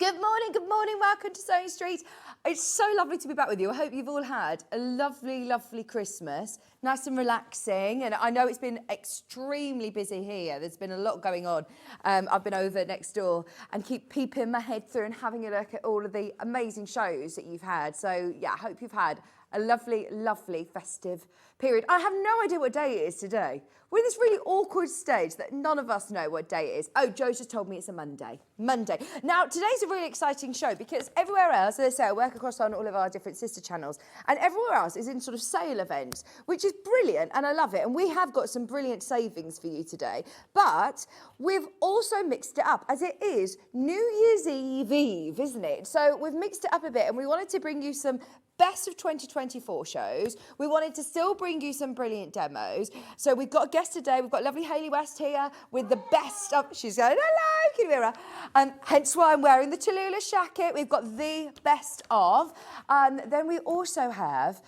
Good morning, welcome to Sewing Street. It's so lovely to be back with you. I hope you've all had a lovely, lovely Christmas, nice and relaxing. And I know it's been extremely busy here. There's been a lot going on. I've been over next door and keep peeping my head through and having a look at all of the amazing shows that you've had. So yeah, I hope you've had a lovely, lovely festive period. I have no idea what day it is today. We're in this really awkward stage that none of us know what day it is. Oh, Joe just told me it's a Monday. Monday. Now, today's a really exciting show because everywhere else, as I say, I work across on all of our different sister channels, and everywhere else is in sort of sale events, which is brilliant, and I love it. And we have got some brilliant savings for you today. But we've also mixed it up, as it is New Year's Eve, isn't it? So we've mixed it up a bit, and we wanted to bring you some best of 2024 shows. We wanted to still bring you some brilliant demos. So we've got a guest today. We've got lovely Hayley West here with the best of, she's going, hello, can you hear her? Hence why I'm wearing the Tallulah jacket. We've got the best of. Then we also have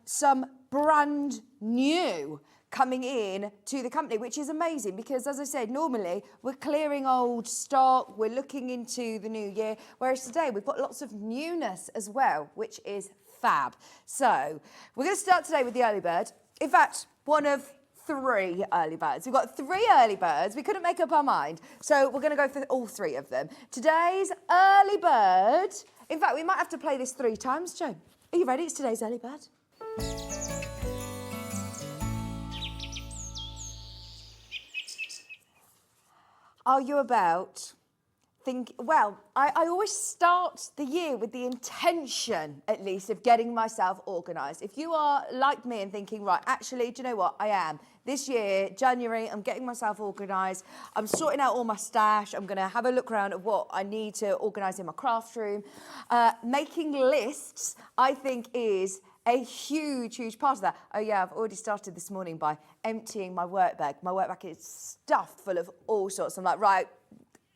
some brand new coming in to the company, which is amazing because, as I said, normally we're clearing old stock, we're looking into the new year, whereas today we've got lots of newness as well, which is fab. So we're going to start today with the early bird. In fact, one of 3 early birds. We've got 3 early birds. We couldn't make up our mind, so we're going to go for all 3 of them. Today's early bird, in fact, we might have to play this 3 times, Joe. Are you ready? It's today's early bird. Are you about well, I always start the year with the intention, at least, of getting myself organised. If you are like me and thinking, right, actually, do you know what? I am. This year, January, I'm getting myself organised. I'm sorting out all my stash. I'm going to have a look around at what I need to organise in my craft room. Making lists, I think, is a huge, huge part of that. Oh yeah, I've already started this morning by emptying my work bag. My work bag is stuffed full of all sorts. I'm like, right,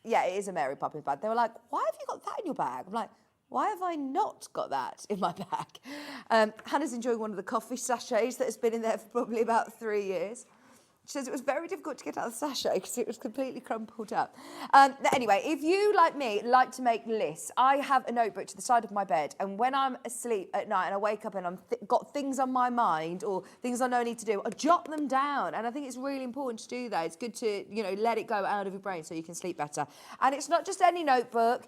yeah, it is a Mary Poppins bag. They were like, why have you got that in your bag? I'm like, why have I not got that in my bag? Hannah's enjoying one of the coffee sachets that has been in there for probably about 3 years. She says it was very difficult to get out of the sachet because it was completely crumpled up. Anyway, if you, like me, like to make lists, I have a notebook to the side of my bed, and when I'm asleep at night and I wake up and I've got things on my mind or things I know I need to do, I jot them down, and I think it's really important to do that. It's good to, you know, let it go out of your brain so you can sleep better. And it's not just any notebook.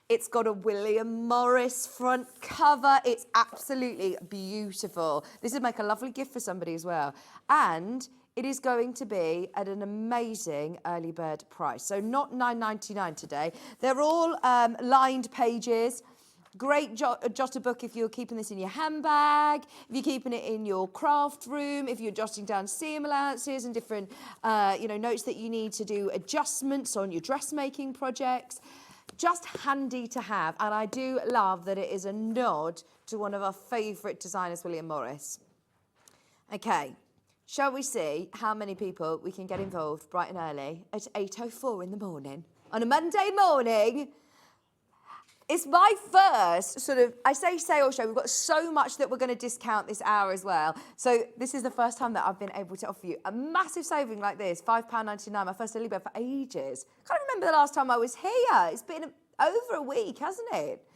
It's got a William Morris front cover. It's absolutely beautiful. This would make a lovely gift for somebody as well. And it is going to be at an amazing early bird price. So not $9.99 today. They're all lined pages. Great jotter book if you're keeping this in your handbag, if you're keeping it in your craft room, if you're jotting down seam allowances and different notes that you need to do adjustments on your dressmaking projects. Just handy to have. And I do love that it is a nod to one of our favourite designers, William Morris. Okay. Shall we see how many people we can get involved bright and early at 8:04 in the morning on a Monday morning? It's my first sort of, I say sale show. We've got so much that we're going to discount this hour as well. So this is the first time that I've been able to offer you a massive saving like this, £5.99, my first early bird for ages. Can't remember the last time I was here. It's been over a week, hasn't it?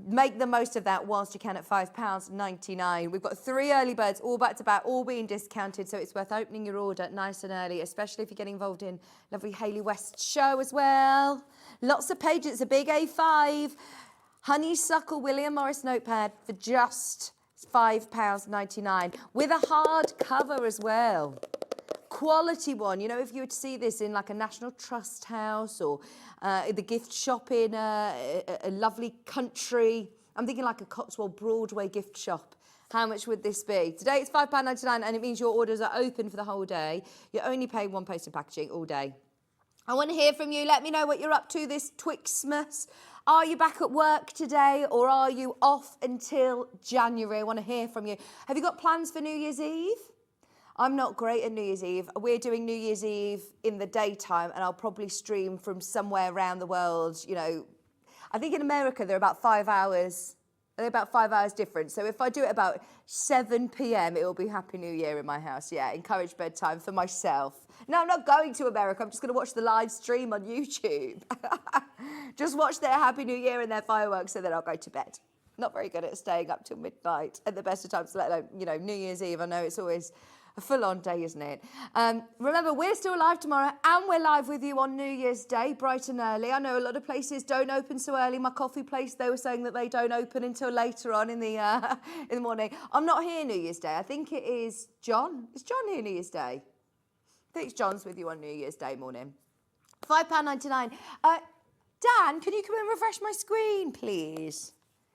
Make the most of that whilst you can at £5.99. We've got 3 early birds, all back to back, all being discounted, so it's worth opening your order nice and early, especially if you're getting involved in lovely Hayley West show as well. Lots of pages, it's a big A5. Honeysuckle William Morris notepad for just £5.99 with a hard cover as well. Quality one, you know, if you were to see this in like a National Trust house or the gift shop in a lovely country, I'm thinking like a Cotswold Broadway gift shop. How much would this be? Today it's £5.99 and it means your orders are open for the whole day. You only pay £1 postage packaging all day. I want to hear from you. Let me know what you're up to this Twixmas. Are you back at work today or are you off until January? I want to hear from you. Have you got plans for New Year's Eve? I'm not great at New Year's Eve. We're doing New Year's Eve in the daytime and I'll probably stream from somewhere around the world. You know, I think in America they're about 5 hours. They're about 5 hours different. So if I do it about 7 p.m, it will be Happy New Year in my house. Yeah, encourage bedtime for myself. No, I'm not going to America. I'm just going to watch the live stream on YouTube. Just watch their Happy New Year and their fireworks and then I'll go to bed. Not very good at staying up till midnight at the best of times, let alone, you know, New Year's Eve. I know it's always a full-on day, isn't it? Remember, we're still live tomorrow and we're live with you on New Year's Day, bright and early. I know a lot of places don't open so early. My coffee place, they were saying that they don't open until later on in the morning. I'm not here New Year's Day. I think it is John. Is John here New Year's Day? I think it's John's with you on New Year's Day morning. £5.99. Dan, can you come and refresh my screen, please?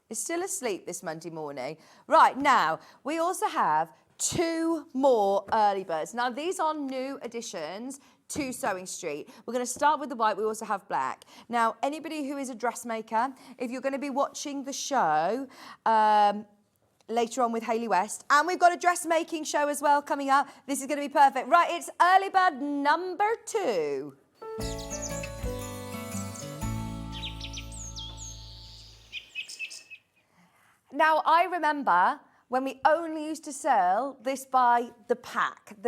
It's still asleep this Monday morning. Right, now, we also have 2 more early birds. Now, these are new additions to Sewing Street. We're going to start with the white. We also have black. Now, anybody who is a dressmaker, if you're going to be watching the show later on with Hayley West, and we've got a dressmaking show as well coming up, this is going to be perfect. Right, it's early bird number 2. Now, I remember when we only used to sell this by the packet,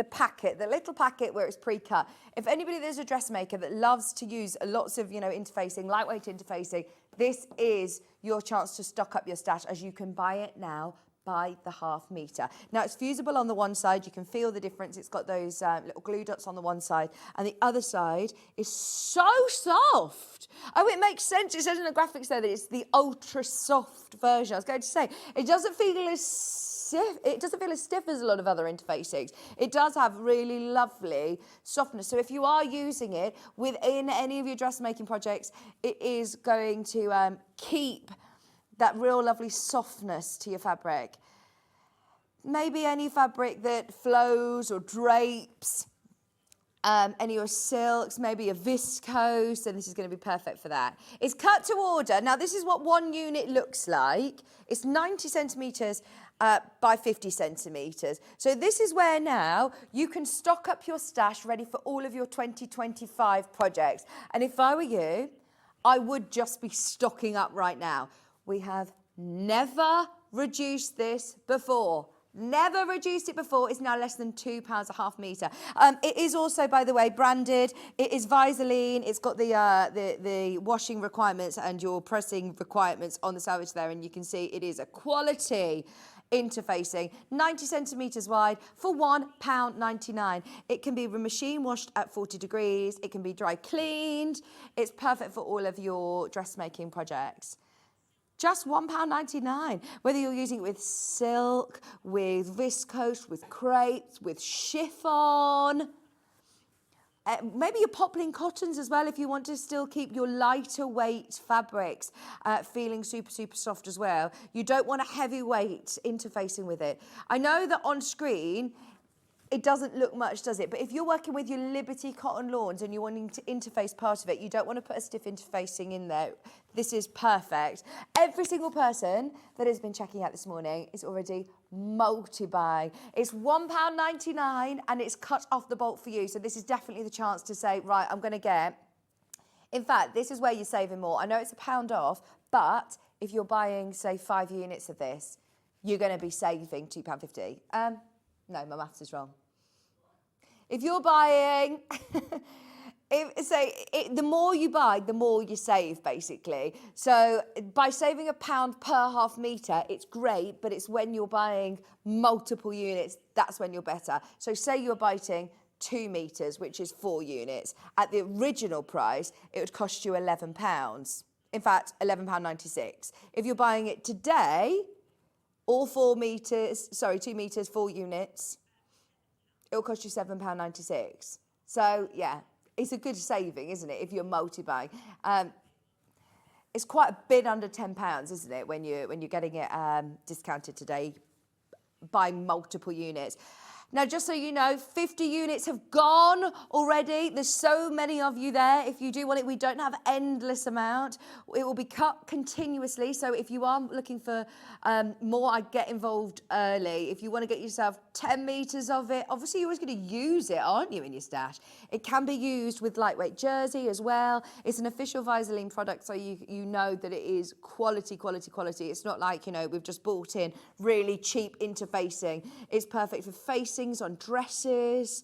the little packet where it's pre-cut. If anybody there's a dressmaker that loves to use lots of, you know, interfacing, lightweight interfacing, this is your chance to stock up your stash, as you can buy it now by the ½ metre. Now, it's fusible on the one side. You can feel the difference. It's got those little glue dots on the one side, and the other side is so soft. Oh, it makes sense. It says in the graphics there that it's the ultra soft version. I was going to say, it doesn't feel as stiff as a lot of other interfacings. It does have really lovely softness. So if you are using it within any of your dressmaking projects, it is going to keep that real lovely softness to your fabric. Maybe any fabric that flows or drapes, any of your silks, maybe a viscose, and this is going to be perfect for that. It's cut to order. Now, this is what one unit looks like. It's 90 centimetres by 50 centimetres. So this is where now you can stock up your stash ready for all of your 2025 projects. And if I were you, I would just be stocking up right now. We have never reduced this before. Never reduced it before. It's now less than £2 a ½ metre. It is also, by the way, branded. It is Visaline. It's got the washing requirements and your pressing requirements on the selvage there, and you can see it is a quality interfacing, 90 centimetres wide for £1.99. It can be machine washed at 40 degrees. It can be dry cleaned. It's perfect for all of your dressmaking projects. Just £1.99, whether you're using it with silk, with viscose, with crepes, with chiffon. Maybe your poplin cottons as well, if you want to still keep your lighter weight fabrics feeling super, super soft as well. You don't want a heavyweight interfacing with it. I know that on screen, it doesn't look much, does it? But if you're working with your Liberty cotton lawns and you're wanting to interface part of it, you don't want to put a stiff interfacing in there. This is perfect. Every single person that has been checking out this morning is already multi-buy. It's £1.99 and it's cut off the bolt for you. So this is definitely the chance to say, right, I'm going to get... In fact, this is where you're saving more. I know it's £1 off, but if you're buying, say, 5 units of this, you're going to be saving £2.50. No, my maths is wrong. If you're buying, the more you buy, the more you save, basically. So by saving £1 per ½ metre, it's great, but it's when you're buying multiple units, that's when you're better. So say you're buying 2 metres, which is 4 units. At the original price, it would cost you £11. In fact, £11.96. If you're buying it today, all 2 metres, 4 units, it'll cost you £7.96. So, yeah, it's a good saving, isn't it, if you're multi-buying. It's quite a bit under £10, isn't it, when you're getting it discounted today by multiple units. Now, just so you know, 50 units have gone already. There's so many of you there. If you do want it, we don't have endless amount. It will be cut continuously. So if you are looking for more, I'd get involved early. If you want to get yourself 10 metres of it, obviously you're always going to use it, aren't you, in your stash? It can be used with lightweight jersey as well. It's an official Visaline product, so you know that it is quality, quality, quality. It's not like, you know, we've just bought in really cheap interfacing. It's perfect for facings on dresses,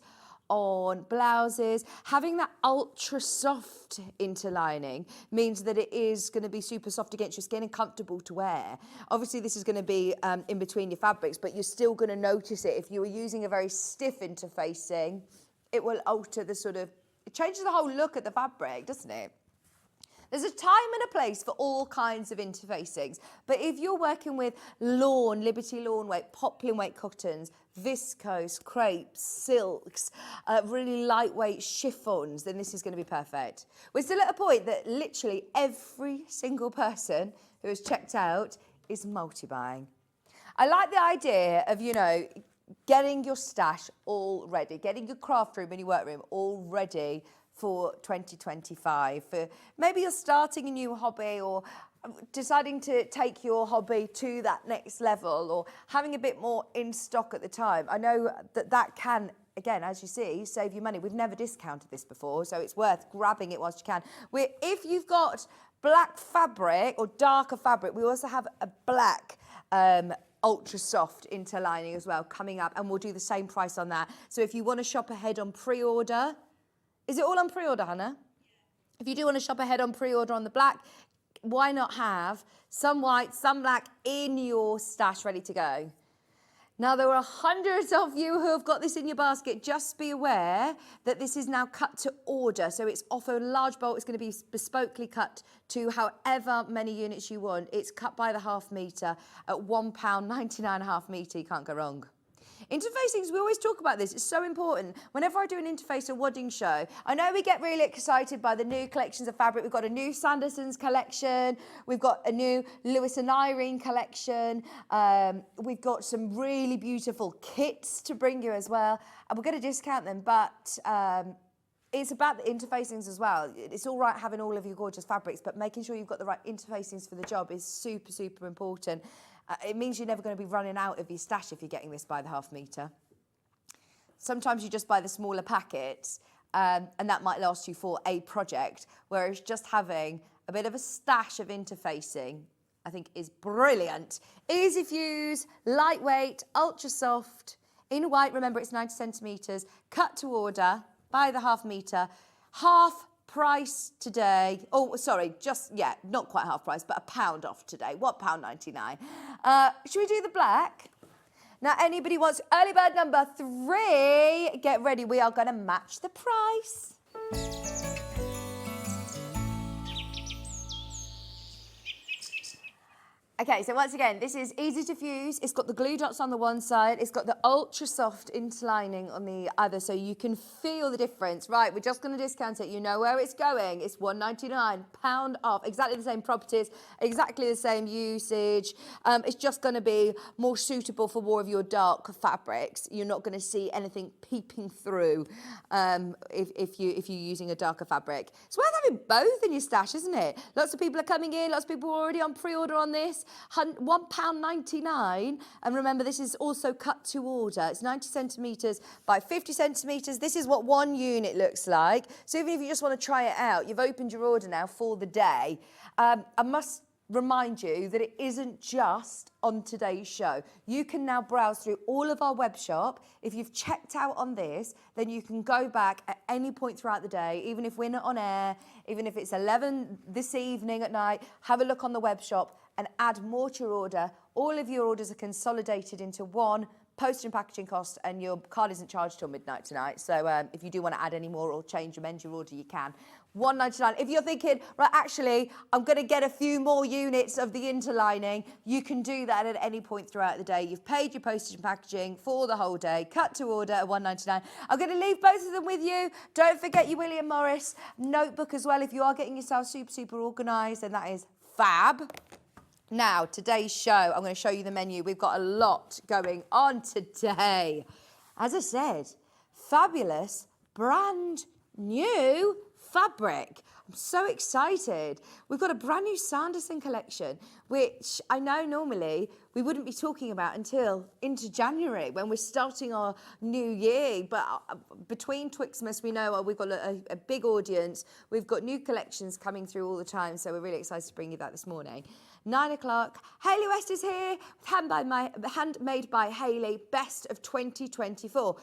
on blouses. Having that ultra soft interlining means that it is going to be super soft against your skin and comfortable to wear. Obviously this is going to be in between your fabrics, but you're still going to notice it. If you were using a very stiff interfacing, it will alter the sort of, it changes the whole look of the fabric, doesn't it? There's a time and a place for all kinds of interfacings, but if you're working with lawn, Liberty lawn weight, poplin weight cottons, viscose, crepes, silks, really lightweight chiffons, then this is going to be perfect. We're still at a point that literally every single person who has checked out is multi-buying. I like the idea of, you know, getting your stash all ready, getting your craft room and your workroom all ready for 2025. For maybe you're starting a new hobby or deciding to take your hobby to that next level or having a bit more in stock at the time. I know that that can, again, as you see, save you money. We've never discounted this before, so it's worth grabbing it whilst you can. If you've got black fabric or darker fabric, we also have a black ultra soft interlining as well coming up, and we'll do the same price on that. So if you want to shop ahead on pre-order, is it all on pre-order, Hannah? If you do want to shop ahead on pre-order on the black, why not have some white, some black in your stash ready to go? Now, there are hundreds of you who have got this in your basket. Just be aware that this is now cut to order. So it's off a large bolt. It's going to be bespokely cut to however many units you want. It's cut by the half metre at £1.99 a half metre. You can't go wrong. Interfacings, we always talk about this. It's so important. Whenever I do an interface or wadding show, I know we get really excited by the new collections of fabric. We've got a new Sanderson's collection. We've got a new Lewis and Irene collection. We've got some really beautiful kits to bring you as well. And we're going to discount them, but it's about the interfacings as well. It's all right having all of your gorgeous fabrics, but making sure you've got the right interfacings for the job is super, super important. It means you're never going to be running out of your stash if you're getting this by the half metre. Sometimes you just buy the smaller packets and that might last you for a project, whereas just having a bit of a stash of interfacing, I think, is brilliant. Easy to use, lightweight, ultra soft, in white, remember it's 90 centimetres, cut to order by the half metre, half price today. Oh, sorry, not quite half price, but £1 off today. £1.99. Should we do the black? Now, anybody wants early bird number 3, get ready. We are going to match the price. Okay, so once again, this is easy to fuse. It's got the glue dots on the one side. It's got the ultra soft interlining on the other, so you can feel the difference. Right, we're just going to discount it. You know where it's going. It's £1.99, £1 off. Exactly the same properties, exactly the same usage. It's just going to be more suitable for more of your dark fabrics. You're not going to see anything peeping through if you're using a darker fabric. It's worth having both in your stash, isn't it? Lots of people are coming in. Lots of people are already on pre-order on this. £1.99, and remember this is also cut to order. It's 90 centimetres by 50 centimetres. This is what one unit looks like. So even if you just want to try it out, you've opened your order now for the day. I must remind you that it isn't just on today's show. You can now browse through all of our web shop. If you've checked out on this, then you can go back at any point throughout the day, even if we're not on air, even if it's 11 this evening at night, have a look on the web shop and add more to your order. All of your orders are consolidated into one postage and packaging cost, and your card isn't charged till midnight tonight. So if you do want to add any more or change, amend your order, you can. £1.99. If you're thinking, right, actually, I'm going to get a few more units of the interlining, you can do that at any point throughout the day. You've paid your postage and packaging for the whole day, cut to order at £1.99. I'm going to leave both of them with you. Don't forget your William Morris notebook as well. If you are getting yourself super, super organised, then that is fab. Now, today's show, I'm going to show you the menu. We've got a lot going on today. As I said, fabulous, brand new fabric. I'm so excited. We've got a brand new Sanderson collection, which I know normally we wouldn't be talking about until into January when we're starting our new year. But between Twixmas, we know we've got a big audience. We've got new collections coming through all the time. So we're really excited to bring you that this morning. 9 o'clock. Hayley West is here. Handmade by Hayley, best of 2024.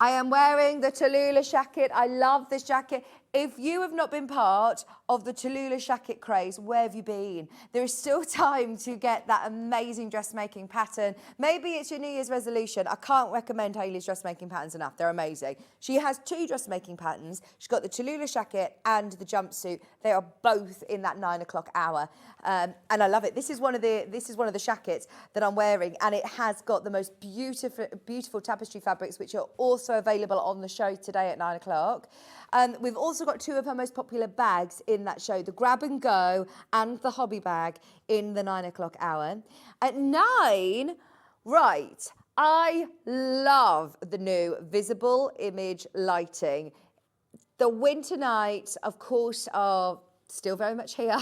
I am wearing the Tallulah jacket. I love this jacket. If you have not been part of the Tallulah jacket craze, where have you been? There is still time to get that amazing dressmaking pattern. Maybe it's your New Year's resolution. I can't recommend Hayley's dressmaking patterns enough. They're amazing. She has 2 dressmaking patterns. She's got the Tallulah jacket and the jumpsuit. They are both in that 9 o'clock hour. And I love it. This is one of the jackets that I'm wearing, and it has got the most beautiful tapestry fabrics, which are also available on the show today at 9 o'clock. We've also got 2 of her most popular bags in that show, the Grab and Go and the Hobby bag in the 9 o'clock hour. At 9, right, I love the new visible image lighting. The winter nights, of course, are still very much here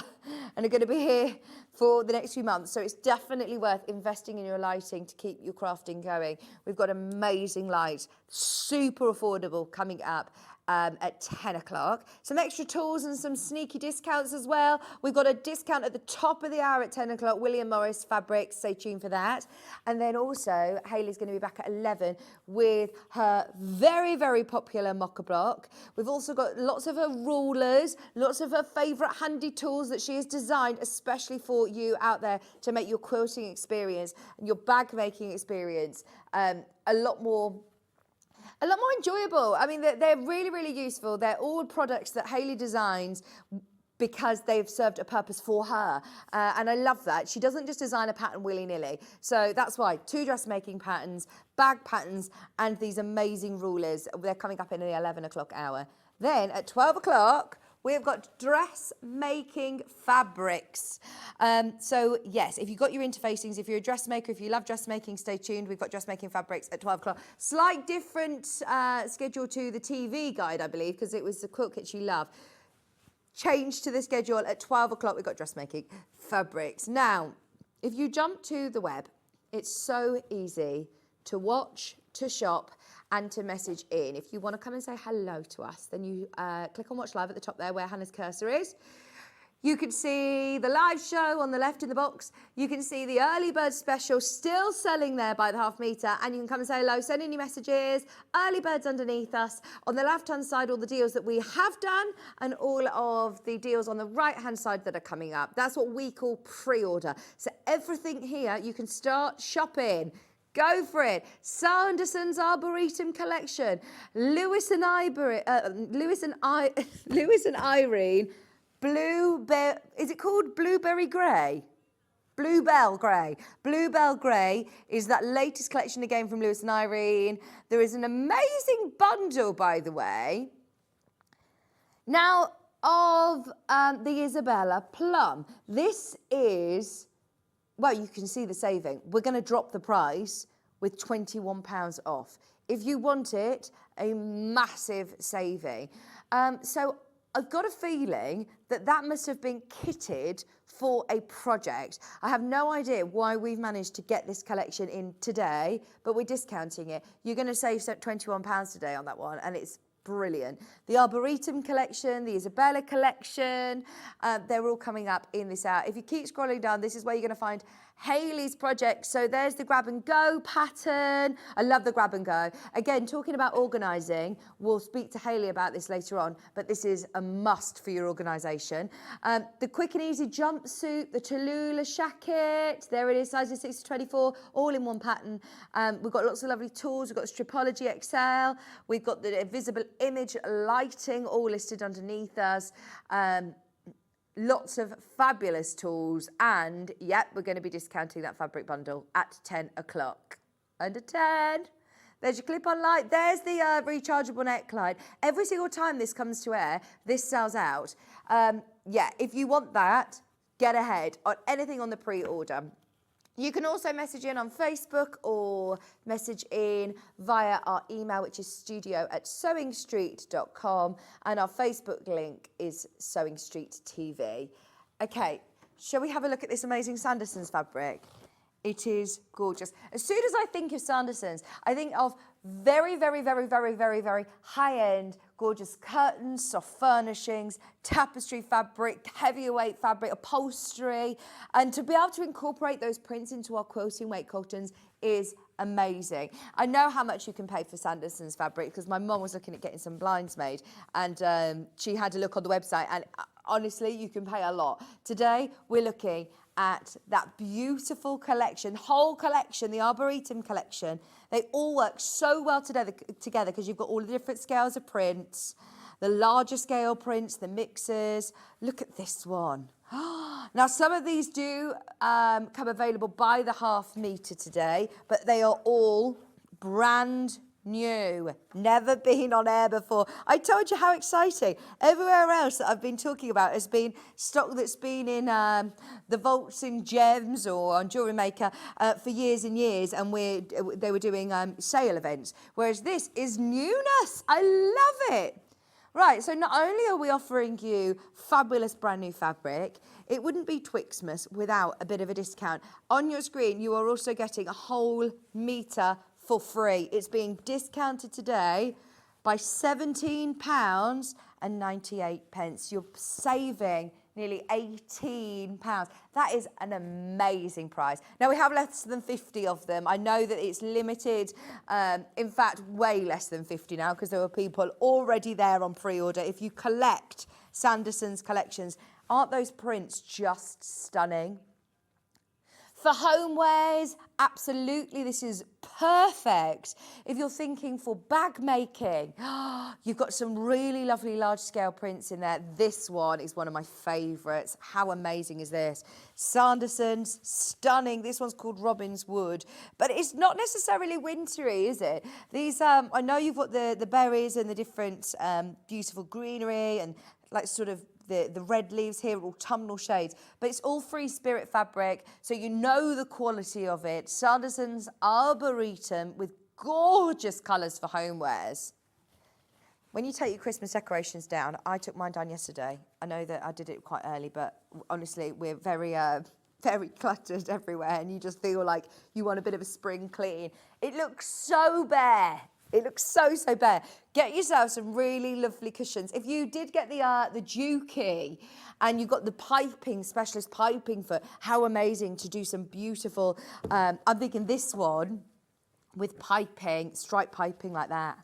and are going to be here for the next few months. So it's definitely worth investing in your lighting to keep your crafting going. We've got amazing lights, super affordable coming up. At 10 o'clock. Some extra tools and some sneaky discounts as well. We've got a discount at the top of the hour at 10 o'clock, William Morris Fabrics, stay tuned for that. And then also, Hayley's going to be back at 11 with her very, very popular mocha block. We've also got lots of her rulers, lots of her favourite handy tools that she has designed especially for you out there to make your quilting experience and your bag making experience a lot more enjoyable. I mean, they're really, really useful. They're all products that Hayley designs because they've served a purpose for her. And I love that. She doesn't just design a pattern willy-nilly. So that's why 2 dressmaking patterns, bag patterns, and these amazing rulers. They're coming up in the 11 o'clock hour. Then at 12 o'clock, we've got Dressmaking Fabrics. So yes, if you've got your interfacings, if you're a dressmaker, if you love dressmaking, stay tuned. We've got Dressmaking Fabrics at 12 o'clock. Slight different schedule to the TV guide, I believe, because it was the quilt kits you love. Change to the schedule at 12 o'clock. We've got Dressmaking Fabrics. Now, if you jump to the web, it's so easy to watch, to shop, and to message in. If you want to come and say hello to us, then you click on Watch Live at the top there where Hannah's cursor is. You can see the live show on the left in the box. You can see the early bird special still selling there by the half metre, and you can come and say hello, send in your messages. Early birds underneath us. On the left-hand side, all the deals that we have done and all of the deals on the right-hand side that are coming up. That's what we call pre-order. So everything here, you can start shopping. Go for it. Sanderson's Arboretum collection. Lewis and Irene. Is it called Blueberry Grey? Bluebell Grey. Bluebell Grey is that latest collection again from Lewis and Irene. There is an amazing bundle, by the way. Now, of the Isabella Plum. This is... Well, you can see the saving. We're going to drop the price with £21 off. If you want it, a massive saving. So I've got a feeling that that must have been kitted for a project. I have no idea why we've managed to get this collection in today, but we're discounting it. You're going to save £21 today on that one, and it's brilliant. The Arboretum collection, the Isabella collection, they're all coming up in this hour. If you keep scrolling down, this is where you're going to find Hayley's project. So there's the grab and go pattern. I love the grab and go. Again, talking about organising, we'll speak to Hayley about this later on, but this is a must for your organisation. The quick and easy jumpsuit, the Tallulah jacket, there it is, sizes 6 to 24, all in one pattern. We've got lots of lovely tools. We've got Stripology XL. We've got the visible image lighting all listed underneath us. Lots of fabulous tools, and yep, we're going to be discounting that fabric bundle at 10 o'clock. Under 10. There's your clip-on light. There's the rechargeable neckline. Every single time this comes to air, this sells out. Yeah, if you want that, get ahead on anything on the pre-order. You can also message in on Facebook or message in via our email, which is studio@sewingstreet.com, and our Facebook link is Sewing Street TV. Okay, shall we have a look at this amazing Sanderson's fabric? It is gorgeous. As soon as I think of Sanderson's, I think of very, very, very, very, very, very high-end gorgeous curtains, soft furnishings, tapestry fabric, heavyweight fabric, upholstery. And to be able to incorporate those prints into our quilting weight cottons is amazing. I know how much you can pay for Sanderson's fabric because my mum was looking at getting some blinds made, and she had a look on the website, and honestly, you can pay a lot. Today, we're looking at that beautiful collection, whole collection, the Arboretum collection. They all work so well together because you've got all the different scales of prints, the larger scale prints, the mixers. Look at this one. Now, some of these do come available by the half metre today, but they are all brand new, never been on air before. I told you how exciting. Everywhere else that I've been talking about has been stock that's been in the vaults in Gems or on Jewelry Maker for years and years, and they were doing sale events, whereas this is newness. I love it. Right, so not only are we offering you fabulous brand new fabric, it wouldn't be Twixmas without a bit of a discount. On your screen, you are also getting a whole metre for free. It's being discounted today by £17.98. You're saving nearly £18. That is an amazing price. Now, we have less than 50 of them. I know that it's limited, in fact, way less than 50 now because there were people already there on pre-order. If you collect Sanderson's collections, aren't those prints just stunning? For homewares, absolutely, this is perfect. If you're thinking for bag making, you've got some really lovely large scale prints in there. This one is one of my favourites. How amazing is this? Sanderson's, stunning. This one's called Robin's Wood, but it's not necessarily wintry, is it? These, I know you've got the berries and the different beautiful greenery and like sort of the red leaves here are autumnal shades, but it's all free spirit fabric, so you know the quality of it. Sanderson's Arboretum with gorgeous colours for homewares. When you take your Christmas decorations down, I took mine down yesterday. I know that I did it quite early, but honestly, we're very cluttered everywhere, and you just feel like you want a bit of a spring clean. It looks so bare. It looks so bare. Get yourself some really lovely cushions. If you did get the Dukey and you've got the piping, specialist piping for how amazing to do some beautiful, I'm thinking this one with piping, striped piping like that.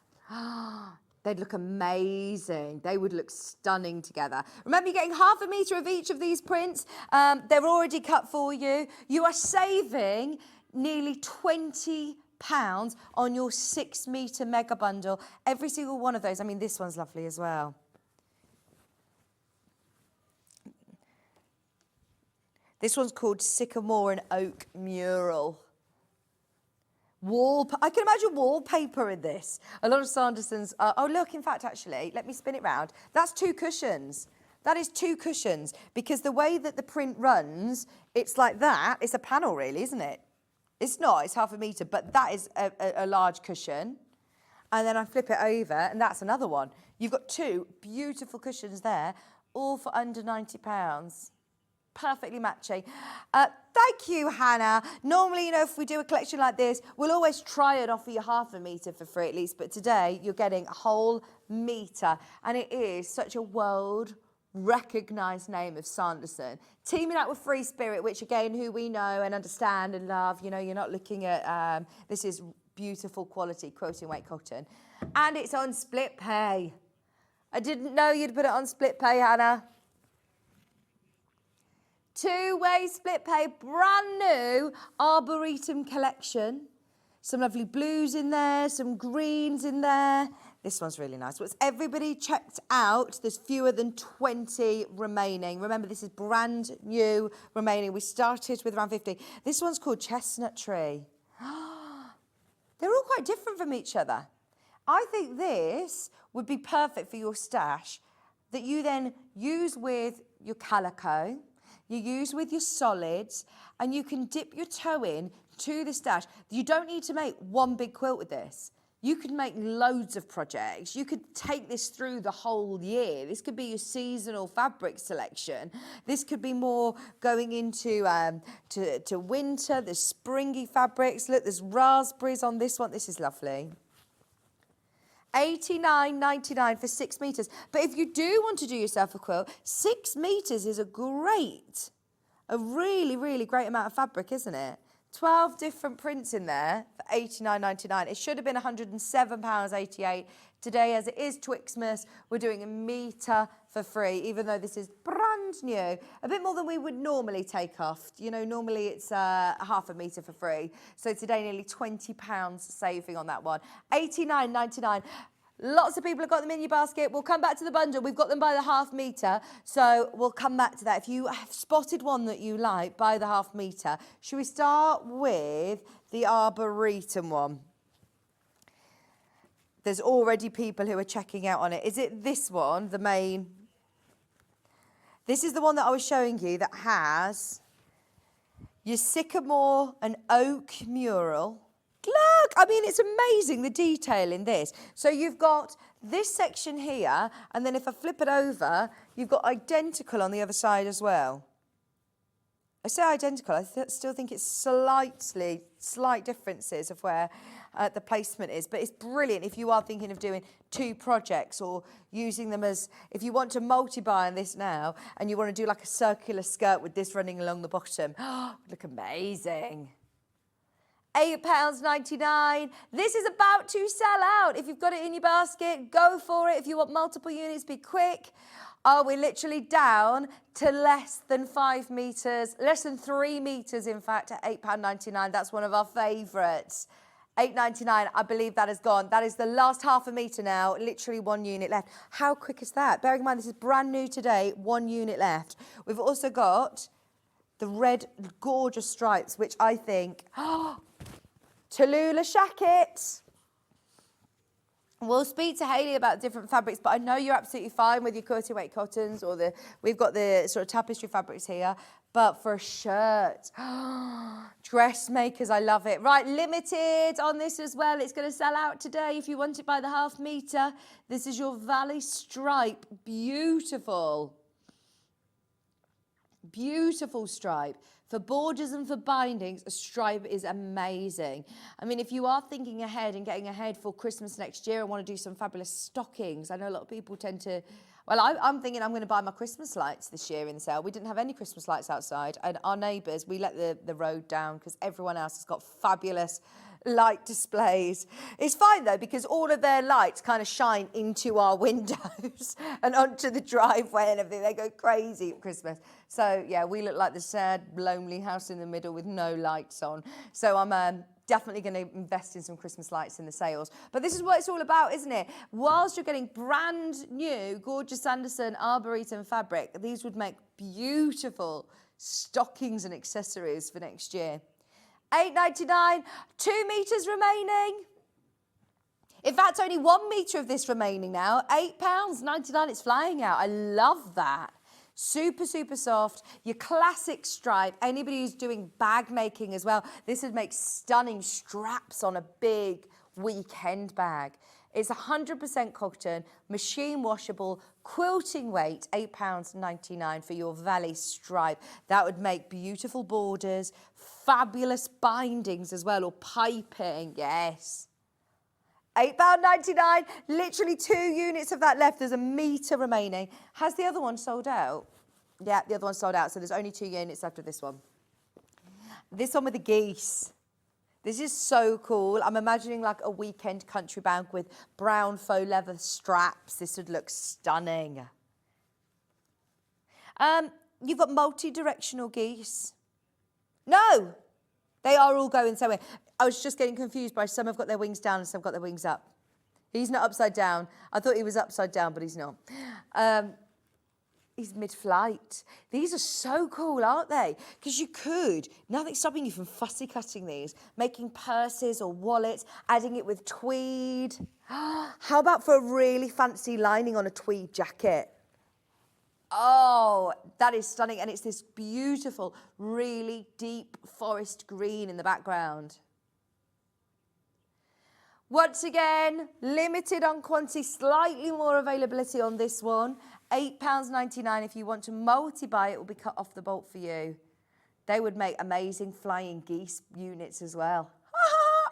They'd look amazing. They would look stunning together. Remember, you're getting half a metre of each of these prints. They're already cut for you. You are saving nearly £20 on your 6 metre mega bundle. Every single one of those. I mean, this one's lovely as well. This one's called Sycamore and Oak Mural. I can imagine wallpaper in this. A lot of Sanderson's. Oh, look, in fact, actually, let me spin it round. That's 2 cushions. That is 2 cushions, because the way that the print runs, it's like that. It's a panel, really, isn't it? It's not, it's half a metre, but that is a large cushion. And then I flip it over, and that's another one. You've got 2 beautiful cushions there, all for under £90. Perfectly matching. Thank you, Hannah. Normally, you know, if we do a collection like this, we'll always try and offer you half a metre for free at least, but today you're getting a whole metre, and it is such a world-recognised name of Sanderson. Teaming up with Free Spirit, which again, who we know and understand and love. You know, you're not looking at, this is beautiful quality quilting weight cotton. And it's on split pay. I didn't know you'd put it on split pay, Hannah. 2-way split pay, brand new Arboretum collection. Some lovely blues in there, some greens in there. This one's really nice. Once everybody checked out, there's fewer than 20 remaining. Remember, this is brand new remaining. We started with around 50. This one's called Chestnut Tree. They're all quite different from each other. I think this would be perfect for your stash that you then use with your calico, you use with your solids, and you can dip your toe in to the stash. You don't need to make one big quilt with this. You could make loads of projects. You could take this through the whole year. This could be your seasonal fabric selection. This could be more going into to winter, the springy fabrics. Look, there's raspberries on this one. This is lovely. $89.99 for 6 meters. But if you do want to do yourself a quilt, 6 meters is a really, really great amount of fabric, isn't it? 12 different prints in there for $89.99. It should have been £107.88. Today, as it is Twixmas, we're doing a metre for free, even though this is brand new. A bit more than we would normally take off. You know, normally it's half a metre for free. So today, nearly £20 saving on that one. $89.99. Lots of people have got them in your basket. We'll come back to the bundle. We've got them by the half metre, so we'll come back to that. If you have spotted one that you like, by the half metre. Should we start with the Arboretum one? There's already people who are checking out on it. Is it this one, the main? This is the one that I was showing you that has your sycamore and oak mural. Look, I mean, it's amazing, the detail in this. So you've got this section here, and then if I flip it over, you've got identical on the other side as well. I say identical, I still think it's slight differences of where the placement is, but it's brilliant if you are thinking of doing 2 projects or using them as, if you want to multi-buy on this now, and you want to do like a circular skirt with this running along the bottom. Oh, look amazing. £8.99. This is about to sell out. If you've got it in your basket, go for it. If you want multiple units, be quick. Oh, we're literally down to less than 5 metres, less than 3 metres, in fact, at £8.99. That's one of our favourites. £8.99, I believe that has gone. That is the last half a metre now, literally 1 unit left. How quick is that? Bearing in mind, this is brand new today, 1 unit left. We've also got the red gorgeous stripes, which I think, Tallulah shacket. We'll speak to Hayley about different fabrics, but I know you're absolutely fine with your quilted weight cottons or we've got the sort of tapestry fabrics here. But for a shirt, dressmakers, I love it. Right, limited on this as well. It's going to sell out today if you want it by the half metre. This is your Valley stripe. Beautiful. Beautiful stripe. For borders and for bindings, a stripe is amazing. I mean, if you are thinking ahead and getting ahead for Christmas next year and want to do some fabulous stockings, I know a lot of people tend to, well, I'm thinking I'm going to buy my Christmas lights this year in the sale. We didn't have any Christmas lights outside, and our neighbours, we let the road down because everyone else has got fabulous light displays. It's fine though, because all of their lights kind of shine into our windows and onto the driveway and everything. They go crazy at Christmas. So yeah, we look like the sad, lonely house in the middle with no lights on. So I'm definitely going to invest in some Christmas lights in the sales. But this is what it's all about, isn't it? Whilst you're getting brand new, gorgeous Sanderson Arboretum fabric, these would make beautiful stockings and accessories for next year. $8.99, 2 metres remaining. In fact, only 1 metre of this remaining now. £8.99, it's flying out. I love that. Super, super soft. Your classic stripe. Anybody who's doing bag making as well, this would make stunning straps on a big weekend bag. It's 100% cotton, machine washable, quilting weight, £8.99 for your Valley stripe. That would make beautiful borders, fabulous bindings as well, or piping, yes. £8.99, literally 2 units of that left. There's a metre remaining. Has the other one sold out? Yeah, the other one sold out, so there's only 2 units left of this one. This one with the geese. This is so cool. I'm imagining like a weekend country bag with brown faux leather straps. This would look stunning. You've got multi-directional geese. No, they are all going somewhere. I was just getting confused by some have got their wings down and some have got their wings up. He's not upside down. I thought he was upside down, but he's not. He's mid-flight. These are so cool, aren't they? Because you could, nothing's stopping you from fussy cutting these, making purses or wallets, adding it with tweed. How about for a really fancy lining on a tweed jacket? Oh, that is stunning. And it's this beautiful, really deep forest green in the background. Once again, limited on quantity, slightly more availability on this one. £8.99. If you want to multi-buy, it will be cut off the bolt for you. They would make amazing flying geese units as well.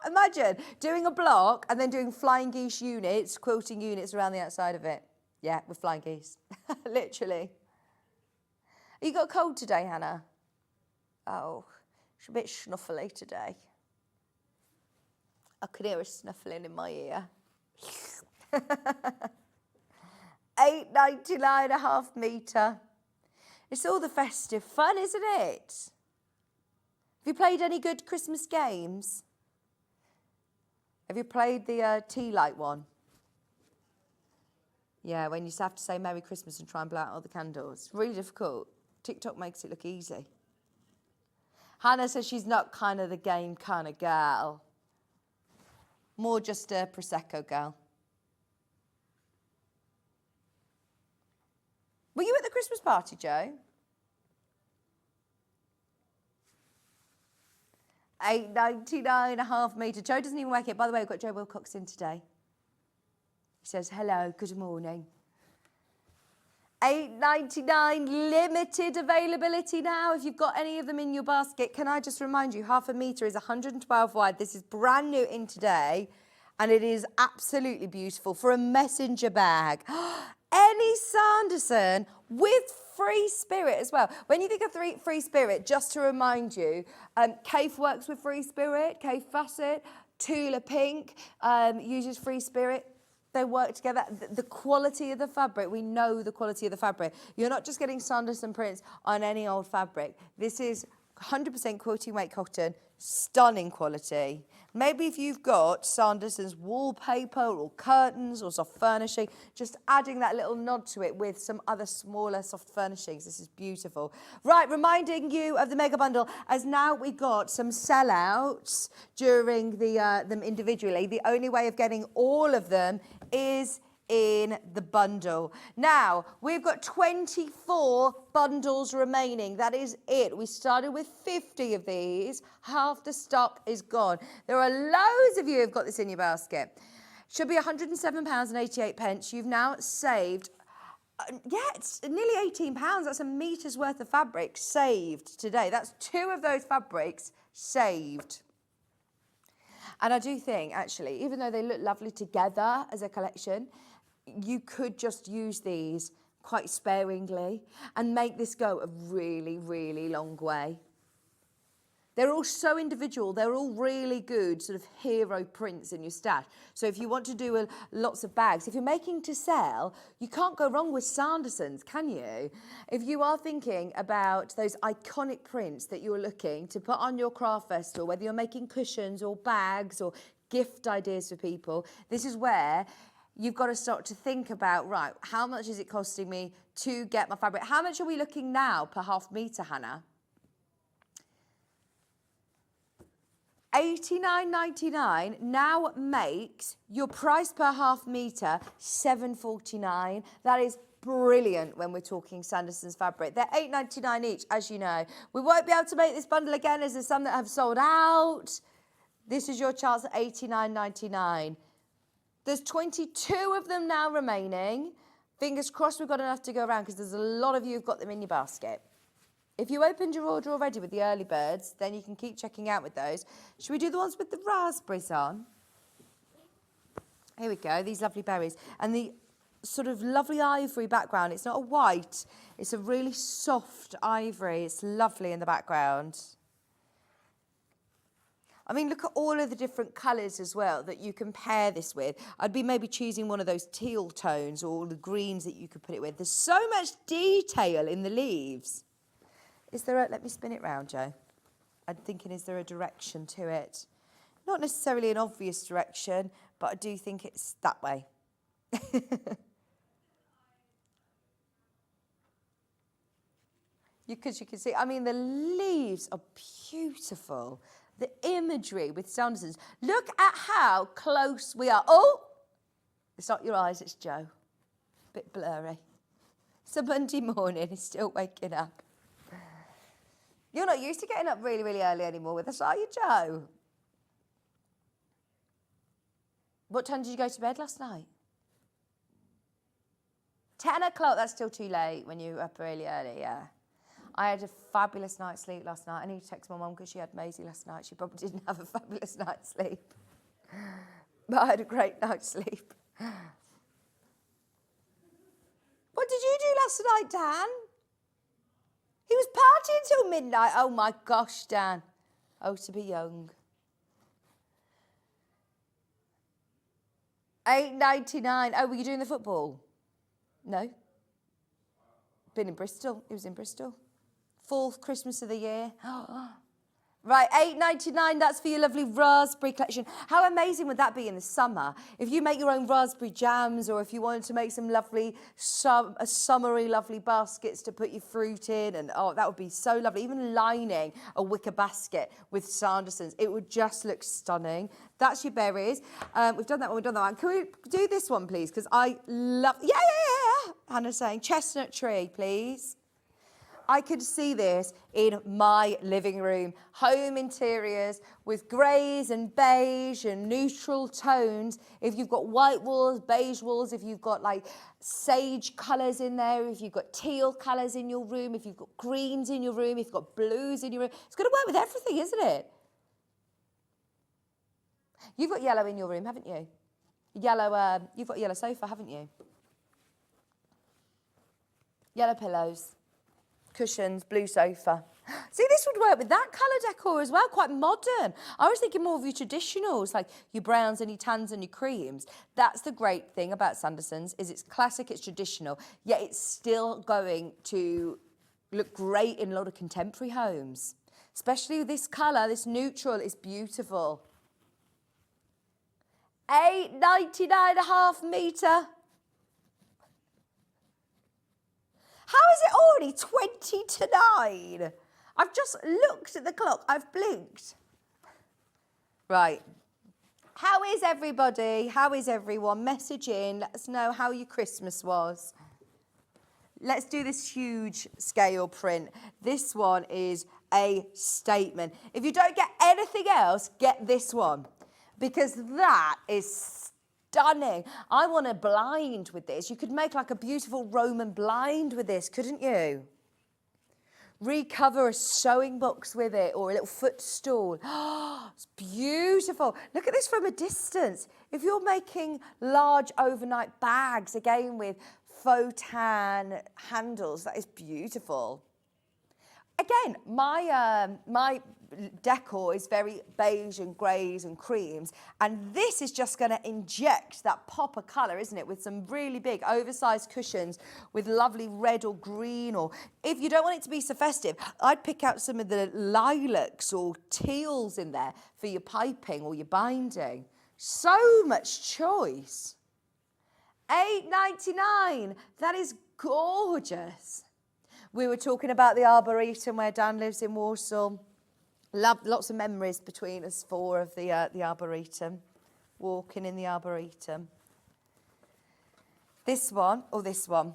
Imagine doing a block and then doing flying geese units, quilting units around the outside of it. Yeah, with flying geese, literally. You got a cold today, Hannah? Oh, she's a bit snuffly today. I could hear her snuffling in my ear. $8.99 a half metre. It's all the festive fun, isn't it? Have you played any good Christmas games? Have you played the tea light one? Yeah, when you just have to say Merry Christmas and try and blow out all the candles. It's really difficult. TikTok makes it look easy. Hannah says she's not kind of the game kind of girl. More just a Prosecco girl. Were you at the Christmas party, Joe? $8.99 a half metre. Joe doesn't even work it. By the way, we've got Joe Wilcox in today. He says, hello, good morning. $8.99, limited availability now. If you've got any of them in your basket, can I just remind you, half a metre is 112 wide. This is brand new in today, and it is absolutely beautiful for a messenger bag. Any Sanderson with free spirit as well. When you think of free spirit, just to remind you, Kaffe works with free spirit, Kaffe Facet, Tallulah Pink uses free spirit. They work together. The quality of the fabric, we know the quality of the fabric. You're not just getting Sanderson prints on any old fabric. This is 100% quilting weight cotton, stunning quality. Maybe if you've got Sanderson's wallpaper or curtains or soft furnishing, just adding that little nod to it with some other smaller soft furnishings. This is beautiful. Right, reminding you of the mega bundle, as now we got some sellouts during them individually. The only way of getting all of them is in the bundle. Now, we've got 24 bundles remaining. That is it. We started with 50 of these. Half the stock is gone. There are loads of you who've got this in your basket. Should be £107.88. You've now saved, it's nearly £18. That's a metre's worth of fabric saved today. That's 2 of those fabrics saved. And I do think, actually, even though they look lovely together as a collection, you could just use these quite sparingly and make this go a really, really long way. They're all so individual. They're all really good sort of hero prints in your stash. So if you want to do lots of bags, if you're making to sell, you can't go wrong with Sandersons, can you? If you are thinking about those iconic prints that you're looking to put on your craft festival, whether you're making cushions or bags or gift ideas for people, this is where you've got to start to think about, right, how much is it costing me to get my fabric? How much are we looking now per half metre, Hannah? $89.99 now makes your price per half metre $7.49. That is brilliant when we're talking Sanderson's fabric. They're $8.99 each, as you know. We won't be able to make this bundle again as there's some that have sold out. This is your chance at $89.99. There's 22 of them now remaining. Fingers crossed we've got enough to go around because there's a lot of you who've got them in your basket. If you opened your order already with the early birds, then you can keep checking out with those. Should we do the ones with the raspberries on? Here we go, these lovely berries. And the sort of lovely ivory background. It's not a white, it's a really soft ivory. It's lovely in the background. I mean, look at all of the different colours as well that you can pair this with. I'd be maybe choosing one of those teal tones or the greens that you could put it with. There's so much detail in the leaves. Is there a, let me spin it round, Joe. I'm thinking, is there a direction to it? Not necessarily an obvious direction, but I do think it's that way. Because you can see, I mean, the leaves are beautiful. The imagery with Sandersons. Look at how close we are. Oh, it's not your eyes, it's Joe. Bit blurry. It's a Monday morning, he's still waking up. You're not used to getting up really, really early anymore with us, are you, Joe? What time did you go to bed last night? 10 o'clock, that's still too late when you were up really early, yeah. I had a fabulous night's sleep last night. I need to text my mum because she had Maisie last night. She probably didn't have a fabulous night's sleep. But I had a great night's sleep. What did you do last night, Dan? He was partying till midnight. Oh my gosh, Dan. Oh, to be young. $8.99. Oh, were you doing the football? No. Been in Bristol. He was in Bristol. 4th Christmas of the year. Right, $8.99, that's for your lovely raspberry collection. How amazing would that be in the summer? If you make your own raspberry jams, or if you wanted to make some lovely, summery, lovely baskets to put your fruit in, and oh, that would be so lovely. Even lining a wicker basket with Sandersons, it would just look stunning. That's your berries. We've done that one, we've done that one. Can we do this one, please? Because I love, yeah. Hannah's saying, chestnut tree, please. I could see this in my living room. Home interiors with greys and beige and neutral tones. If you've got white walls, beige walls, if you've got like sage colours in there, if you've got teal colours in your room, if you've got greens in your room, if you've got blues in your room, it's going to work with everything, isn't it? You've got yellow in your room, haven't you? Yellow, you've got a yellow sofa, haven't you? Yellow pillows. Cushions, blue sofa. See, this would work with that colour decor as well, quite modern. I was thinking more of your traditionals, like your browns and your tans and your creams. That's the great thing about Sandersons, is it's classic, it's traditional, yet it's still going to look great in a lot of contemporary homes. Especially with this colour, this neutral, is beautiful. $8.99 a half metre. How is it already 20 to 9? I've just looked at the clock. I've blinked. Right. How is everybody? How is everyone? Message in. Let us know how your Christmas was. Let's do this huge scale print. This one is a statement. If you don't get anything else, get this one, because that is stunning. I want a blind with this. You could make like a beautiful Roman blind with this, couldn't you? Recover a sewing box with it, or a little footstool. Oh, it's beautiful. Look at this from a distance. If you're making large overnight bags, again with faux tan handles, that is beautiful. Again, my decor is very beige and greys and creams, and this is just going to inject that pop of colour, isn't it, with some really big oversized cushions with lovely red or green, or if you don't want it to be so festive, I'd pick out some of the lilacs or teals in there for your piping or your binding. So much choice. $8.99, that is gorgeous. We were talking about the Arboretum where Dan lives in Warsaw. Lots of memories between us four of the Arboretum, walking in the Arboretum. This one, or this one.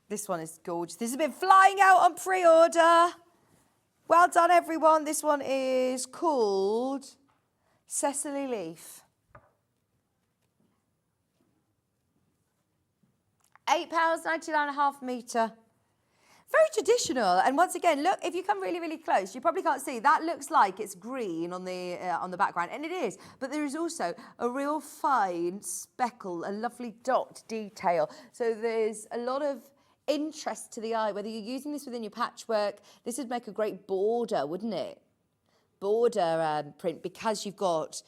This one is gorgeous. This has been flying out on pre-order. Well done, everyone. This one is called Cecily Leaf. £8.99 a half metre. Very traditional, and once again, look, if you come really, really close, you probably can't see. That looks like it's green on the background, and it is, but there is also a real fine speckle, a lovely dot detail. So there's a lot of interest to the eye, whether you're using this within your patchwork. This would make a great border, wouldn't it? Border print, because you've got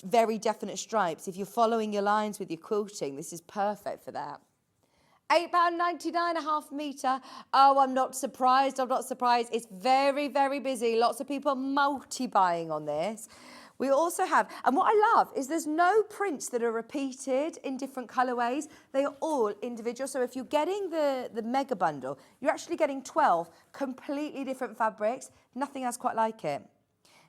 very definite stripes. If you're following your lines with your quilting, this is perfect for that. £8.99 a half metre. Oh, I'm not surprised. I'm not surprised. It's very, very busy. Lots of people multi-buying on this. We also have, and what I love is there's no prints that are repeated in different colourways. They are all individual. So if you're getting the mega bundle, you're actually getting 12 completely different fabrics. Nothing else quite like it.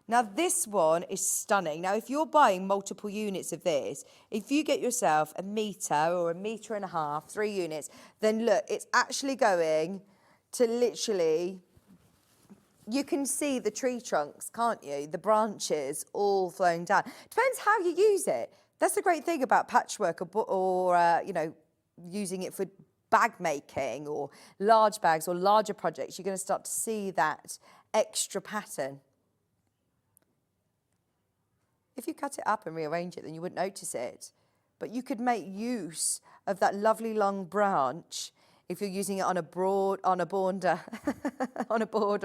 Now, this one is stunning. Now, if you're buying multiple units of this, if you get yourself a metre or a metre and a half, 3 units, then look, it's actually going to literally, you can see the tree trunks, can't you? The branches all flowing down. Depends how you use it. That's the great thing about patchwork or you know, using it for bag making or large bags or larger projects. You're going to start to see that extra pattern. If you cut it up and rearrange it, then you wouldn't notice it. But you could make use of that lovely long branch if you're using it on a border, on a border,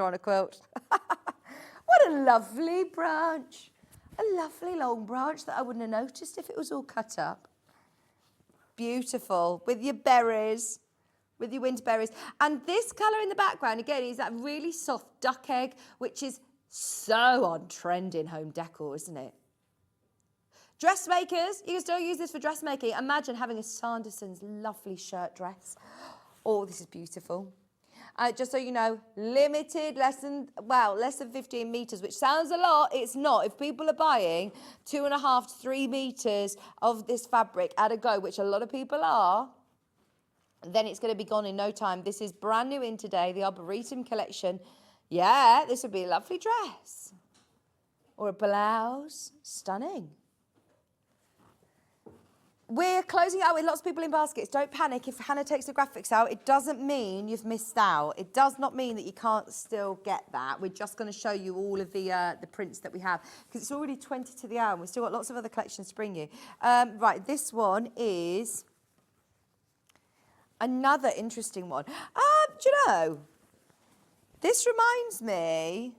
on a quilt. What a lovely branch. A lovely long branch that I wouldn't have noticed if it was all cut up. Beautiful, with your berries, with your winter berries. And this colour in the background, again, is that really soft duck egg, which is so on trend in home decor, isn't it? Dressmakers, you can still use this for dressmaking. Imagine having a Sanderson's lovely shirt dress. Oh, this is beautiful. Just so you know, limited, less than 15 metres, which sounds a lot. It's not. If people are buying 2.5 to 3 metres of this fabric at a go, which a lot of people are, then it's going to be gone in no time. This is brand new in today, the Arboretum collection. Yeah, this would be a lovely dress. Or a blouse. Stunning. We're closing out with lots of people in baskets. Don't panic if Hannah takes the graphics out. It doesn't mean you've missed out. It does not mean that you can't still get that. We're just going to show you all of the prints that we have because it's already 20 to the hour and we've still got lots of other collections to bring you. Right, this one is another interesting one. Do you know, this reminds me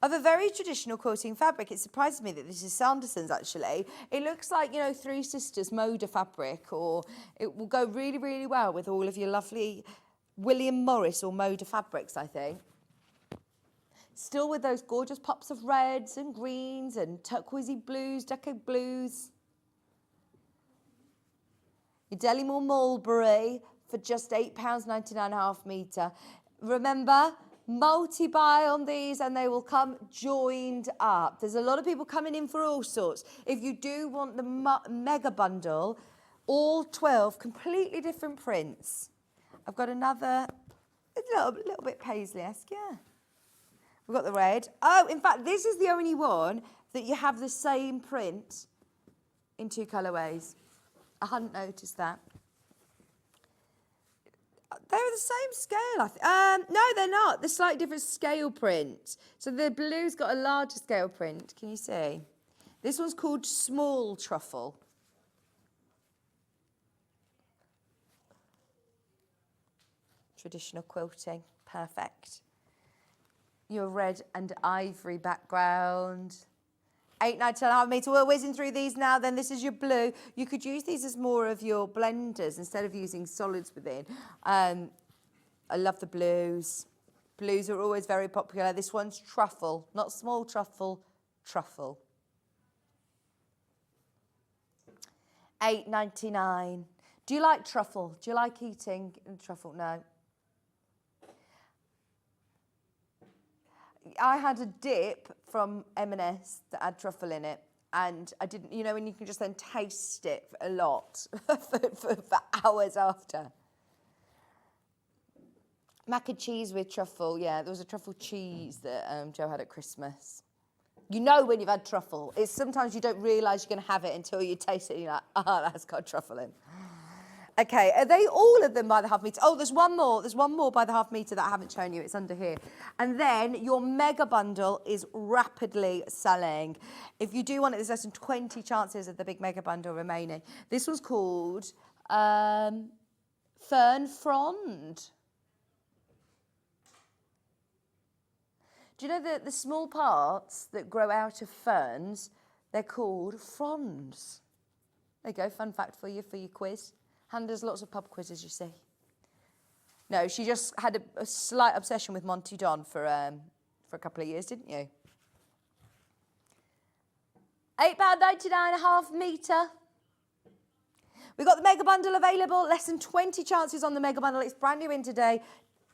of a very traditional quilting fabric. It surprises me that this is Sanderson's, actually. It looks like, you know, Three Sisters Moda fabric, or it will go really, really well with all of your lovely William Morris or Moda fabrics, I think. Still with those gorgeous pops of reds and greens and turquoisey blues, decade blues. Your Delymore Mulberry for just £8.99 a half metre. Remember, multi-buy on these and they will come joined up. There's a lot of people coming in for all sorts. If you do want the mega bundle, all 12 completely different prints. I've got another, a little bit paisley-esque, yeah. We've got the red. Oh, in fact, this is the only one that you have the same print in 2 colourways. I hadn't noticed that. They're the same scale, I think. No, they're not. They're slightly different scale print. So the blue's got a larger scale print. Can you see? This one's called Small Truffle. Traditional quilting. Perfect. Your red and ivory background. £8.99 a half metre. We're whizzing through these now. Then this is your blue. You could use these as more of your blenders instead of using solids within. I love the blues. Blues are always very popular. This one's truffle, not small truffle, truffle. £8.99. Do you like truffle? Do you like eating truffle? No. I had a dip from M&S that had truffle in it, and I didn't, you know, when you can just then taste it a lot for hours after. Mac and cheese with truffle, yeah, there was a truffle cheese that Joe had at Christmas. You know when you've had truffle. It's sometimes you don't realise you're going to have it until you taste it and you're like, oh, that's got truffle in. Okay, are they all of them by the half metre? Oh, there's one more. There's one more by the half metre that I haven't shown you. It's under here. And then your mega bundle is rapidly selling. If you do want it, there's less than 20 chances of the big mega bundle remaining. This one's called Fern Frond. Do you know that the small parts that grow out of ferns, they're called fronds? There you go, fun fact for your quiz. Hannah does lots of pub quizzes, you see. No, she just had a slight obsession with Monty Don for a couple of years, didn't you? £8.99 a half metre. We've got the mega bundle available. Less than 20 chances on the mega bundle. It's brand new in today.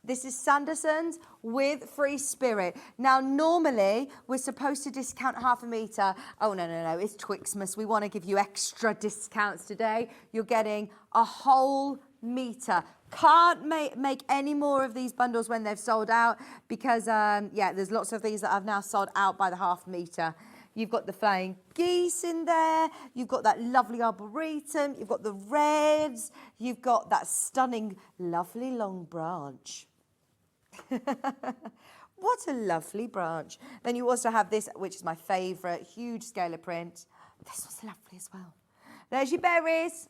This is Sanderson's with free spirit. Now, normally, we're supposed to discount half a metre. Oh, no, it's Twixmas. We want to give you extra discounts today. You're getting a whole metre. Can't make any more of these bundles when they've sold out because, yeah, there's lots of these that have now sold out by the half metre. You've got the flying geese in there. You've got that lovely arboretum. You've got the reds. You've got that stunning, lovely long branch. What What a lovely branch. Then you also have this, which is my favourite, huge scalar print. This was lovely as well. There's your berries.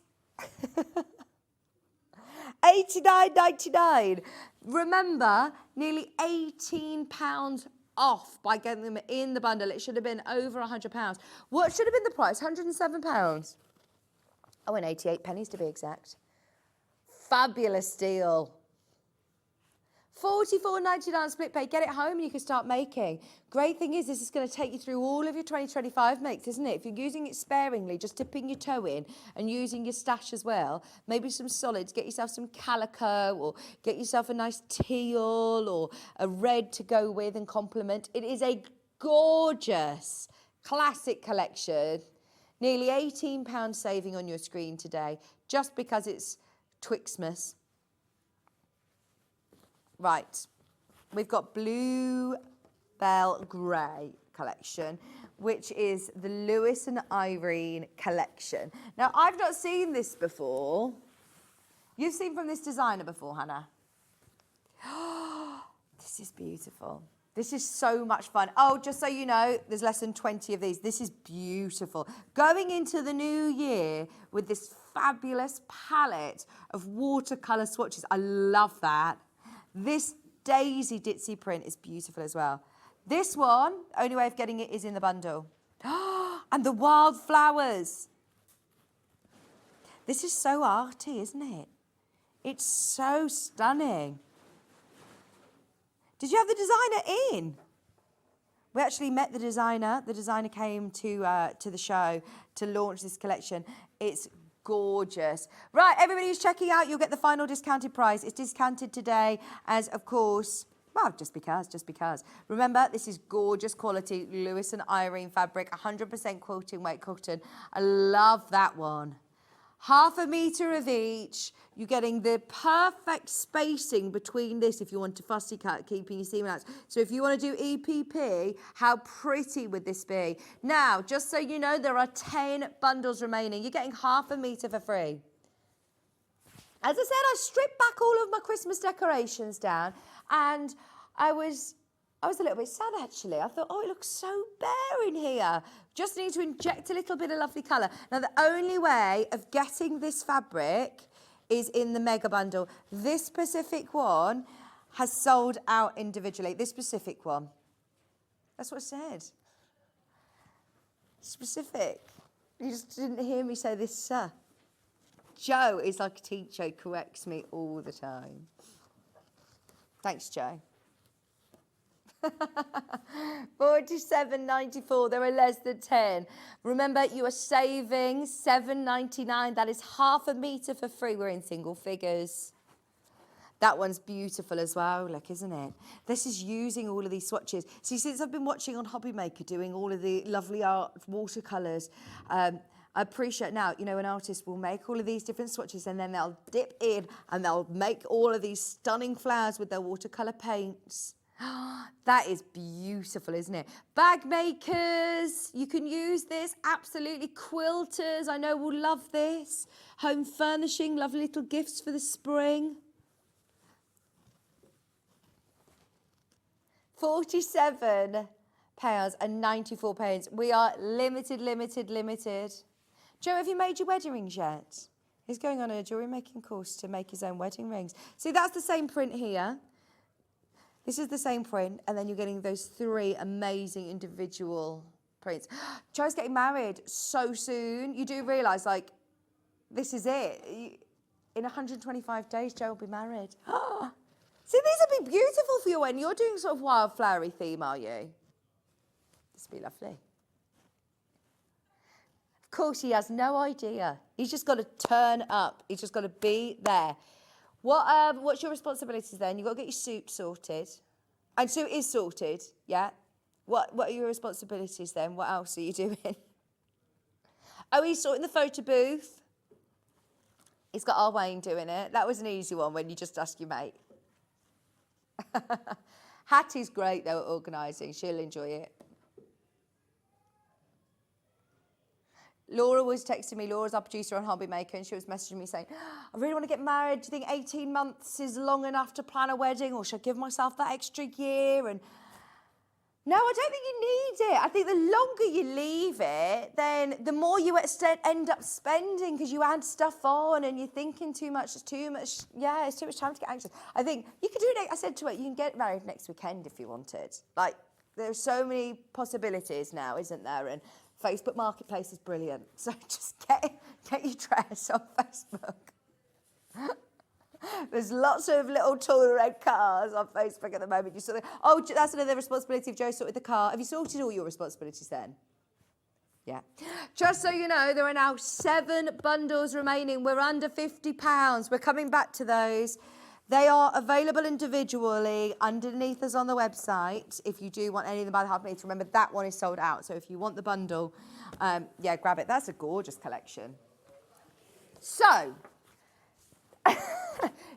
89.99. Remember, nearly £18 off by getting them in the bundle. It should have been over £100. What should have been the price? £107. Oh, and 88 pennies to be exact. Fabulous deal. $44.99 split pay. Get it home and you can start making. Great thing is, this is going to take you through all of your 2025 makes, isn't it? If you're using it sparingly, just dipping your toe in and using your stash as well, maybe some solids, get yourself some calico or get yourself a nice teal or a red to go with and complement. It is a gorgeous classic collection. Nearly £18 saving on your screen today just because it's Twixmas. Right, we've got Blue Bell Grey collection, which is the Lewis and Irene collection. Now, I've not seen this before. You've seen from this designer before, Hannah. This is beautiful. This is so much fun. Oh, just so you know, there's less than 20 of these. This is beautiful. Going into the new year with this fabulous palette of watercolour swatches. I love that. This Daisy Ditzy print is beautiful as well. This one, only way of getting it is in the bundle. And the wildflowers. This is so arty, isn't it? It's so stunning. Did you have the designer in? We actually met the designer. The designer came to the show to launch this collection. It's gorgeous. Right, everybody who's checking out, you'll get the final discounted price. It's discounted today as, of course, well, just because. Remember, this is gorgeous quality Lewis and Irene fabric, 100% quilting weight cotton. I love that one. Half a metre of each. You're getting the perfect spacing between this if you want to fussy cut, keeping your seam allowance. So if you want to do EPP, how pretty would this be? Now, just so you know, there are 10 bundles remaining. You're getting half a metre for free. As I said, I stripped back all of my Christmas decorations down, and I was a little bit sad, actually. I thought, oh, it looks so bare in here. Just need to inject a little bit of lovely colour. Now, the only way of getting this fabric is in the mega bundle. This specific one has sold out individually. This specific one. That's what it said. Specific. You just didn't hear me say this, sir. Joe is like a teacher who corrects me all the time. Thanks, Joe. $47.94. There are less than 10. Remember, you are saving $7.99. That is half a metre for free. We're in single figures. That one's beautiful as well, look, isn't it? This is using all of these swatches. See, since I've been watching on Hobby Maker doing all of the lovely art watercolours, I appreciate now, you know, an artist will make all of these different swatches and then they'll dip in and they'll make all of these stunning flowers with their watercolour paints. That is beautiful, isn't it? Bag makers, you can use this. Absolutely. Quilters, I know will love this. Home furnishing, lovely little gifts for the spring. £47.94. We are limited. Joe, have you made your wedding rings yet? He's going on a jewellery making course to make his own wedding rings. See, that's the same print here. This is the same print, and then you're getting those 3 amazing individual prints. Joe's getting married so soon. You do realise, like, this is it. In 125 days, Joe will be married. See, these would be beautiful for you when you're doing sort of wildflowery theme, are you? This would be lovely. Of course, he has no idea. He's just got to turn up. He's just got to be there. What's your responsibilities then? You've got to get your suit sorted. And suit is sorted, yeah? What are your responsibilities then? What else are you doing? Oh, he's sorting the photo booth. He's got our Wayne doing it. That was an easy one when you just ask your mate. Hattie's great, though, at organising. She'll enjoy it. Laura was texting me. Laura's our producer on Hobby Maker, and she was messaging me saying, I really want to get married. Do you think 18 months is long enough to plan a wedding, or should I give myself that extra year? And No, I don't think you need it. I think the longer you leave it, then the more you end up spending because you add stuff on and you're thinking too much. It's too much. Yeah, it's too much time to get anxious. I think you could do it. I said to her, you can get married next weekend if you wanted. Like, there's so many possibilities now, isn't there? And Facebook Marketplace is brilliant. So just get your dress on Facebook. There's lots of little tall red cars on Facebook at the moment. You saw that. Oh, that's another responsibility of Joe sorted the car. Have you sorted all your responsibilities then? Yeah. Just so you know, there are now 7 bundles remaining. We're under £50. We're coming back to those. They are available individually underneath us on the website. If you do want any of them by the half meter, remember that one is sold out. So if you want the bundle, yeah, grab it. That's a gorgeous collection. So,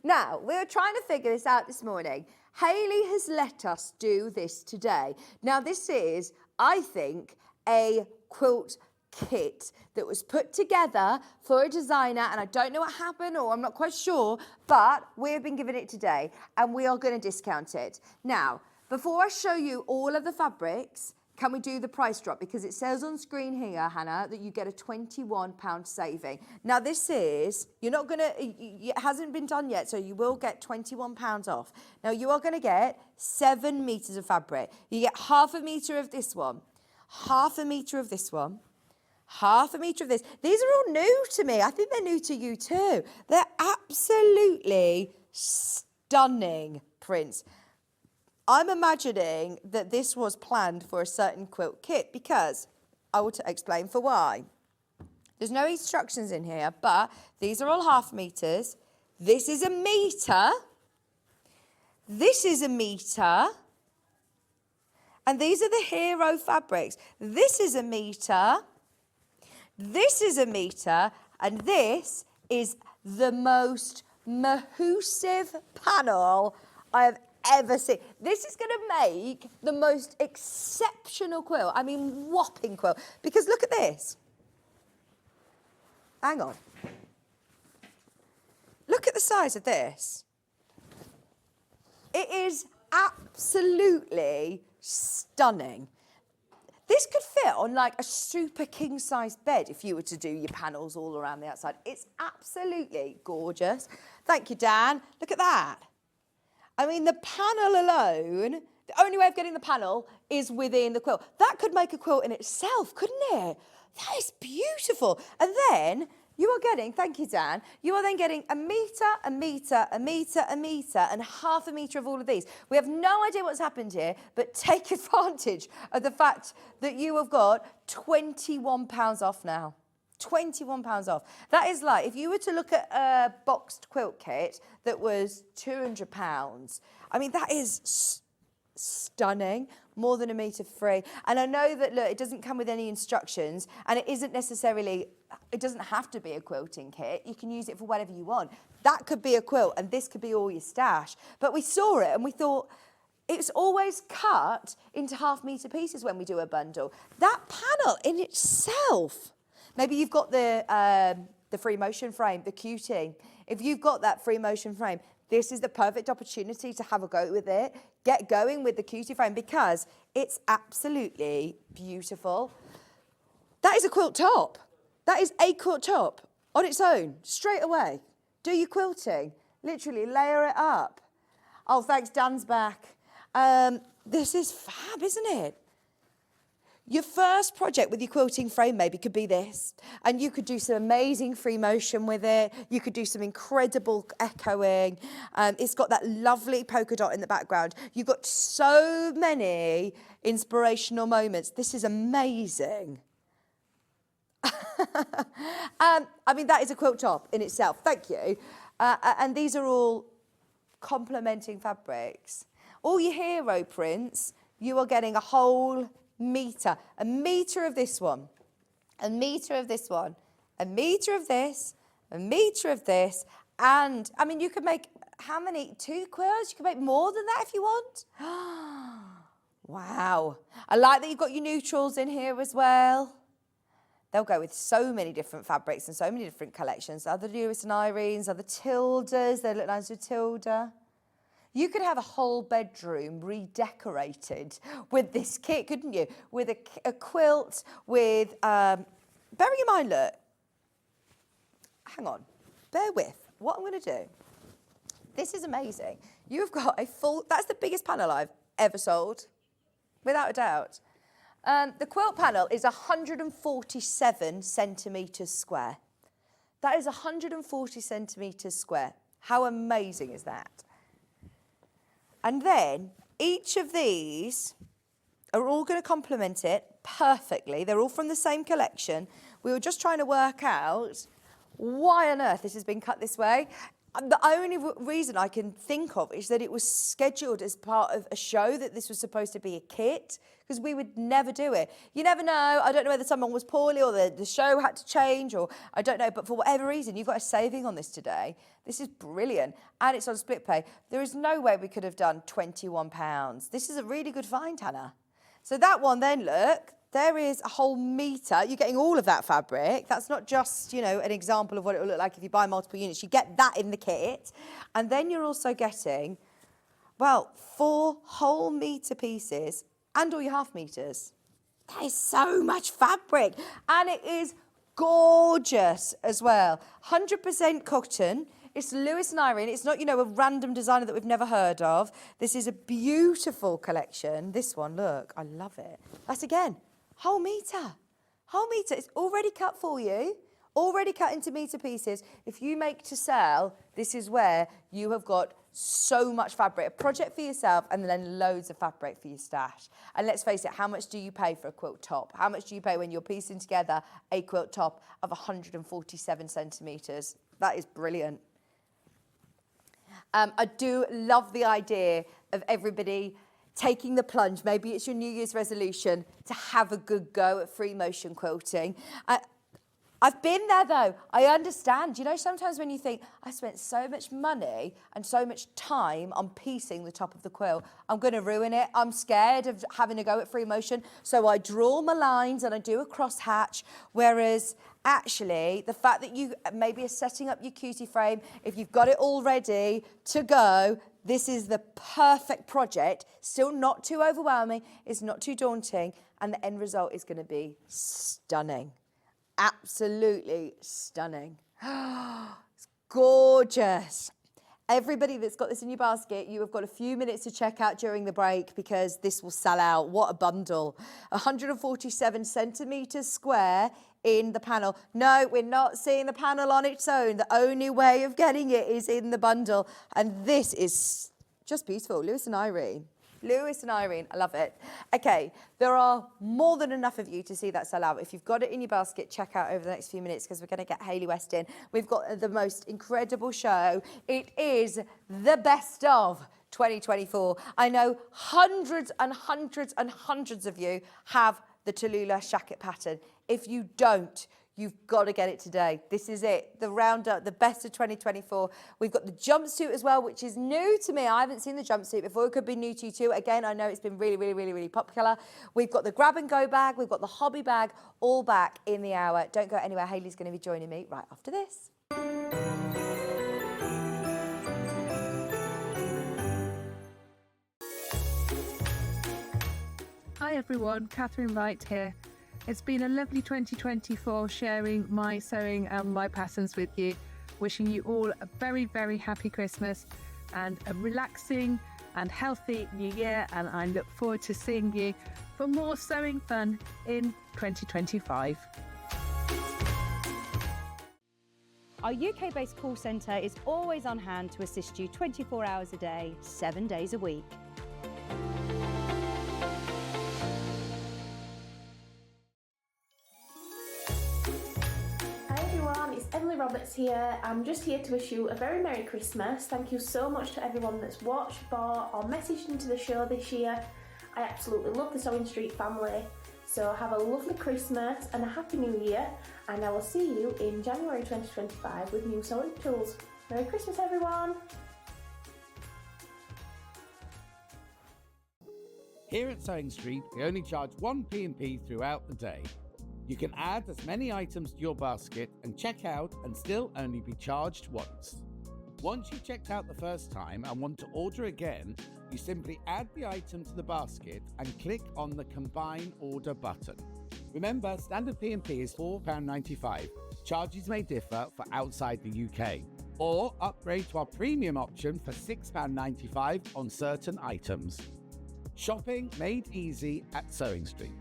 now, we were trying to figure this out this morning. Hayley has let us do this today. Now, this is, I think, a quilt kit that was put together for a designer, and I don't know what happened, or I'm not quite sure, but we've been given it today, and we are going to discount it. Now, before I show you all of the fabrics, can we do the price drop? Because it says on screen here, Hannah, that you get a £21 saving. Now this is, you're not gonna, it hasn't been done yet, so you will get £21 off. Now you are gonna get 7 meters of fabric. You get half a meter of this one, half a meter of this one, half a meter of this. These are all new to me. I think they're new to you too. They're absolutely stunning prints. I'm imagining that this was planned for a certain quilt kit because I will explain for why. There's no instructions in here, but these are all half meters. This is a meter. This is a meter. And these are the hero fabrics. This is a meter. This is a meter. And this is the most mahoosive panel I have ever seen. This is going to make the most exceptional quilt. I mean, whopping quilt. Because look at this. Hang on. Look at the size of this. It is absolutely stunning. This could fit on like a super king-size bed if you were to do your panels all around the outside. It's absolutely gorgeous. Thank you, Dan. Look at that. I mean, the panel alone, the only way of getting the panel is within the quilt. That could make a quilt in itself, couldn't it? That is beautiful. And then you are getting, thank you, Dan, you are then getting a meter, a meter, a meter, a meter, and half a meter of all of these. We have no idea what's happened here, but take advantage of the fact that you have got £21 off now. £21 off. That is like, if you were to look at a boxed quilt kit that was £200, I mean, that is stunning, more than a metre free. And I know that, look, it doesn't come with any instructions, and it isn't necessarily, it doesn't have to be a quilting kit. You can use it for whatever you want. That could be a quilt, and this could be all your stash. But we saw it, and we thought, it's always cut into half-metre pieces when we do a bundle. That panel in itself, maybe you've got the free motion frame, the cutie. If you've got that free motion frame, this is the perfect opportunity to have a go with it. Get going with the cutie frame because it's absolutely beautiful. That is a quilt top. That is a quilt top on its own, straight away. Do your quilting. Literally layer it up. Oh, thanks, Dan's back. This is fab, isn't it? Your first project with your quilting frame maybe could be this, and you could do some amazing free motion with it. You could do some incredible echoing. It's got that lovely polka dot in the background. You've got so many inspirational moments. This is amazing. I mean, that is a quilt top in itself. Thank you. And these are all complementing fabrics. All your hero prints, you are getting a whole meter, a meter of this one, a meter of this one, a meter of this, a meter of this, and I mean, you could make how many? 2 quilts? You could make more than that if you want. Wow. I like that you've got your neutrals in here as well. They'll go with so many different fabrics and so many different collections. Other Lewis and Irene's, other Tildas, they look nice with Tilda. You could have a whole bedroom redecorated with this kit, couldn't you? With a quilt, with, bearing in mind, look, hang on, bear with, what I'm going to do. This is amazing. You've got a full, that's the biggest panel I've ever sold, without a doubt. The quilt panel is 147 centimetres square. That is 140 centimetres square. How amazing is that? And then each of these are all going to complement it perfectly. They're all from the same collection. We were just trying to work out why on earth this has been cut this way. The only reason I can think of is that it was scheduled as part of a show, that this was supposed to be a kit, because we would never do it. You never know. I don't know whether someone was poorly or the show had to change, or I don't know. But for whatever reason, you've got a saving on this today. This is brilliant. And it's on split pay. There is no way we could have done £21. This is a really good find, Hannah. So that one then, look. There is a whole metre. You're getting all of that fabric. That's not just, you know, an example of what it will look like if you buy multiple units. You get that in the kit. And then you're also getting, well, 4 whole metre pieces and all your half metres. That is so much fabric. And it is gorgeous as well. 100% cotton. It's Lewis and Irene. It's not, you know, a random designer that we've never heard of. This is a beautiful collection. This one, look, I love it. That's again. Whole metre. Whole metre. It's already cut for you. Already cut into metre pieces. If you make to sell, this is where you have got so much fabric. A project for yourself and then loads of fabric for your stash. And let's face it, how much do you pay for a quilt top? How much do you pay when you're piecing together a quilt top of 147 centimetres? That is brilliant. I do love the idea of everybody taking the plunge. Maybe it's your New Year's resolution to have a good go at free motion quilting. I've been there though. I understand. You know, sometimes when you think, I spent so much money and so much time on piecing the top of the quilt, I'm going to ruin it. I'm scared of having to go at free motion. So I draw my lines and I do a cross hatch. Whereas actually, the fact that you maybe are setting up your cutie frame, if you've got it all ready to go, this is the perfect project. Still not too overwhelming. It's not too daunting. And the end result is going to be stunning. Absolutely stunning. It's gorgeous. Everybody that's got this in your basket, you have got a few minutes to check out during the break because this will sell out. What a bundle. 147 centimetres square in the panel. No, we're not seeing the panel on its own. The only way of getting it is in the bundle. And this is just beautiful. Lewis and Irene. Lewis and Irene, I love it. Okay, there are more than enough of you to see that sell out. If you've got it in your basket, check out over the next few minutes because we're going to get Hayley West in. We've got the most incredible show. It is the best of 2024. I know hundreds and hundreds and hundreds of you have the Tallulah shacket pattern. If you don't, you've got to get it today. This is it, the roundup, the best of 2024. We've got the jumpsuit as well, which is new to me. I haven't seen the jumpsuit before. It could be new to you too. Again, I know it's been really, really, really, really popular. We've got the grab and go bag. We've got the hobby bag, all back in the hour. Don't go anywhere. Hayley's going to be joining me right after this. Hi everyone, Catherine Wright here. It's been a lovely 2024 sharing my sewing and my patterns with you. Wishing you all a very, very happy Christmas and a relaxing and healthy new year. And I look forward to seeing you for more sewing fun in 2025. Our UK-based call centre is always on hand to assist you 24 hours a day, 7 days a week. Roberts here. I'm just here to wish you a very Merry Christmas. Thank you so much to everyone that's watched, bought or messaged into the show this year. I absolutely love the Sewing Street family. So have a lovely Christmas and a Happy New Year, and I will see you in January 2025 with new sewing tools. Merry Christmas everyone! Here at Sewing Street, we only charge 1 P&P throughout the day. You can add as many items to your basket and check out and still only be charged once. Once you've checked out the first time and want to order again, you simply add the item to the basket and click on the Combine Order button. Remember, standard P&P is £4.95. Charges may differ for outside the UK. Or upgrade to our premium option for £6.95 on certain items. Shopping made easy at Sewing Street.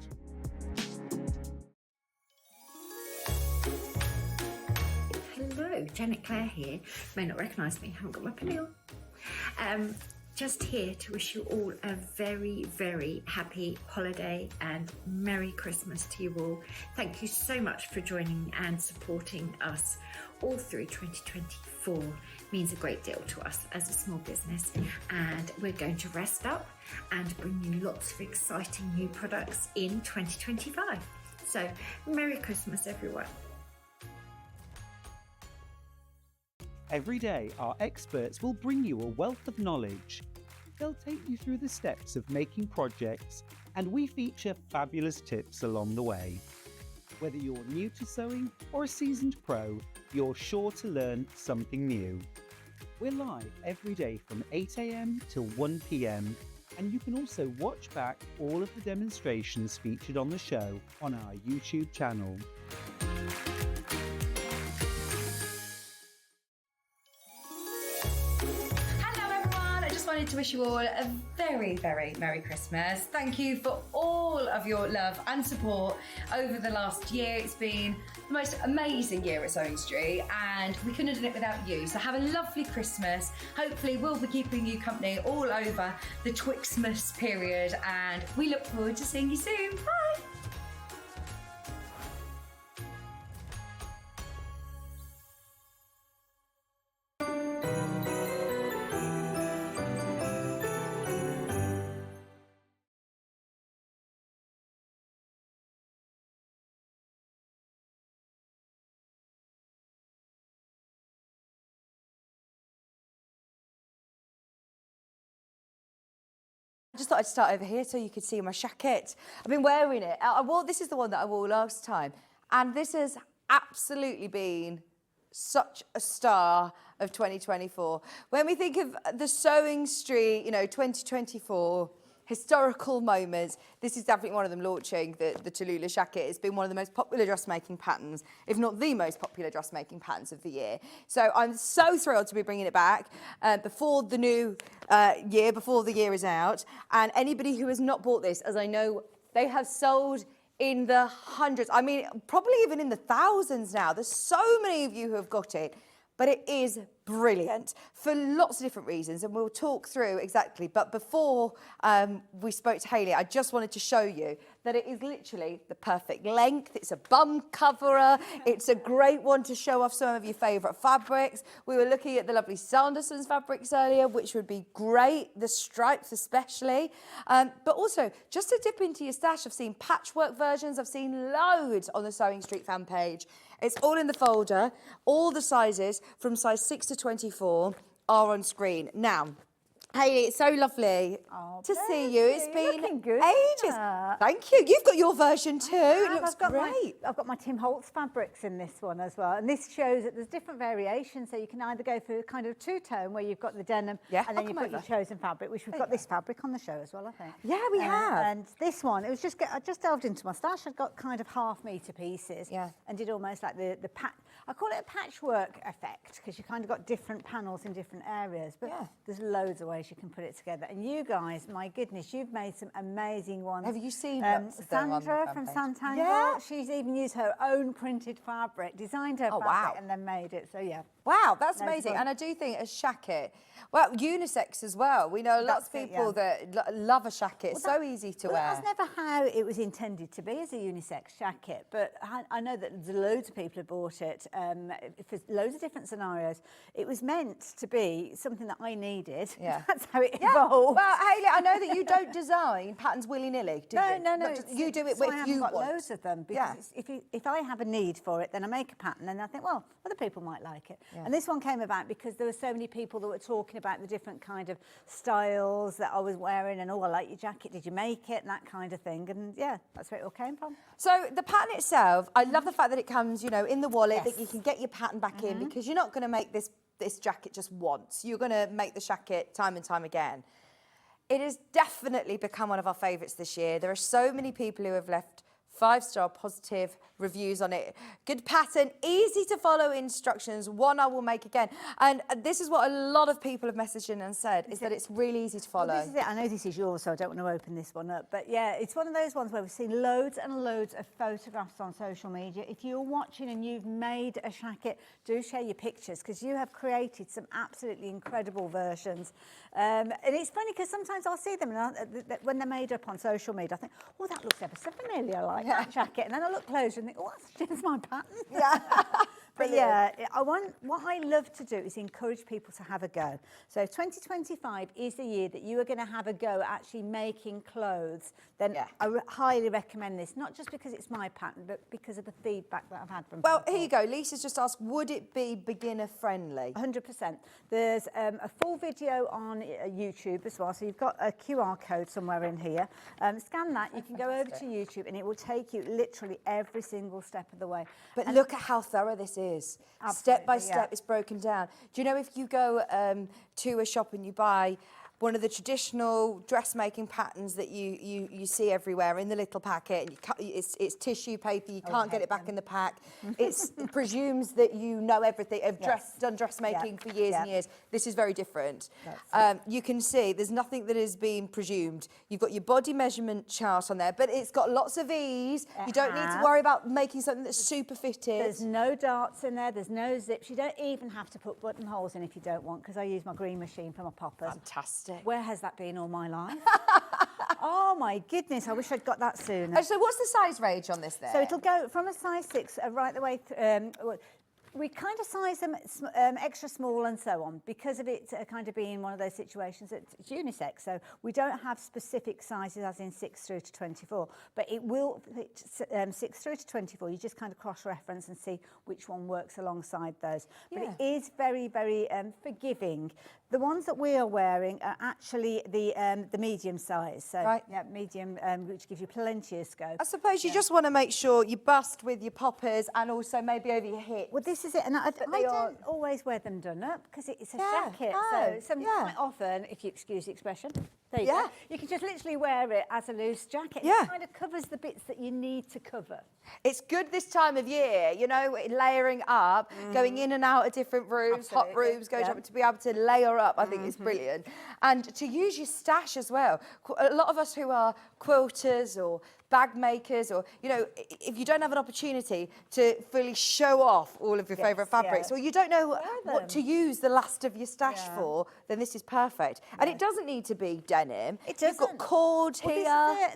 Hello, Janet Clare here. You may not recognise me, haven't got my penny on. Just here to wish you all a very, very happy holiday and Merry Christmas to you all. Thank you so much for joining and supporting us all through 2024. It means a great deal to us as a small business, and we're going to rest up and bring you lots of exciting new products in 2025. So, Merry Christmas, everyone. Every day, our experts will bring you a wealth of knowledge. They'll take you through the steps of making projects, and we feature fabulous tips along the way. Whether you're new to sewing or a seasoned pro, you're sure to learn something new. We're live every day from 8 AM till 1 PM, and you can also watch back all of the demonstrations featured on the show on our YouTube channel. To wish you all a very, very Merry Christmas. Thank you for all of your love and support over the last year. It's been the most amazing year at Sewing Street, and we couldn't have done it without you. So have a lovely Christmas. Hopefully we'll be keeping you company all over the Twixmas period, and we look forward to seeing you soon. Bye. I just thought I'd start over here so you could see my jacket. I've been wearing it. This is the one that I wore last time. And this has absolutely been such a star of 2024. When we think of the Sewing Street, 2024 historical moments, this is definitely one of them, launching the Tallulah jacket. It's been one of the most popular dressmaking patterns, if not the most popular dressmaking patterns of the year. So I'm so thrilled to be bringing it back before the new year, before the year is out. And anybody who has not bought this, as I know they have sold in the hundreds, I mean, probably even in the thousands now. There's so many of you who have got it. But it is brilliant for lots of different reasons, and we'll talk through exactly. But before we spoke to Hayley, I just wanted to show you that it is literally the perfect length. It's a bum coverer. It's a great one to show off some of your favourite fabrics. We were looking at the lovely Sanderson's fabrics earlier, which would be great, the stripes especially. But also, just to dip into your stash, I've seen patchwork versions. I've seen loads on the Sewing Street fan page. It's all in the folder. All the sizes from size 6 to 24 are on screen. Now, Hayley, it's so lovely to see you. It's been ages. Thank you. You've got your version too. It looks great. I've got my Tim Holtz fabrics in this one as well. And this shows that there's different variations. So you can either go for kind of two-tone where you've got the denim and then you've got your chosen fabric, which we've got this fabric on the show as well, I think. Yeah, we have. And this one, it was I just delved into my stash. I'd got kind of half-metre pieces and did almost like the I call it a patchwork effect because you kind of got different panels in different areas. But there's loads of ways you can put it together. And you guys, my goodness, you've made some amazing ones. Have you seen Sandra from Santangle? Yeah. She's even used her own printed fabric, designed her fabric and then made it. So yeah. Wow, that's amazing. And I do think a shacket, well, unisex as well. We know lots of people that love a shacket. It's so easy to wear. That's never how it was intended to be as a unisex jacket, but I know that loads of people have bought it for loads of different scenarios. It was meant to be something that I needed. Yeah. That's how it evolved. Well, Hayley, I know that you don't design patterns willy-nilly, do you? No. You do it with you got loads of them because if I have a need for it, then I make a pattern and I think, well, other people might like it. And this one came about because there were so many people that were talking about the different kind of styles that I was wearing and, oh, I like your jacket, did you make it, and that kind of thing. And yeah, that's where it all came from. So the pattern itself, I love the fact that it comes, in the wallet, that you can get your pattern back in because you're not going to make this this jacket just once. You're going to make the jacket time and time again. It has definitely become one of our favourites this year. There are so many people who have left 5-star positive reviews on it. Good pattern, easy to follow instructions, one I will make again. And this is what a lot of people have messaged in and said, is that it's really easy to follow. Well, this is it. I know this is yours, so I don't want to open this one up. But yeah, it's one of those ones where we've seen loads and loads of photographs on social media. If you're watching and you've made a jacket, do share your pictures, because you have created some absolutely incredible versions. And it's funny because sometimes I'll see them and when they're made up on social media, I think, oh, that looks ever so familiar, like that jacket. And then I look closer and think, oh, that's my pattern. Yeah. But yeah, what I love to do is encourage people to have a go. So if 2025 is the year that you are going to have a go at actually making clothes, then I highly recommend this, not just because it's my pattern, but because of the feedback that I've had from people. Here you go. Lisa's just asked, would it be beginner friendly? 100%. There's a full video on YouTube as well, so you've got a QR code somewhere in here. Scan that, you can go over to YouTube and it will take you literally every single step of the way. But look at how thorough this is. Step by step, it's broken down. Do you know if you go to a shop and you buy one of the traditional dressmaking patterns that you see everywhere in the little packet, and it's tissue paper, you can't get it back in the pack. It presumes that you know everything, have done dressmaking for years and years. This is very different. You can see there's nothing that is being presumed. You've got your body measurement chart on there, but it's got lots of ease. You don't need to worry about making something that's super fitted. There's no darts in there, there's no zips. You don't even have to put buttonholes in if you don't want, because I use my green machine for my poppers. Fantastic. Where has that been all my life? Oh my goodness, I wish I'd got that sooner. So what's the size range on this then? So it'll go from a size 6 right the way we kind of size them extra small and so on, because of it kind of being one of those situations that it's unisex. So we don't have specific sizes as in 6 through to 24, but it will fit 6 through to 24. You just kind of cross-reference and see which one works alongside those. But it is very, very forgiving. The ones that we are wearing are actually the medium size. So medium, which gives you plenty of scope. I suppose you just want to make sure you bust with your poppers and also maybe over your hips. Well, this is it, and I don't always wear them done up because it's a jacket. So quite often, if you excuse the expression, there you go. You can just literally wear it as a loose jacket. It kind of covers the bits that you need to cover. It's good this time of year, you know, layering up, going in and out of different rooms, hot rooms, to be able to layer up. I think it's brilliant. And to use your stash as well. A lot of us who are quilters or bag makers, or, you know, if you don't have an opportunity to fully show off all of your favourite fabrics, or you don't know what to use the last of your stash for, then this is perfect. And it doesn't need to be denim. It doesn't. You've got cord here.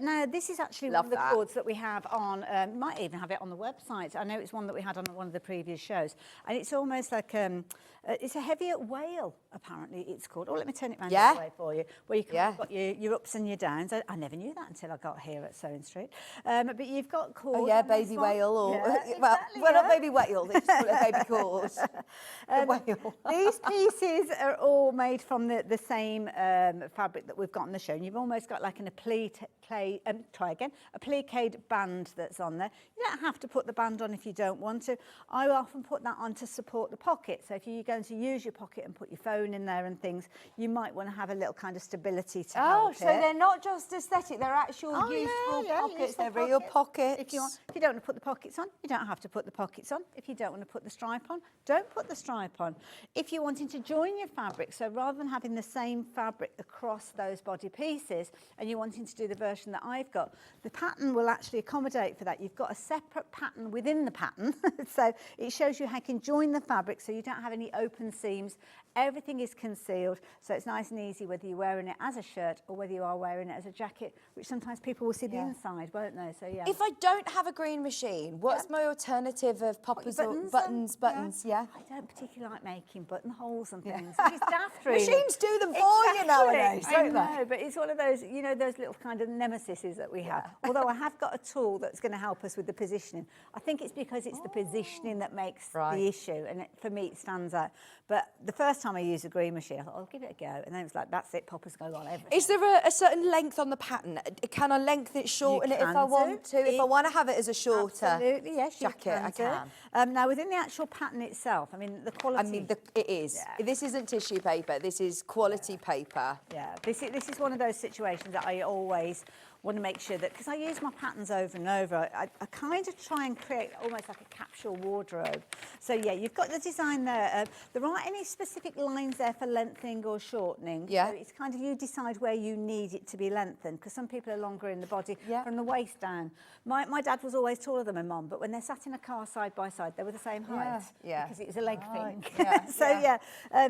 Now, this is actually one of the cords that we have on, might even have it on the website. I know it's one that we had on one of the previous shows. And it's almost like, it's a heavier whale, apparently it's called. Oh, let me turn it around this way for you, where you can got your ups and your downs. I never knew that until I got here at Sewing Street. But you've got cords. Oh, yeah, baby whale. Or, well, we're not baby whale, they just call it baby cords. Whale. These pieces are all made from the same fabric that we've got on the show. And you've almost got like an appliqued band that's on there. You don't have to put the band on if you don't want to. I often put that on to support the pocket. So if you're going to use your pocket and put your phone in there and things, you might want to have a little kind of stability to help so they're not just aesthetic, they're actual useful pockets, they're real pockets. If you don't want to put the pockets on, you don't have to put the pockets on. If you don't want to put the stripe on, don't put the stripe on. If you're wanting to join your fabric, so rather than having the same fabric across those body pieces, and you're wanting to do the version that I've got, the pattern will actually accommodate for that. You've got a separate pattern within the pattern, so it shows you how you can join the fabric so you don't have any open seams. Everything is concealed, so it's nice and easy whether you're wearing it as a shirt or whether you are wearing it as a jacket, which sometimes people will see the inside, won't they? So If I don't have a green machine, what's my alternative of poppers or buttons? I don't particularly like making buttonholes and things. It's daft, really. Machines do them for you nowadays, don't they? know, but it's one of those, you know, those little kind of nemesises that we have. Although I have got a tool that's going to help us with the positioning. I think it's because it's the positioning that makes the issue, and for me it stands out. But the first time I used a green machine, I thought, I'll give it a go, and then it was like, that's it, Popper's going on everything. Is there a certain length on the pattern? Can I lengthen it, shorten it if I want to? If I want to have it as a shorter absolutely, yes, jacket, I can. Now, within the actual pattern itself, I mean, the quality... I mean, it is. Yeah. This isn't tissue paper. This is quality paper. Yeah, this is one of those situations that I always want to make sure that, because I use my patterns over and over, I kind of try and create almost like a capsule wardrobe. So yeah, you've got the design there. There aren't any specific lines there for lengthening or shortening. Yeah. So it's kind of you decide where you need it to be lengthened, because some people are longer in the body from the waist down. My dad was always taller than my mum, but when they sat in a car side by side, they were the same height. Yeah. Because it was a leg thing. Yeah. So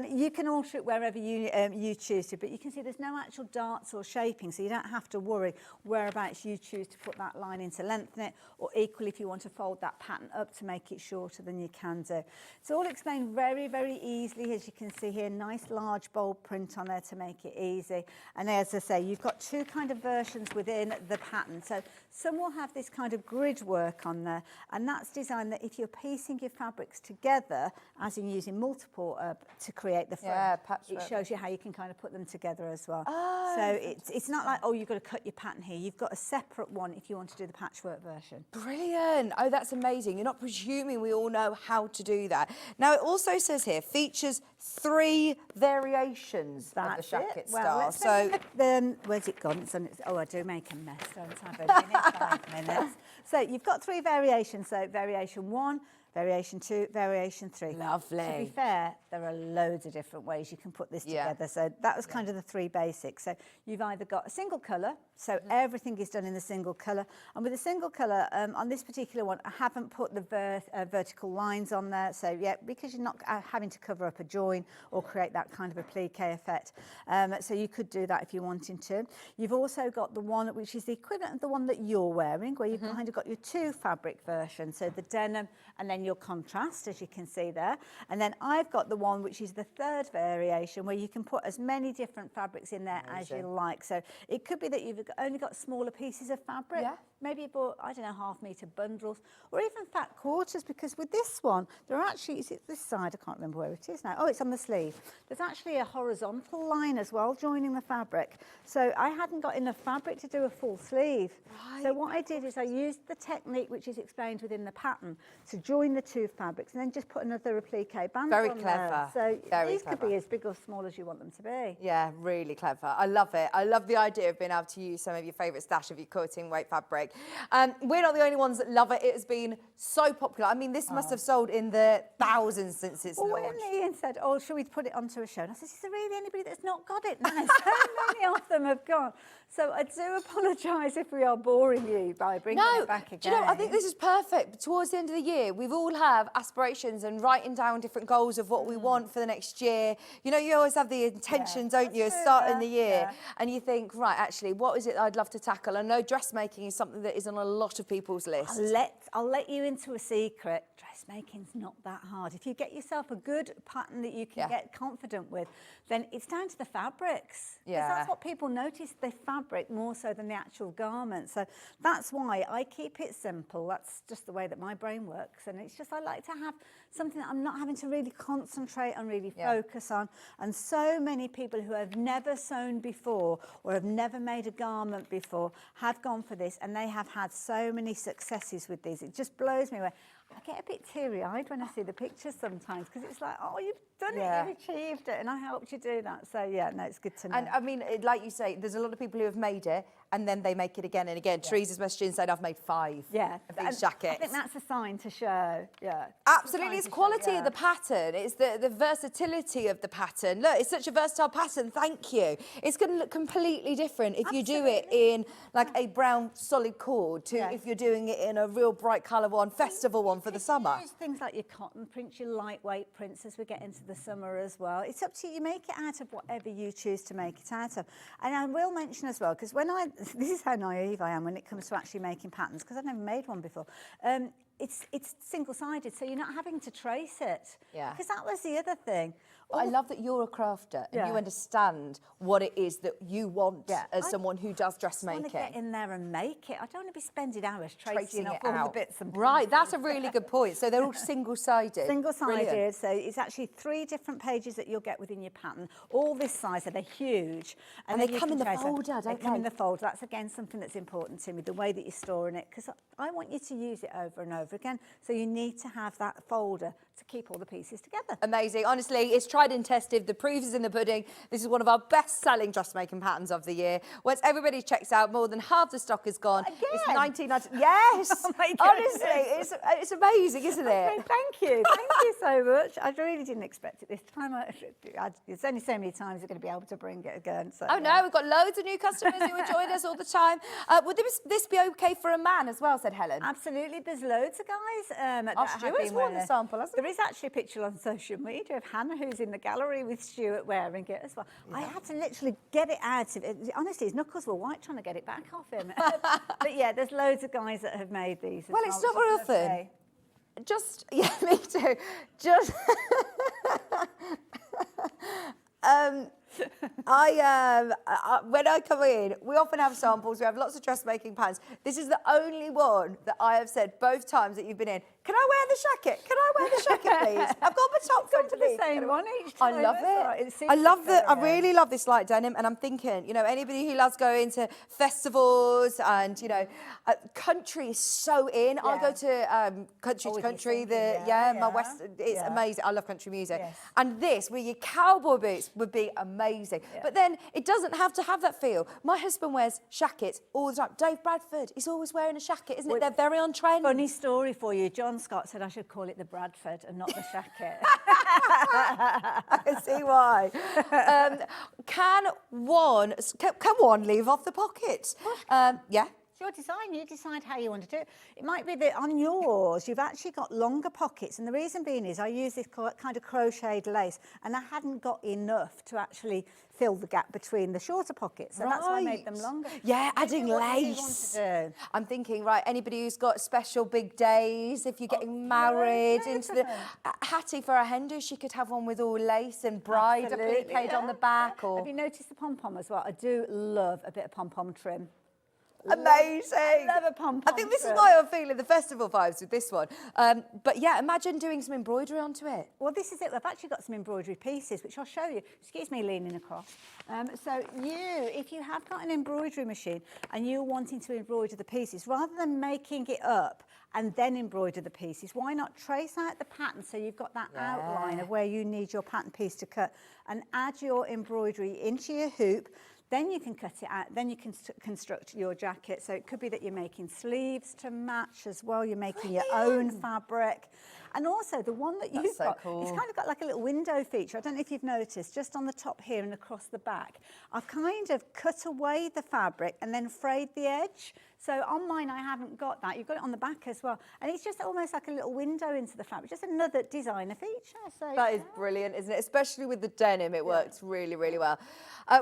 you can alter it wherever you choose to, but you can see there's no actual darts or shaping, so you don't have to worry whereabouts you choose to put that line in to lengthen it, or equally if you want to fold that pattern up to make it shorter, then you can do. It's all explained very, very easily, as you can see here. Nice large bold print on there to make it easy. And as I say, you've got two kind of versions within the pattern. So some will have this kind of grid work on there, and that's designed that if you're piecing your fabrics together, as in using multiple to create the front, it shows you how you can kind of put them together as well. Oh, so it's not like, oh, you've got to cut your pattern here. You've got a separate one if you want to do the patchwork version. Brilliant. Oh, that's amazing. You're not presuming we all know how to do that. Now, it also says here, features 3 variations of the jacket style. So then, where's it gone? Oh, I do make a mess, don't I? But in 5 minutes. So you've got 3 variations. So variation 1, variation 2, variation 3. Lovely. To be fair, there are loads of different ways you can put this together. So that was kind of the 3 basics. So you've either got a single colour, so everything is done in the single colour. And with a single colour, on this particular one, I haven't put the vertical lines on there. So yeah, because you're not having to cover up a join or create that kind of a pliqué effect. So you could do that if you wanted to. You've also got the one which is the equivalent of the one that you're wearing, where you've kind of got your 2 fabric versions. So the denim and then your contrast, as you can see there. And then I've got the one which is the 3rd variation, where you can put as many different fabrics in there as you like. So it could be that you've only got smaller pieces of fabric. Maybe you bought, I don't know, 1/2 metre bundles, or even fat quarters, because with this one, there are actually, is it this side? I can't remember where it is now. Oh, it's on the sleeve. There's actually a horizontal line as well, joining the fabric. So I hadn't got enough fabric to do a full sleeve. So what I did is I used the technique which is explained within the pattern to join the 2 fabrics and then just put another applique band Very on clever. there. So Very these clever. could be as big or small as you want them to be. Yeah, really clever. I love it. I love the idea of being able to use some of your favourite stash of your cutting weight fabric. We're not the only ones that love it. It has been so popular. I mean, this must have sold in the thousands since it's launched. When Ian said, oh, should we put it onto a show? And I said, is there really anybody that's not got it now? So many of them have gone. So I do apologise if we are boring you by bringing it back again. Do you know, I think this is perfect. Towards the end of the year, we've all have aspirations and writing down different goals of what we want for the next year. You know, you always have the intention, don't you, of starting the year. And you think, right, actually, what is it I'd love to tackle? I know dressmaking is something that is on a lot of people's lists. I'll let you into a secret. Dressmaking's not that hard. If you get yourself a good pattern that you can get confident with, then it's down to the fabrics. Because that's what people notice, the fabric more so than the actual garment. So that's why I keep it simple. That's just the way that my brain works. And it's just, I like to have something that I'm not having to really concentrate on, really focus on. And so many people who have never sewn before or have never made a garment before have gone for this, and they have had so many successes with these. It just blows me away. I get a bit teary-eyed when I see the pictures sometimes, because it's like, oh, you've done it, you've achieved it, and I helped you do that. So, yeah, no, it's good to know. And, I mean, like you say, there's a lot of people who have made it, and then they make it again and again. Teresa's messaged and said, I've made 5 of these jackets. I think that's a sign to show, Absolutely, it's quality of the pattern. It's the versatility of the pattern. Look, it's such a versatile pattern, thank you. It's going to look completely different if you do it in, like, a brown solid cord to if you're doing it in a real bright colour one, festival one for the summer. Use things like your cotton prints, your lightweight prints as we get into the summer as well. It's up to you. You make it out of whatever you choose to make it out of. And I will mention as well, because this is how naive I am when it comes to actually making patterns, because I've never made one before. it's single-sided, so you're not having to trace it. Yeah. Because that was the other thing. I love that you're a crafter and you understand what it is that you want as someone who does dressmaking. I want to get in there and make it. I don't want to be spending hours tracing off it all out. the bits and pieces. Right, that's a really good point. So they're all single-sided. Single-sided, Brilliant. so it's actually 3 different pages that you'll get within your pattern, all this size, and they're huge. And then they you come can in the trace them. folder, don't They come in they? the folder. That's, again, something that's important to me, the way that you're storing it, because I want you to use it over and over again, so you need to have that folder to keep all the pieces together. Amazing. Honestly, it's tried and tested. The proof is in the pudding. This is one of our best-selling dressmaking patterns of the year. Once everybody checks out, more than half the stock is gone. Again? It's 1990. Yes. Oh my Honestly, it's amazing, isn't it? Okay, thank you. Thank you so much. I really didn't expect it this time. There's only so many times you're going to be able to bring it again. So, Oh, no, we've got loads of new customers who are joining us all the time. Would this be okay for a man as well, said Helen? Absolutely. There's loads of guys that Oh, have Stuart's been worn wearing the it. sample, hasn't There is actually a picture on social media of Hannah, who's in the gallery with Stuart wearing it as well. I had to literally get it out of it. Honestly, his knuckles were white trying to get it back off him. But yeah, there's loads of guys that have made these. Well, it's not very often. Just, yeah, me too. Just, when I come in, we often have samples. We have lots of dressmaking pans. This is the only one that I have said both times that you've been in. Can I wear the jacket? Can I wear the jacket, please? I've got my top front to to the same one each time. I love it. I love the. I really love this light denim, and I'm thinking, you know, anybody who loves going to festivals and country is so in. I go to country to country. My west. It's amazing. I love country music, and this with your cowboy boots would be amazing. But then it doesn't have to have that feel. My husband wears shackets all the time. Dave Bradford, he's always wearing a shacket, isn't it? They're very on trend. Funny story for you. John Scott said I should call it the Bradford and not the shacket. I can see why. Can one leave off the pockets? Yeah. It's your design. You decide how you want to do it. It might be that on yours, you've actually got longer pockets. And the reason being is I use this kind of crocheted lace and I hadn't got enough to actually fill the gap between the shorter pockets. So that's why I made them longer. Yeah, adding What do you lace. want to do? I'm thinking, right, anybody who's got special big days, if you're getting married, into the Hattie for a hen do, she could have one with all lace and bride appliqued on the back. Or Have you noticed the pom-pom as well? I do love a bit of pom-pom trim. Amazing. I love a pom-pom I think this is trim. why I'm feeling the festival vibes with this one. But yeah, imagine doing some embroidery onto it. Well, this is it. I've actually got some embroidery pieces, which I'll show you. Excuse me leaning across. So if you have got an embroidery machine and you're wanting to embroider the pieces, rather than making it up and then embroider the pieces, why not trace out the pattern so you've got that outline of where you need your pattern piece to cut and add your embroidery into your hoop. Then you can cut it out, then you can construct your jacket. So it could be that you're making sleeves to match as well, you're making your own fabric. And also the one that you've got, it's kind of got like a little window feature. I don't know if you've noticed, just on the top here and across the back, I've kind of cut away the fabric and then frayed the edge. So on mine, I haven't got that. You've got it on the back as well. And it's just almost like a little window into the fabric, just another designer feature. So that is brilliant, isn't it? Especially with the denim, it works really, really well.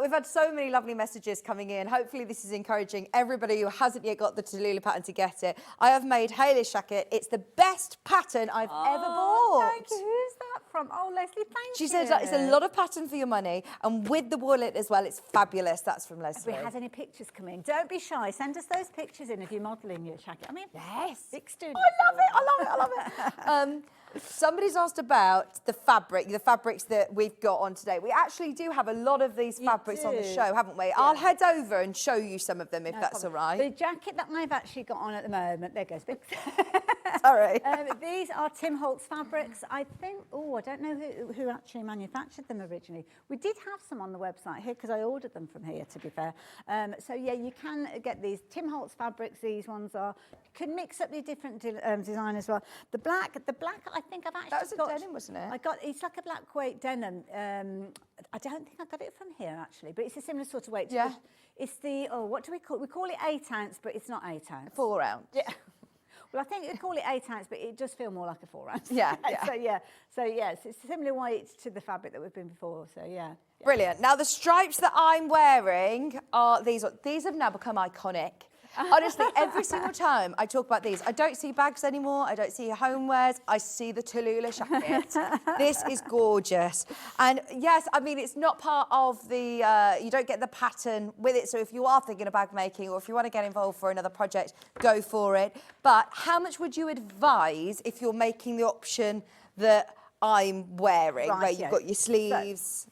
We've had so many lovely messages coming in. Hopefully this is encouraging everybody who hasn't yet got the Tallulah pattern to get it. I have made Hayley's jacket. It's the best pattern I've ever bought. Thank you. Who's that from? Oh, Leslie, thank you. She said that it's a lot of pattern for your money, and with the wallet as well, it's fabulous. That's from Leslie. Have we had any pictures come in? Don't be shy. Send us those pictures in of you modelling your jacket. I mean, yes. Big student. I love it. I love it. Somebody's asked about the fabrics that we've got on today. We actually do have a lot of these fabrics on the show, haven't we? Yeah. I'll head over and show you some of them if that's all right. The jacket that I've actually got on at the moment, there goes Vic. Sorry. These are Tim Holtz fabrics. I think, I don't know who actually manufactured them originally. We did have some on the website here because I ordered them from here, to be fair. So yeah, you can get these Tim Holtz fabrics. These ones are, you can mix up the different design as well. The black, I think I've actually got. That was a denim, wasn't it? It's like a black weight denim. I don't think I got it from here actually, but it's a similar sort of weight. Yeah. It's the, what do we call it? We call it 8 ounce, but it's not 8 ounce. 4 ounce. Yeah. Well, I think we call it 8 ounce, but it does feel more like a 4 ounce. Yeah. So yes, it's a similar weight to the fabric that we've been before. So yeah. Brilliant. Now the stripes that I'm wearing are these. These have now become iconic. Honestly, every single time I talk about these, I don't see bags anymore. I don't see homewares. I see the Tallulah jacket. This is gorgeous. And yes, I mean, it's not part of the, you don't get the pattern with it. So if you are thinking of bag making or if you want to get involved for another project, go for it. But how much would you advise if you're making the option that I'm wearing, where you've got your sleeves?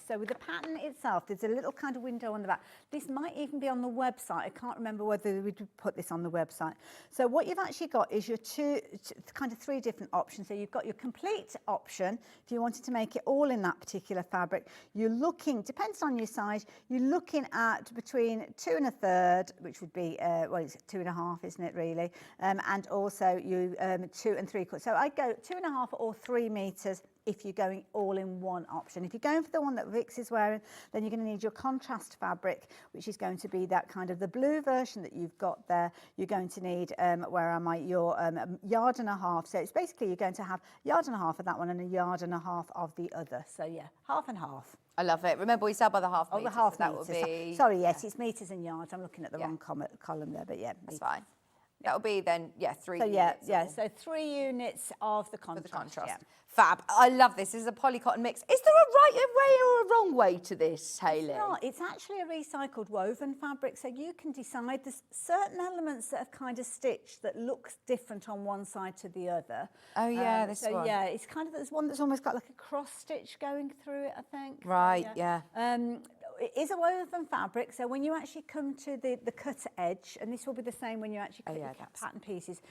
So with the pattern itself, there's a little kind of window on the back. This might even be on the website. I can't remember whether we'd put this on the website. So what you've actually got is your three different options. So you've got your complete option. If you wanted to make it all in that particular fabric, you're looking, depends on your size, you're looking at between 2 1/3, which would be, well, it's 2 1/2, isn't it really? And also you 2 3/4. So I'd go 2 1/2 or 3 meters if you're going all in one option. If you're going for the one that Vix is wearing, then you're going to need your contrast fabric, which is going to be that kind of the blue version that you've got there. You're going to need, where am I, your 1.5 yards. So it's basically you're going to have 1.5 yards of that one and 1.5 yards of the other. So yeah, 50/50. I love it. Remember, we sell by the half Oh, meters. the half so that meters. would be... Sorry, yes, it's meters and yards. I'm looking at the wrong column there, but yeah. That's fine. That would be then, 3 So units. so 3 units of the contrast. For the contrast. Yeah. Fab. I love this. This is a poly cotton mix. Is there a right way or a wrong way to this, Hayley? It's not. It's actually a recycled woven fabric, so you can decide there's certain elements that are kind of stitched that looks different on one side to the other. Oh yeah, this so one. yeah, it's kind of, there's one that's almost got like a cross stitch going through it, I think. Right, So, yeah. It is a woven fabric, so when you actually come to the cut edge, and this will be the same when you actually cut your pattern pieces,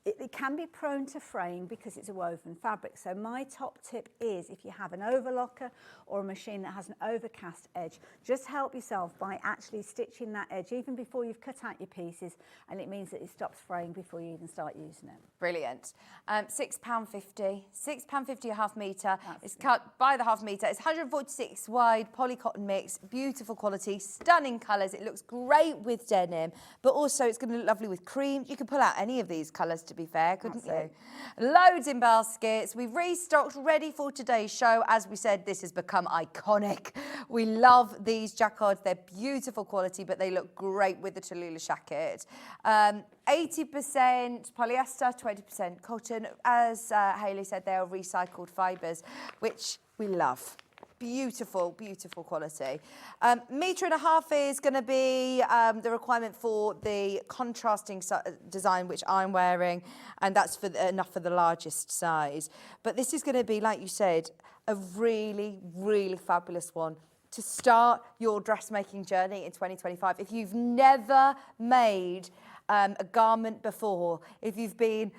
it can be prone to fraying because it's a woven fabric. So my top tip is, if you have an overlocker or a machine that has an overcast edge, just help yourself by actually stitching that edge even before you've cut out your pieces, and it means that it stops fraying before you even start using it. Brilliant. £6.50. £6.50 a half metre. It's cut by the half metre. It's 146 wide, poly cotton mix, beautiful quality, stunning colours. It looks great with denim, but also it's going to look lovely with cream. You could pull out any of these colours, to be fair, couldn't you? Loads in baskets. We've restocked, ready for today's show. As we said, this has become iconic. We love these jacquards. They're beautiful quality, but they look great with the Tallulah jacket. 80% polyester, 20% cotton. As Hayley said, they are recycled fibres, which we love. Beautiful, beautiful quality. 1.5 meters is going to be the requirement for the contrasting design, which I'm wearing, and that's for enough for the largest size. But this is going to be, like you said, a really, really fabulous one to start your dressmaking journey in 2025. If you've never made a garment before, if you've been,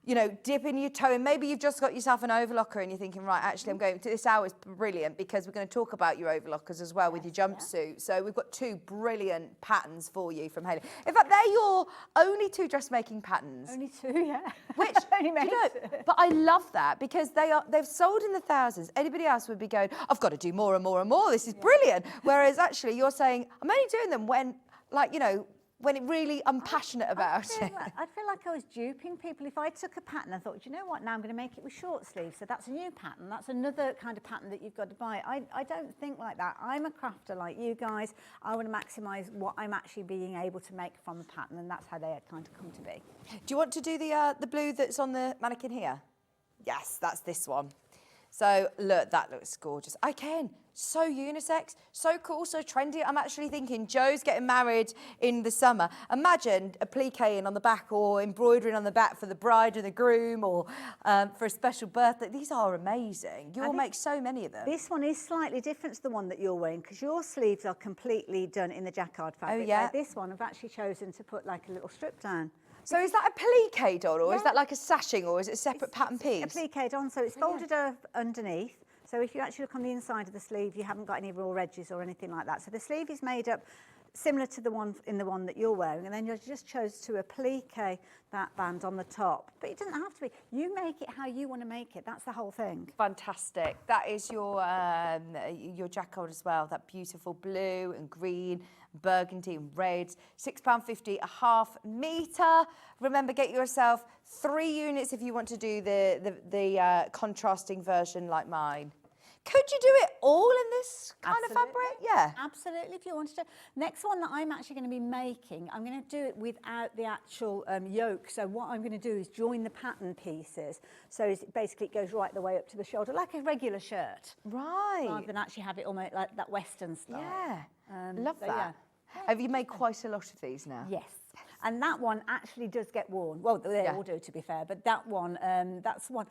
you know, dipping your toe in, maybe you've just got yourself an overlocker and you're thinking, right, actually I'm going to, this hour is brilliant because we're going to talk about your overlockers as well with your jumpsuit. So we've got 2 brilliant patterns for you from Hayley. In fact, they're your only 2 dressmaking patterns. Only 2, yeah. Which, only made. you know, but I love that because they've sold in the thousands. Anybody else would be going, I've got to do more and more and more. This is brilliant. Whereas actually you're saying, I'm only doing them when, like, you know, when it really, I'm passionate about it. I feel like I was duping people. If I took a pattern, I thought, you know what, now I'm going to make it with short sleeves. So that's a new pattern. That's another kind of pattern that you've got to buy. I don't think like that. I'm a crafter like you guys. I want to maximise what I'm actually being able to make from a pattern, and that's how they had kind of come to be. Do you want to do the blue that's on the mannequin here? Yes, that's this one. So look, that looks gorgeous. I can. So unisex, so cool, so trendy. I'm actually thinking Joe's getting married in the summer. Imagine appliquing on the back or embroidering on the back for the bride and the groom, or for a special birthday. These are amazing. You'll make so many of them. This one is slightly different to the one that you're wearing because your sleeves are completely done in the jacquard fabric. Oh, yeah. This one I've actually chosen to put like a little strip down. So is that a plique on, or is that like a sashing, or is it a separate pattern piece? It's appliqued on, so it's folded up underneath. So if you actually look on the inside of the sleeve, you haven't got any raw edges or anything like that. So the sleeve is made up similar to the one that you're wearing, and then you just chose to applique that band on the top. But it doesn't have to be. You make it how you want to make it. That's the whole thing. Fantastic. That is your jacquard as well. That beautiful blue and green, burgundy and red. £6.50 a half metre. Remember, get yourself 3 units if you want to do the contrasting version like mine. Could you do it all in this kind of fabric? Yeah. Absolutely, if you wanted to. Next one that I'm actually going to be making, I'm going to do it without the actual yoke. So what I'm going to do is join the pattern pieces. So basically it goes right the way up to the shoulder, like a regular shirt. Right. Rather than actually have it almost like that Western style. Yeah. Love that. Yeah. Have you made quite a lot of these now? Yes. And that one actually does get worn. Well, they all do, to be fair. But that one, that's one.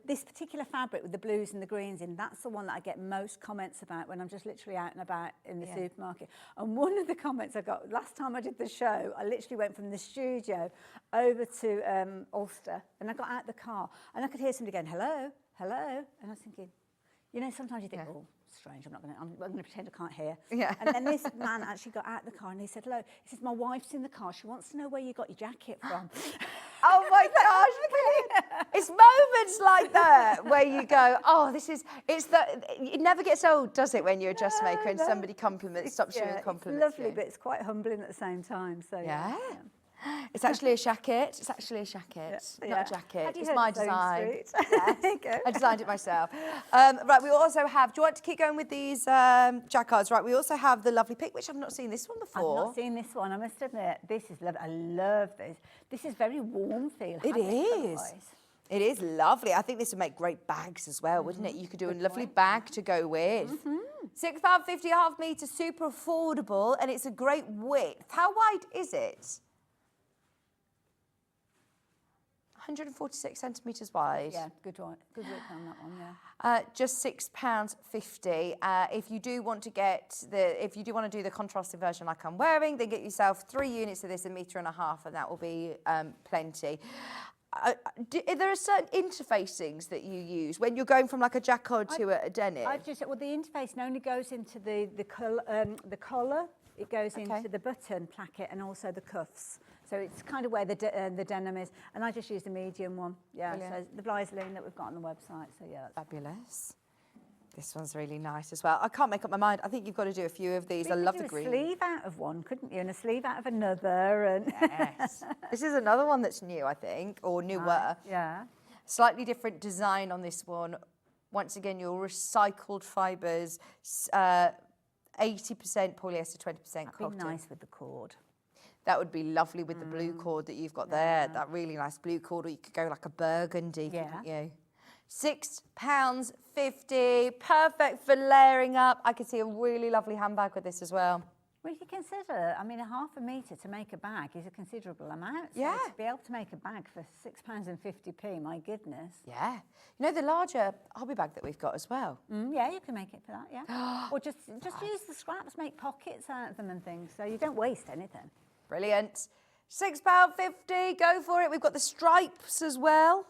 This particular fabric with the blues and the greens in, that's the one that I get most comments about when I'm just literally out and about in the supermarket. And one of the comments I got, last time I did the show, I literally went from the studio over to Ulster, and I got out the car, and I could hear somebody going, hello, hello. And I was thinking, you know, sometimes you think, oh, strange, I'm going to pretend I can't hear. Yeah. And then this man actually got out the car and he said, hello. He says, my wife's in the car. She wants to know where you got your jacket from. Oh my gosh, it's moments like that where you go, oh, it never gets old, does it, when you're a dressmaker and somebody stops you and compliments It's lovely, you. but it's quite humbling at the same time. So Yeah. It's actually a jacket. It's actually a jacket, not a jacket. It's my design. Yes. I designed it myself. Right, we also have, do you want to keep going with these jacquards? Right, we also have the lovely pick, which I've not seen this one before. I've not seen this one, I must admit. This is lovely. I love this. This is very warm feel. It is. It is lovely. I think this would make great bags as well, wouldn't it? You could do a lovely bag to go with. £6.50 a half metre, super affordable, and it's a great width. How wide is it? 146 centimetres wide. Yeah, good one. Good width on that one, yeah. Just £6.50. If you do want to do the contrasting version like I'm wearing, then get yourself 3 units of this, 1.5 metres, and that will be plenty. There are certain interfacings that you use when you're going from like a jacquard to a denim. The interface only goes into the collar. It goes into the button placket and also the cuffs. So it's kind of where the denim is. And I just use the medium one. Yeah, brilliant. So the Blyseline that we've got on the website. So yeah, that's fabulous. This one's really nice as well. I can't make up my mind. I think you've got to do a few of these. I love the green. You could do a sleeve out of one, couldn't you? And a sleeve out of another. And yes. This is another one that's new, I think, or newer. Yeah. Slightly different design on this one. Once again, your recycled fibres, 80% polyester, 20% cotton. That'd be nice with the cord. That would be lovely with the blue cord that you've got there. That really nice blue cord, or you could go like a burgundy, couldn't you? £6.50, perfect for layering up. I could see a really lovely handbag with this as well. Well, if you consider, I mean, a half a metre to make a bag is a considerable amount. So to be able to make a bag for £6.50, my goodness. Yeah. You know the larger hobby bag that we've got as well? Yeah, you can make it for that, yeah. Or just use the scraps, make pockets out of them and things, so you don't waste anything. Brilliant. £6.50, go for it. We've got the stripes as well.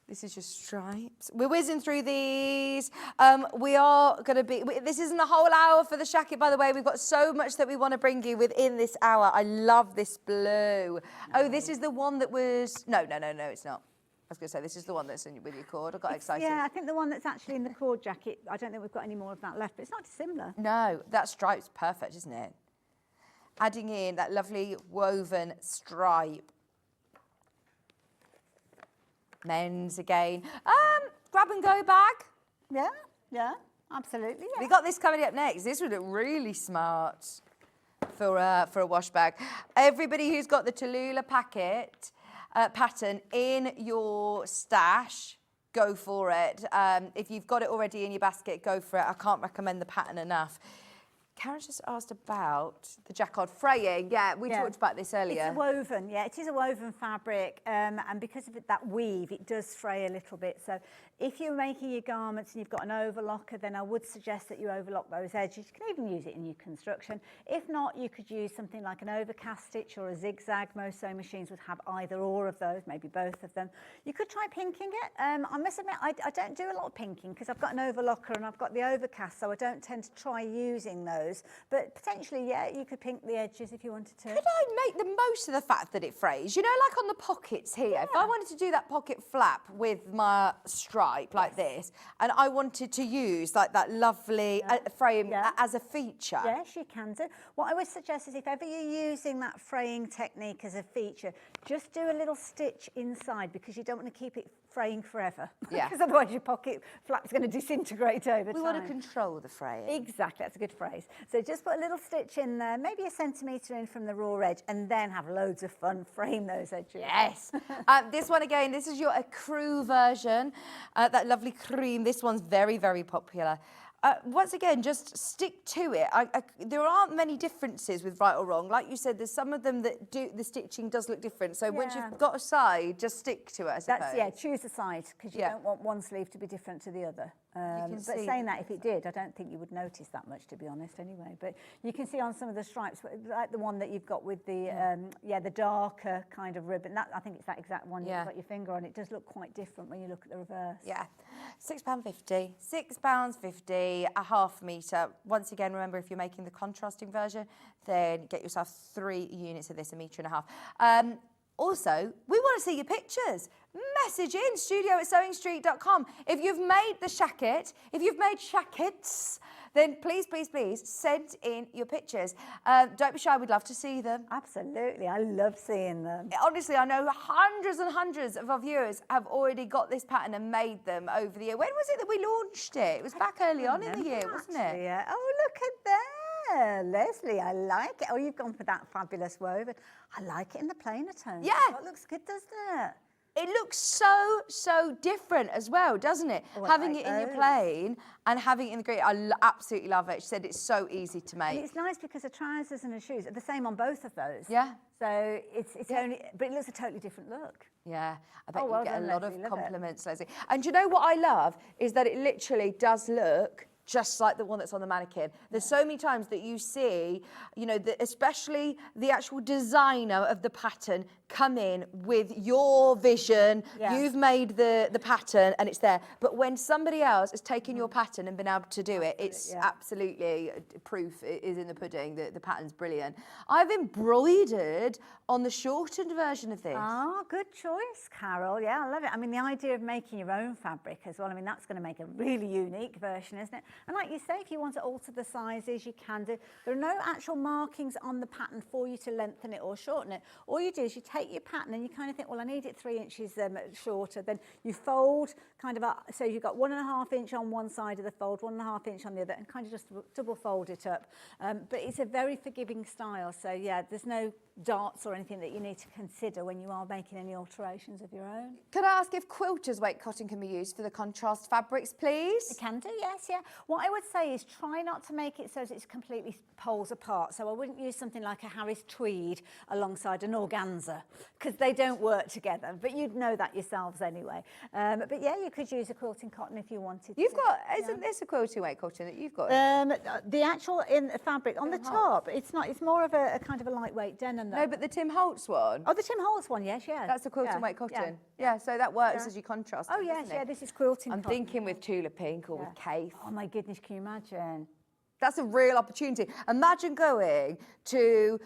This is just stripes. We're whizzing through these. We are going to be... This isn't a whole hour for the jacket, by the way. We've got so much that we want to bring you within this hour. I love this blue. Oh, this is the one that was... No, it's not. I was going to say, this is the one that's with your cord. I got excited. Yeah, I think the one that's actually in the cord jacket, I don't think we've got any more of that left, but it's not dissimilar. No, that stripe's perfect, isn't it? Adding in that lovely woven stripe. Men's again. Grab and go bag. Yeah, absolutely. Yeah. We got this coming up next. This would look really smart for a wash bag. Everybody who's got the Tallulah pattern in your stash, go for it. If you've got it already in your basket, go for it. I can't recommend the pattern enough. Karen just asked about the jacquard fraying. Yeah, we talked about this earlier. It's woven, it is a woven fabric, and because of that weave, it does fray a little bit. So if you're making your garments and you've got an overlocker, then I would suggest that you overlock those edges. You can even use it in your construction. If not, you could use something like an overcast stitch or a zigzag. Most sewing machines would have either or of those, maybe both of them. You could try pinking it. I must admit, I don't do a lot of pinking because I've got an overlocker and I've got the overcast, so I don't tend to try using those. But potentially, you could pink the edges if you wanted to. Could I make the most of the fact that it frays? You know, like on the pockets here. If I wanted to do that pocket flap with my stripe like this, and I wanted to use like that lovely frame as a feature. Yes, you can do. What I would suggest is if ever you're using that fraying technique as a feature, just do a little stitch inside because you don't want to keep it fraying forever. Yeah. Because otherwise your pocket flap's going to disintegrate over time. We want to control the fraying. Exactly, that's a good phrase. So just put a little stitch in there, maybe a centimetre in from the raw edge, and then have loads of fun, frame those edges. Yes. This one again, this is your crew version, that lovely cream. This one's very, very popular. Once again, just stick to it. There aren't many differences with right or wrong. Like you said, there's some of them that the stitching does look different. So once you've got a side, just stick to it, I suppose. Choose a side, because you don't want one sleeve to be different to the other. But see saying that, if it did, I don't think you would notice that much, to be honest, anyway. But you can see on some of the stripes, like the one that you've got with the the darker kind of ribbon. That, I think it's that exact one you've got your finger on. It does look quite different when you look at the reverse. Yeah, £6.50, £6.50, a half metre. Once again, remember, if you're making the contrasting version, then get yourself 3 units of this, a metre and a half. Also, we want to see your pictures. Message in studio@sewingstreet.com. If you've made the shacket, if you've made shackets, then please, please, please send in your pictures. Don't be shy, we'd love to see them. Absolutely, I love seeing them. Honestly, I know hundreds and hundreds of our viewers have already got this pattern and made them over the year. When was it that we launched it? It was back early on in the year, wasn't it? Yeah. Oh, look at that. Leslie, I like it. Oh, you've gone for that fabulous woven. I like it in the plainer tone. Yeah. Oh, it looks good, doesn't it? It looks so different as well, doesn't it? Oh, having like it in your those. plain and having it in the green. I absolutely love it. She said it's so easy to make. And it's nice because the trousers and the shoes are the same on both of those. Yeah. So it's only, but it looks a totally different look. Yeah, I bet well you get done, a lot Leslie, of love it. compliments, Leslie. And do you know what I love is that it literally does look just like the one that's on the mannequin. There's so many times that you see, you know, especially the actual designer of the pattern come in with your vision. Yeah. You've made the pattern and it's there. But when somebody else has taken your pattern and been able to do it, it's absolutely proof is in the pudding. The pattern's brilliant. I've embroidered on the shortened version of this. Oh, good choice, Carol. Yeah, I love it. I mean, the idea of making your own fabric as well, I mean, that's going to make a really unique version, isn't it? And like you say, if you want to alter the sizes, you can do. There are no actual markings on the pattern for you to lengthen it or shorten it. All you do is you take your pattern and you kind of think, well, I need it 3 inches shorter. Then you fold kind of up, so you've got 1.5 inch on one side of the fold, 1.5 inch on the other, and kind of just double fold it up. But it's a very forgiving style. So yeah, there's no darts or anything that you need to consider when you are making any alterations of your own. Could I ask if quilter's weight cotton can be used for the contrast fabrics, please? It can do, yes, yeah. What I would say is try not to make it so that it's completely poles apart. So I wouldn't use something like a Harris tweed alongside an organza, because they don't work together, but you'd know that yourselves anyway. But yeah, you could use a quilting cotton if you wanted You've to. got, isn't this a quilting weight cotton that you've got? The actual in the fabric on the top, it's not, it's more of a kind of a lightweight denim though. No, but the Tim Holtz one. Oh, the Tim Holtz one, yes, yeah. That's a quilting weight cotton. Yeah, so that works as you contrast. Oh, it, yes, doesn't it? yeah, this is quilting I'm cotton. thinking with Tula Pink or with Cafe. Oh my goodness, can you imagine? That's a real opportunity. Imagine going to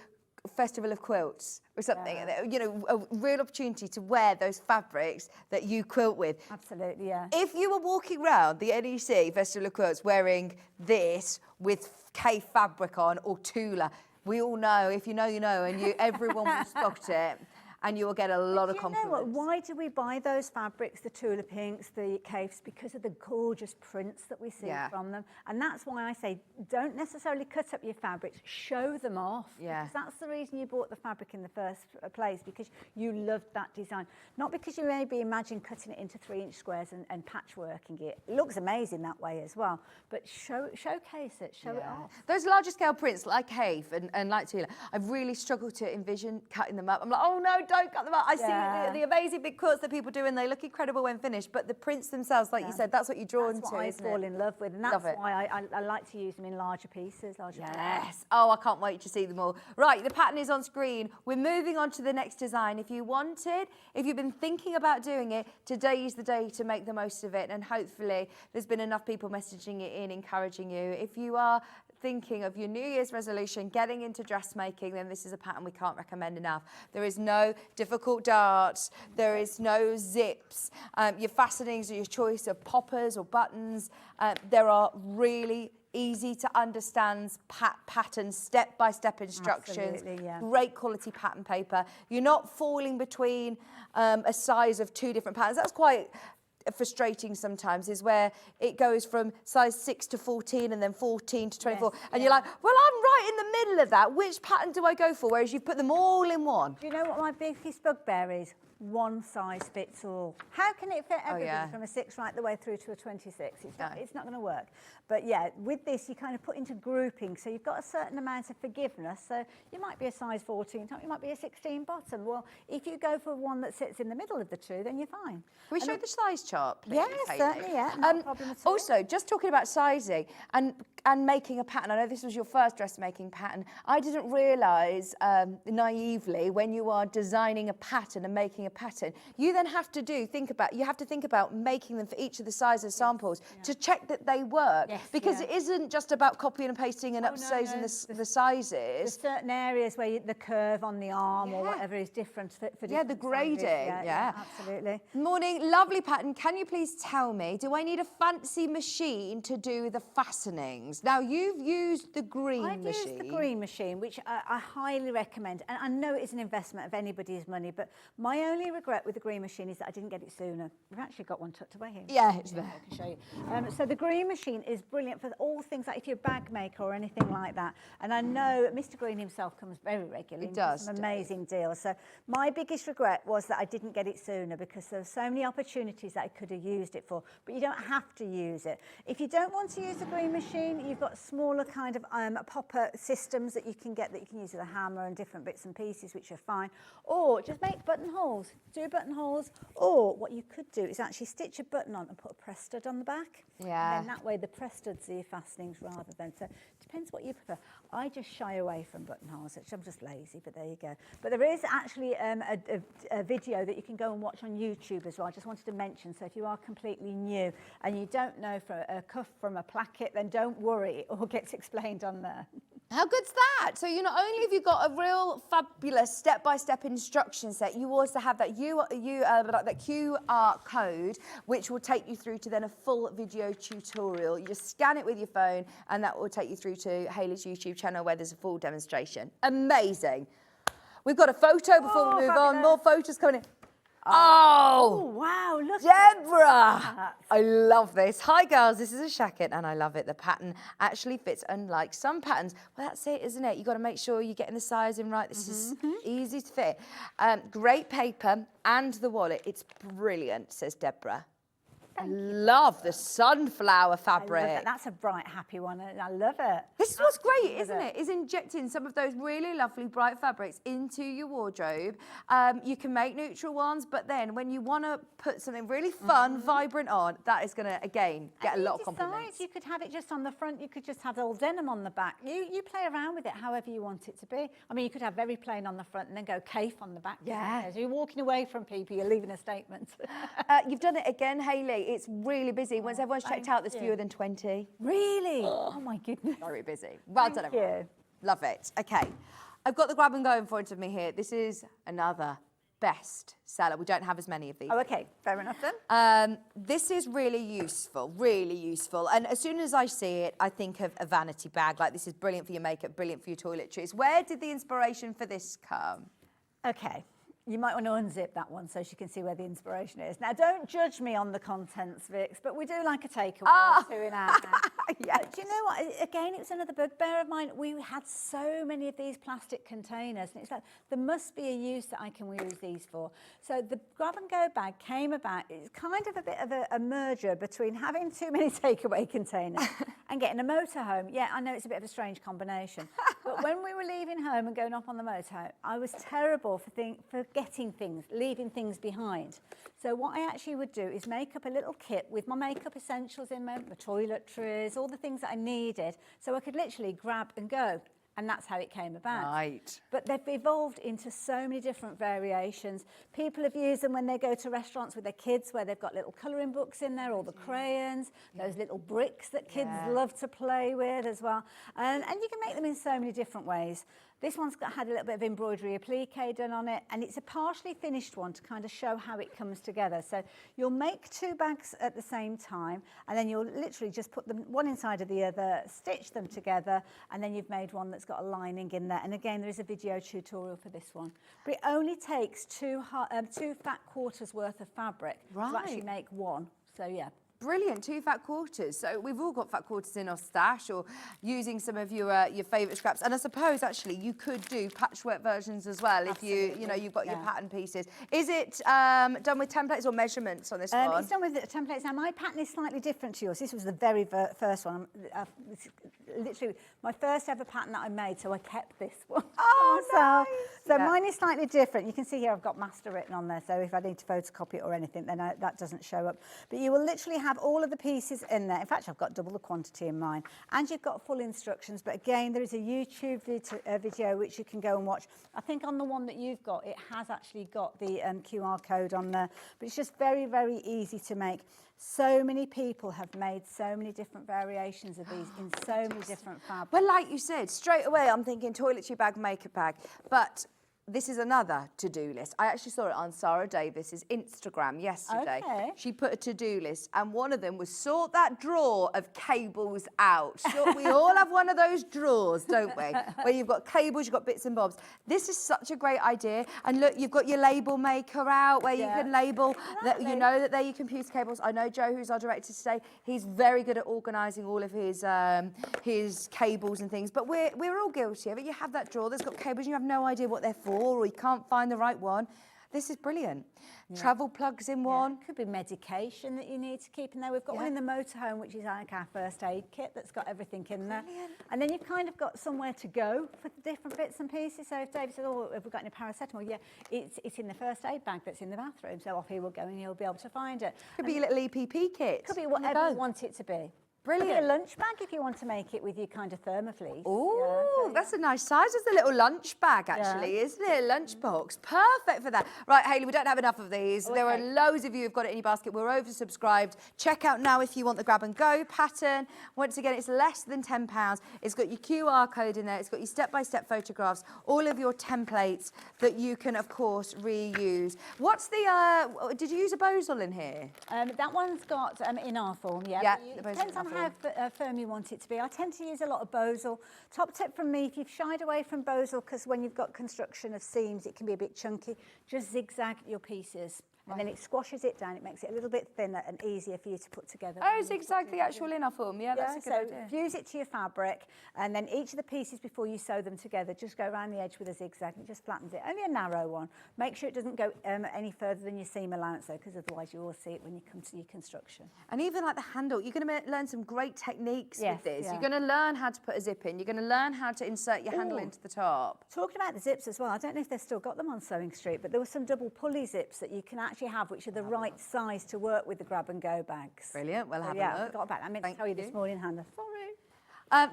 a Festival of Quilts or something, you know, a real opportunity to wear those fabrics that you quilt with. Absolutely, yeah. If you were walking around the NEC Festival of Quilts wearing this with K fabric on or Tula, we all know, if you know, you know, and everyone will spot it. And you will get a lot of compliments. You know what? Why do we buy those fabrics, the Tula Pinks, the Caves? Because of the gorgeous prints that we see from them. And that's why I say, don't necessarily cut up your fabrics, show them off. Yeah. Because that's the reason you bought the fabric in the first place, because you loved that design. Not because you maybe imagine cutting it into 3-inch squares and patchworking it. It looks amazing that way as well. But showcase it, show it off. Those larger scale prints like Cave and like Tula, I've really struggled to envision cutting them up. I'm like, oh no, don't cut them up. I see the amazing big quilts that people do and they look incredible when finished, but the prints themselves, like you said, that's what you're drawn to, That's what I isn't fall it? in love with, and that's why I like to use them in larger pieces. Yes. Oh, I can't wait to see them all. Right, the pattern is on screen. We're moving on to the next design. If you've been thinking about doing it, today is the day to make the most of it, and hopefully there's been enough people messaging it in, encouraging you. If you are thinking of your New Year's resolution, getting into dressmaking, then this is a pattern we can't recommend enough. There is no difficult darts, there is no zips. Your fastenings are your choice of poppers or buttons. There are really easy to understand patterns, step-by-step instructions, Absolutely, yeah. great quality pattern paper. You're not falling between a size of 2 different patterns. That's quite frustrating sometimes, is where it goes from size 6 to 14 and then 14 to 24. Yes, and yeah. you're like, well, I'm right in the middle of that. Which pattern do I go for? Whereas you put them all in one. Do you know what my biggest bugbear is? One size fits all. How can it fit everybody yeah. from a 6 right the way through to a 26? It's not going to work. But yeah, with this, you kind of put into grouping. So you've got a certain amount of forgiveness. So you might be a size 14 top, you might be a 16 bottom. Well, if you go for one that sits in the middle of the two, then you're fine. Can we show the size chart, please? Yes, Hayley? certainly, yeah. No problem at all. Also, just talking about sizing and making a pattern. I know this was your first dressmaking pattern. I didn't realise naively, when you are designing a pattern and making a pattern, you then have to think about making them for each of the sizes samples to check that they work. Yes, because yeah. it isn't just about copying and pasting and upsizing the sizes. There's certain areas where the curve on the arm or whatever is different for different Yeah, the grading. sizes. Yeah, absolutely. Morning, lovely pattern. Can you please tell me, do I need a fancy machine to do the fastenings? Now, you've used the green machine. I've used the green machine, which I highly recommend. And I know it's an investment of anybody's money, but my only regret with the green machine is that I didn't get it sooner. We've actually got one tucked away here. Yeah, it's there. I can show you. So the green machine is brilliant for all things like if you're a bag maker or anything like that. And I know Mr. Green himself comes very regularly. He does. Some amazing deals. So my biggest regret was that I didn't get it sooner, because there were so many opportunities that I could have used it for. But you don't have to use it. If you don't want to use the green machine, you've got smaller kind of popper systems that you can get, that you can use with a hammer and different bits and pieces, which are fine. Or just make buttonholes. Do buttonholes. Or what you could do is actually stitch a button on and put a press stud on the back. Yeah. And then that way the press studs are your fastenings rather than. So it depends what you prefer. I just shy away from buttonholes, which I'm just lazy, but there you go. But there is actually a video that you can go and watch on YouTube as well. I just wanted to mention, so if you are completely new and you don't know from a cuff from a placket, then don't worry, it all gets explained on there. How good's that? So you not only have you got a real fabulous step-by-step instruction set, you also have that that QR code, which will take you through to then a full video tutorial. You just scan it with your phone, and that will take you through to Hayley's YouTube channel, where there's a full demonstration. Amazing. We've got a photo before we move on. More photos coming in. Oh, wow, look Deborah! at that. I love this. Hi, girls. This is a shacket, and I love it. The pattern actually fits, unlike some patterns. Well, that's it, isn't it? You've got to make sure you're getting the sizing right. This is easy to fit. Great paper and the wallet. It's brilliant, says Deborah. I love the sunflower fabric. I love that. That's a bright, happy one. I love it. This is what's great, isn't it? Is injecting some of those really lovely bright fabrics into your wardrobe. You can make neutral ones, but then when you want to put something really fun, vibrant on, that is going to, again, get a lot of compliments. You could have it just on the front. You could just have all denim on the back. You play around with it however you want it to be. I mean, you could have very plain on the front and then go caif on the back. Yeah. As you're walking away from people, you're leaving a statement. You've done it again, Hayley. It's really busy. Once everyone's checked out, there's fewer than 20. Really? Oh my goodness. Very busy. Well done, everyone. you. Love it. Okay. I've got the grab and go in front of me here. This is another best seller. We don't have as many of these. Oh, okay. Fair enough then. This is really useful, really useful. And as soon as I see it, I think of a vanity bag. Like, this is brilliant for your makeup, brilliant for your toiletries. Where did the inspiration for this come? Okay. You might want to unzip that one so she can see where the inspiration is. Now, don't judge me on the contents, Vix, but we do like a takeaway or two in our house. Yes. But do you know what? Again, it was another bugbear of mine. We had so many of these plastic containers, and it's like, there must be a use that I can use these for. So the grab-and-go bag came about. It's kind of a bit of a merger between having too many takeaway containers and getting a motorhome. Yeah, I know it's a bit of a strange combination. But when we were leaving home and going off on the motorhome, I was terrible for getting things, leaving things behind. So what I actually would do is make up a little kit with my makeup essentials in my toiletries, all the things that I needed, so I could literally grab and go. And that's how it came about. Right. But they've evolved into so many different variations. People have used them when they go to restaurants with their kids, where they've got little colouring books in there, all the crayons, those little bricks that kids love to play with as well. And you can make them in so many different ways. This one's had a little bit of embroidery applique done on it, and it's a partially finished one to kind of show how it comes together. So you'll make 2 bags at the same time, and then you'll literally just put them one inside of the other, stitch them together, and then you've made one that's got a lining in there. And again, there is a video tutorial for this one. But it only takes 2 fat quarters worth of fabric to actually make one. So yeah. Brilliant, 2 fat quarters. So we've all got fat quarters in our stash, or using some of your favourite scraps. And I suppose actually you could do patchwork versions as well. Absolutely. If you've got your pattern pieces. Is it done with templates or measurements on this one? It's done with templates. Now my pattern is slightly different to yours. This was the very first one. It's literally my first ever pattern that I made, so I kept this one. Oh, nice. So mine is slightly different. You can see here I've got master written on there, so if I need to photocopy it or anything, then that doesn't show up. But you will literally have all of the pieces in there. In fact, I've got double the quantity in mine. And you've got full instructions. But again, there is a YouTube video which you can go and watch. I think on the one that you've got, it has actually got the QR code on there. But it's just very, very easy to make. So many people have made so many different variations of these in so many different fabrics. Well, like you said, straight away I'm thinking toiletry bag, makeup bag. But this is another to-do list. I actually saw it on Sarah Davis's Instagram yesterday. Okay. She put a to-do list, and one of them was sort that drawer of cables out. Sure, we all have one of those drawers, don't we? Where you've got cables, you've got bits and bobs. This is such a great idea. And look, you've got your label maker out where you can label that you know that they're your computer cables. I know Joe, who's our director today, he's very good at organising all of his cables and things. But we're all guilty of it. You have that drawer that's got cables, you have no idea what they're for, or you can't find the right one. This is brilliant. Travel plugs in one. Could be medication that you need to keep in there. We've got one in the motorhome, which is like our first aid kit that's got everything in there. And then you've kind of got somewhere to go for the different bits and pieces. So if David says, oh, have we got any paracetamol? Yeah, it's in the first aid bag that's in the bathroom. So off he will go and he'll be able to find it. Could be a little EPP kit. Could be whatever you want it to be. Brilliant. Could be a lunch bag if you want to make it with your kind of thermofleece. Oh, that's a nice size. It's a little lunch bag, actually, isn't it? A lunch box. Perfect for that. Right, Hayley, we don't have enough of these. There are loads of you who've got it in your basket. We're oversubscribed. Check out now if you want the grab and go pattern. Once again, it's less than £10. It's got your QR code in there. It's got your step-by-step photographs, all of your templates that you can, of course, reuse. What's the, did you use a bozal in here? That one's got in our form, It depends on how firm you want it to be. I tend to use a lot of bozal. Top tip from me, if you've shied away from bozal, because when you've got construction of seams, it can be a bit chunky, just zigzag your pieces. And then it squashes it down. It makes it a little bit thinner and easier for you to put together. Oh, zigzag the actual inner form. Yeah, that's a good idea. Fuse it to your fabric, and then each of the pieces before you sew them together, just go around the edge with a zigzag. It just flattens it. Only a narrow one. Make sure it doesn't go any further than your seam allowance, though, because otherwise you will see it when you come to your construction. And even like the handle, you're going to learn some great techniques with this. You're going to learn how to put a zip in. You're going to learn how to insert your handle into the top. Talking about the zips as well, I don't know if they've still got them on Sewing Street, but there were some double pulley zips that you can actually have, which are the right size to work with the grab and go bags. Brilliant. We'll have a look. I forgot about that. I meant to tell you this morning, Hannah. Sorry.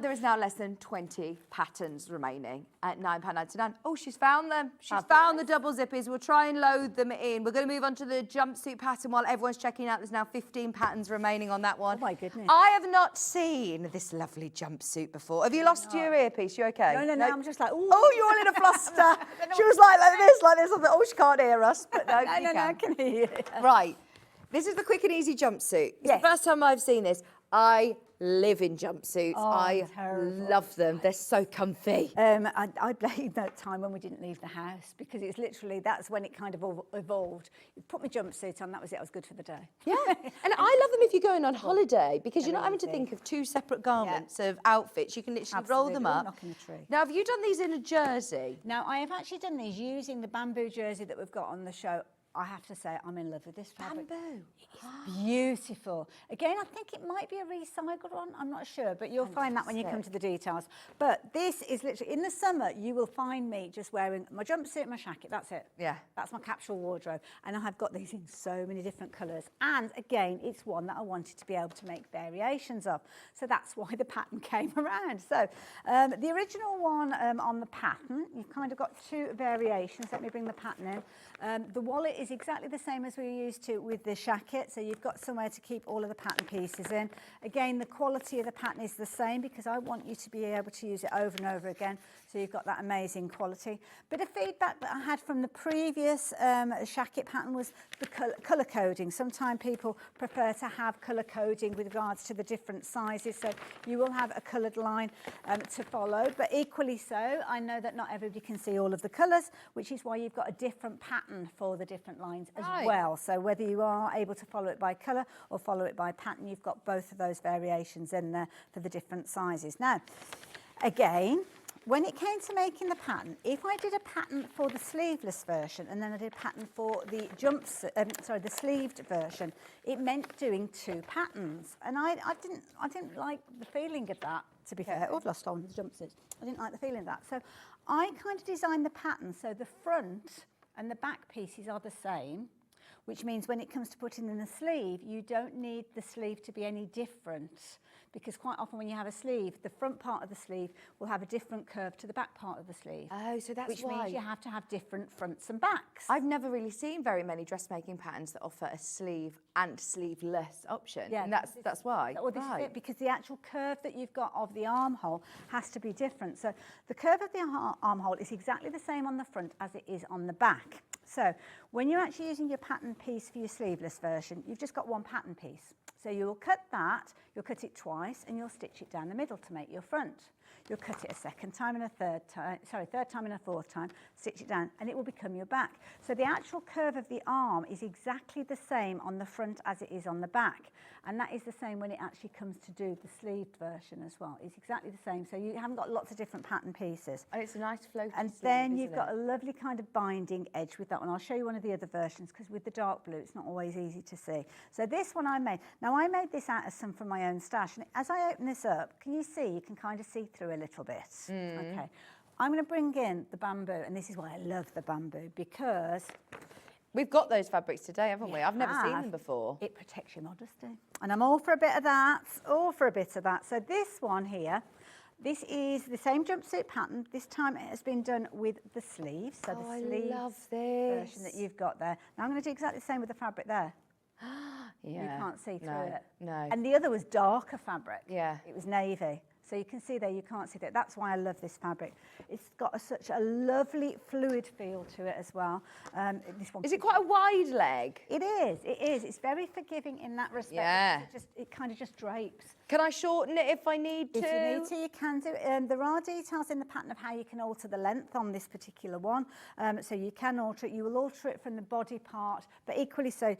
There is now less than 20 patterns remaining at £9.99. Oh, she's found them. She's found the double zippies. We'll try and load them in. We're going to move on to the jumpsuit pattern while everyone's checking out. There's now 15 patterns remaining on that one. Oh, my goodness. I have not seen this lovely jumpsuit before. Have you lost your earpiece? You okay? No. I'm just like, ooh. Oh, you're all in a fluster. She was like this. I thought, oh, she can't hear us. But no, no, I can hear you. Right. This is the quick and easy jumpsuit. It's the first time I've seen this. I live in jumpsuits. I love them. They're so comfy. I blame that time when we didn't leave the house, because it's literally, that's when it kind of evolved. You put my jumpsuit on, that was it. I was good for the day. Yeah. And I love them if you're going on holiday, because you're not having to think of 2 separate garments of outfits. You can literally roll them up. Knocking the tree. Now, have you done these in a jersey? Now, I have actually done these using the bamboo jersey that we've got on the show. I have to say, I'm in love with this fabric. Bamboo. It's beautiful. Again, I think it might be a recycled one. I'm not sure, but you'll find that when you come to the details. But this is literally, in the summer, you will find me just wearing my jumpsuit and my jacket. That's it. Yeah. That's my capsule wardrobe. And I have got these in so many different colours. And again, it's one that I wanted to be able to make variations of. So that's why the pattern came around. So the original one on the pattern, you've kind of got 2 variations. Let me bring the pattern in. The wallet is exactly the same as we used to with the shacket, so you've got somewhere to keep all of the pattern pieces in. Again, the quality of the pattern is the same, because I want you to be able to use it over and over again. So So you've got that amazing quality. Bit of feedback that I had from the previous shacket pattern was the colour coding. Sometimes people prefer to have colour coding with regards to the different sizes. So you will have a coloured line to follow. But equally so, I know that not everybody can see all of the colours, which is why you've got a different pattern for the different lines as well. So whether you are able to follow it by colour or follow it by pattern, you've got both of those variations in there for the different sizes. Now, again, when it came to making the pattern, if I did a pattern for the sleeveless version and then I did a pattern for the the sleeved version, it meant doing 2 patterns, and I didn't like the feeling of that. To be fair, oh, I've lost on the jumpsuits. I didn't like the feeling of that, so I kind of designed the pattern so the front and the back pieces are the same, which means when it comes to putting in the sleeve, you don't need the sleeve to be any different, because quite often when you have a sleeve, the front part of the sleeve will have a different curve to the back part of the sleeve. Oh, so that's which why. means you have to have different fronts and backs. I've never really seen very many dressmaking patterns that offer a sleeve and sleeveless option. Yeah, and that's why. Or this is it, because the actual curve that you've got of the armhole has to be different. So the curve of the armhole is exactly the same on the front as it is on the back. So when you're actually using your pattern piece for your sleeveless version, you've just got one pattern piece. So you'll cut that, you'll cut it twice, and you'll stitch it down the middle to make your front. You'll cut it a second time and a third time and a fourth time, stitch it down, and it will become your back. So the actual curve of the arm is exactly the same on the front as it is on the back. And that is the same when it actually comes to do the sleeved version as well. It's exactly the same. So you haven't got lots of different pattern pieces. And it's a nice floaty And sleeve, then you've isn't got it? a lovely kind of binding edge with that one. I'll show you one of the other versions, because with the dark blue, it's not always easy to see. So this one I made. Now I made this out of some from my own stash. And as I open this up, can you see? You can kind of see through a little bit. Okay. I'm going to bring in the bamboo. And this is why I love the bamboo, because We've got those fabrics today, haven't we? I've never seen them before. it protects your modesty. And I'm all for a bit of that, all for a bit of that. So this one here, this is the same jumpsuit pattern. This time it has been done with the sleeves. So the sleeves love this version that you've got there. Now I'm going to do exactly the same with the fabric there. Yeah. You can't see through No, it. no. And the other was darker fabric. Yeah. It was navy. So you can see there, you can't see that. That's why I love this fabric. It's got such a lovely fluid feel to it as well. This one. Is it quite a wide leg? It is, it is. It's very forgiving in that respect. Yeah. It kind of just drapes. Can I shorten it if I need to? If you need to, you can do it. There are details in the pattern of how you can alter the length on this particular one. So you can alter it. You will alter it from the body part, but equally so,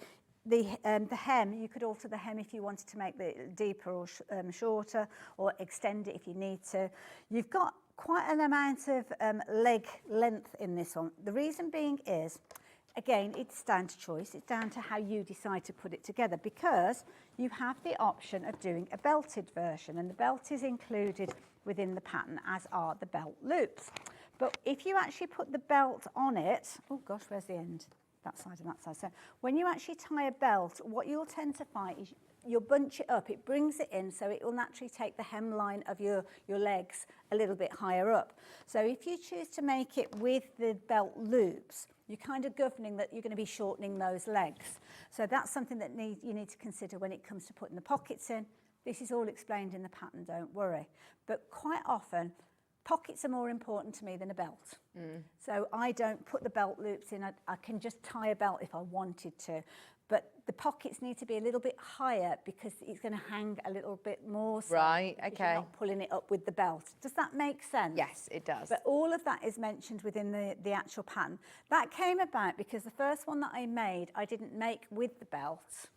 the hem, you could alter the hem if you wanted to make it deeper or shorter, or extend it if you need to. You've got quite an amount of leg length in this one. The reason being is, again, it's down to choice. It's down to how you decide to put it together, because you have the option of doing a belted version, and the belt is included within the pattern, as are the belt loops. But if you actually put the belt on it, oh gosh, where's the end? That side and that side. So when you actually tie a belt, what you'll tend to find is you'll bunch it up. It brings it in, so it will naturally take the hemline of your legs a little bit higher up. So if you choose to make it with the belt loops, you're kind of governing that you're going to be shortening those legs. So that's something that you need to consider when it comes to putting the pockets in. This is all explained in the pattern, don't worry. But quite often, pockets are more important to me than a belt. So I don't put the belt loops in. I can just tie a belt if I wanted to. But the pockets need to be a little bit higher, because it's going to hang a little bit more. So Right, because okay. You're not pulling it up with the belt. Does that make sense? Yes, it does. But all of that is mentioned within the actual pattern. That came about because the first one that I made, I didn't make with the belt.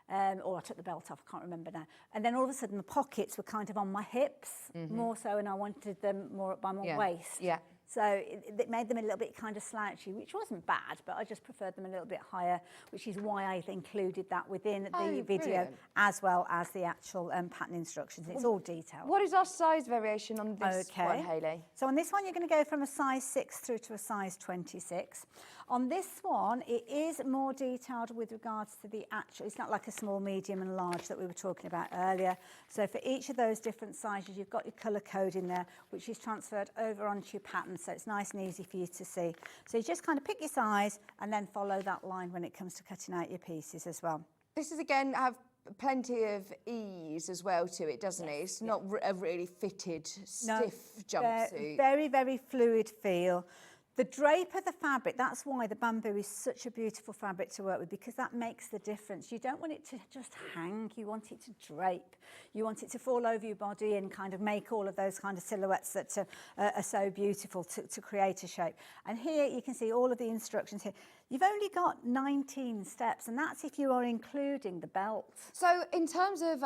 Or I took the belt off, I can't remember now. And then all of a sudden the pockets were kind of on my hips more so, and I wanted them more up by my waist. Yeah. So it made them a little bit kind of slouchy, which wasn't bad, but I just preferred them a little bit higher, which is why I included that within the video, brilliant. as well as the actual pattern instructions. It's all detailed. What is our size variation on this one, Hayley? So on this one, you're going to go from a size 6 through to a size 26. On this one, it is more detailed with regards to the actual, it's not like a small, medium and large that we were talking about earlier. So for each of those different sizes, you've got your colour code in there, which is transferred over onto your pattern, so it's nice and easy for you to see. So you just kind of pick your size and then follow that line when it comes to cutting out your pieces as well. This is again have plenty of ease as well to it, doesn't it? It's not a really fitted, stiff jumpsuit. Very, very fluid feel. The drape of the fabric, that's why the bamboo is such a beautiful fabric to work with, because that makes the difference. You don't want it to just hang, you want it to drape. You want it to fall over your body and kind of make all of those kind of silhouettes that are so beautiful to create a shape. And here you can see all of the instructions here. You've only got 19 steps, and that's if you are including the belt. So in terms of,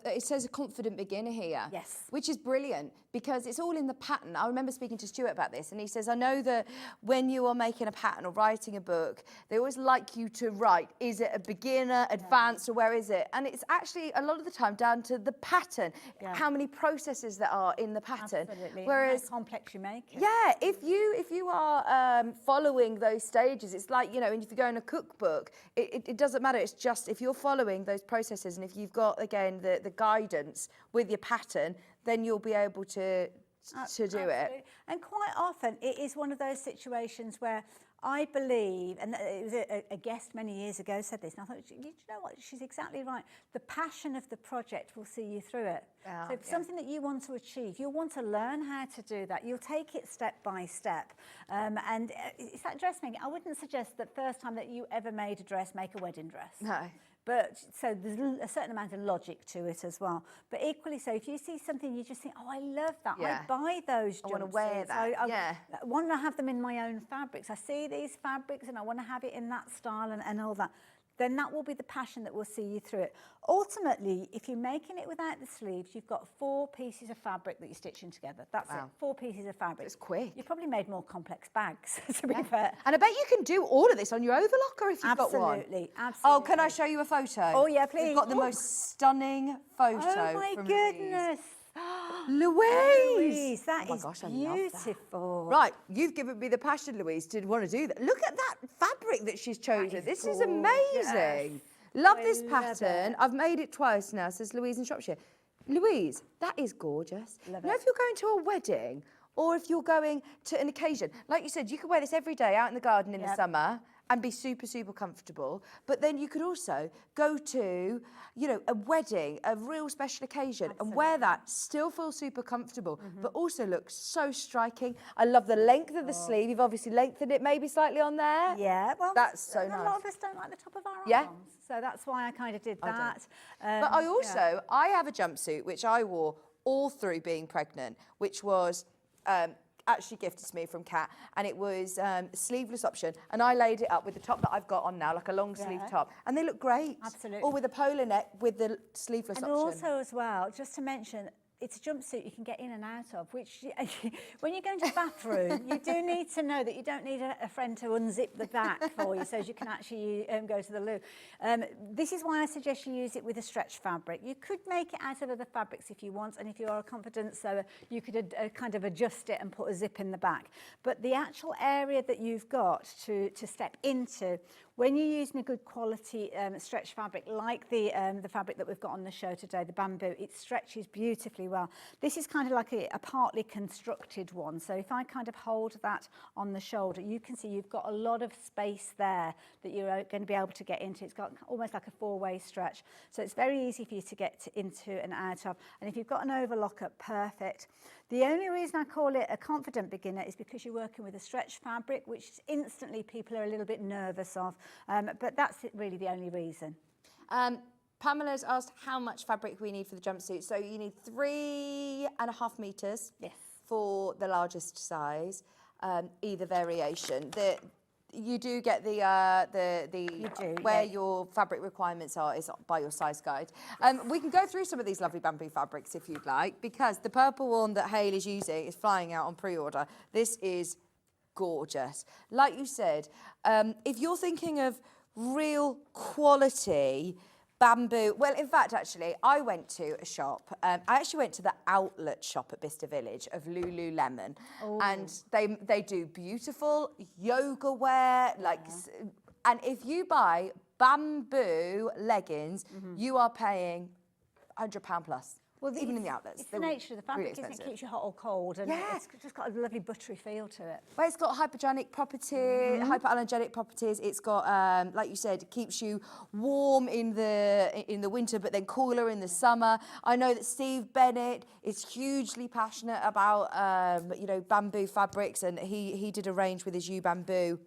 it says a confident beginner here. Yes. Which is brilliant, because it's all in the pattern. I remember speaking to Stuart about this, and he says, I know that when you are making a pattern or writing a book, they always like you to write, is it a beginner, advanced, or where is it? And it's actually a lot of the time down to the pattern, how many processes there are in the pattern. Absolutely. Whereas, how complex you make it. yeah, if you are following those stages, it's like, you know, if you go in a cookbook, it doesn't matter. It's just if you're following those processes, and if you've got, again, the guidance with your pattern, then you'll be able to do it. And quite often it is one of those situations where I believe, and it was a guest many years ago said this, and I thought, you know what, she's exactly right. The passion of the project will see you through it. So if something that you want to achieve, you'll want to learn how to do that. You'll take it step by step. And it's that dressmaking. I wouldn't suggest that first time that you ever made a dress, make a wedding dress. No. But so there's a certain amount of logic to it as well. But equally so, if you see something, you just think, oh, I love that. Yeah. I buy those jumpsuits. I want to wear that. I want to have them in my own fabrics. I see these fabrics and I want to have it in that style and all that. Then that will be the passion that will see you through it. Ultimately, if you're making it without the sleeves, you've got 4 pieces of fabric that you're stitching together. That's it, 4 pieces of fabric. It's quick. You've probably made more complex bags, to be fair. And I bet you can do all of this on your overlocker if you've got one. Absolutely. Oh, can I show you a photo? Oh, yeah, please. We've got the most stunning photo. Oh, my from goodness. Louise! That is gosh, I love that. beautiful. Right, you've given me the passion, Louise, to want to do that. Look at that fabric that she's chosen. This is amazing. Love this pattern. I've made it twice now, says Louise in Shropshire. Louise, that is gorgeous. If you're going to a wedding, or if you're going to an occasion, like you said, you could wear this every day out in the garden in the summer and be super, super comfortable. But then you could also go to, you know, a wedding, a real special occasion, and wear that, still feel super comfortable, but also look so striking. I love the length of the sleeve. You've obviously lengthened it maybe slightly on there. Yeah, well, that's so nice. A lot of us don't like the top of our arms. So that's why I kind of did that. But I also, I have a jumpsuit which I wore all through being pregnant, which was actually gifted to me from Kat, and it was a sleeveless option, and I laid it up with the top that I've got on now, like a long sleeve top, and they look great. Absolutely. Or with a polo neck with the sleeveless option. And also as well, just to mention, it's a jumpsuit you can get in and out of, which when you go into the bathroom, you do need to know that you don't need a friend to unzip the back for you so as you can actually go to the loo. This is why I suggest you use it with a stretch fabric. You could make it out of other fabrics if you want, and if you are a confident sewer, you could kind of adjust it and put a zip in the back. But the actual area that you've got to step into, when you're using a good quality stretch fabric, like the fabric that we've got on the show today, the bamboo, it stretches beautifully well. This is kind of like a partly constructed one. So if I kind of hold that on the shoulder, you can see you've got a lot of space there that you're going to be able to get into. It's got almost like a 4-way stretch. So it's very easy for you to get into and out of. And if you've got an overlocker, perfect. The only reason I call it a confident beginner is because you're working with a stretch fabric, which instantly people are a little bit nervous of. But that's really the only reason. Pamela's asked how much fabric we need for the jumpsuit. So you need 3.5 meters for the largest size, either variation. You do get where your fabric requirements are is by your size guide. We can go through some of these lovely bamboo fabrics if you'd like, because the purple one that Hayley's using is flying out on pre-order. This is gorgeous. Like you said, if you're thinking of real quality bamboo, well, in fact, actually, I went to a shop. I actually went to the outlet shop at Bicester Village of Lululemon, and they do beautiful yoga wear, and if you buy bamboo leggings, you are paying £100 plus. Well, even in the outlets. It's the nature of the fabric, really isn't it? It keeps you hot or cold, and it's just got a lovely buttery feel to it. Well, it's got hypoallergenic properties. It's got, like you said, it keeps you warm in the winter, but then cooler in the summer. I know that Steve Bennett is hugely passionate about, bamboo fabrics, and he did a range with his U Bamboo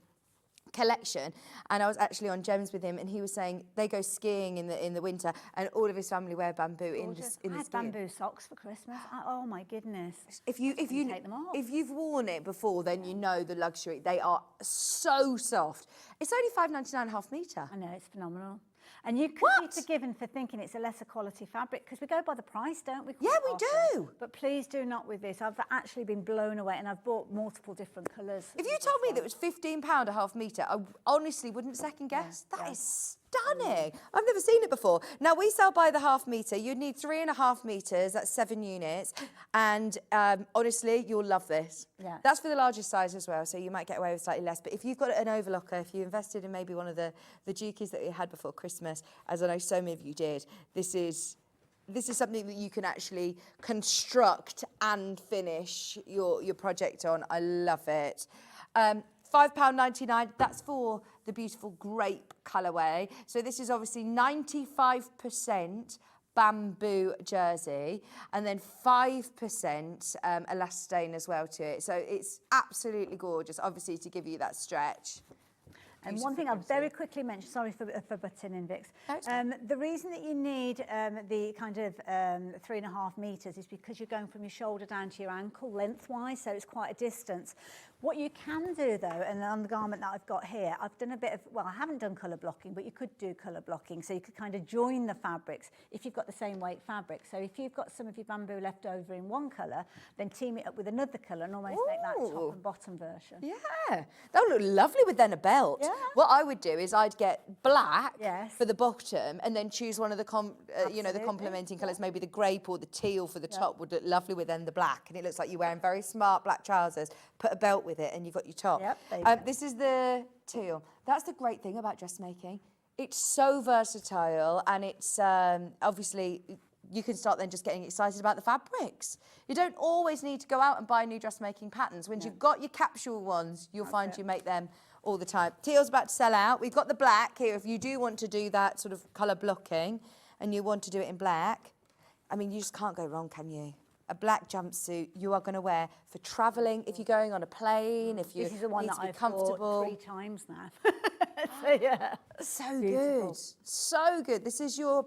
collection, and I was actually on Gems with him, and he was saying they go skiing in the winter, and all of his family wear bamboo in the I had skiing. bamboo socks for Christmas. Oh my goodness! If you take them off. if you've worn it before, then you know the luxury. They are so soft. It's only £5.99 half metre. I know, it's phenomenal. And you could be forgiven for thinking it's a lesser quality fabric, because we go by the price, don't we? Yeah, we do. But please do not with this. I've actually been blown away, and I've bought multiple different colours. If you told me that it was £15 a half metre, I honestly wouldn't second guess. That is stunning. I've never seen it before. Now, we sell by the half metre. You'd need 3.5 metres. That's 7 units. And honestly, you'll love this. Yeah. That's for the largest size as well, so you might get away with slightly less. But if you've got an overlocker, if you invested in maybe one of the Jukies that you had before Christmas, as I know so many of you did, this is something that you can actually construct and finish your project on. I love it. £5.99, that's for the beautiful grape colourway. So this is obviously 95% bamboo jersey, and then 5% elastane as well to it. So it's absolutely gorgeous, obviously, to give you that stretch. And one thing I'll very quickly mention, sorry for butting in, Vix. The reason that you need the kind of 3.5 metres is because you're going from your shoulder down to your ankle lengthwise, so it's quite a distance. What you can do though, and on the garment that I've got here, I've done a bit of, well, I haven't done colour blocking, but you could do colour blocking. So you could kind of join the fabrics if you've got the same weight fabric. So if you've got some of your bamboo left over in one colour, then team it up with another colour and almost make that top and bottom version. Yeah, that would look lovely with then a belt. Yeah. What I would do is I'd get black for the bottom, and then choose one of the the complementing colours. Maybe the grape or the teal for the top would look lovely with then the black, and it looks like you're wearing very smart black trousers. Put a belt with it, and you've got your top. Yep, this is the teal. That's the great thing about dressmaking. It's so versatile, and it's obviously you can start then just getting excited about the fabrics. You don't always need to go out and buy new dressmaking patterns. When you've got your capsule ones, you'll find you make them all the time. Teal's about to sell out. We've got the black here. If you do want to do that sort of colour blocking and you want to do it in black, I mean, you just can't go wrong, can you? A black jumpsuit you are going to wear for travelling, if you're going on a plane, if you This is the one need that to be I've comfortable. bought 3 times now. So yeah. So good. So good. This is your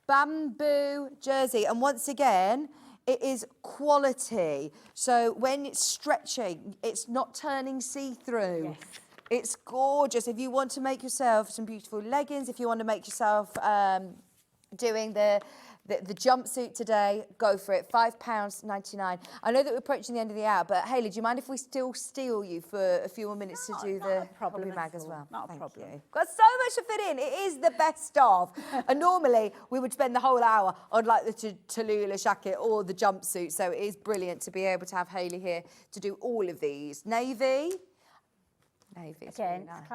bamboo jersey. And once again, it is quality. So when it's stretching, it's not turning see-through. Yes. It's gorgeous. If you want to make yourself some beautiful leggings, if you want to make yourself doing the jumpsuit today, go for it. £5.99. I know that we're approaching the end of the hour, but Hayley, do you mind if we still steal you for a few more minutes to do the hobby mag as well? Not a problem. You. Got so much to fit in. It is the best of. And normally we would spend the whole hour on like the Tallulah jacket or the jumpsuit. So it is brilliant to be able to have Hayley here to do all of these. Navy. It's again, really nice.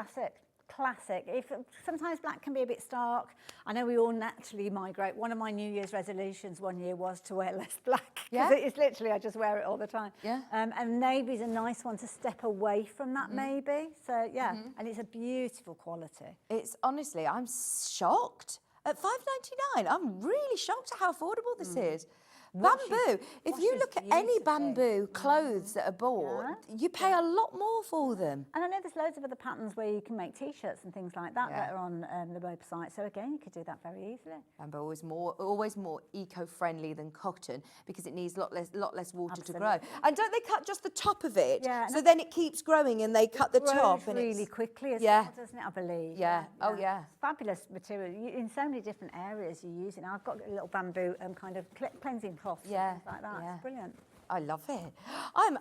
Classic. Sometimes black can be a bit stark. I know we all naturally migrate. One of my New Year's resolutions one year was to wear less black. Yeah. It's literally, I just wear it all the time. Yeah. And navy's a nice one to step away from that maybe. So yeah, and it's a beautiful quality. It's honestly, I'm shocked. At £5.99, I'm really shocked at how affordable this is. Bamboo, if you look at any bamboo clothes that are bought, you pay a lot more for them. And I know there's loads of other patterns where you can make T-shirts and things like that that are on the website. So again, you could do that very easily. Bamboo always more eco-friendly than cotton because it needs a lot less water to grow. And don't they cut just the top of it? Yeah. So then it keeps growing and they cut the top. And really quickly as well, doesn't it, I believe? Yeah. Oh, yeah. It's fabulous material. In so many different areas you use it. I've got a little bamboo kind of cleansing cloth. Things like that. It's brilliant. I love it.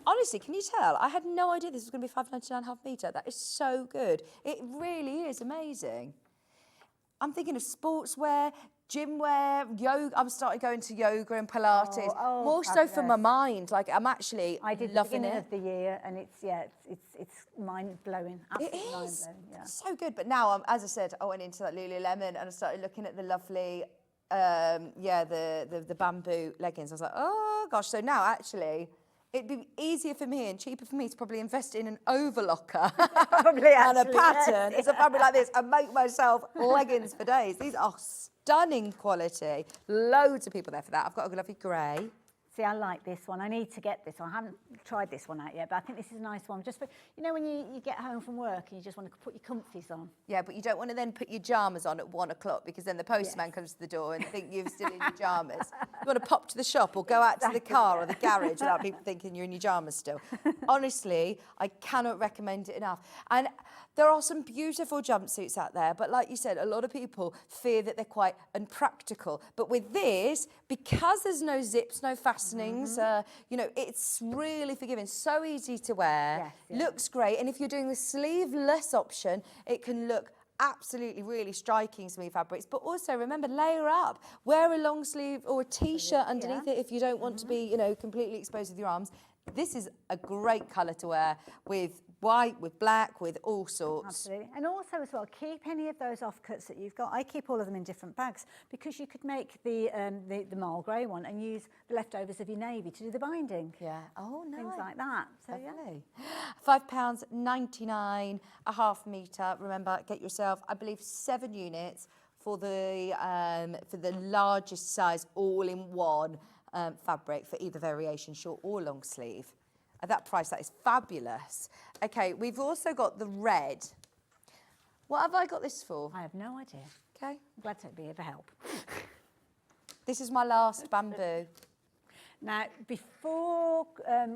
Honestly, can you tell? I had no idea this was going to be £5.99 half metre. That is so good. It really is amazing. I'm thinking of sportswear, gym wear, yoga. I'm starting going to yoga and Pilates. More so for my mind. Like I'm actually I did loving the beginning it. of the year, and it's mind blowing. Absolutely mind blowing. Yeah. So good. But now, as I said, I went into that Lululemon and I started looking at the lovely the bamboo leggings. I was like, oh gosh. So now actually, it'd be easier for me and cheaper for me to probably invest in an overlocker Probably and a actually, pattern. yes. It's a fabric like this and make myself leggings for days. These are stunning quality. Loads of people there for that. I've got a lovely grey. See, I like this one. I need to get this one. I haven't tried this one out yet, but I think this is a nice one. Just for, you know, when you get home from work and you just want to put your comfies on. Yeah, but you don't want to then put your pyjamas on at 1 o'clock because then the postman comes to the door and think you're still in your pyjamas. You want to pop to the shop or go out to the car or the garage without people thinking you're in your pyjamas still. Honestly, I cannot recommend it enough. And there are some beautiful jumpsuits out there, but like you said, a lot of people fear that they're quite unpractical. But with this, because there's no zips, no fastenings, you know, it's really forgiving, so easy to wear, looks great. And if you're doing the sleeveless option, it can look absolutely really striking smooth fabrics, but also remember, layer up, wear a long sleeve or a t-shirt underneath it if you don't want to be, you know, completely exposed with your arms. This is a great colour to wear with white, with black, with all sorts. Absolutely. And also as well, keep any of those offcuts that you've got. I keep all of them in different bags because you could make the marl grey one and use the leftovers of your navy to do the binding. Yeah. Oh, nice. Things like that. So lovely. £5.99 a half metre. Remember, get yourself, I believe, 7 units for the largest size all-in-one fabric for either variation, short or long sleeve. At that price, that is fabulous. Okay, we've also got the red. What have I got this for? I have no idea. Okay. I'm glad to be of help. This is my last bamboo. Now, before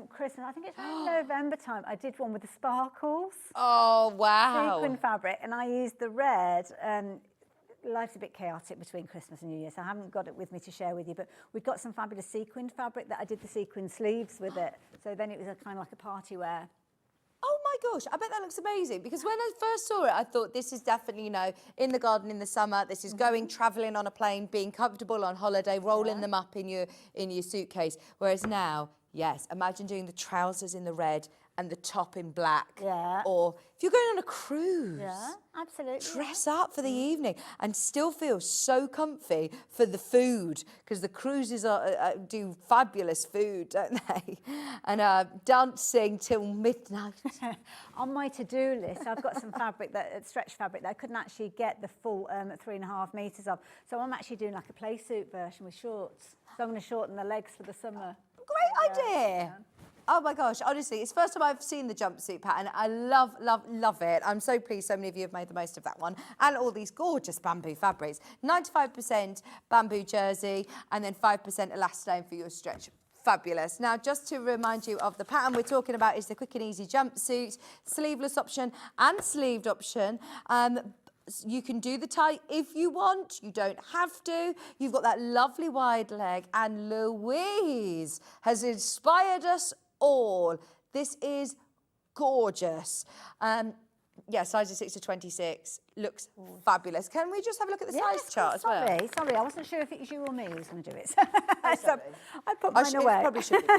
Christmas, I think it's around November time, I did one with the sparkles. Oh, wow. Sequin fabric, and I used the red. Life's a bit chaotic between Christmas and New Year, so I haven't got it with me to share with you, but we've got some fabulous sequined fabric that I did the sequin sleeves with it. So then it was a kind of like a party wear. Oh my gosh, I bet that looks amazing, because when I first saw it, I thought this is definitely, you know, in the garden in the summer. This is going, travelling on a plane, being comfortable on holiday, rolling them up in your suitcase. Whereas now, yes, imagine doing the trousers in the red and the top in black. Yeah. Or if you're going on a cruise. Yeah, absolutely. Dress up for the evening and still feel so comfy for the food, because the cruises do fabulous food, don't they? And dancing till midnight. On my to-do list, I've got some fabric, stretch fabric that I couldn't actually get the full 3.5 metres of. So I'm actually doing like a play suit version with shorts. So I'm going to shorten the legs for the summer. Great idea. Yeah. Oh my gosh, honestly, it's the first time I've seen the jumpsuit pattern. I love, love, love it. I'm so pleased so many of you have made the most of that one. And all these gorgeous bamboo fabrics. 95% bamboo jersey and then 5% elastane for your stretch. Fabulous. Now, just to remind you of the pattern we're talking about is the quick and easy jumpsuit, sleeveless option and sleeved option. You can do the tie if you want. You don't have to. You've got that lovely wide leg. And Louise has inspired us all. This is gorgeous. Yeah, sizes 6 to 26. Looks fabulous. Can we just have a look at the size chart as well? Sorry, I wasn't sure if it was you or me who was going to do it. So I put mine away. Probably should be.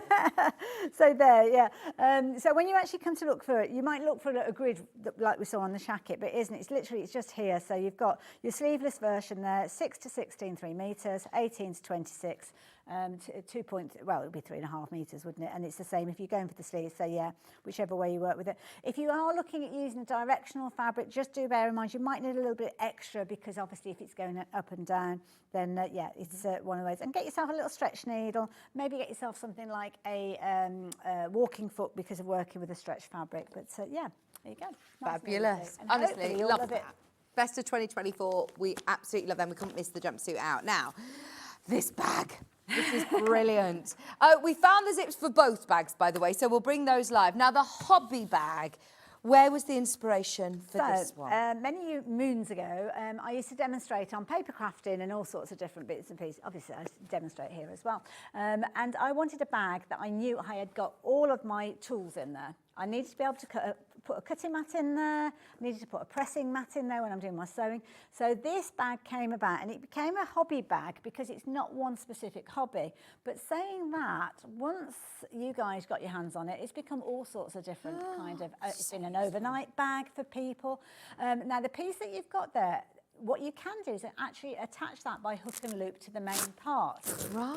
So there, yeah. So when you actually come to look for it, you might look for a grid like we saw on the jacket, but it isn't. It's literally, it's just here. So you've got your sleeveless version there, 6 to 16, 3 metres, 18 to 26. Well, it would be 3.5 metres, wouldn't it? And it's the same if you're going for the sleeves. So yeah, whichever way you work with it. If you are looking at using a directional fabric, just do bear in mind you might need a little bit extra, because obviously if it's going up and down, then yeah, it's one of those. And get yourself a little stretch needle. Maybe get yourself something like a walking foot because of working with a stretch fabric. But yeah, there you go. Nice. Fabulous. Honestly, love that. Best of 2024. We absolutely love them. We couldn't miss the jumpsuit out. Now, this bag. This is brilliant. We found the zips for both bags, by the way, so we'll bring those live. Now, the hobby bag, where was the inspiration for this one? Many moons ago, I used to demonstrate on paper crafting and all sorts of different bits and pieces. Obviously, I demonstrate here as well. And I wanted a bag that I knew I had got all of my tools in there. I needed to be able to put a cutting mat in there. I needed to put a pressing mat in there when I'm doing my sewing. So this bag came about, and it became a hobby bag because it's not one specific hobby. But saying that, once you guys got your hands on it, it's become all sorts of different kind of, it's been an overnight bag for people. Now the piece that you've got there, what you can do is actually attach that by hook and loop to the main part,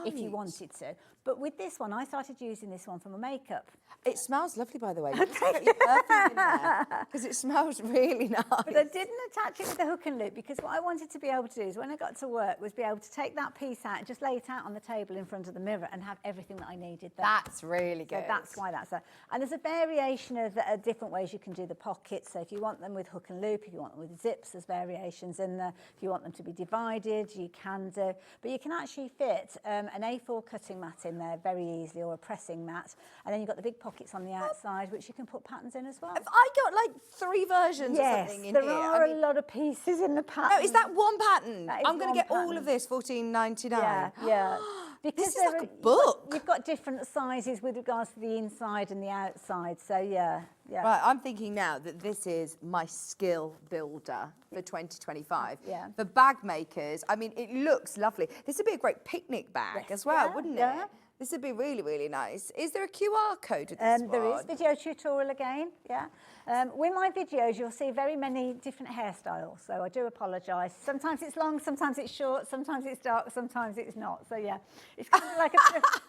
if you wanted to. But with this one, I started using this one for my makeup. It smells lovely, by the way. You just put your perfume in there because it smells really nice. But I didn't attach it with the hook and loop because what I wanted to be able to do is when I got to work was be able to take that piece out and just lay it out on the table in front of the mirror and have everything that I needed there. That's really good. So that's why that's there. And there's a variation of different ways you can do the pockets. So if you want them with hook and loop, if you want them with zips, there's variations in there. If you want them to be divided, you can do. But you can actually fit an A4 cutting mat in there very easily, or a pressing mat. And then you've got the big pockets on the outside, which you can put patterns in as well. Have I got like 3 versions or something in here? There are a lot of pieces in the pattern. No, is that one pattern? That is I'm going to one get all pattern. of this, $14.99. Yeah. Because This is like a book. You've got different sizes with regards to the inside and the outside. So yeah. Right, I'm thinking now that this is my skill builder for 2025. Yeah. For bag makers, I mean, it looks lovely. This would be a great picnic bag as well, wouldn't it? This would be really, really nice. Is there a QR code with this one? There is video tutorial again, yeah. With my videos, you'll see very many different hairstyles, so I do apologise. Sometimes it's long, sometimes it's short, sometimes it's dark, sometimes it's not. So yeah, it's kind of like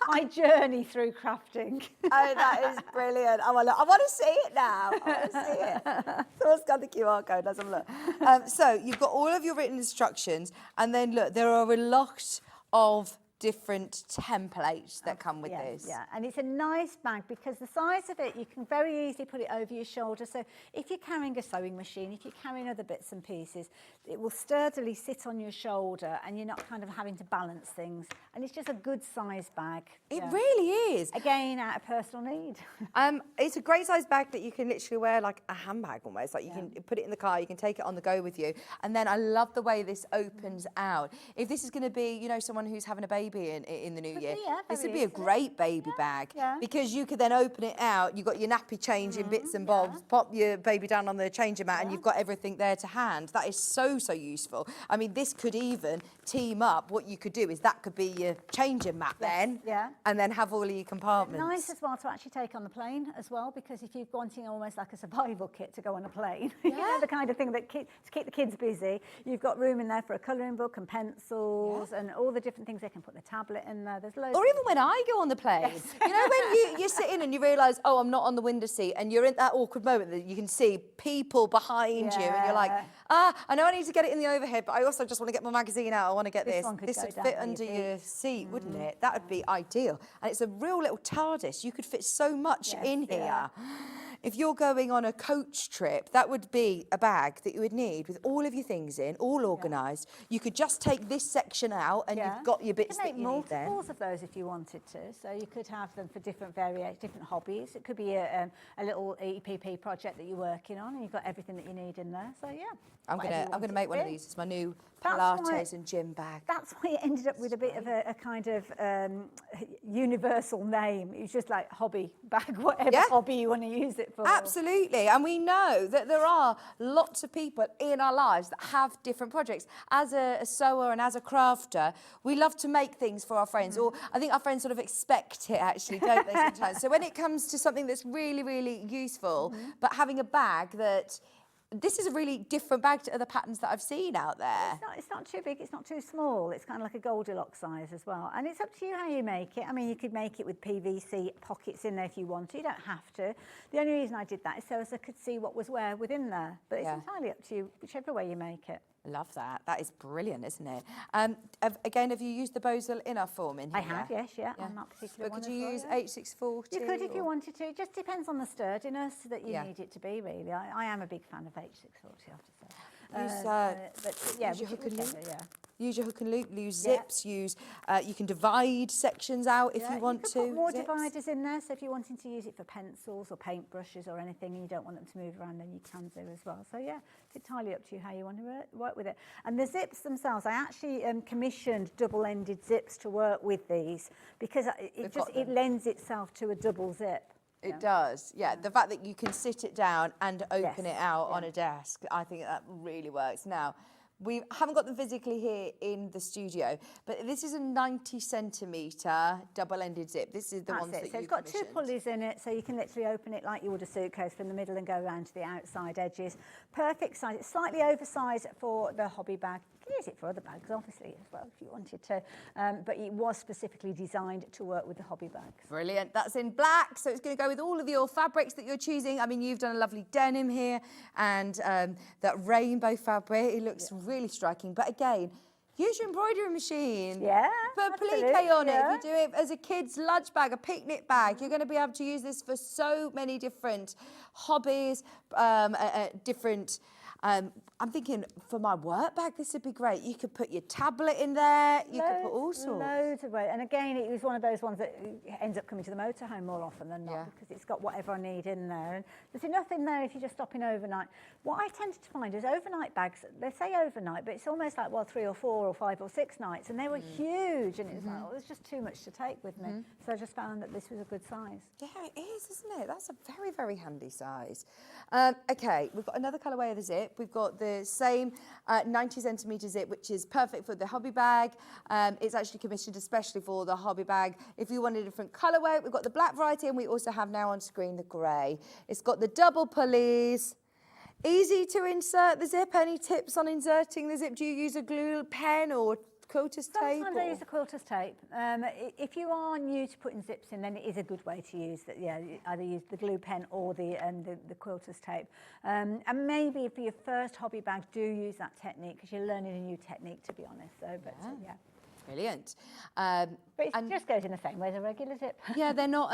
my journey through crafting. Oh, that is brilliant. I want to see it now. I want to see it. Someone's got the QR code. Let's have a look. So you've got all of your written instructions, and then look, there are a lot of different templates that come with this. Yeah, and it's a nice bag because the size of it, you can very easily put it over your shoulder. So if you're carrying a sewing machine, if you're carrying other bits and pieces, it will sturdily sit on your shoulder and you're not kind of having to balance things. And it's just a good size bag. It really is. Again, out of personal need. It's a great size bag that you can literally wear like a handbag almost. Like you can put it in the car, you can take it on the go with you. And then I love the way this opens out. If this is going to be, you know, someone who's having a baby in the new year, this would be a great baby bag because you could then open it out. You've got your nappy changing bits and bobs, pop your baby down on the changing mat and you've got everything there to hand. That is so useful. I mean, this could even team up. What you could do is that could be your changing mat then, and then have all of your compartments. Nice as well to actually take on the plane as well, because if you're wanting almost like a survival kit to go on a plane, you know, the kind of thing that to keep the kids busy, you've got room in there for a colouring book and pencils and all the different things. They can put the tablet in there. There's loads. Or even when I go on the plane, you know, when you're sitting and you realise, oh, I'm not on the window seat, and you're in that awkward moment that you can see people behind you, and you're like, I know I need to get it in the overhead, but I also just want to get my magazine out. I want to get this. This would fit under your seat, wouldn't it? That would be ideal. And it's a real little TARDIS. You could fit so much in here. If you're going on a coach trip, that would be a bag that you would need with all of your things in, all organised. You could just take this section out and you've got your bits that you need then. You could make multiples of those if you wanted to. So you could have them for different variations, different hobbies. It could be a little EPP project that you're working on and you've got everything that you need in there. So yeah. I'm gonna make one of these. It's my new Pilates and gym bag. That's why it ended up with a bit of a kind of universal name. It's just like hobby bag, whatever hobby you want to use it for. Absolutely. And we know that there are lots of people in our lives that have different projects. As a sewer and as a crafter, we love to make things for our friends, or I think our friends sort of expect it actually, don't they, sometimes? So when it comes to something that's really, really useful, but having a bag that this is a really different bag to other patterns that I've seen out there. It's not too big, it's not too small. It's kind of like a Goldilocks size as well. And it's up to you how you make it. I mean, you could make it with PVC pockets in there if you want to. You don't have to. The only reason I did that is so as I could see what was where within there. But it's entirely up to you, whichever way you make it. Love that. That is brilliant, isn't it? Again, have you used the Bosal inner form in here? I have, yes, on that particular one. But could you use H640? You could if you wanted to. It just depends on the sturdiness that you need it to be, really. I am a big fan of H640, I have to say. Use your hook and loop. Use your hook and loop, use zips, you can divide sections out if you want to. Put more dividers in there, so if you're wanting to use it for pencils or paintbrushes or anything and you don't want them to move around, then you can do as well. So yeah, it's entirely up to you how you want to work with it. And the zips themselves, I actually commissioned double-ended zips to work with these because it lends itself to a double zip. It does, the fact that you can sit it down and open it out on a desk, I think that really works. Now, We haven't got them physically here in the studio, but this is a 90 centimetre double-ended zip. This is the ones that So you it's got 2 commissioned. pulleys in it, so you can literally open it like you would a suitcase from the middle and go around to the outside edges. Perfect size. It's slightly oversized for the hobby bag. You can use it for other bags, obviously, as well, if you wanted to. But it was specifically designed to work with the hobby bags. Brilliant. That's in black, so it's going to go with all of your fabrics that you're choosing. I mean, you've done a lovely denim here and that rainbow fabric. It looks really striking. But again, use your embroidery machine. Yeah, Put absolutely, applique on it. yeah. If you do it as a kid's lunch bag, a picnic bag, you're going to be able to use this for so many different hobbies, different... I'm thinking for my work bag, this would be great. You could put your tablet in there. You could put all sorts. Loads of ways. And again, it was one of those ones that ends up coming to the motorhome more often than not because it's got whatever I need in there. And there's enough in there if you're just stopping overnight. What I tended to find is overnight bags, they say overnight, but it's almost like, well, 3 or 4 or 5 or 6 nights. And they were huge. And it was like, oh, there's just too much to take with me. So I just found that this was a good size. Yeah, it is, isn't it? That's a very, very handy size. Okay, we've got another colourway of the zip. We've got the same 90 centimetre zip, which is perfect for the hobby bag. It's actually commissioned especially for the hobby bag. If you want a different colourway, we've got the black variety, and we also have now on screen the grey. It's got the double pulleys. Easy to insert the zip. Any tips on inserting the zip? Do you use a glue pen or quilter's tape? Sometimes I use a quilter's tape. If you are new to putting zips in, then it is a good way to use that. Yeah, either use the glue pen or the quilter's tape. And maybe for your first hobby bag, do use that technique because you're learning a new technique, to be honest. So, but yeah. Brilliant. But it just goes in the same way as a regular zip. Yeah, they're not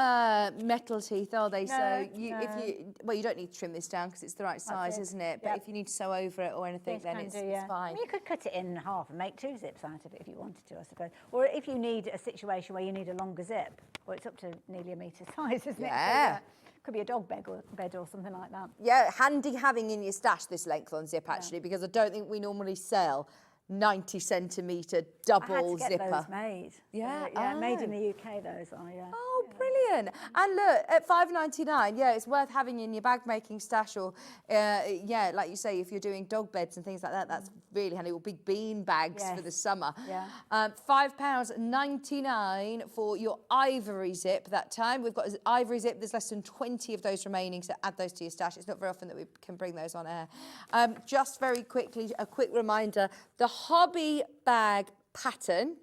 metal teeth, are they? No, So you don't need to trim this down because it's the right size, isn't it? But if you need to sew over it or anything, then it's fine. I mean, you could cut it in half and make 2 zips out of it if you wanted to, I suppose. Or if you need a situation where you need a longer zip, well, it's up to nearly a metre size, isn't it? Yeah. So, could be a dog bed or something like that. Yeah, handy having in your stash this length on zip actually, because I don't think we normally sell 90 centimetre double I had to get zipper. those made. Yeah, made in the UK, those are, Oh, brilliant. And look, at $5.99, yeah, it's worth having in your bag making stash or, yeah, like you say, if you're doing dog beds and things like that, that's really handy, or big bean bags for the summer. Yeah. £5.99 for your ivory zip that time. We've got an ivory zip, there's less than 20 of those remaining, so add those to your stash. It's not very often that we can bring those on air. Just very quickly, a quick reminder, the hobby bag pattern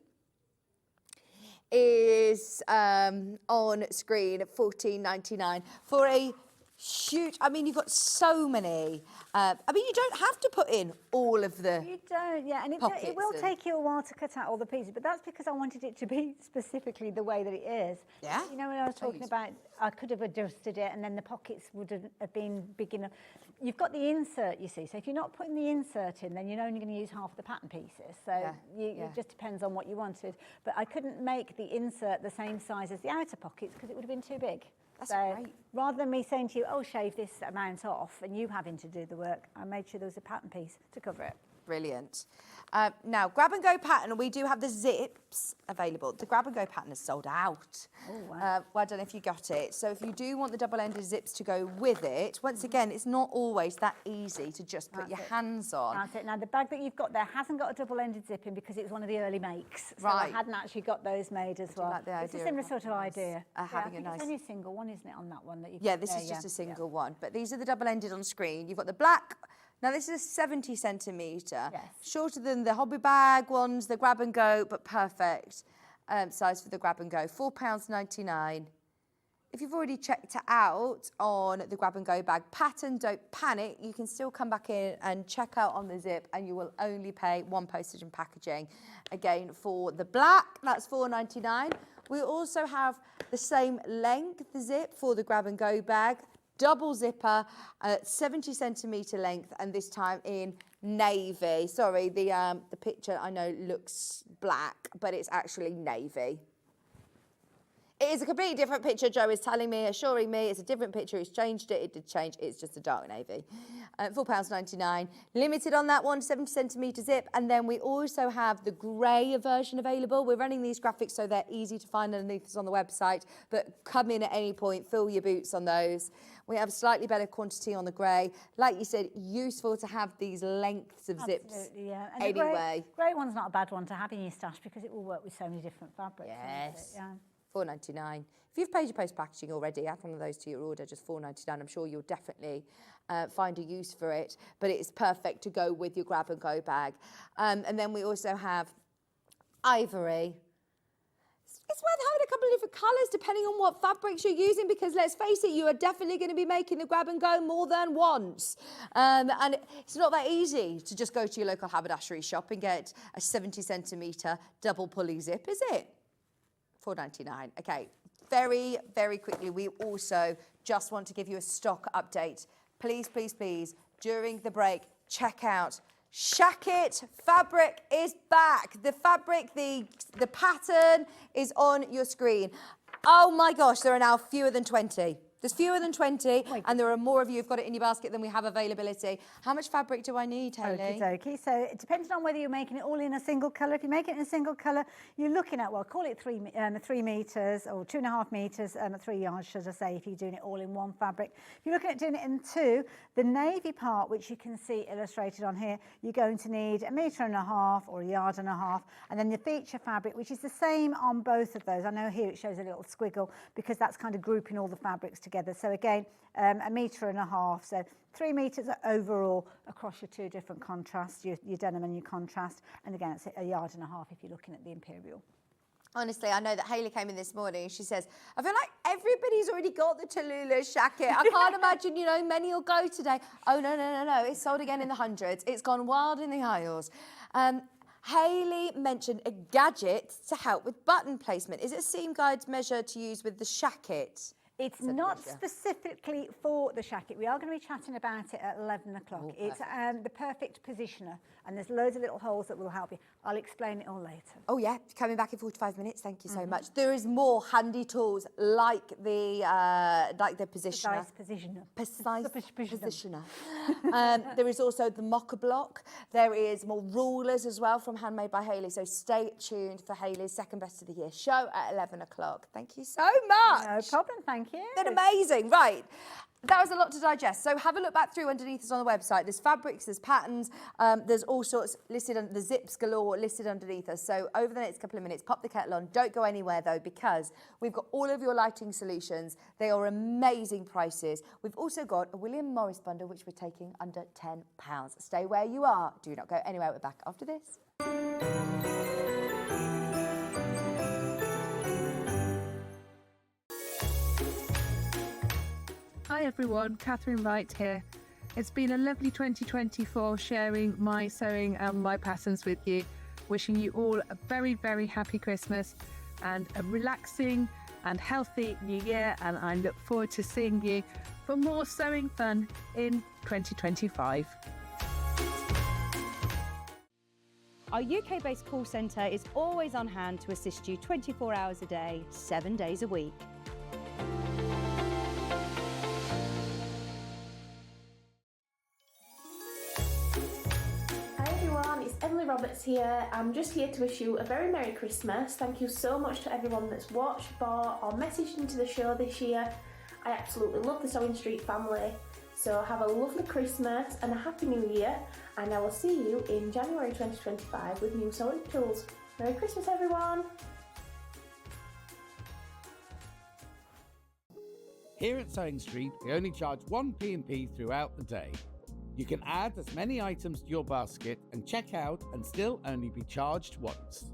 is on screen at $14.99 for a huge, I mean, you've got so many. I mean, you don't have to put in all of the You don't, yeah, and it will take you a while to cut out all the pieces, but that's because I wanted it to be specifically the way that it is. Yeah. You know, when I was talking about, I could have adjusted it and then the pockets would have been big enough. You've got the insert, you see, so if you're not putting the insert in, then you're only going to use half the pattern pieces. So it just depends on what you wanted. But I couldn't make the insert the same size as the outer pockets because it would have been too big. That's so great. rather than me saying to you, oh, shave this amount off and you having to do the work, I made sure there was a pattern piece to cover it. Brilliant. Now, grab and go pattern, we do have the zips available. The grab and go pattern is sold out. Oh, wow. Well, I don't know if you got it. So if you do want the double-ended zips to go with it, once again, it's not always that easy to just put your hands on. That's it. Now, the bag that you've got there hasn't got a double-ended zip in because it was one of the early makes. So Right. I hadn't actually got those made as well. like the It's a idea similar of sort of idea. having a nice... It's only a single one, isn't it, on that one? That you Yeah, this is just a single one. But these are the double-ended on screen. You've got the black... Now, this is a 70 centimetre. Yes. Shorter than the hobby bag ones, the grab and go, but perfect size for the grab and go. £4.99. If you've already checked it out on the grab and go bag pattern, don't panic. You can still come back in and check out on the zip and you will only pay £1 postage and packaging. Again, for the black, that's £4.99. We also have the same length zip for the grab and go bag. Double zipper, 70 centimetre length, and this time in navy. Sorry, the picture I know looks black, but it's actually navy. It is a completely different picture. Joe is telling me, assuring me it's a different picture. He's changed it. It did change. It's just a dark navy. £4.99. Limited on that one, 70 centimetre zip. And then we also have the grey version available. We're running these graphics so they're easy to find underneath us on the website. But come in at any point, fill your boots on those. We have slightly better quantity on the grey. Like you said, useful to have these lengths of zips. Absolutely, yeah. And anyway. The grey one's not a bad one to have in your stash because it will work with so many different fabrics. Yes. Yeah. £4.99. If you've paid your post packaging already, add one of those to your order, just £4.99. I'm sure you'll definitely find a use for it, but it's perfect to go with your grab and go bag. And then we also have ivory. It's worth having a couple of different colours depending on what fabrics you're using, because let's face it, you are definitely going to be making the grab and go more than once. And it's not that easy to just go to your local haberdashery shop and get a 70 centimetre double pulley zip, is it? £4.99. Okay, very, very quickly, we also just want to give you a stock update. Please, please, please, during the break, check out Shacket fabric is back. The fabric, the pattern is on your screen. Oh my gosh, there are now fewer than 20. There's fewer than 20, and there are more of you who've got it in your basket than we have availability. How much fabric do I need, Hayley? Okie So depending on whether you're making it all in a single colour, if you make it in a single colour, you're looking at, well, call it 3 metres or 2.5 metres, 3 yards, should I say, if you're doing it all in one fabric. If you're looking at doing it in 2, the navy part, which you can see illustrated on here, you're going to need 1.5 metres or 1.5 yards, and then the feature fabric, which is the same on both of those. I know here it shows a little squiggle because that's kind of grouping all the fabrics together. So again, 1.5 metres, so 3 metres overall across your 2 different contrasts, your denim and your contrast. And again, it's 1.5 yards if you're looking at the imperial. Honestly, I know that Hayley came in this morning and she says, I feel like everybody's already got the Tallulah shacket. I can't imagine, many will go today. Oh, no. It's sold again in the hundreds. It's gone wild in the aisles. Hayley mentioned a gadget to help with button placement. Is it a seam guide measure to use with the shacket? It's not specifically for the shacket. We are going to be chatting about it at 11 o'clock. Oh, it's the perfect positioner, and there's loads of little holes that will help you. I'll explain it all later. Oh yeah, coming back in 45 minutes. Thank you so much. There is more handy tools like the positioner. Precise positioner. There is also the mocker block. There is more rulers as well from Handmade by Hayley. So stay tuned for Hayley's second best of the year show at 11 o'clock. Thank you so much. No problem. Thank you. Been amazing. Right. That was a lot to digest. So have a look back through underneath us on the website. There's fabrics, there's patterns, there's all sorts listed, the zips galore listed underneath us. So over the next couple of minutes, pop the kettle on. Don't go anywhere though, because we've got all of your lighting solutions. They are amazing prices. We've also got a William Morris bundle, which we're taking under £10. Stay where you are. Do not go anywhere. We're back after this. Hi everyone, Catherine Wright here. It's been a lovely 2024 sharing my sewing and my patterns with you. Wishing you all a very, very happy Christmas and a relaxing and healthy new year, and I look forward to seeing you for more sewing fun in 2025. Our UK-based call centre is always on hand to assist you 24 hours a day, 7 days a week. Roberts here. I'm just here to wish you a very Merry Christmas. Thank you so much to everyone that's watched, bought or messaged into the show this year. I absolutely love the Sewing Street family. So have a lovely Christmas and a Happy New Year, and I will see you in January 2025 with new sewing tools. Merry Christmas everyone! Here at Sewing Street, we only charge 1 P&P throughout the day. You can add as many items to your basket and check out and still only be charged once.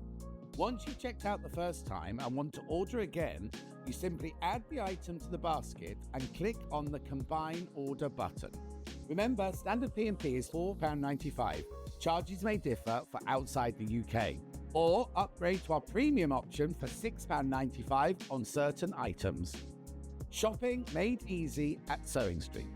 Once you've checked out the first time and want to order again, you simply add the item to the basket and click on the Combine Order button. Remember, standard P&P is £4.95. Charges may differ for outside the UK. Or upgrade to our premium option for £6.95 on certain items. Shopping made easy at Sewing Street.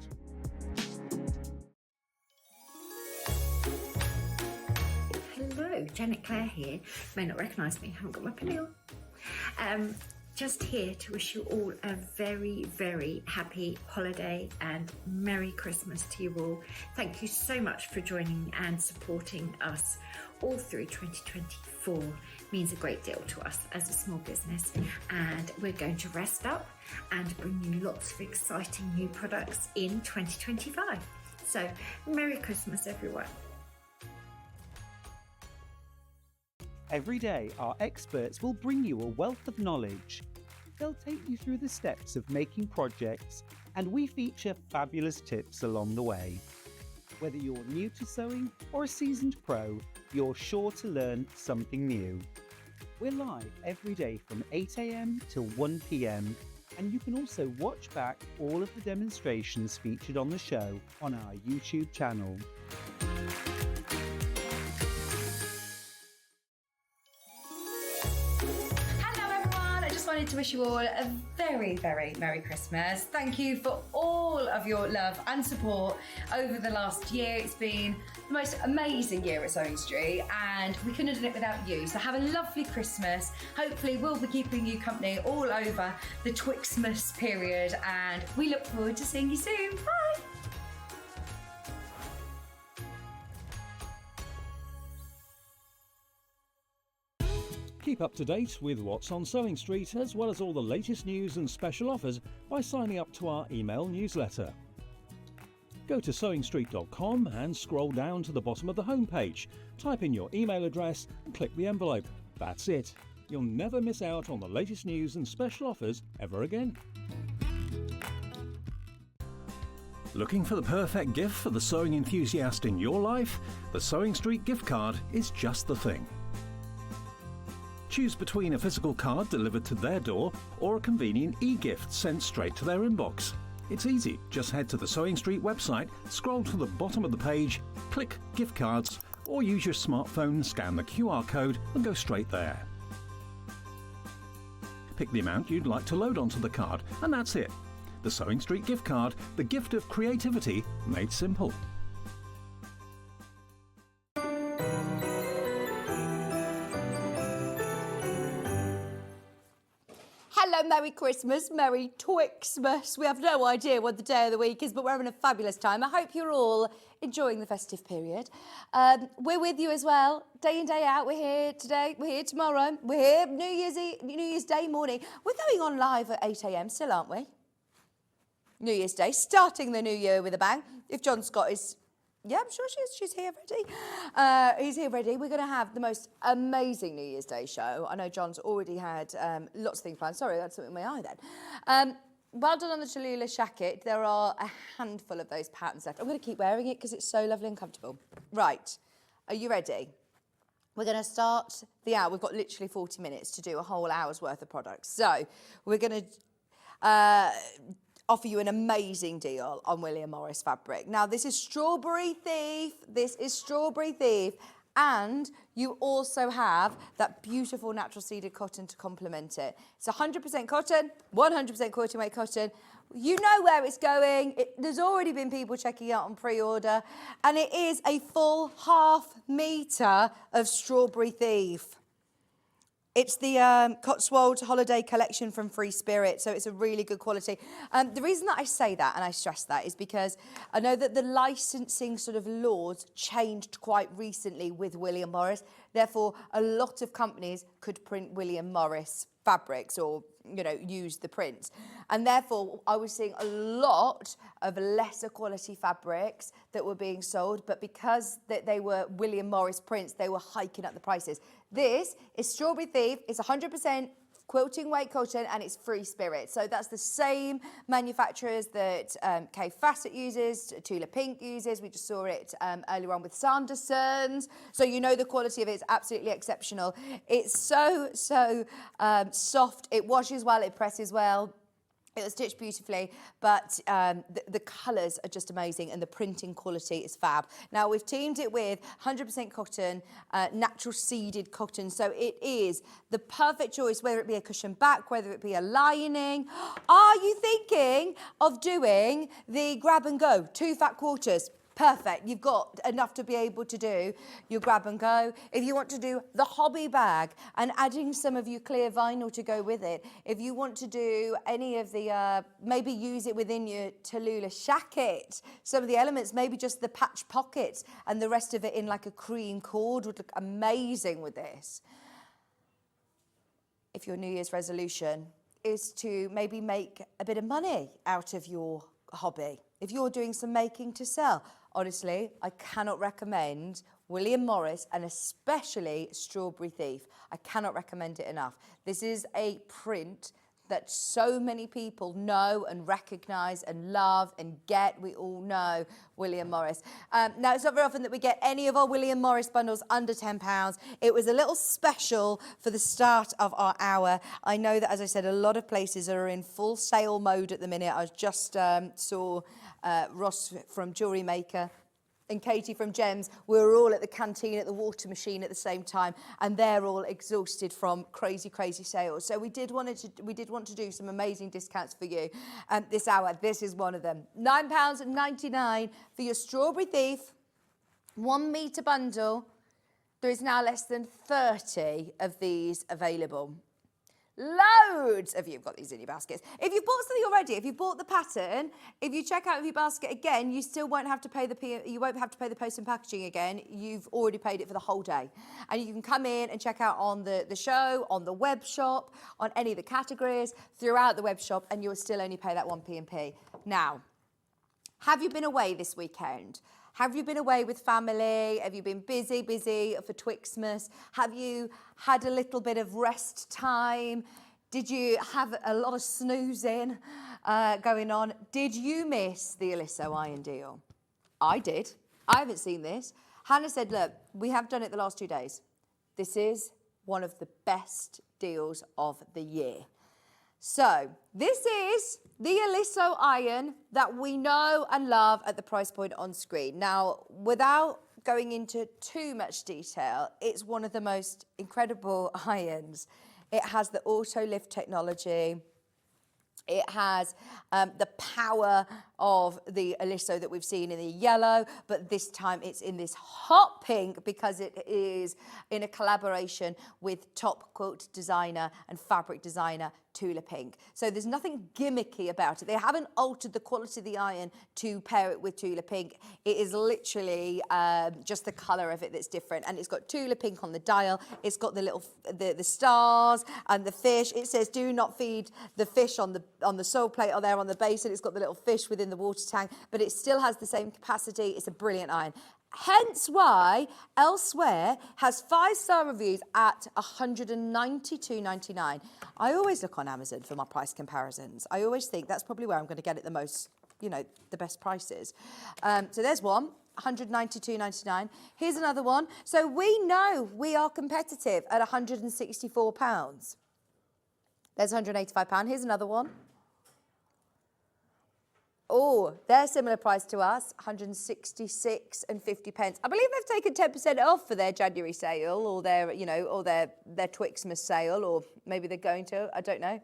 Hello, Janet Clare here. You may not recognise me, I haven't got my pinny on. just here to wish you all a very, very happy holiday and Merry Christmas to you all. Thank you so much for joining and supporting us all through 2024. It means a great deal to us as a small business, and we're going to rest up and bring you lots of exciting new products in 2025. So, Merry Christmas, everyone. Every day, our experts will bring you a wealth of knowledge. They'll take you through the steps of making projects, and we feature fabulous tips along the way. Whether you're new to sewing or a seasoned pro, you're sure to learn something new. We're live every day from 8 a.m. till 1 p.m, and you can also watch back all of the demonstrations featured on the show on our YouTube channel. Wanted to wish you all a very, very Merry Christmas. Thank you for all of your love and support over the last year. It's been the most amazing year at Sewing Street, and we couldn't have done it without you. So have a lovely Christmas. Hopefully we'll be keeping you company all over the Twixmas period, and we look forward to seeing you soon. Bye. Keep up to date with what's on Sewing Street, as well as all the latest news and special offers by signing up to our email newsletter. Go to sewingstreet.com and scroll down to the bottom of the homepage. Type in your email address and click the envelope. That's it. You'll never miss out on the latest news and special offers ever again. Looking for the perfect gift for the sewing enthusiast in your life? The Sewing Street gift card is just the thing. Choose between a physical card delivered to their door or a convenient e-gift sent straight to their inbox. It's easy. Just head to the Sewing Street website, scroll to the bottom of the page, click Gift Cards, or use your smartphone, scan the QR code and go straight there. Pick the amount you'd like to load onto the card, and that's it. The Sewing Street gift card, the gift of creativity made simple. Hello, Merry Christmas, Merry Twixmas. We have no idea what the day of the week is, but we're having a fabulous time. I hope you're all enjoying the festive period. We're with you as well, day in, day out. We're here today, we're here tomorrow, we're here New Year's Day morning. We're going on live at 8 a.m. still, aren't we? New Year's Day, starting the new year with a bang. If John Scott is... Yeah, I'm sure she's here ready. He's here ready. We're going to have the most amazing New Year's Day show. I know John's already had lots of things planned. Sorry, I had something in my eye then. Well done on the Tallulah jacket. There are a handful of those patterns left. I'm going to keep wearing it because it's so lovely and comfortable. Right, are you ready? We're going to start the hour. We've got literally 40 minutes to do a whole hour's worth of products. So we're going to... offer you an amazing deal on William Morris fabric. Now, this is Strawberry Thief. This is Strawberry Thief. And you also have that beautiful natural seeded cotton to complement it. It's 100% cotton, 100% quilting weight cotton. You know where it's going. There's already been people checking out on pre-order. And it is a full ½ metre of Strawberry Thief. It's the Cotswold Holiday Collection from Free Spirit, so it's a really good quality. The reason that I say that and I stress that is because I know that the licensing sort of laws changed quite recently with William Morris. Therefore, a lot of companies could print William Morris fabrics or, you know, use the prints. And therefore, I was seeing a lot of lesser quality fabrics that were being sold, but because they were William Morris prints, they were hiking up the prices. This is Strawberry Thief. It's 100% quilting weight cotton and it's Free Spirit. So that's the same manufacturers that Kay Fassett uses, Tula Pink uses. We just saw it earlier on with Sanderson's. So you know the quality of it is absolutely exceptional. It's so soft. It washes well, it presses well. It was stitched beautifully, but the colours are just amazing and the printing quality is fab. Now, we've teamed it with 100% cotton, natural seeded cotton, so it is the perfect choice, whether it be a cushion back, whether it be a lining. Are you thinking of doing the grab and go, 2 fat quarters? perfect. You've got enough to be able to do your grab and go. If you want to do the hobby bag and adding some of your clear vinyl to go with it, if you want to do any of the, maybe use it within your Tallulah shacket, some of the elements, maybe just the patch pockets and the rest of it in like a cream cord would look amazing with this. If your New Year's resolution is to maybe make a bit of money out of your hobby, if you're doing some making to sell, honestly, I cannot recommend William Morris and especially Strawberry Thief. I cannot recommend it enough. This is a print that so many people know and recognise and love and get. We all know William Morris. Now, it's not very often that we get any of our William Morris bundles under £10. It was a little special for the start of our hour. I know that, as I said, a lot of places are in full sale mode at the minute. I just saw Ross from Jewellery Maker and Katie from Gems. We were all at the canteen at the water machine at the same time, and they're all exhausted from crazy sales. So we did want to do some amazing discounts for you this hour. This is one of them. £9.99 for your Strawberry Thief 1 metre bundle. There is now less than 30 of these available. Loads of you have got these in your baskets. If you've bought something already, if you've bought the pattern, if you check out of your basket again, you still won't have to pay the post and packaging again. You've already paid it for the whole day. And you can come in and check out on the show, on the web shop, on any of the categories, throughout the web shop, and you'll still only pay that 1 P&P. Now, have you been away this weekend? Have you been away with family? Have you been busy for Twixmas? Have you had a little bit of rest time? Did you have a lot of snoozing going on? Did you miss the Aliso iron deal? I did. I haven't seen this. Hannah said, look, we have done it the last 2 days. This is one of the best deals of the year. So this is the Aliso iron that we know and love at the price point on screen. Now, without going into too much detail, it's one of the most incredible irons. It has the auto lift technology. It has the power of the Aliso that we've seen in the yellow, but this time it's in this hot pink because it is in a collaboration with top quilt designer and fabric designer Tallulah Pink. So there's nothing gimmicky about it. They haven't altered the quality of the iron to pair it with Tallulah Pink. It is literally just the colour of it that's different, and it's got Tallulah Pink on the dial. It's got the little the stars and the fish. It says do not feed the fish on the sole plate or there on the base, and it's got the little fish within the water tank, but it still has the same capacity. It's a brilliant iron. Hence why elsewhere has 5-star reviews at $192.99. I always look on Amazon for my price comparisons. I always think that's probably where I'm going to get it the most, you know, the best prices. So there's one, $192.99. Here's another one. So we know we are competitive at £164. There's £185. Here's another one. Oh, they're similar price to us, 166.50. I believe they've taken 10% off for their January sale or their, you know, or their Twixmas sale, or maybe they're going to, I don't know.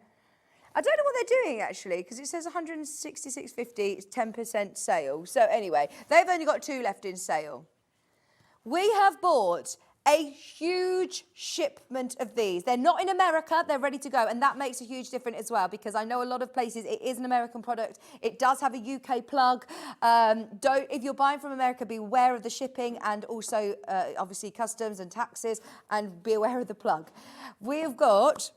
I don't know what they're doing actually, because it says 166.50, it's 10% sale. So anyway, they've only got 2 left in sale. We have bought a huge shipment of these. They're not in America, they're ready to go, and that makes a huge difference as well, because I know a lot of places it is an American product. It does have a UK plug. If you're buying from America, be aware of the shipping and also obviously customs and taxes, and be aware of the plug. We've got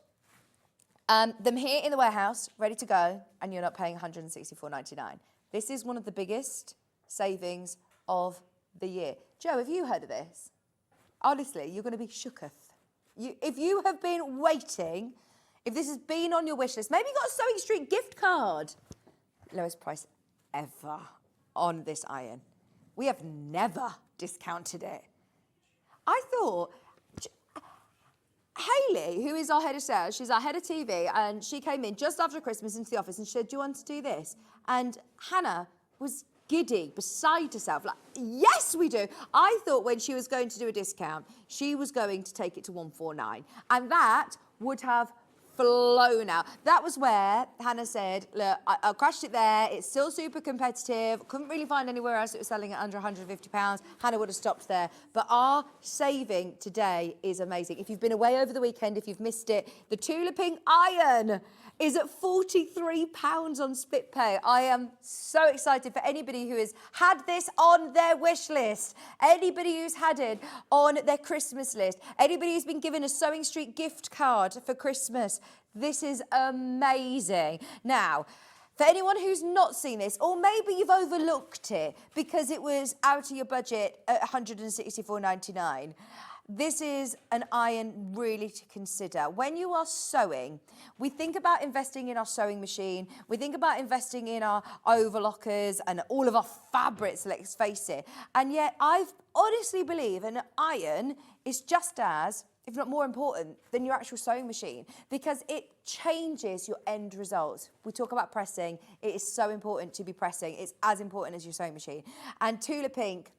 them here in the warehouse, ready to go, and you're not paying $164.99. This is one of the biggest savings of the year. Joe, have you heard of this? Honestly, you're going to be shooketh. If you have been waiting, if this has been on your wish list, maybe you got a Sewing Street gift card. Lowest price ever on this iron. We have never discounted it. I thought, Hayley, who is our head of sales, she's our head of TV, and she came in just after Christmas into the office and she said, do you want to do this? And Hannah was giddy, beside herself, like, yes, we do. I thought when she was going to do a discount, she was going to take it to $149, and that would have flown out. That was where Hannah said, look, I crashed it there. It's still super competitive. Couldn't really find anywhere else that was selling at under £150. Hannah would have stopped there. But our saving today is amazing. If you've been away over the weekend, if you've missed it, the Tallulah Pink iron is at £43 on split pay. I am so excited for anybody who has had this on their wish list, anybody who's had it on their Christmas list, anybody who's been given a Sewing Street gift card for Christmas. This is amazing. Now, for anyone who's not seen this, or maybe you've overlooked it because it was out of your budget at £164.99, this is an iron really to consider. When you are sewing, we think about investing in our sewing machine, we think about investing in our overlockers and all of our fabrics, let's face it. And yet I honestly believe an iron is just as, if not more important, than your actual sewing machine, because it changes your end results. We talk about pressing. It is so important to be pressing. It's as important as your sewing machine. And Tallulah Pink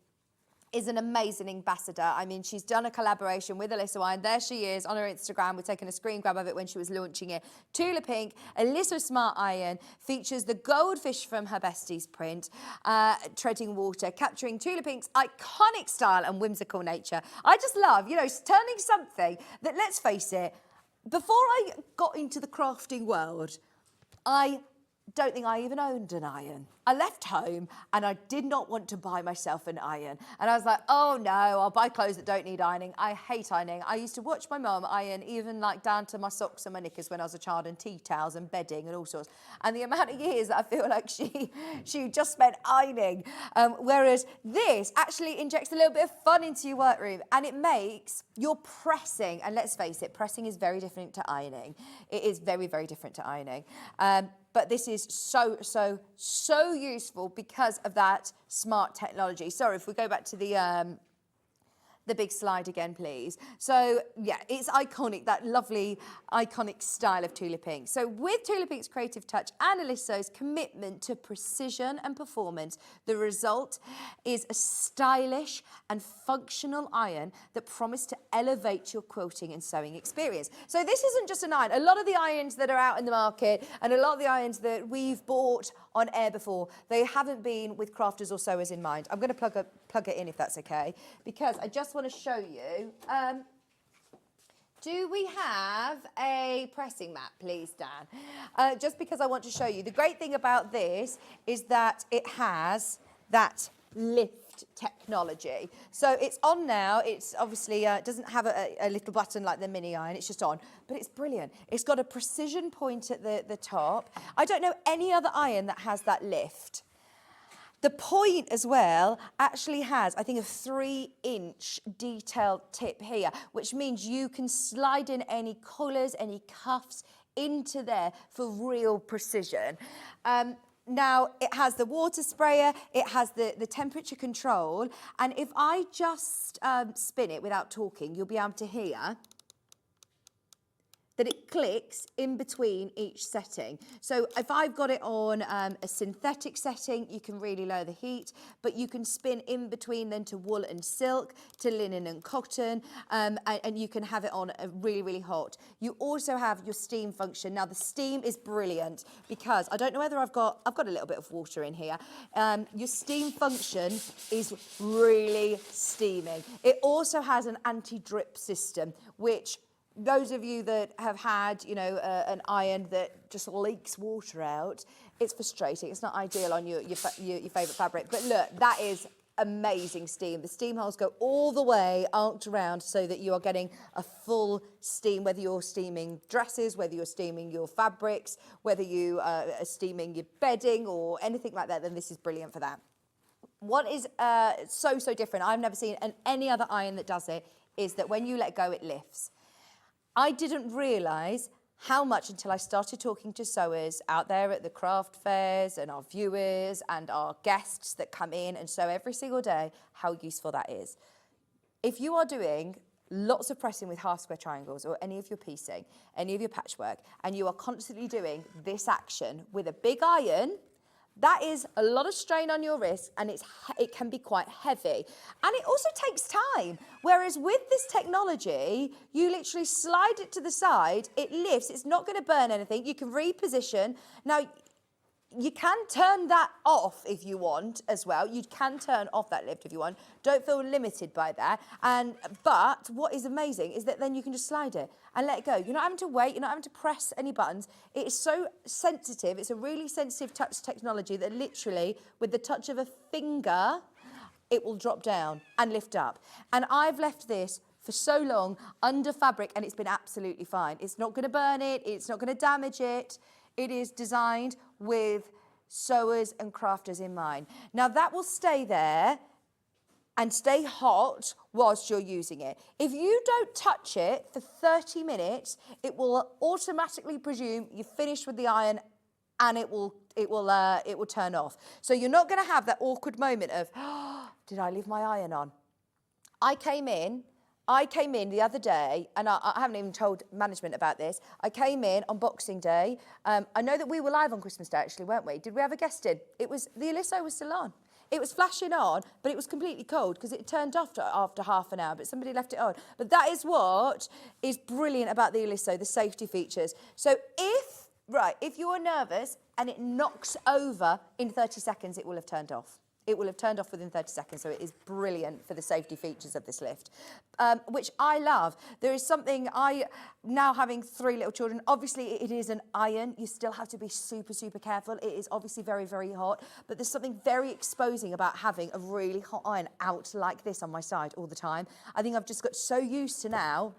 is an amazing ambassador. I mean, she's done a collaboration with Alyssa Wine. There she is on her Instagram. We're taking a screen grab of it when she was launching it. Tallulah Pink, Alyssa Smart Iron, features the goldfish from her besties print, treading water, capturing Tallulah Pink's iconic style and whimsical nature. I just love, you know, turning something that, let's face it, before I got into the crafting world, I don't think I even owned an iron. I left home and I did not want to buy myself an iron. And I was like, oh no, I'll buy clothes that don't need ironing. I hate ironing. I used to watch my mum iron even like down to my socks and my knickers when I was a child, and tea towels and bedding and all sorts. And the amount of years that I feel like she just spent ironing. Whereas this actually injects a little bit of fun into your workroom, and it makes your pressing, and let's face it, pressing is very different to ironing. It is very, very different to ironing. But this is so useful because of that smart technology. Sorry, if we go back to the big slide again, please. So yeah, it's iconic, that lovely iconic style of Tallulah Pink. So with Tallulah Pink's creative touch and Alyssa's commitment to precision and performance, the result is a stylish and functional iron that promised to elevate your quilting and sewing experience. So this isn't just an iron. A lot of the irons that are out in the market and a lot of the irons that we've bought on air before, they haven't been with crafters or sewers in mind. I'm going to plug it in if that's okay, because I just want to show you. Do we have a pressing mat, please, Dan? Just because I want to show you. The great thing about this is that it has that lift technology. So it's on now. It's obviously doesn't have a little button like the mini iron. It's just on, but it's brilliant. It's got a precision point at the top. I don't know any other iron that has that lift. The point as well actually has, I think, a 3-inch detailed tip here, which means you can slide in any collars, any cuffs into there for real precision. Now, it has the water sprayer, it has the temperature control, and if I just spin it without talking, you'll be able to hear that it clicks in between each setting. So if I've got it on a synthetic setting, you can really lower the heat, but you can spin in between then to wool and silk, to linen and cotton, and you can have it on really, really hot. You also have your steam function. Now the steam is brilliant because I don't know whether I've got a little bit of water in here. Your steam function is really steaming. It also has an anti-drip system, which those of you that have had, you know, an iron that just leaks water out, it's frustrating. It's not ideal on your favourite fabric. But look, that is amazing steam. The steam holes go all the way arced around so that you are getting a full steam, whether you're steaming dresses, whether you're steaming your fabrics, whether you are steaming your bedding or anything like that, then this is brilliant for that. What is so different, I've never seen any other iron that does it, is that when you let go, it lifts. I didn't realise how much until I started talking to sewers out there at the craft fairs and our viewers and our guests that come in and sew every single day, how useful that is. If you are doing lots of pressing with half square triangles or any of your piecing, any of your patchwork, and you are constantly doing this action with a big iron, That is a lot of strain on your wrist, and it can be quite heavy. And it also takes time. Whereas with this technology, you literally slide it to the side, it lifts, it's not going to burn anything. You can reposition. Now, you can turn that off if you want as well. You can turn off that lift if you want. Don't feel limited by that. But what is amazing is that then you can just slide it and let it go. You're not having to wait. You're not having to press any buttons. It is so sensitive. It's a really sensitive touch technology that literally, with the touch of a finger, it will drop down and lift up. And I've left this for so long under fabric, and it's been absolutely fine. It's not going to burn it. It's not going to damage it. It is designed with sewers and crafters in mind. Now that will stay there and stay hot whilst you're using it. If you don't touch it for 30 minutes, it will automatically presume you've finished with the iron, and it will turn off. So you're not going to have that awkward moment of, oh, did I leave my iron on? I came in the other day, and I haven't even told management about this. I came in on Boxing Day. I know that we were live on Christmas Day, actually, weren't we? Did we have a guest in? The Aliso was still on. It was flashing on, but it was completely cold because it turned off after half an hour, but somebody left it on. But that is what is brilliant about the Aliso, the safety features. So if you're nervous and it knocks over in 30 seconds, it will have turned off. It will have turned off within 30 seconds, so it is brilliant for the safety features of this lift, which I love. There is something, now having 3 little children, obviously it is an iron. You still have to be super, super careful. It is obviously very, very hot, but there's something very exposing about having a really hot iron out like this on my side all the time. I think I've just got so used to now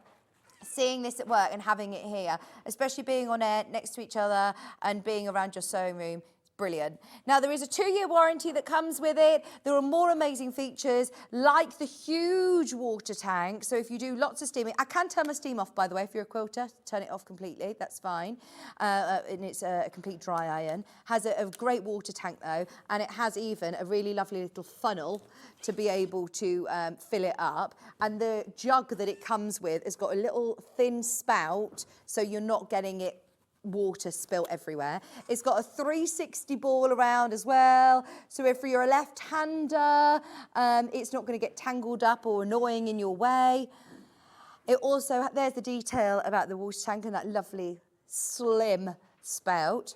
seeing this at work and having it here, especially being on air next to each other and being around your sewing room. Brilliant. Now, there is a 2-year warranty that comes with it. There are more amazing features, like the huge water tank. So if you do lots of steaming, I can turn my steam off, by the way, if you're a quilter, turn it off completely, that's fine. And it's a complete dry iron. Has a great water tank, though, and it has even a really lovely little funnel to be able to fill it up. And the jug that it comes with has got a little thin spout, so you're not getting it water spill everywhere. It's got a 360 ball around as well, so if you're a left-hander, it's not going to get tangled up or annoying in your way. It also, there's the detail about the water tank and that lovely slim spout.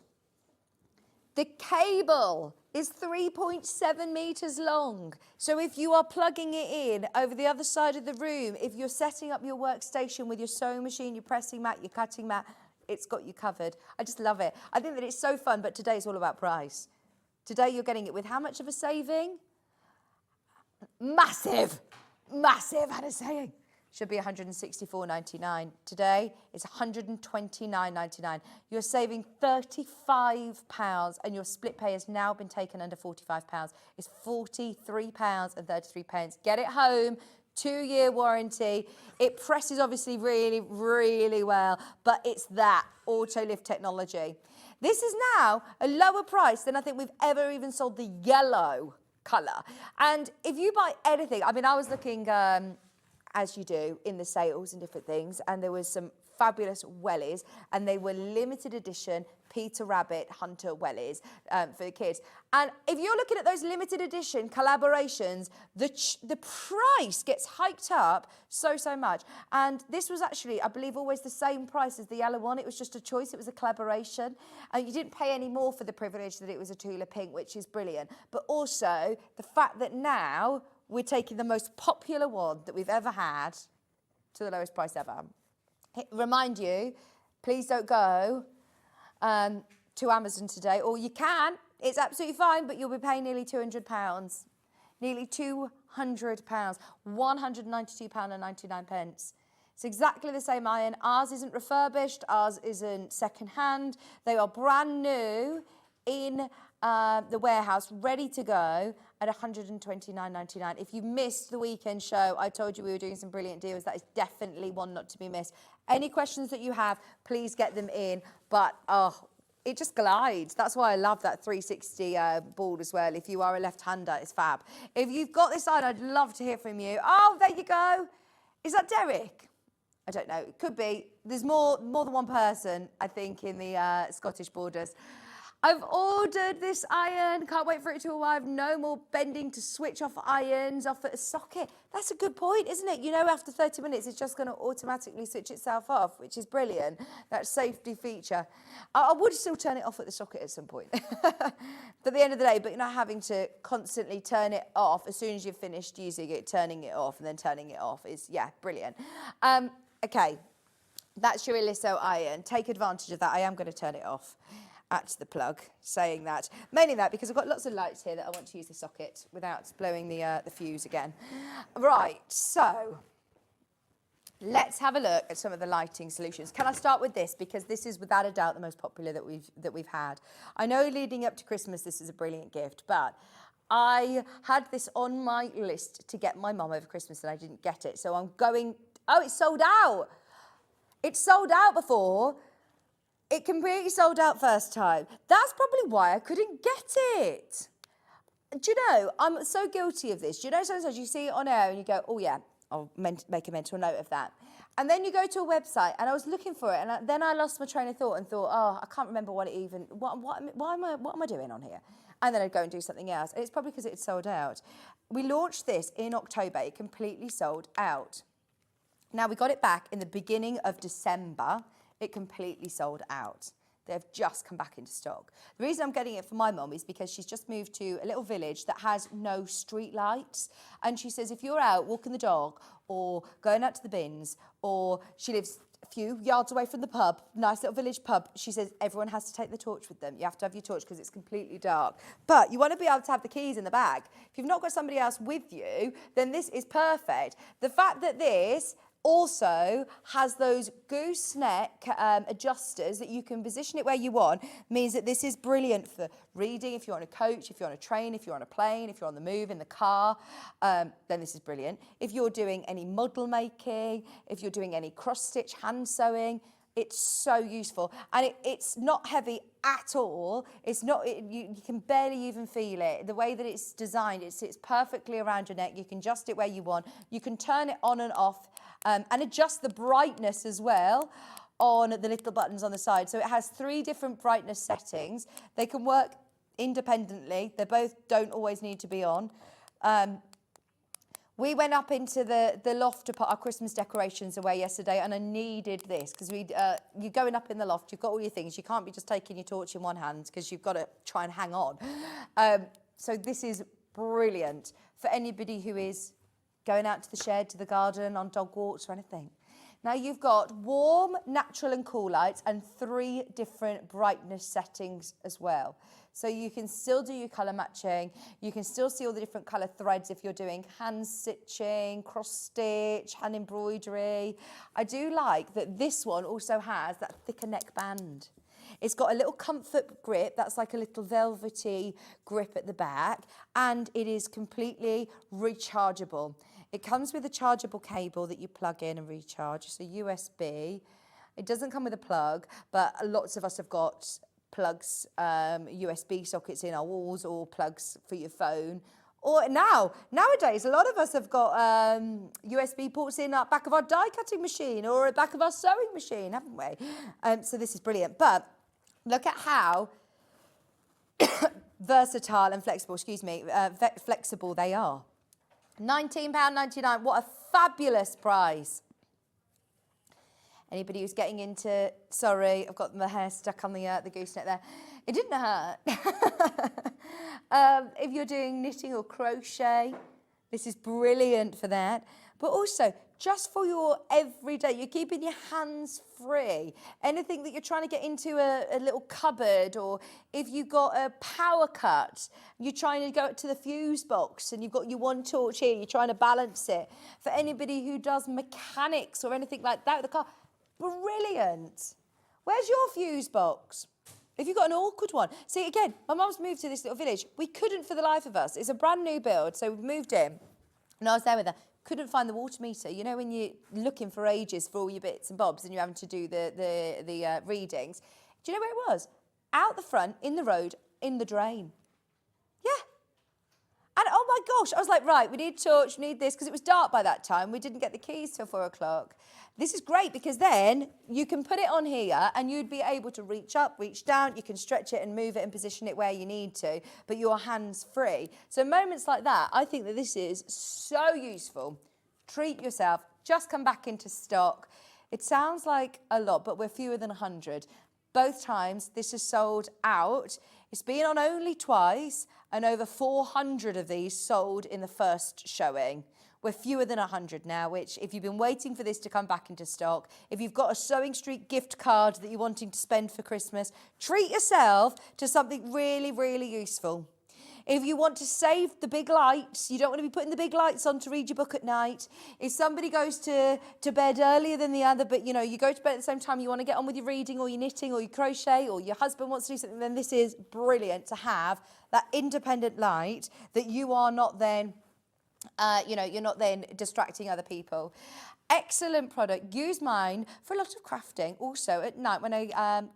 The cable is 3.7 metres long. So if you are plugging it in over the other side of the room, if you're setting up your workstation with your sewing machine, your pressing mat, your cutting mat, it's got you covered. I just love it. I think that it's so fun, but today's all about price. Today you're getting it with how much of a saving? Massive, massive, had a saying. Should be £164.99. Today it's £129.99. You're saving £35 and your split pay has now been taken under £45. It's £43.33. Get it home. 2-year warranty. It presses obviously really, really well, but it's that auto lift technology. This is now a lower price than I think we've ever even sold the yellow colour. And if you buy anything, I mean, I was looking, as you do, in the sales and different things, and there was some fabulous wellies, and they were limited edition Peter Rabbit Hunter wellies for the kids. And if you're looking at those limited edition collaborations, the price gets hiked up so much. And this was actually, I believe, always the same price as the yellow one. It was just a choice. It was a collaboration. And you didn't pay any more for the privilege that it was a Tallulah pink, which is brilliant. But also the fact that now we're taking the most popular one that we've ever had to the lowest price ever. Remind you, please don't go to Amazon today, or you can, it's absolutely fine, but you'll be paying nearly £200. Nearly £200, £192.99. It's exactly the same iron. Ours isn't refurbished, ours isn't second-hand. They are brand new in the warehouse, ready to go at £129.99. If you missed the weekend show, I told you we were doing some brilliant deals. That is definitely one not to be missed. Any questions that you have, please get them in. But, it just glides. That's why I love that 360 board as well. If you are a left-hander, it's fab. If you've got this iron, I'd love to hear from you. Oh, there you go. Is that Derek? I don't know. It could be. There's more than one person, I think, in the Scottish borders. I've ordered this iron. Can't wait for it to arrive. No more bending to switch off irons off at a socket. That's a good point, isn't it? You know, after 30 minutes, it's just going to automatically switch itself off, which is brilliant. That safety feature. I would still turn it off at the socket at some point. But at the end of the day, but you're not having to constantly turn it off as soon as you've finished using it, turning it off and then turning it off is, yeah, brilliant. Okay, that's your Illiso iron. Take advantage of that. I am going to turn it off at the plug, saying that. Mainly that because I've got lots of lights here that I want to use the socket without blowing the fuse again. Right, so let's have a look at some of the lighting solutions. Can I start with this? Because this is without a doubt the most popular that we've had. I know leading up to Christmas this is a brilliant gift, but I had this on my list to get my mum over Christmas and I didn't get it. So I'm going, oh, it's sold out. It's sold out before. It completely sold out first time. That's probably why I couldn't get it. Do you know, I'm so guilty of this. Do you know, sometimes you see it on air and you go, oh yeah, I'll make a mental note of that. And then you go to a website and I was looking for it and then I lost my train of thought and thought, oh, I can't remember what am I doing on here? And then I'd go and do something else. And it's probably because it sold out. We launched this in October. It completely sold out. Now, we got it back in the beginning of December. It completely sold out. They've just come back into stock. The reason I'm getting it for my mum is because she's just moved to a little village that has no street lights. And she says if you're out walking the dog or going out to the bins, or she lives a few yards away from the pub, nice little village pub, she says everyone has to take the torch with them. You have to have your torch because it's completely dark. But you want to be able to have the keys in the bag. If you've not got somebody else with you, then this is perfect. The fact that this also has those gooseneck adjusters that you can position it where you want means that this is brilliant for reading. If you're on a coach, if you're on a train, if you're on a plane, if you're on the move in the car, then this is brilliant. If you're doing any model making, if you're doing any cross-stitch hand sewing, it's so useful. And it's not heavy at all. It's not, you can barely even feel it. The way that it's designed, it sits perfectly around your neck. You can adjust it where you want. You can turn it on and off and adjust the brightness as well on the little buttons on the side. So it has 3 different brightness settings. They can work independently. They both don't always need to be on. We went up into the loft to put our Christmas decorations away yesterday, and I needed this because you're going up in the loft, you've got all your things. You can't be just taking your torch in one hand because you've got to try and hang on. So this is brilliant for anybody who is going out to the shed, to the garden, on dog walks or anything. Now you've got warm, natural and cool lights and 3 different brightness settings as well. So you can still do your colour matching. You can still see all the different colour threads if you're doing hand stitching, cross stitch, hand embroidery. I do like that this one also has that thicker neck band. It's got a little comfort grip, that's like a little velvety grip at the back, and it is completely rechargeable. It comes with a chargeable cable that you plug in and recharge, so USB. It doesn't come with a plug, but lots of us have got plugs, USB sockets in our walls, or plugs for your phone. Or nowadays, a lot of us have got USB ports in the back of our die cutting machine or the back of our sewing machine, haven't we? So this is brilliant. But look at how versatile and flexible, flexible they are. £19.99, what a fabulous price. Anybody who's getting into, sorry, I've got my hair stuck on the gooseneck there. It didn't hurt. If you're doing knitting or crochet, this is brilliant for that. But also, just for your everyday, you're keeping your hands free. Anything that you're trying to get into a little cupboard, or if you've got a power cut, you're trying to go to the fuse box and you've got your one torch here, you're trying to balance it. For anybody who does mechanics or anything like that with the car, brilliant. Where's your fuse box? If you've got an awkward one. See, again, my mum's moved to this little village. We couldn't for the life of us. It's a brand new build, so we've moved in. And I was there with her. Couldn't find the water meter. You know when you're looking for ages for all your bits and bobs and you're having to do the readings. Do you know where it was? Out the front, in the road, in the drain. Yeah. And oh my gosh. I was like, right, we need torch, we need this, because it was dark by that time. We didn't get the keys till 4 o'clock. This is great because then you can put it on here and you'd be able to reach up, reach down. You can stretch it and move it and position it where you need to, but your hands free. So moments like that, I think that this is so useful. Treat yourself. Just come back into stock. It sounds like a lot, but we're fewer than 100. Both times this is sold out. It's been on only twice and over 400 of these sold in the first showing. We're fewer than 100 now, which if you've been waiting for this to come back into stock, if you've got a Sewing Street gift card that you're wanting to spend for Christmas, treat yourself to something really, really useful. If you want to save the big lights, you don't want to be putting the big lights on to read your book at night. If somebody goes to bed earlier than the other, but you go to bed at the same time, you want to get on with your reading or your knitting or your crochet, or your husband wants to do something, then this is brilliant to have that independent light that you are not then you're not then distracting other people. Excellent product. Use mine for a lot of crafting. Also at night when I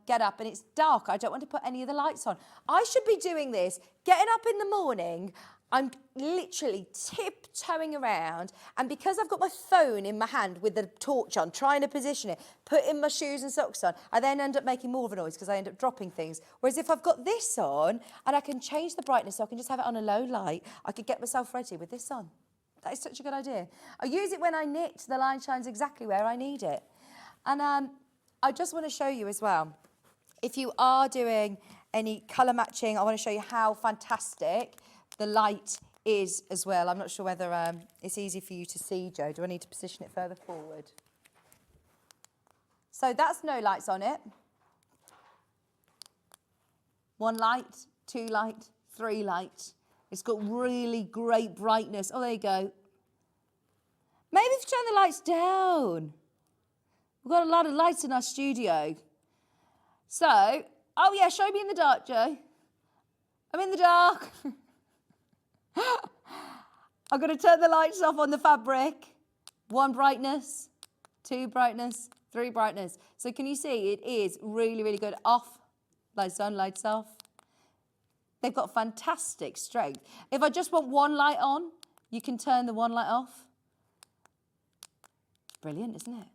get up and it's dark, I don't want to put any of the lights on. I should be doing this, getting up in the morning. I'm literally tiptoeing around, and because I've got my phone in my hand with the torch on, trying to position it, putting my shoes and socks on, I then end up making more of a noise because I end up dropping things. Whereas if I've got this on and I can change the brightness so I can just have it on a low light, I could get myself ready with this on. That is such a good idea. I use it when I knit. The line shines exactly where I need it. And I just want to show you as well, if you are doing any colour matching, I want to show you how fantastic the light is as well. I'm not sure whether it's easy for you to see, Jo. Do I need to position it further forward? So that's no lights on it. 1 light, 2 light, 3 light. It's got really great brightness. Oh, there you go. Maybe if you turn the lights down. We've got a lot of lights in our studio. So, oh yeah, show me in the dark, Jo. I'm in the dark. I'm going to turn the lights off on the fabric. 1 brightness, 2 brightness, 3 brightness. So can you see it is really, really good. Off, lights on, lights off. They've got fantastic strength. If I just want 1 light on, you can turn the 1 light off. Brilliant, isn't it?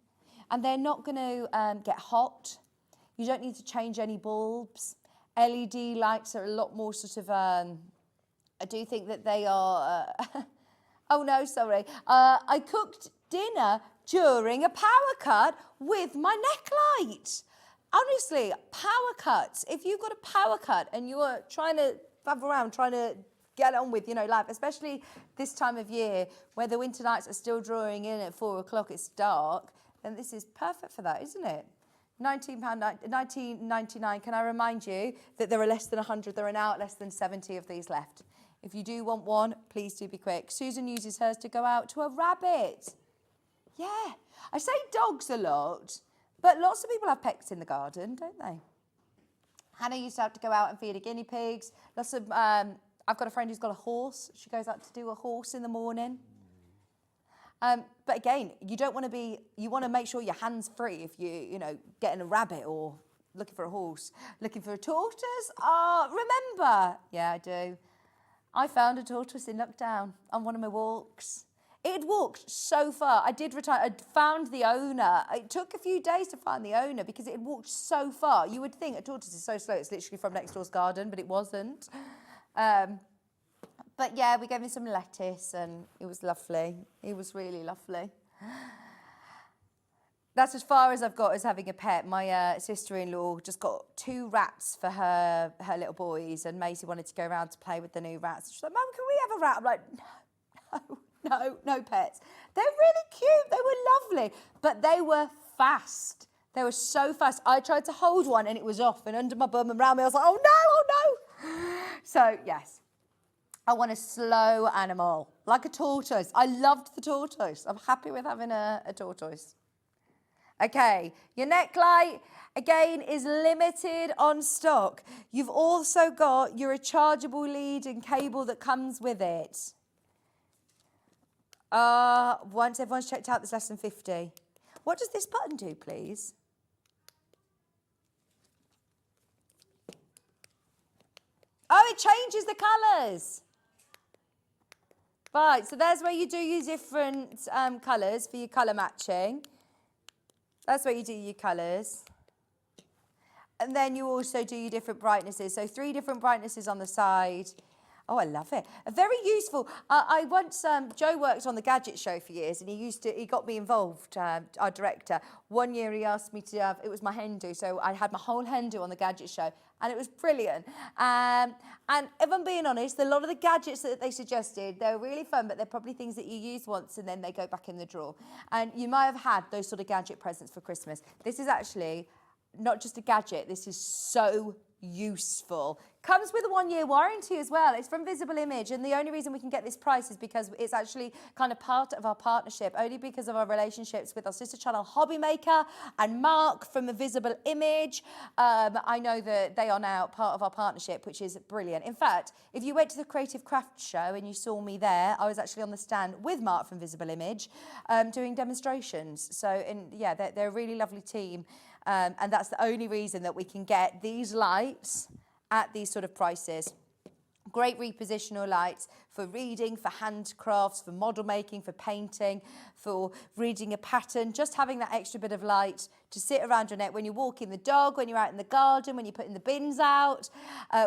And they're not going to get hot. You don't need to change any bulbs. LED lights are a lot more sort of, I do think that they are, oh no, sorry. I cooked dinner during a power cut with my neck light. Honestly, power cuts. If you've got a power cut and you're trying to faff around, trying to get on with, life, especially this time of year where the winter nights are still drawing in at 4 o'clock, it's dark, then this is perfect for that, isn't it? £19.99. Can I remind you that there are less than 100, there are now less than 70 of these left. If you do want one, please do be quick. Susan uses hers to go out to a rabbit. Yeah, I say dogs a lot, but lots of people have pets in the garden, don't they? Hannah used to have to go out and feed her guinea pigs. Lots of, I've got a friend who's got a horse. She goes out to do a horse in the morning. But again, you don't want to be, you want to make sure your hand's free if getting a rabbit or looking for a horse. Looking for a tortoise? Remember? Yeah, I do. I found a tortoise in lockdown on one of my walks. It had walked so far. I did retire. I'd found the owner. It took a few days to find the owner because it had walked so far. You would think a tortoise is so slow. It's literally from next door's garden, but it wasn't. But yeah, we gave him some lettuce and it was lovely. It was really lovely. That's as far as I've got as having a pet. My sister-in-law just got 2 rats for her little boys, and Maisie wanted to go around to play with the new rats. She's like, Mum, can we have a rat? I'm like, no pets. They're really cute. They were lovely, but they were fast. They were so fast. I tried to hold one and it was off and under my bum and round me. I was like, oh no. So yes, I want a slow animal, like a tortoise. I loved the tortoise. I'm happy with having a tortoise. Okay, your neck light, again, is limited on stock. You've also got your rechargeable lead and cable that comes with it. Once everyone's checked out, there's less than 50. What does this button do, please? Oh, it changes the colours. Right, so there's where you do your different colours for your colour matching. That's where you do your colours. And then you also do your different brightnesses. So 3 different brightnesses on the side. Oh, I love it. Very useful. I once, Joe worked on the Gadget Show for years, and he got me involved, our director. One year he asked me to have, it was my hen do, so I had my whole hen do on the Gadget Show, and it was brilliant. And if I'm being honest, a lot of the gadgets that they suggested, they're really fun, but they're probably things that you use once and then they go back in the drawer. And you might have had those sort of gadget presents for Christmas. This is actually not just a gadget, this is so useful. Comes with a 1-year warranty as well. It's from Visible Image, and the only reason we can get this price is because it's actually kind of part of our partnership, only because of our relationships with our sister channel Hobby Maker and Mark from a Visible Image. I know that they are now part of our partnership, which is brilliant. In fact, if you went to the Creative Craft Show and you saw me there, I was actually on the stand with Mark from Visible Image doing demonstrations. So, yeah, they're a really lovely team. And that's the only reason that we can get these lights at these sort of prices. Great repositional lights for reading, for handcrafts, for model making, for painting, for reading a pattern, just having that extra bit of light to sit around your neck when you're walking the dog, when you're out in the garden, when you're putting the bins out,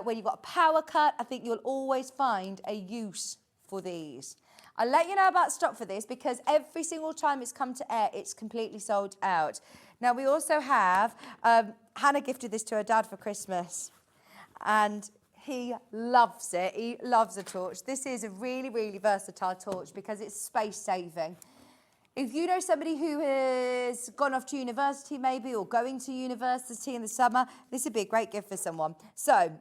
when you've got a power cut. I think you'll always find a use for these. I'll let you know about stock for this because every single time it's come to air, it's completely sold out. Now, we also have, Hannah gifted this to her dad for Christmas, and he loves it. He loves a torch. This is a really, really versatile torch because it's space-saving. If you know somebody who has gone off to university maybe or going to university in the summer, this would be a great gift for someone. So,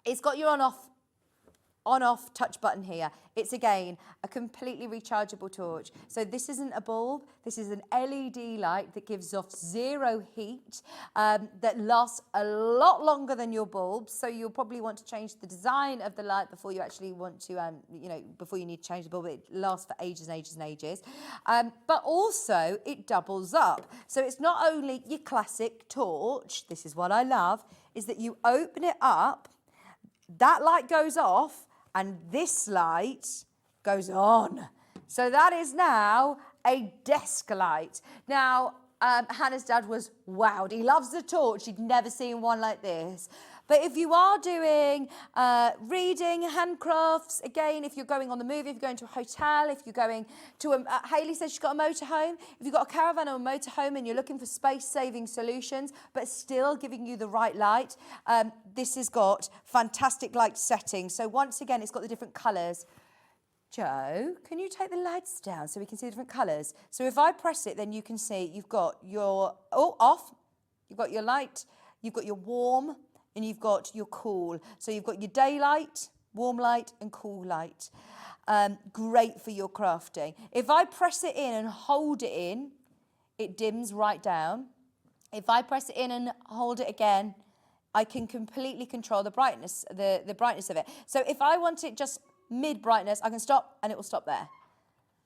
it's got your on-off touch button here. It's, again, a completely rechargeable torch. So this isn't a bulb. This is an LED light that gives off 0 heat, that lasts a lot longer than your bulbs. So you'll probably want to change the design of the light before you actually want to, before you need to change the bulb. It lasts for ages and ages and ages. But also, it doubles up. So it's not only your classic torch, this is what I love, is that you open it up, that light goes off, and this light goes on. So that is now a desk light. Now, Hannah's dad was wowed. He loves the torch. He'd never seen one like this. But if you are doing reading, handcrafts, again, if you're going on the move, if you're going to a hotel, if you're going to Hayley says she's got a motorhome. If you've got a caravan or a motorhome and you're looking for space-saving solutions, but still giving you the right light, this has got fantastic light settings. So once again, it's got the different colours. Joe, can you take the lights down so we can see the different colours? So if I press it, then you can see you've got your, off, you've got your light, you've got your warm, and you've got your cool. So you've got your daylight, warm light, and cool light. Great for your crafting. If I press it in and hold it in, it dims right down. If I press it in and hold it again, I can completely control the brightness, the brightness of it. So if I want it just mid-brightness, I can stop and it will stop there.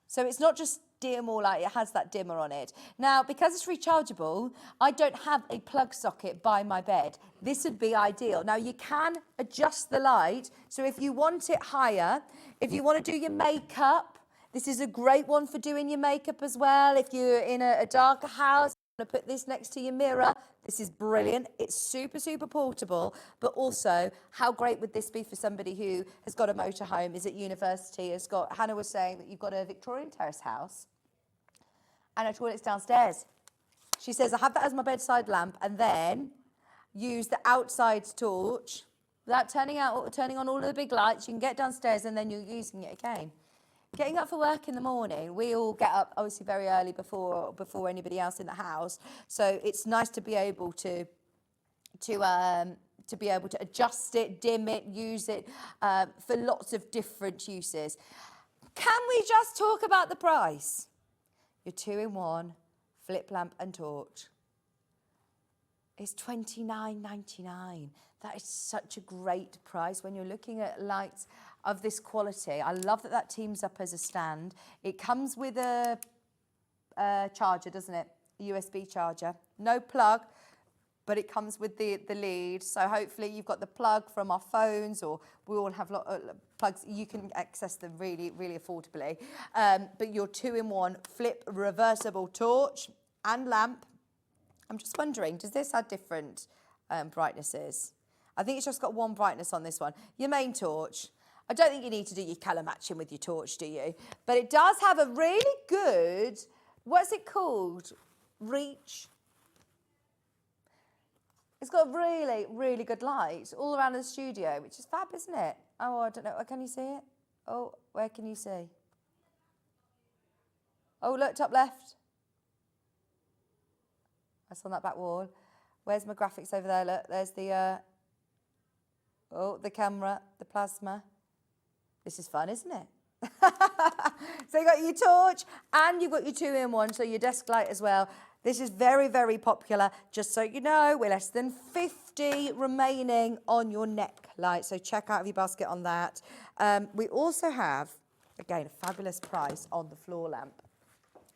So it's not just dim or light, it has that dimmer on it. Now, because it's rechargeable, I don't have a plug socket by my bed. This would be ideal. Now, you can adjust the light. So if you want it higher, if you want to do your makeup, this is a great one for doing your makeup as well. If you're in a darker house, you want to put this next to your mirror. This is brilliant. It's super, super portable, but also how great would this be for somebody who has got a motorhome, is at university, has got, Hannah was saying that you've got a Victorian terrace house and her toilet's downstairs. She says, I have that as my bedside lamp and then use the outside torch without turning on all of the big lights. You can get downstairs and then you're using it again. Getting up for work in the morning, we all get up obviously very early before anybody else in the house. So it's nice to be able to be able to adjust it, dim it, use it for lots of different uses. Can we just talk about the price? Your 2-in-1 flip lamp and torch. It's $29.99. That is such a great price when you're looking at lights of this quality. I love that teams up as a stand. It comes with a charger, doesn't it? A USB charger. No plug. but it comes with the lead. So hopefully you've got the plug from our phones, or we all have plugs. You can access them really, really affordably. But your 2-in-1 flip reversible torch and lamp. I'm just wondering, does this have different brightnesses? I think it's just got one brightness on this one. Your main torch. I don't think you need to do your colour matching with your torch, do you? But it does have a really good, what's it called? Reach. It's got really, really good light all around the studio, which is fab, isn't it? Oh, I don't know. Can you see it? Oh, where can you see? Oh, look, top left. That's on that back wall. Where's my graphics over there? Look, there's the, the camera, the plasma. This is fun, isn't it? So you've got your torch and you've got your 2-in-1, so your desk light as well. This is very, very popular. Just so you know, we're less than 50 remaining on your neck light, so check out your basket on that. We also have, again, a fabulous price on the floor lamp.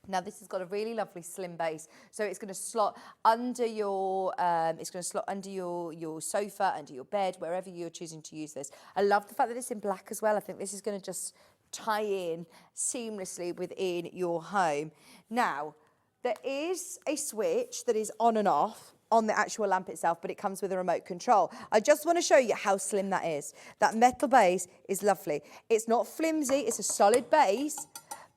Now this has got a really lovely slim base, so it's going to slot under your your sofa, under your bed, wherever you're choosing to use this. I love the fact that it's in black as well. I think this is going to just tie in seamlessly within your home. Now, there is a switch that is on and off on the actual lamp itself, but it comes with a remote control. I just want to show you how slim that is. That metal base is lovely. It's not flimsy, it's a solid base,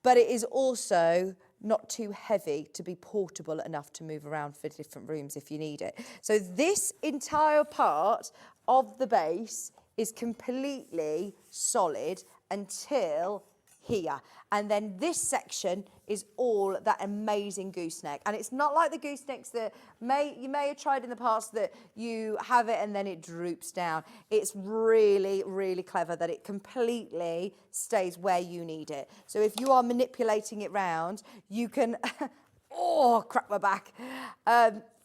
but it is also not too heavy to be portable enough to move around for different rooms if you need it. So this entire part of the base is completely solid until here. And then this section is all that amazing gooseneck. And it's not like the goosenecks that you may have tried in the past, that you have it and then it droops down. It's really, really clever that it completely stays where you need it. So if you are manipulating it round, you can, oh, crap my back.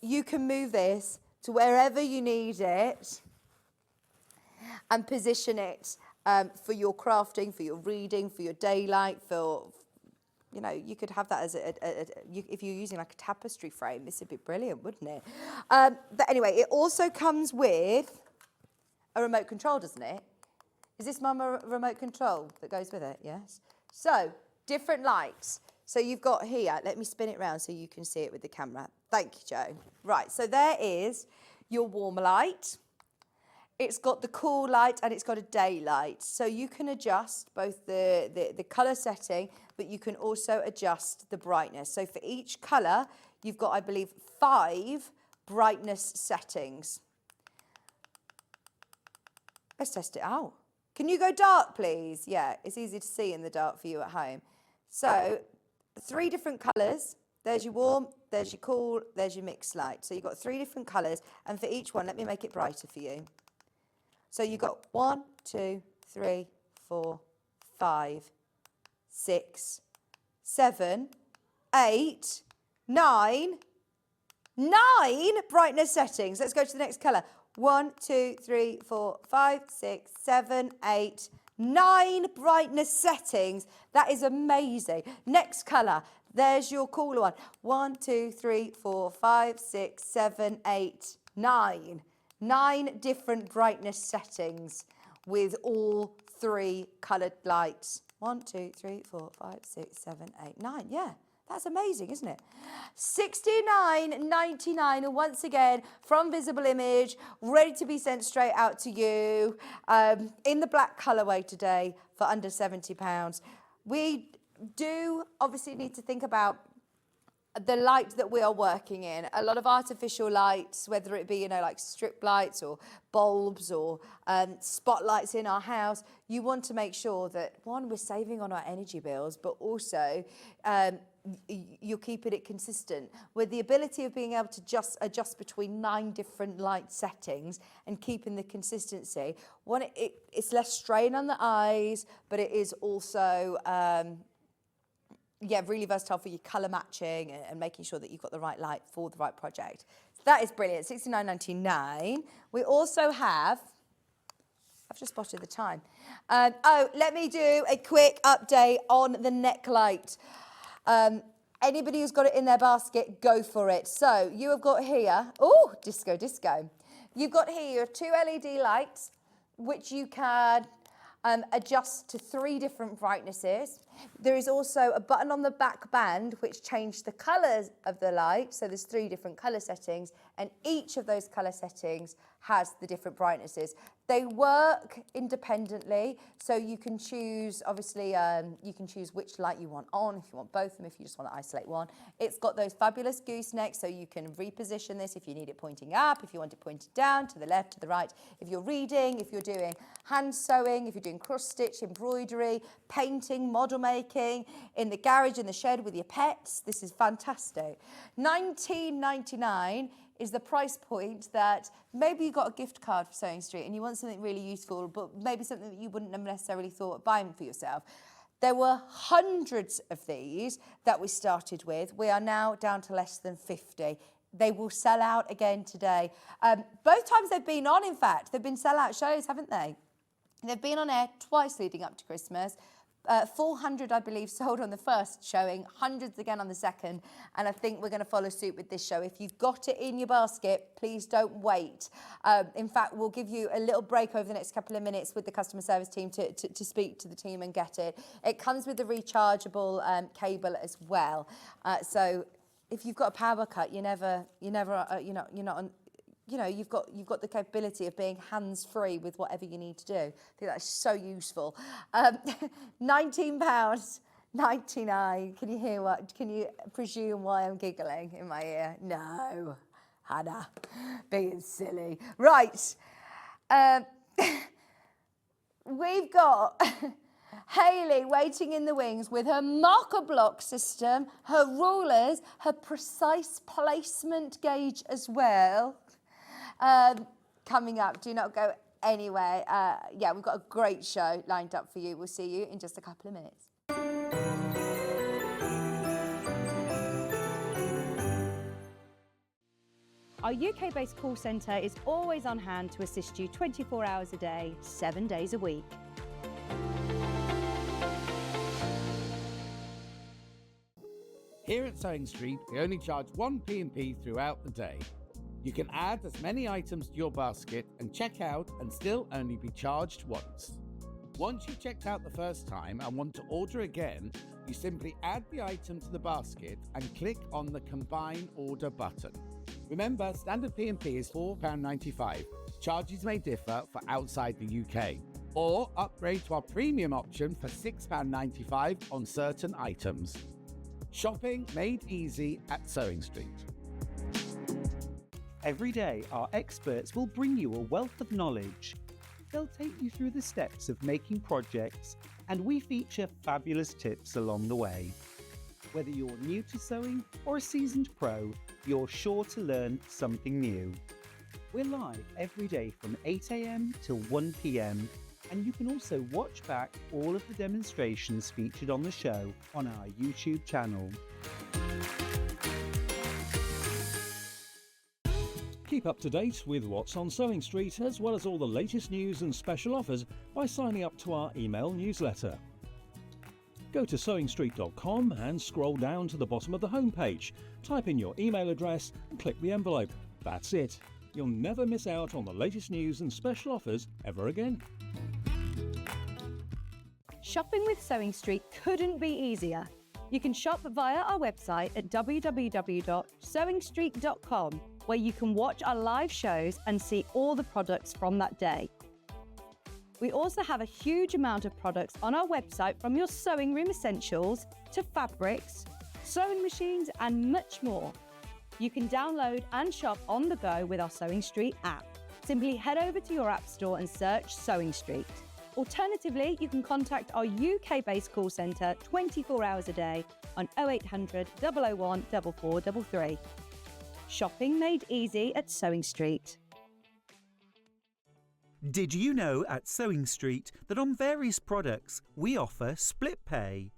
You can move this to wherever you need it and position it for your crafting, for your reading, for your daylight, for, you know, you could have that as if you're using like a tapestry frame, this would be brilliant, wouldn't it? But anyway, it also comes with a remote control, doesn't it? Is this my remote control that goes with it? Yes. So, different lights. So you've got here, let me spin it around so you can see it with the camera. Thank you, Joe. Right, so there is your warm light. It's got the cool light and it's got a daylight. So you can adjust both the colour setting, but you can also adjust the brightness. So for each colour, you've got, I believe, 5 brightness settings. Let's test it out. Can you go dark, please? Yeah, it's easy to see in the dark for you at home. So 3 different colours. There's your warm, there's your cool, there's your mixed light. So you've got 3 different colours, and for each one, let me make it brighter for you. So you've got 1, 2, 3, 4, 5, 6, 7, 8, 9 brightness settings. Let's go to the next colour. 1, 2, 3, 4, 5, 6, 7, 8, 9 brightness settings. That is amazing. Next colour. There's your cooler one. 1, 2, 3, 4, 5, 6, 7, 8, 9. 9 different brightness settings with all 3 coloured lights. 1, 2, 3, 4, 5, 6, 7, 8, 9. Yeah, that's amazing, isn't it? $69.99, and once again, from Visible Image, ready to be sent straight out to you in the black colourway today for under £70. We do obviously need to think about the light that we are working in. A lot of artificial lights, whether it be, you know, like strip lights or bulbs or spotlights in our house, you want to make sure that, one, we're saving on our energy bills, but also you're keeping it consistent. With the ability of being able to just adjust between 9 different light settings and keeping the consistency, one, it's less strain on the eyes, but it is also really versatile for your colour matching and making sure that you've got the right light for the right project. So that is brilliant, $69.99. We also have, I've just spotted the time. Let me do a quick update on the neck light. Anybody who's got it in their basket, go for it. So you have got here, oh, disco, disco. You've got here your 2 LED lights, which you can adjust to 3 different brightnesses. There is also a button on the back band which changes the colours of the light. So there's 3 different colour settings, and each of those colour settings has the different brightnesses. They work independently, so you can choose, obviously, you can choose which light you want on, if you want both of them, if you just want to isolate one. It's got those fabulous goosenecks, so you can reposition this if you need it pointing up, if you want it pointed down, to the left, to the right. If you're reading, if you're doing hand sewing, if you're doing cross-stitch, embroidery, painting, model making, in the garage, in the shed with your pets, this is fantastic. $19.99 is the price point that maybe you got a gift card for Sewing Street and you want something really useful, but maybe something that you wouldn't have necessarily thought of buying for yourself. There were hundreds of these that we started with. We are now down to less than 50. They will sell out again today. Both times they've been on, in fact, they've been sell-out shows, haven't they? They've been on air twice leading up to Christmas. 400, I believe, sold on the first showing, hundreds again on the second, and I think we're going to follow suit with this show. If you've got it in your basket, please don't wait. In fact, we'll give you a little break over the next couple of minutes with the customer service team to speak to the team and get it. It comes with a rechargeable cable as well. So if you've got a power cut, you're not on. You know, you've got the capability of being hands-free with whatever you need to do. I think that's so useful. £19.99. Can you hear what? Can you presume why I'm giggling in my ear? No, Hannah, being silly. Right. We've got Hayley waiting in the wings with her marker block system, her rulers, her precise placement gauge as well. Coming up, do not go anywhere. Yeah, we've got a great show lined up for you. We'll see you in just a couple of minutes. Our UK-based call centre is always on hand to assist you 24 hours a day, 7 days a week. Here at Sewing Street, we only charge 1 P&P throughout the day. You can add as many items to your basket and check out and still only be charged once. Once you've checked out the first time and want to order again, you simply add the item to the basket and click on the Combine Order button. Remember, standard P&P is £4.95. Charges may differ for outside the UK. Or upgrade to our premium option for £6.95 on certain items. Shopping made easy at Sewing Street. Every day, our experts will bring you a wealth of knowledge. They'll take you through the steps of making projects, and we feature fabulous tips along the way. Whether you're new to sewing or a seasoned pro, you're sure to learn something new. We're live every day from 8 AM till 1 PM, and you can also watch back all of the demonstrations featured on the show on our YouTube channel. Keep up to date with what's on Sewing Street, as well as all the latest news and special offers by signing up to our email newsletter. Go to sewingstreet.com and scroll down to the bottom of the homepage. Type in your email address and click the envelope. That's it. You'll never miss out on the latest news and special offers ever again. Shopping with Sewing Street couldn't be easier. You can shop via our website at www.sewingstreet.com, where you can watch our live shows and see all the products from that day. We also have a huge amount of products on our website, from your sewing room essentials to fabrics, sewing machines and much more. You can download and shop on the go with our Sewing Street app. Simply head over to your app store and search Sewing Street. Alternatively, you can contact our UK-based call centre 24 hours a day on 0800 001 4433. Shopping made easy at Sewing Street. Did you know at Sewing Street that on various products we offer split pay?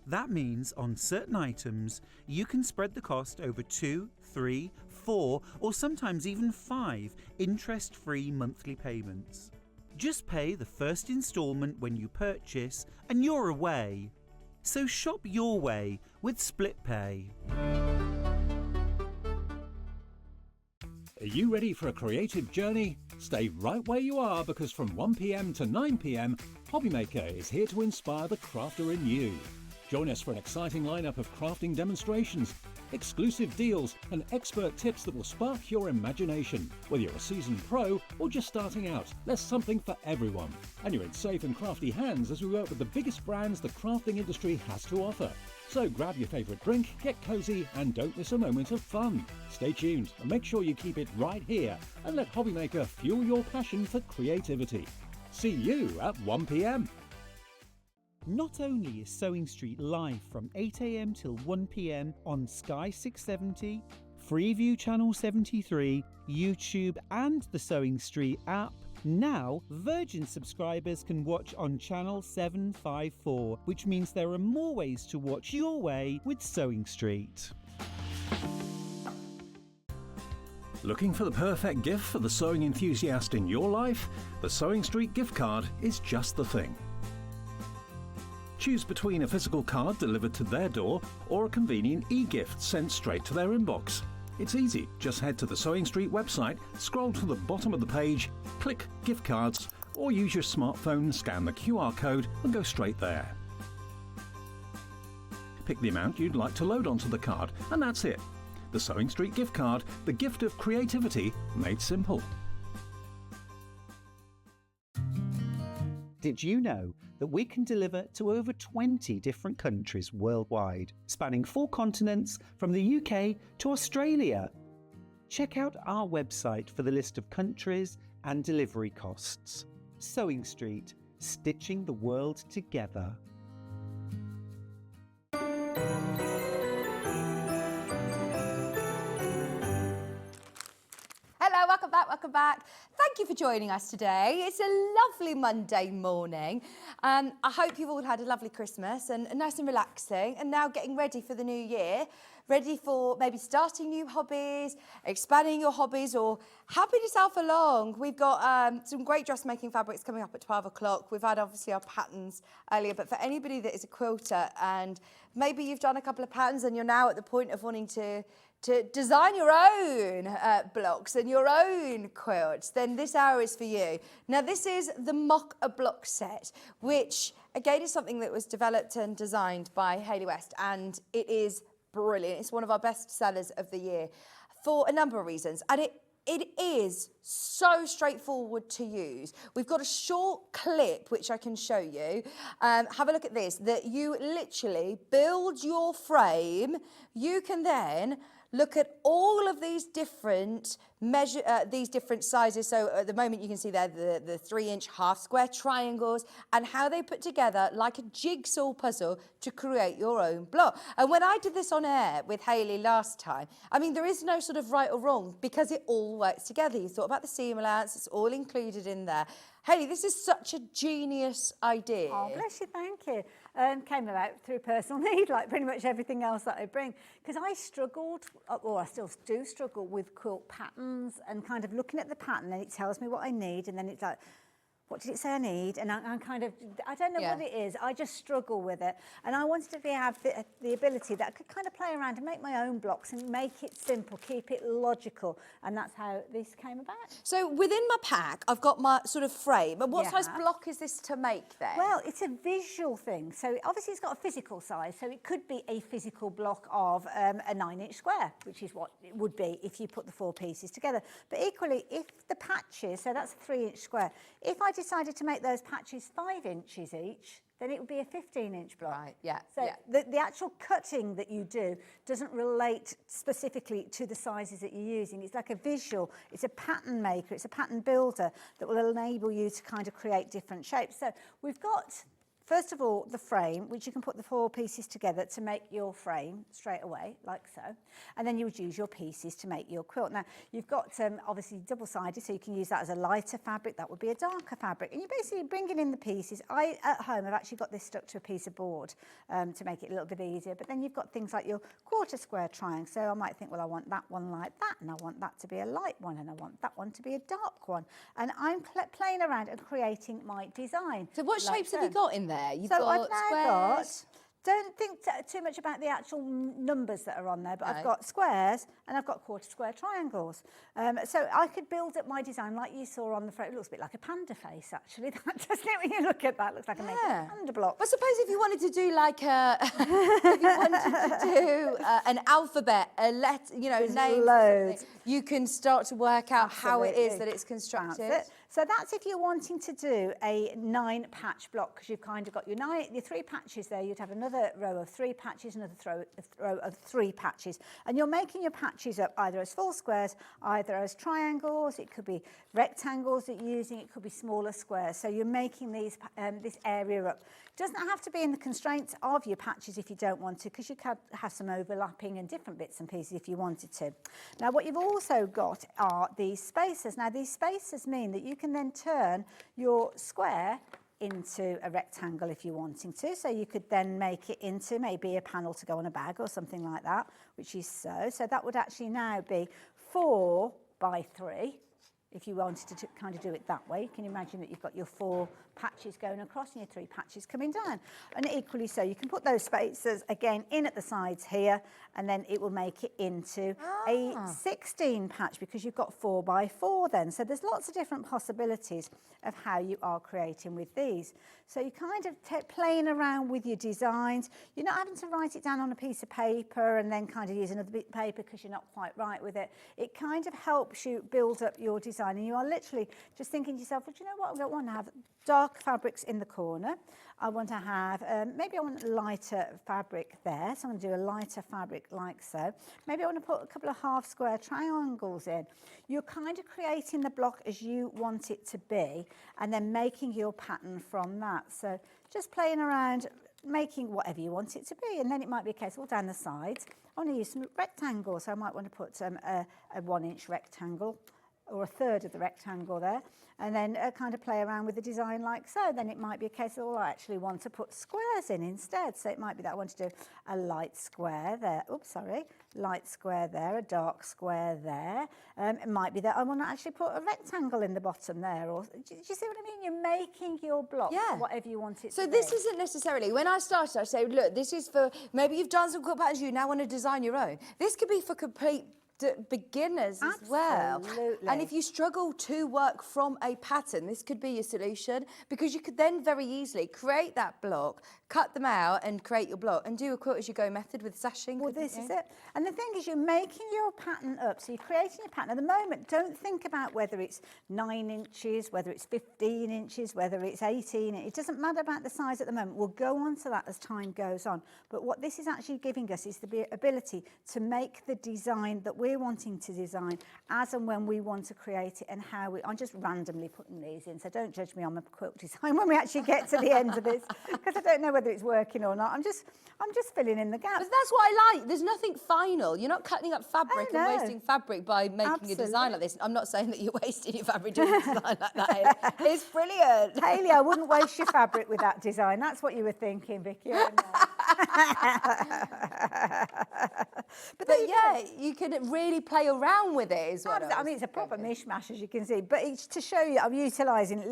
That means on certain items you can spread the cost over 2, 3, 4 or sometimes even 5 interest-free monthly payments. Just pay the first instalment when you purchase and you're away. So shop your way with Split Pay. Are you ready for a creative journey? Stay right where you are, because from 1 p.m. to 9 p.m, Hobbymaker is here to inspire the crafter in you. Join us for an exciting lineup of crafting demonstrations, exclusive deals and expert tips that will spark your imagination. Whether you're a seasoned pro or just starting out, there's something for everyone. And you're in safe and crafty hands as we work with the biggest brands the crafting industry has to offer. So grab your favourite drink, get cosy and don't miss a moment of fun. Stay tuned and make sure you keep it right here and let Hobbymaker fuel your passion for creativity. See you at 1 p.m. Not only is Sewing Street live from 8 a.m. till 1 p.m. on Sky 670, Freeview Channel 73, YouTube and the Sewing Street app, now Virgin subscribers can watch on Channel 754, which means there are more ways to watch your way with Sewing Street. Looking for the perfect gift for the sewing enthusiast in your life? The Sewing Street gift card is just the thing. Choose between a physical card delivered to their door or a convenient e-gift sent straight to their inbox. It's easy. Just head to the Sewing Street website, scroll to the bottom of the page, click Gift Cards, or use your smartphone, scan the QR code and go straight there. Pick the amount you'd like to load onto the card, and that's it. The Sewing Street gift card, the gift of creativity made simple. Did you know that we can deliver to over 20 different countries worldwide, spanning 4 continents from the UK to Australia? Check out our website for the list of countries and delivery costs. Sewing Street, stitching the world together. Hello, welcome back. Thank you for joining us today. It's a lovely Monday morning. I hope you've all had a lovely Christmas and nice and relaxing, and now getting ready for the new year, ready for maybe starting new hobbies, expanding your hobbies, or helping yourself along. We've got some great dressmaking fabrics coming up at 12 o'clock. We've had obviously our patterns earlier, but for anybody that is a quilter and maybe you've done a couple of patterns and you're now at the point of wanting to design your own blocks and your own quilts, then this hour is for you. Now, this is the Mock-a-Block set, which again is something that was developed and designed by Hayley West, and it is brilliant. It's one of our best sellers of the year for a number of reasons, and it is so straightforward to use. We've got a short clip which I can show you. Have a look at this, that you literally build your frame. You can then look at all of these different these different sizes. So at the moment you can see there the 3-inch half square triangles and how they put together like a jigsaw puzzle to create your own block. And when I did this on air with Hayley last time, I mean, there is no sort of right or wrong because it all works together. You thought about the seam allowance, it's all included in there. Hayley, this is such a genius idea. Oh, bless you, thank you. Came about through personal need, like pretty much everything else that I bring. Because I struggled, or I still do struggle with quilt patterns and kind of looking at the pattern, and it tells me what I need, and then it's like, what did it say I need? And I'm kind of, I don't know what it is. I just struggle with it. And I wanted to have the ability that I could kind of play around and make my own blocks and make it simple, keep it logical. And that's how this came about. So within my pack, I've got my sort of frame. And what size block is this to make then? Well, it's a visual thing. So obviously it's got a physical size. So it could be a physical block of a 9-inch square, which is what it would be if you put the 4 pieces together. But equally, if the patches, so that's a 3-inch square, if I decided to make those patches 5 inches each, then it would be a 15-inch block. Right, yeah. So the actual cutting that you do doesn't relate specifically to the sizes that you're using. It's like a visual, it's a pattern maker, it's a pattern builder that will enable you to kind of create different shapes. So we've got, first of all, the frame, which you can put the 4 pieces together to make your frame straight away, like so. And then you would use your pieces to make your quilt. Now, you've got obviously double-sided, so you can use that as a lighter fabric. That would be a darker fabric. And you're basically bringing in the pieces. I, at home, have actually got this stuck to a piece of board to make it a little bit easier. But then you've got things like your quarter square triangle. So I might think, well, I want that one like that, and I want that to be a light one, and I want that one to be a dark one. And I'm playing around and creating my design. So what shapes have you got in there? You've so got I've now squares. got don't think too much about the actual numbers that are on there, but I've No. got squares and I've got quarter square triangles. So I could build up my design like you saw on the front. It looks a bit like a panda face, actually. That doesn't it? When you look at that, it looks like a naked panda block. But suppose if you wanted to do like a, if you wanted to do an alphabet, a letter, you know, There's names, loads. you can start to work out how it is Absolutely. that it's constructed. That's it. So that's if you're wanting to do a 9-patch block, because you've kind of got your 3 patches there. You'd have another row of 3 patches, another row of 3 patches. And you're making your patches up either as full squares, either as triangles, it could be rectangles that you're using, it could be smaller squares. So you're making these this area up. It doesn't have to be in the constraints of your patches if you don't want to, because you could have some overlapping and different bits and pieces if you wanted to. Now what you've also got are these spacers. Now these spacers mean that you can then turn your square into a rectangle if you're wanting to. So you could then make it into maybe a panel to go on a bag or something like that, which is so. So that would actually now be 4 by 3. If you wanted to kind of do it that way, you can imagine that you've got your 4 patches going across and your 3 patches coming down. And equally so, you can put those spacers again in at the sides here, and then it will make it into a 16 patch because you've got 4 by 4 then. So there's lots of different possibilities of how you are creating with these. So you're kind of playing around with your designs. You're not having to write it down on a piece of paper and then kind of use another bit of paper because you're not quite right with it. It kind of helps you build up your design, and you are literally just thinking to yourself, well, do you know what? I don't want to have dark fabrics in the corner. I want to have, maybe I want a lighter fabric there, so I'm going to do a lighter fabric like so. Maybe I want to put a couple of half square triangles in. You're kind of creating the block as you want it to be, and then making your pattern from that. So just playing around, making whatever you want it to be, and then it might be a case all down the sides. I want to use some rectangles, so I might want to put a 1-inch rectangle or a third of the rectangle there, and then kind of play around with the design like so. Then it might be a case of, oh, I actually want to put squares in instead. So it might be that I want to do a light square there. Oops, sorry. Light square there, a dark square there. It might be that I want to actually put a rectangle in the bottom there. Or do you see what I mean? You're making your block whatever you want it to be. So this isn't necessarily, when I started, I say, look, this is for, maybe you've done some quilt patterns, you now want to design your own. This could be for complete beginners as well. And if you struggle to work from a pattern, this could be your solution, because you could then very easily create that block, cut them out and create your block, and do a quilt as you go method with sashing. Well, this is it. And the thing is, you're making your pattern up. So you're creating your pattern. At the moment, don't think about whether it's 9 inches, whether it's 15 inches, whether it's 18. It doesn't matter about the size at the moment. We'll go on to that as time goes on. But what this is actually giving us is the ability to make the design that we're wanting to design as and when we want to create it, and how I'm just randomly putting these in. So don't judge me on my quilt design when we actually get to the end of this, because I don't know whether it's working or not. I'm just filling in the gaps. But that's what I like. There's nothing final. You're not cutting up fabric and wasting fabric by making a design like this. I'm not saying that you're wasting your fabric doing a design like that. It's brilliant. Hayley, I wouldn't waste your fabric with that design. That's what you were thinking, Vicki. But yeah, you can really play around with it as well. I mean, it's a proper mishmash, as you can see, but it's to show you I'm utilising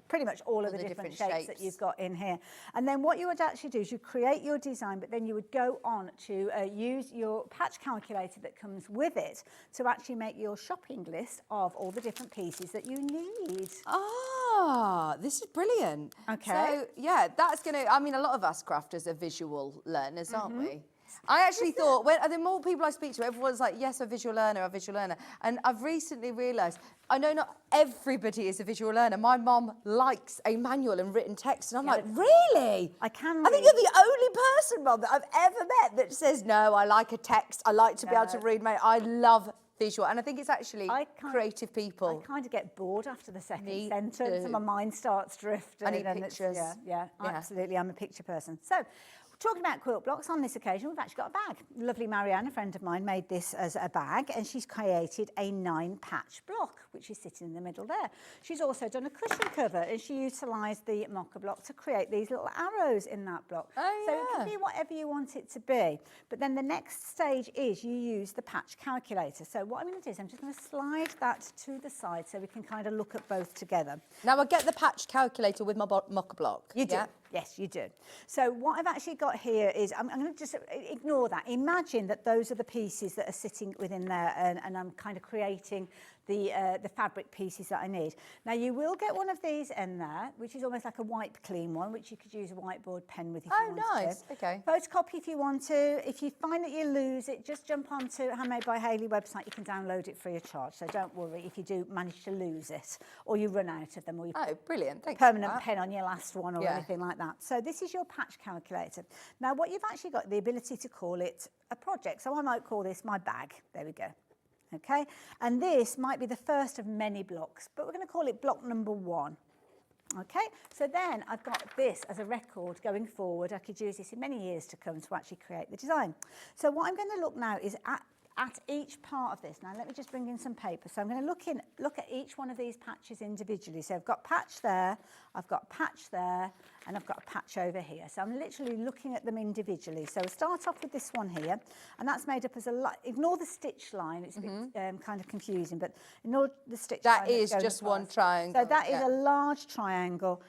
pretty much all of the different shapes that you've got in here. And then what you would actually do is you create your design, but then you would go on to use your patch calculator that comes with it to actually make your shopping list of all the different pieces that you need. Ah, this is brilliant. Okay. So, yeah, that's going to, I mean, a lot of us crafters are visual learners, aren't we? I actually thought, the more people I speak to, everyone's like, yes, I'm a visual learner. And I've recently realised, I know not everybody is a visual learner. My mum likes a manual and written text. And I'm like, really? I think you're the only person, Mum, that I've ever met that says, no, I like a text. I like to be able to read. I love visual. And I think it's actually creative people. I kind of get bored after the second sentence and my mind starts drifting. I need pictures. Yeah, absolutely. I'm a picture person. So, talking about quilt blocks, on this occasion, we've actually got a bag. Lovely Marianne, a friend of mine, made this as a bag, and she's created a 9-patch block, which is sitting in the middle there. She's also done a cushion cover, and she utilised the mocha block to create these little arrows in that block. Oh, so it can be whatever you want it to be. But then the next stage is you use the patch calculator. So what I'm going to do is I'm just going to slide that to the side so we can kind of look at both together. Now, I get the patch calculator with my mocha block. You do. Yeah? Yes, you do. So what I've actually got here is, I'm going to just ignore that. Imagine that those are the pieces that are sitting within there, and I'm kind of creating the fabric pieces that I need. Now you will get one of these in there, which is almost like a wipe clean one, which you could use a whiteboard pen with if you want nice. to. Okay. Photocopy if you want to. If you find that you lose it, just jump onto Handmade by Hayley website. You can download it free of charge. So don't worry if you do manage to lose it, or you run out of them, or you brilliant. Thank permanent you. pen on your last one or anything like that. So this is your patch calculator. Now what you've actually got the ability to call it a project. So I might call this my bag. There we go. Okay, and this might be the first of many blocks, but we're going to call it block number 1. Okay, so then I've got this as a record going forward. I could use this in many years to come to actually create the design. So what I'm going to look now is at each part of this. Now let me just bring in some paper. So I'm going to look at each one of these patches individually. So I've got patch there, I've got patch there, and I've got a patch over here. So I'm literally looking at them individually. So we'll start off with this one here, and that's made up as ignore the stitch line, it's a bit kind of confusing, but ignore the stitch line. That is just one triangle. So that is a large triangle.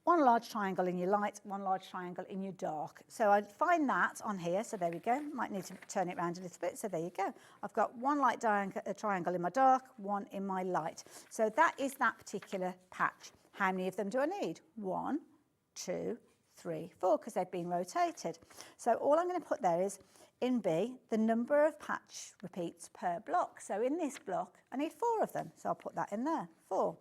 One large triangle in your light, one large triangle in your dark. So I'd find that on here. So there we go. Might need to turn it around a little bit. So there you go. I've got one light triangle in my dark, one in my light. So that is that particular patch. How many of them do I need? 1, 2, 3, 4, because they've been rotated. So all I'm going to put there is, in B, the number of patch repeats per block. So in this block, I need 4 of them. So I'll put that in there, 4.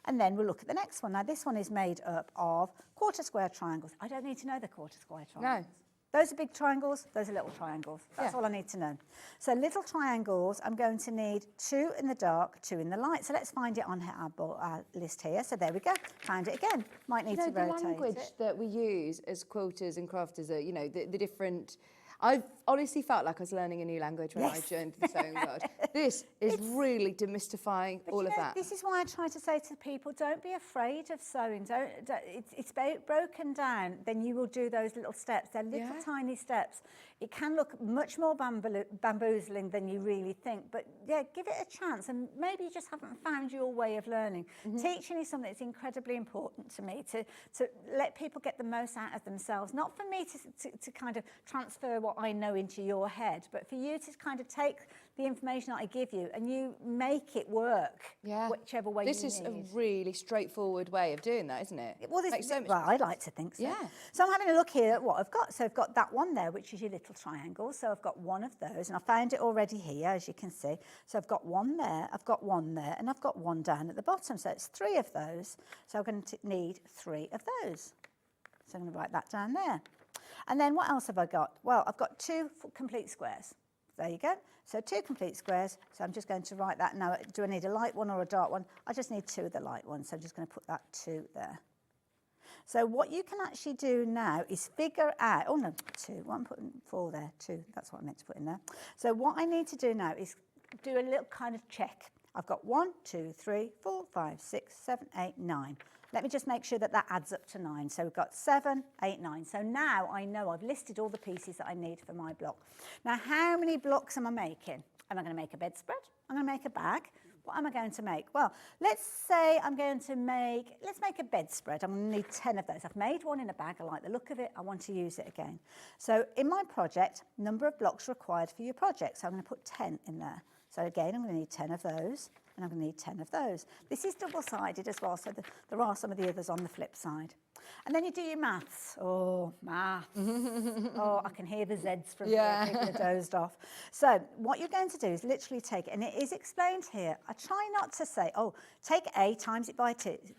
And then we'll look at the next one. Now, this one is made up of quarter square triangles. I don't need to know the quarter square triangles. No. Those are big triangles, those are little triangles. That's all I need to know. So little triangles, I'm going to need 2 in the dark, 2 in the light. So let's find it on our list here. So there we go. Found it again. Might need to rotate it. The language that we use as quilters and crafters are, the different... I've honestly felt like I was learning a new language when I joined the sewing world. This is really demystifying all of that. This is why I try to say to people, don't be afraid of sewing. It's broken down, then you will do those little steps. They're little tiny steps. It can look much more bamboozling than you really think, but give it a chance, and maybe you just haven't found your way of learning. Teaching is something that's incredibly important to me, to let people get the most out of themselves, not for me to kind of transfer what I know into your head, but for you to kind of take the information that I give you and you make it work, whichever way you need. This is a really straightforward way of doing that, isn't it? Well, I'd like to think so. Yeah. So I'm having a look here at what I've got. So I've got that one there, which is your little triangle. So I've got one of those, and I found it already here, as you can see. So I've got one there, I've got one there, and I've got one down at the bottom. So it's 3 of those. So I'm going to need 3 of those. So I'm going to write that down there. And then what else have I got? Well, I've got 2 complete squares. There you go. So 2 complete squares. So I'm just going to write that now. Do I need a light one or a dark one? I just need 2 of the light ones. So I'm just going to put that 2 there. So what you can actually do now is figure out, 2, well, I'm putting 4 there, 2, that's what I meant to put in there. So what I need to do now is do a little kind of check. I've got 1, 2, 3, 4, 5, 6, 7, 8, 9. Let me just make sure that adds up to 9. So we've got 7, 8, 9. So now I know I've listed all the pieces that I need for my block. Now, how many blocks am I making? Am I going to make a bedspread? I'm going to make a bag. What am I going to make? Well, let's say let's make a bedspread. I'm going to need 10 of those. I've made one in a bag. I like the look of it. I want to use it again. So in my project, number of blocks required for your project. So I'm going to put 10 in there. So again, I'm going to need 10 of those, and I'm going to need 10 of those. This is double-sided as well, so there are some of the others on the flip side. And then you do your maths. Oh, maths. Oh, I can hear the Zs from here. People are dozed off. So what you're going to do is literally take it, and it is explained here. I try not to say, take A, times it by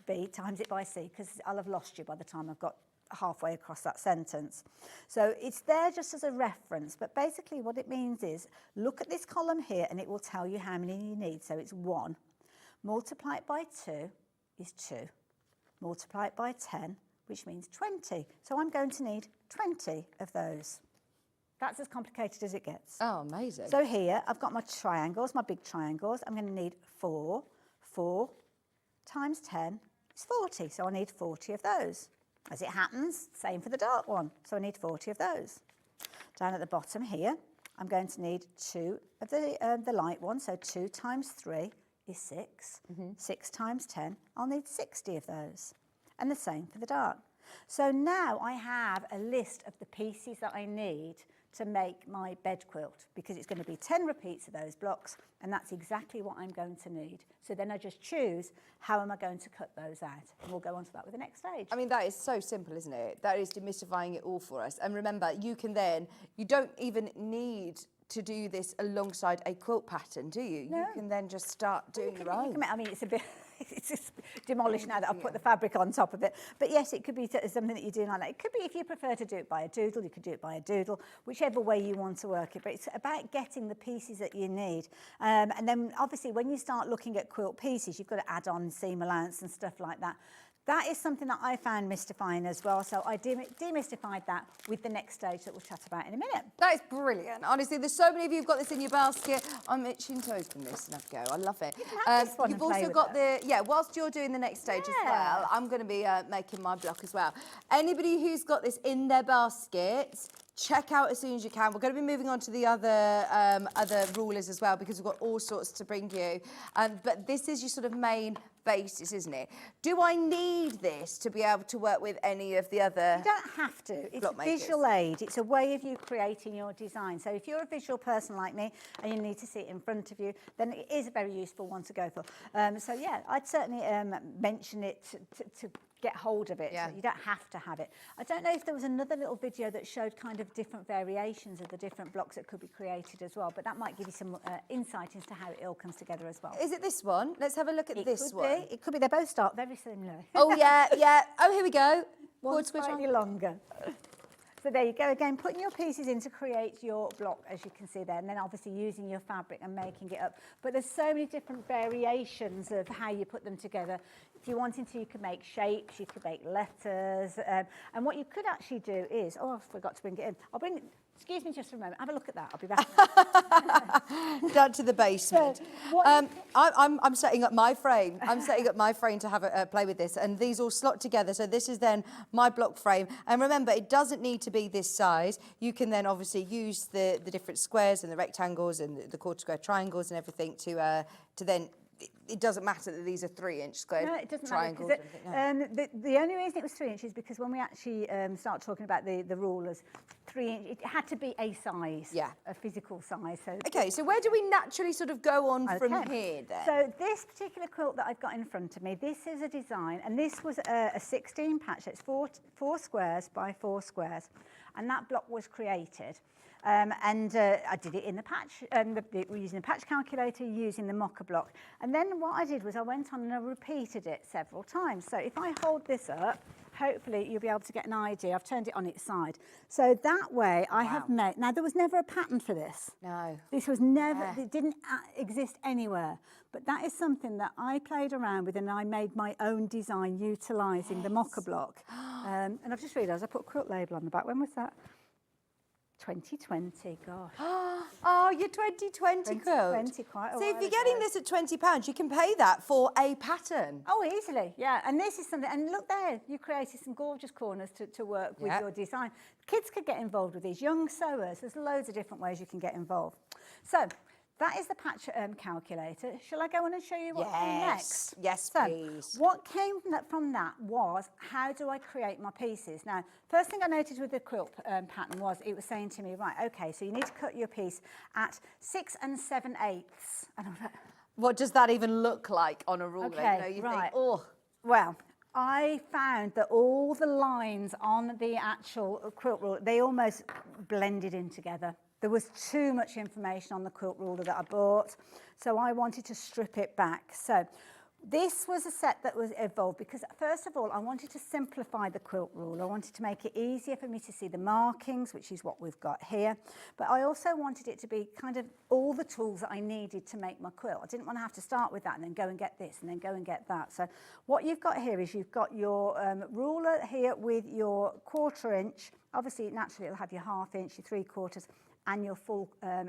B, times it by C, because I'll have lost you by the time I've got halfway across that sentence. So it's there just as a reference, but basically what it means is look at this column here and it will tell you how many you need. So it's 1, multiply it by 2 is 2, multiply it by 10, which means 20. So I'm going to need 20 of those. That's as complicated as it gets. Oh, amazing. So here I've got my triangles, my big triangles. I'm going to need 4 times 10 is 40. So I need 40 of those. As it happens, same for the dark one. So I need 40 of those. Down at the bottom here, I'm going to need 2 of the light one. So 2 times 3 is 6. 6 times 10, I'll need 60 of those. And the same for the dark. So now I have a list of the pieces that I need to make my bed quilt, because it's going to be 10 repeats of those blocks, and that's exactly what I'm going to need. So then I just choose how am I going to cut those out, and we'll go on to that with the next stage. I mean, that is so simple, isn't it? That is demystifying it all for us. And remember, you don't even need to do this alongside a quilt pattern, do you? No. You can then just start doing your own. I mean, it's a bit, it's just demolished now that I've put the fabric on top of it. But yes, it could be something that you're doing like that. It could be, if you prefer to do it by a doodle, you could do it by a doodle, whichever way you want to work it. But it's about getting the pieces that you need. And then obviously when you start looking at quilt pieces, you've got to add on seam allowance and stuff like that. That is something that I found mystifying as well. So I demystified that with the next stage that we'll chat about in a minute. That is brilliant. Honestly, there's so many of you who've got this in your basket. I'm itching to open this and have a go. I love it. You've also got whilst you're doing the next stage as well, I'm going to be making my block as well. Anybody who's got this in their baskets, check out as soon as you can. We're going to be moving on to the other rulers as well, because we've got all sorts to bring you. But this is your sort of main basis, isn't it? Do I need this to be able to work with any of the other? You don't have to. It's a visual aid. It's a way of you creating your design. So if you're a visual person like me and you need to see it in front of you, then it is a very useful one to go for. So yeah, I'd certainly mention it to get hold of it. So you don't have to have it. I don't know if there was another little video that showed kind of different variations of the different blocks that could be created as well, but that might give you some insight into how it all comes together as well. Is it this one? Let's have a look at this one. It could be. They both start very similar. Oh yeah, yeah. Oh, here we go. One's slightly longer. So there you go again, putting your pieces in to create your block, as you can see there, and then obviously using your fabric and making it up. But there's so many different variations of how you put them together. If you wanted to, you could make shapes, you could make letters, and what you could actually do is, I forgot to bring it in. I'll bring it. Excuse me just for a moment. Have a look at that. I'll be back. Down to the basement. So I'm setting up my frame. I'm setting up my frame to have a play with this, and these all slot together. So this is then my block frame. And remember, it doesn't need to be this size. You can then obviously use the different squares and the rectangles and the quarter square triangles and everything to then. It doesn't matter that these are 3-inch square triangles. The only reason it was 3 inches is because when we actually start talking about the rulers, 3 inch, it had to be a size, a physical size. So okay, so where do we naturally sort of go on from here then? So this particular quilt that I've got in front of me, this is a design, and this was a 16 patch. It's four squares by 4 squares, and that block was created. I did it in the patch, we're using a patch calculator, using the mocha block. And then what I did was I went on and I repeated it several times. So if I hold this up, hopefully you'll be able to get an idea. I've turned it on its side. So that way I have made, now there was never a pattern for this. No. This was never, it didn't exist anywhere. But that is something that I played around with, and I made my own design utilising the mocha block. And I've just realised I put a quilt label on the back. When was that? 2020, gosh. Oh, your 2020 quilt. 2020, quite a while So if you're getting this at £20, you can pay that for a pattern. Oh, easily, yeah. And this is something, and look there, you created some gorgeous corners to work with your design. Kids could get involved with these, young sewers. There's loads of different ways you can get involved. So, that is the patch calculator. Shall I go on and show you what came next? Yes, please. What came from that was, how do I create my pieces? Now, first thing I noticed with the quilt pattern was, it was saying to me, right, okay, so you need to cut your piece at 6 7/8. And I was like, what does that even look like on a ruler? Okay, you right. think, oh. Well, I found that all the lines on the actual quilt ruler, they almost blended in together. There was too much information on the quilt ruler that I bought, so I wanted to strip it back. So this was a set that was evolved because, first of all, I wanted to simplify the quilt ruler. I wanted to make it easier for me to see the markings, which is what we've got here. But I also wanted it to be kind of all the tools that I needed to make my quilt. I didn't want to have to start with that and then go and get this and then go and get that. So what you've got here is you've got your ruler here with your 1/4 inch. Obviously, naturally, it'll have your 1/2 inch, your 3/4, and your full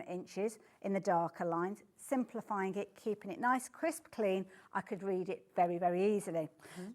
inches in the darker lines, simplifying it, keeping it nice, crisp, clean. I could read it very, very easily.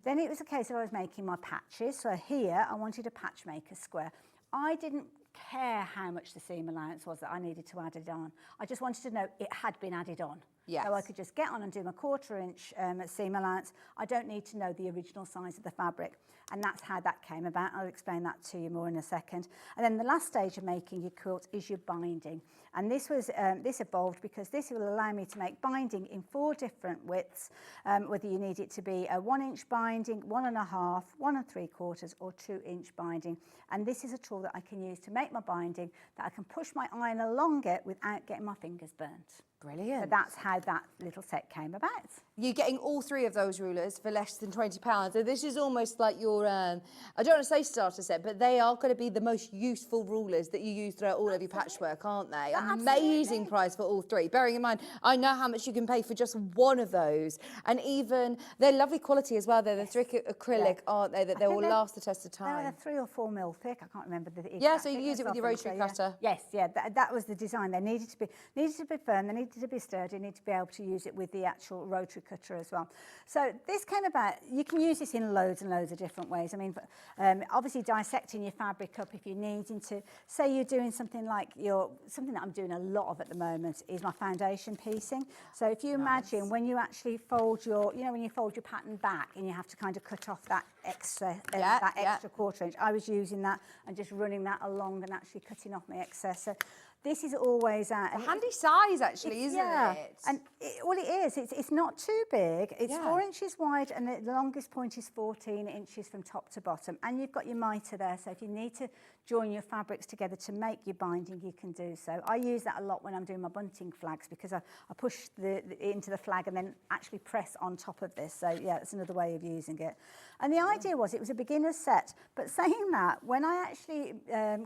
Then it was a case of I was making my patches. So here, I wanted a patch maker square. I didn't care how much the seam allowance was that I needed to add it on. I just wanted to know it had been added on. Yes. So I could just get on and do my 1/4 inch seam allowance. I don't need to know the original size of the fabric. And that's how that came about. I'll explain that to you more in a second. And then the last stage of making your quilt is your binding. And this was this evolved because this will allow me to make binding in 4 different widths, whether you need it to be a 1 inch binding, 1.5, 1 3/4, or 2 inch binding. And this is a tool that I can use to make my binding that I can push my iron along it without getting my fingers burnt. Brilliant. So that's how that little set came about. You're getting all 3 of those rulers for less than £20. So this is almost like your, I don't want to say starter set, but they are going to be the most useful rulers that you use throughout all of your patchwork, aren't they? Amazing price for all 3. Bearing in mind, I know how much you can pay for just one of those. And even, they're lovely quality as well. They're the thick acrylic, aren't they? That they will last the test of time. They're 3 or 4 mil thick. I can't remember the exact. Yeah, so you use it with your rotary cutter. Yes, yeah, that was the design. They needed to be firm. They needed to be sturdy. You need to be able to use it with the actual rotary cutter as well. So this came about. You can use this in loads and loads of different ways. I mean, obviously dissecting your fabric up if you're needing to. Say you're doing something like something that I'm doing a lot of at the moment is my foundation piecing. So if you imagine when you actually fold when you fold your pattern back and you have to kind of cut off that extra 1/4 inch. I was using that and just running that along and actually cutting off my excess. So this is always a handy size, actually, isn't it? And all it is, it's not too big. It's 4 inches wide, and the longest point is 14 inches from top to bottom. And you've got your mitre there, so if you need to join your fabrics together to make your binding, you can do so. I use that a lot when I'm doing my bunting flags because I push into the flag and then actually press on top of this. So yeah, that's another way of using it. And the idea was it was a beginner's set, but saying that, when I actually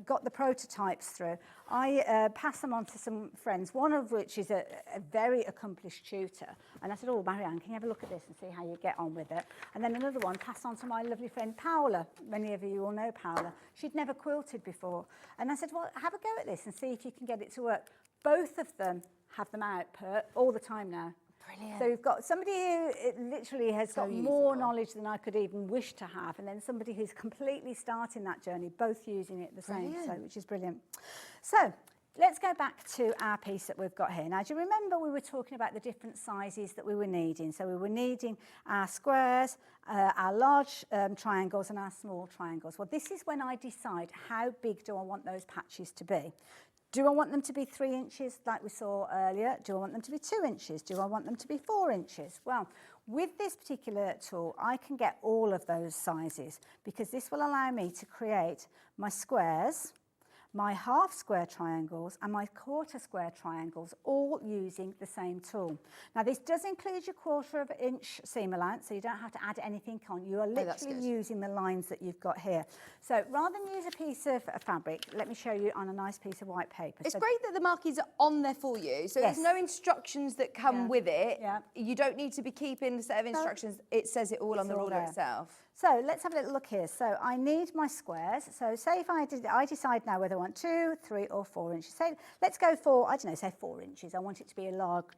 got the prototypes through, I passed them on to some friends, one of which is a very accomplished tutor. And I said, oh, Marianne, can you have a look at this and see how you get on with it? And then another one passed on to my lovely friend, Paola. Many of you all know Paola. She'd never quilted before. And I said, well, have a go at this and see if you can get it to work. Both of them have them out all the time now. Brilliant. So we've got somebody who literally has got more knowledge than I could even wish to have, and then somebody who's completely starting that journey, both using it the same, which is brilliant. So let's go back to our piece that we've got here. Now, do you remember we were talking about the different sizes that we were needing? So we were needing our squares, our large triangles and our small triangles. Well, this is when I decide how big do I want those patches to be. Do I want them to be 3 inches like we saw earlier? Do I want them to be 2 inches? Do I want them to be 4 inches? Well, with this particular tool, I can get all of those sizes because this will allow me to create my squares, my half square triangles and my 1/4 square triangles, all using the same tool. Now this does include your 1/4 inch seam allowance, so you don't have to add anything on. You are literally using the lines that you've got here. So rather than use a piece of fabric, let me show you on a nice piece of white paper. It's great that the markings are on there for you, so there's no instructions that come with it. You don't need to be keeping a set of instructions. It says it all on the ruler itself. So let's have a little look here. So I need my squares. So say if I decide now whether I want 2, 3 or 4 inches. Say, let's go for, I don't know, say 4 inches. I want it to be a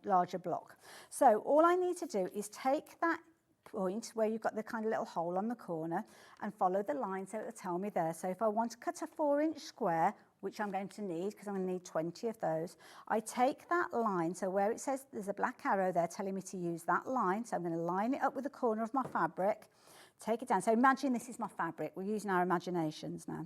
larger block. So all I need to do is take that point where you've got the kind of little hole on the corner and follow the line so it'll tell me there. So if I want to cut a 4-inch square, which I'm going to need because I'm going to need 20 of those, I take that line, so where it says there's a black arrow there telling me to use that line, so I'm going to line it up with the corner of my fabric, take it down. So imagine this is my fabric. We're using our imaginations now.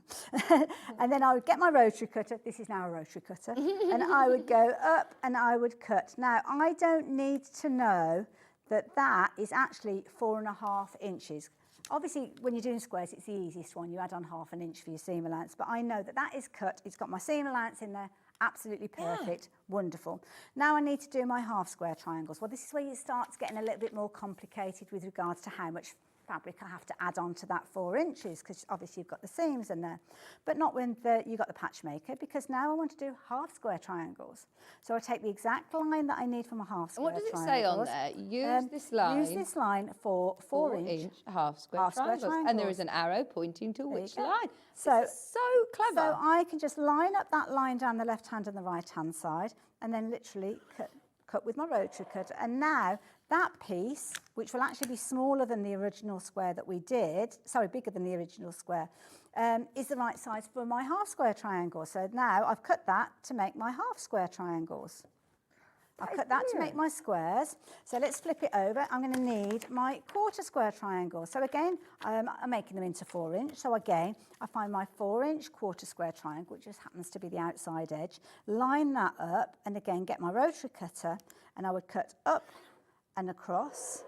And then I would get my rotary cutter. This is now a rotary cutter. And I would go up and I would cut. Now, I don't need to know that that is actually 4.5 inches. Obviously, when you're doing squares, it's the easiest one. You add on 1/2 inch for your seam allowance. But I know that that is cut. It's got my seam allowance in there. Absolutely perfect. Wonderful. Now I need to do my half square triangles. Well, this is where you start getting a little bit more complicated with regards to how much fabric I have to add on to that 4 inches because obviously you've got the seams in there, but not when you've got the patch maker, because now I want to do half square triangles. So I take the exact line that I need for my half square triangles. What does it say on there? Use this line. Use this line for 4 inch half square triangles. And there is an arrow pointing to which line. So, this is so clever. So I can just line up that line down the left hand and the right hand side and then literally cut with my rotary cutter. And now that piece, which will actually be smaller than the original square that we did, sorry, bigger than the original square, is the right size for my half square triangle. So now I've cut that to make my half square triangles. I've cut that to make my squares. So let's flip it over. I'm going to need my quarter square triangle. So again, I'm making them into 4-inch. So again, I find my 4-inch quarter square triangle, which just happens to be the outside edge, line that up, and again, get my rotary cutter, and I would cut up and across,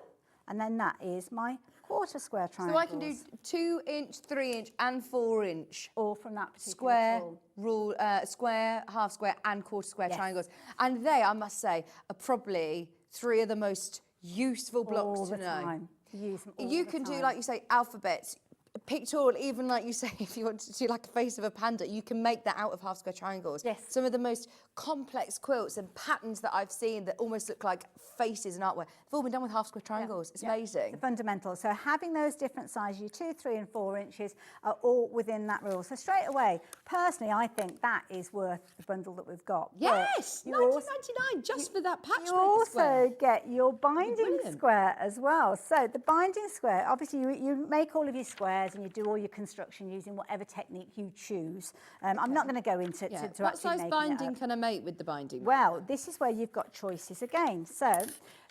and then that is my quarter square triangle. So I can do 2-inch, 3-inch, and 4-inch. All from that particular square, tool. square, half square, and quarter square triangles. And they, I must say, are probably 3 of the most useful blocks all to the know. time. Use them all You the can do, time. like you say, alphabets, pictorial, even like you say, if you want to do like a face of a panda, you can make that out of half square triangles. Yes. Some of the most complex quilts and patterns that I've seen that almost look like faces and artwork, they've all been done with half square triangles. It's amazing. The fundamental. So having those different sizes, your 2, 3 and 4 inches, are all within that rule. So straight away, personally, I think that is worth the bundle that we've got. Yes, £19.99 just for that patchwork. You also square. get your binding Brilliant. square as well. So the binding square, obviously you make all of your squares and you do all your construction using whatever technique you choose. I'm not going to go into to What actually size making it binding up. can I make with the binding? Well, this is where you've got choices again. So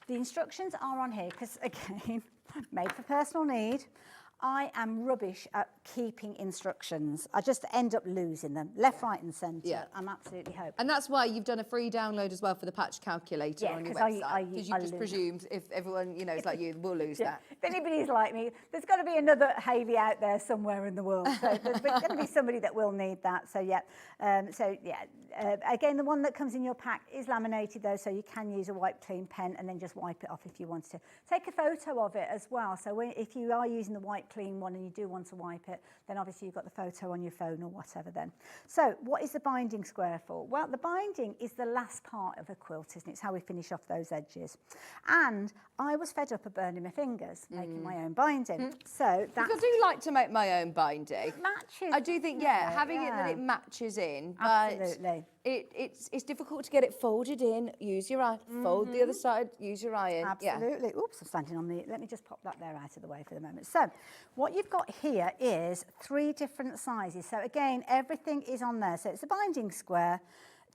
the instructions are on here because, again, made for personal need. I am rubbish at keeping instructions. I just end up losing them, left, right and centre. Yeah. I'm absolutely hoping. And that's why you've done a free download as well for the patch calculator on your 'cause website. Because you just lose. presumed if everyone, you know, is like you, we'll lose that. If anybody's like me, there's got to be another Hayley out there somewhere in the world. So there's going to be somebody that will need that. So yeah, again, the one that comes in your pack is laminated though, so you can use a wipe clean pen and then just wipe it off if you want to. Take a photo of it as well. So if you are using the wipe clean one and you do want to wipe it, then obviously you've got the photo on your phone or whatever then. So what is the binding square for? Well, the binding is the last part of a quilt, isn't it? It's how we finish off those edges. And I was fed up of burning my fingers making my own binding. So that's... Because I do like to make my own binding. matches. I do think, having it that it matches in. But Absolutely. It's difficult to get it folded in. Use your iron. Fold the other side. Use your iron. Absolutely. Oops, I'm standing on the... Let me just pop that there out of the way for the moment. So what you've got here is 3 different sizes. So again, everything is on there. So it's a binding square.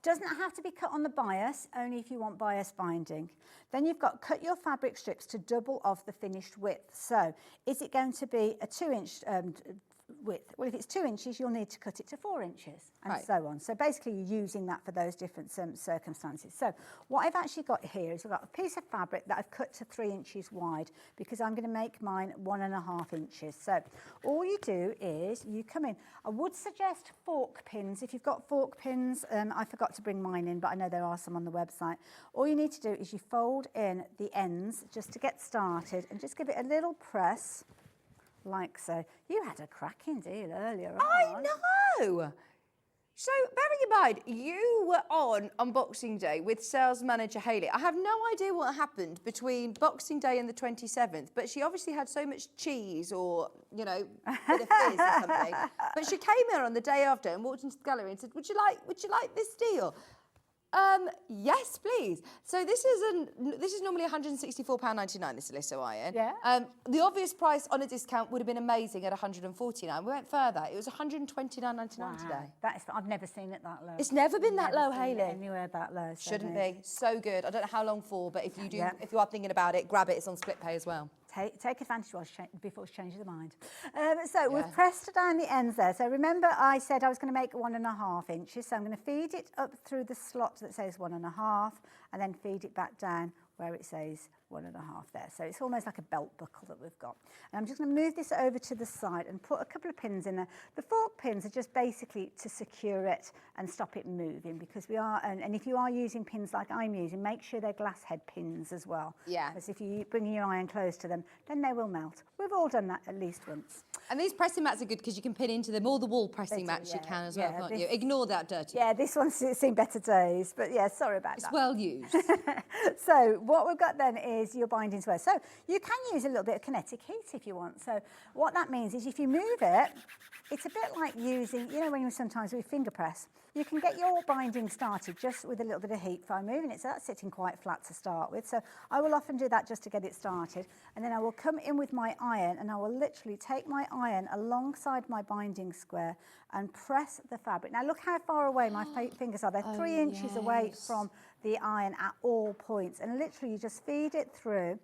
Doesn't have to be cut on the bias, only if you want bias binding. Then you've got cut your fabric strips to double of the finished width. So is it going to be a 2-inch width? Well, if it's 2 inches, you'll need to cut it to 4 inches and so on. So basically you're using that for those different circumstances. So what I've actually got here is I've got a piece of fabric that I've cut to 3 inches wide because I'm going to make mine 1.5 inches. So all you do is you come in. I would suggest fork pins. If you've got fork pins, I forgot to bring mine in, but I know there are some on the website. All you need to do is you fold in the ends just to get started and just give it a little press. Like so. You had a cracking deal earlier on. I know. So bearing in mind, you were on Boxing Day with sales manager Hayley. I have no idea what happened between Boxing Day and the 27th, but she obviously had so much cheese or, you know, bit of fizz or something. But she came here on the day after and walked into the gallery and said, would you like this deal? Yes, please. So this is normally £164.99, this Aliso iron. Yeah. The obvious price on a discount would have been amazing at £149. We went further. It was £129.99 today. I've never seen it that low. It's never been that low, Never seen it Hayley. anywhere that low. So Shouldn't amazing. be. So good. I don't know how long for, but if you do, if you are thinking about it, grab it. It's on split pay as well. Take advantage before it's changed their mind. We've pressed down the ends there. So remember I said I was going to make 1.5 inches. So I'm going to feed it up through the slot that says 1.5 and then feed it back down where it says 1.5 there. So it's almost like a belt buckle that we've got. And I'm just going to move this over to the side and put a couple of pins in there. The fork pins are just basically to secure it and stop it moving because we are, and if you are using pins like I'm using, make sure they're glass head pins as well. Yeah. Because if you bring your iron close to them, then they will melt. We've all done that at least once. And these pressing mats are good because you can pin into them. All the wall pressing mats you can as well, can't you? Ignore that dirty. Yeah, this one's seen better days, but yeah, sorry about that. It's well used. So what we've got then is your binding square. So you can use a little bit of kinetic heat if you want. So what that means is if you move it, it's a bit like using, you know, when you sometimes we finger press, you can get your binding started just with a little bit of heat by moving it. So that's sitting quite flat to start with. So I will often do that just to get it started. And then I will come in with my iron and I will literally take my iron alongside my binding square and press the fabric. Now look how far away my fingers are. They're 3 inches away from the iron at all points. And literally you just feed it through.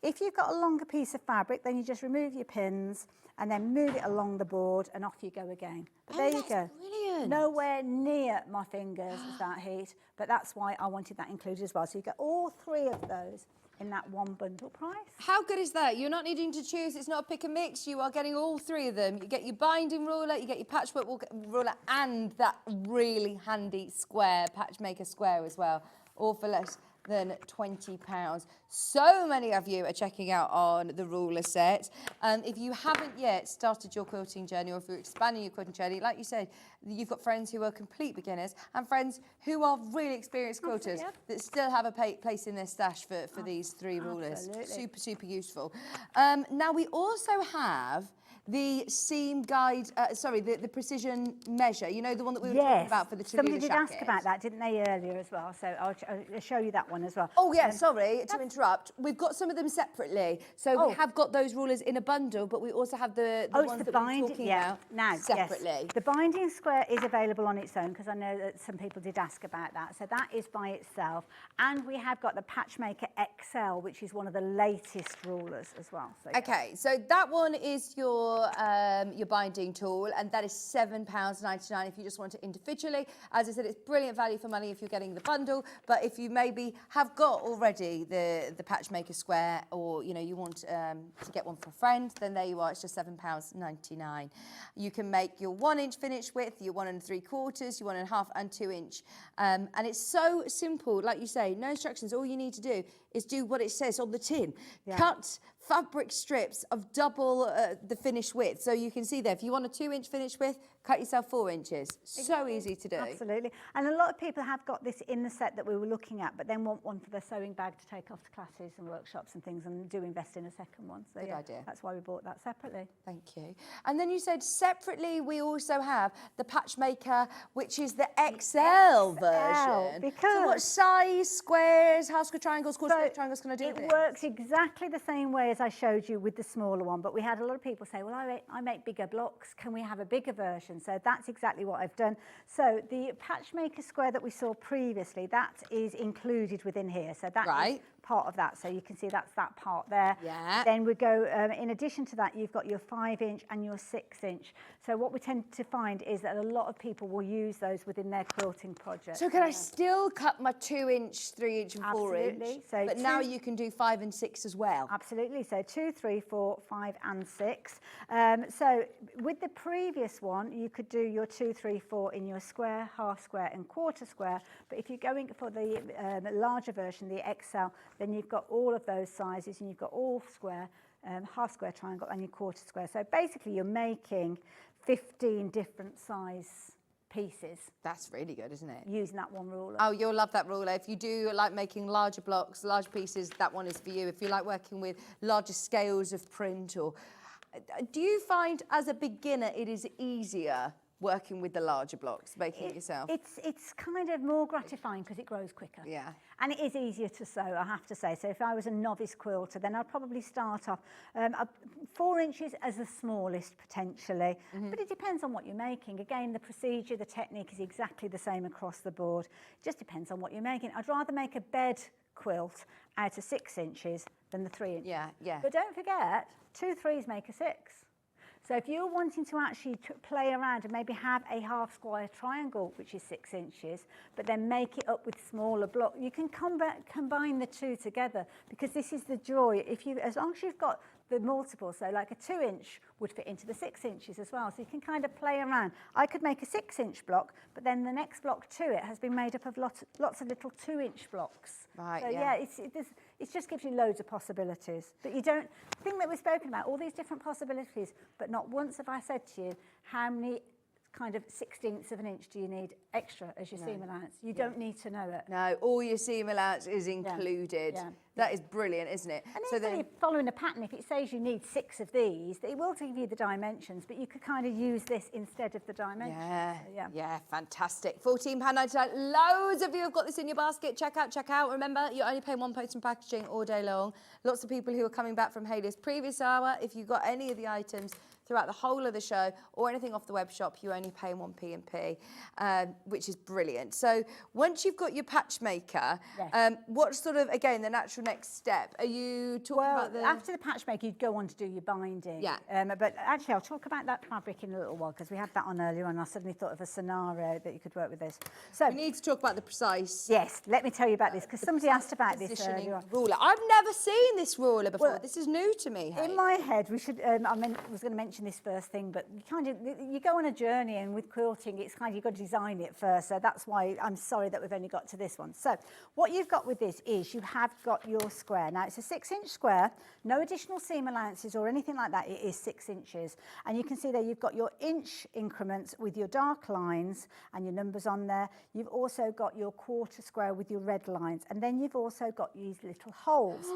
If you've got a longer piece of fabric, then you just remove your pins and then move it along the board and off you go again. But there you go. Brilliant. Nowhere near my fingers is that heat, but that's why I wanted that included as well. So you get all 3 of those in that one bundle price. How good is that? You're not needing to choose. It's not a pick and mix. You are getting all 3 of them. You get your binding ruler, you get your patchwork ruler, and that really handy square, patchmaker square as well, all for less than £20. So many of you are checking out on the ruler set. If you haven't yet started your quilting journey, or if you're expanding your quilting journey, like you said, you've got friends who are complete beginners and friends who are really experienced quilters that still have a place in their stash for these 3 rulers. Super, super useful. Now we also have the seam guide, the precision measure, you know, the one that we were talking about for the Tallulah Somebody did jacket. ask about that, didn't they, earlier as well? So I'll show you that one as well. Oh, yeah, sorry to interrupt. We've got some of them separately. So we have got those rulers in a bundle, but we also have the ones that we're talking about now, separately. Yes. The binding square is available on its own, because I know that some people did ask about that. So that is by itself. And we have got the Patchmaker XL, which is one of the latest rulers as well. So, Okay, so that one is your binding tool, and that is £7.99 if you just want it individually. As I said, it's brilliant value for money if you're getting the bundle, but if you maybe have got already the Patchmaker square, or you know you want to get one for a friend, then there you are. It's just £7.99. You can make your 1 inch finish width, your 1 3/4, your 1 1/2, and 2 inch, and it's so simple. Like you say, no instructions. All you need to do is do what it says on the tin. Cut fabric strips of double the finish width. So you can see there, if you want a 2 inch finish width, cut yourself 4 inches. So easy to do. Absolutely. And a lot of people have got this in the set that we were looking at, but then want one for their sewing bag to take off to classes and workshops and things, and do invest in a second one. So Good idea. That's why we bought that separately. Thank you. And then you said separately we also have the Patchmaker, which is the XL version. Because so what size, squares, half square triangles, quarter square triangles can I do it with it? works exactly the same way as I showed you with the smaller one, but we had a lot of people say, well, I make bigger blocks. Can we have a bigger version? So that's exactly what I've done. So the Patchmaker square that we saw previously, that is included within here. So that is part of that. So you can see that's that part there. Yeah. Then we go, in addition to that, you've got your 5 inch and your 6 inch. So what we tend to find is that a lot of people will use those within their quilting projects. So can I still cut my 2 inch, 3 inch and 4 inch? Absolutely. So but now you can do 5 and 6 as well. Absolutely. So 2, 3, 4, 5 and 6. So with the previous one, you could do your 2, 3, 4 in your square, half square and quarter square. But if you're going for the larger version, the XL, then you've got all of those sizes, and you've got all square, half square triangle and your quarter square. So basically you're making 15 different size pieces. That's really good, isn't it? Using that one ruler. Oh, you'll love that ruler. If you do like making larger blocks, large pieces, that one is for you. If you like working with larger scales of print, or do you find as a beginner it is easier working with the larger blocks, making it yourself? It's kind of more gratifying because it grows quicker. Yeah. And it is easier to sew, I have to say. So if I was a novice quilter, then I'd probably start off 4 inches as the smallest, potentially. But it depends on what you're making. Again, the procedure, the technique is exactly the same across the board. It just depends on what you're making. I'd rather make a bed quilt out of 6 inches than the 3 inches. Yeah, yeah. But don't forget, 2 3s make a 6. So if you're wanting to actually play around and maybe have a half square triangle, which is 6 inches, but then make it up with smaller blocks, you can combine the two together, because this is the joy. As long as you've got the multiple, so like a 2 inch would fit into the 6 inches as well. So you can kind of play around. I could make a 6 inch block, but then the next block to it has been made up of lots of little 2 inch blocks. Right, so yeah. It just gives you loads of possibilities. But you don't, the thing that we've spoken about, all these different possibilities, but not once have I said to you how many kind of 1/16 of an inch do you need extra as your seam allowance? You don't need to know it. No, all your seam allowance is included. Yeah. That is brilliant, isn't it? And so if you're following a pattern, if it says you need 6 of these, it will give you the dimensions, but you could kind of use this instead of the dimensions. Yeah, fantastic. £14.99. Loads of you have got this in your basket. Check out. Remember, you're only paying £1 post and packaging all day long. Lots of people who are coming back from Hayley's previous hour. If you got any of the items throughout the whole of the show or anything off the web shop, you only pay 1p&p, which is brilliant. So once you've got your patch maker, what's sort of, again, the natural next step? Are you talking about the... after the patch maker, you'd go on to do your binding. But actually, I'll talk about that fabric in a little while because we had that on earlier and I suddenly thought of a scenario that you could work with this. So we need to talk about the precise... Yes, let me tell you about this because somebody asked about this earlier on. Ruler. I've never seen this ruler before. Well, this is new to me. Hey? In my head, we should... I was going to mention this first thing, but you go on a journey, and with quilting, it's kind of, you've got to design it first. So that's why I'm sorry that we've only got to this one. So what you've got with this is you have got your square. Now it's a 6-inch square, no additional seam allowances or anything like that. It is 6 inches, and you can see there you've got your inch increments with your dark lines and your numbers on there. You've also got your quarter square with your red lines, and then you've also got these little holes.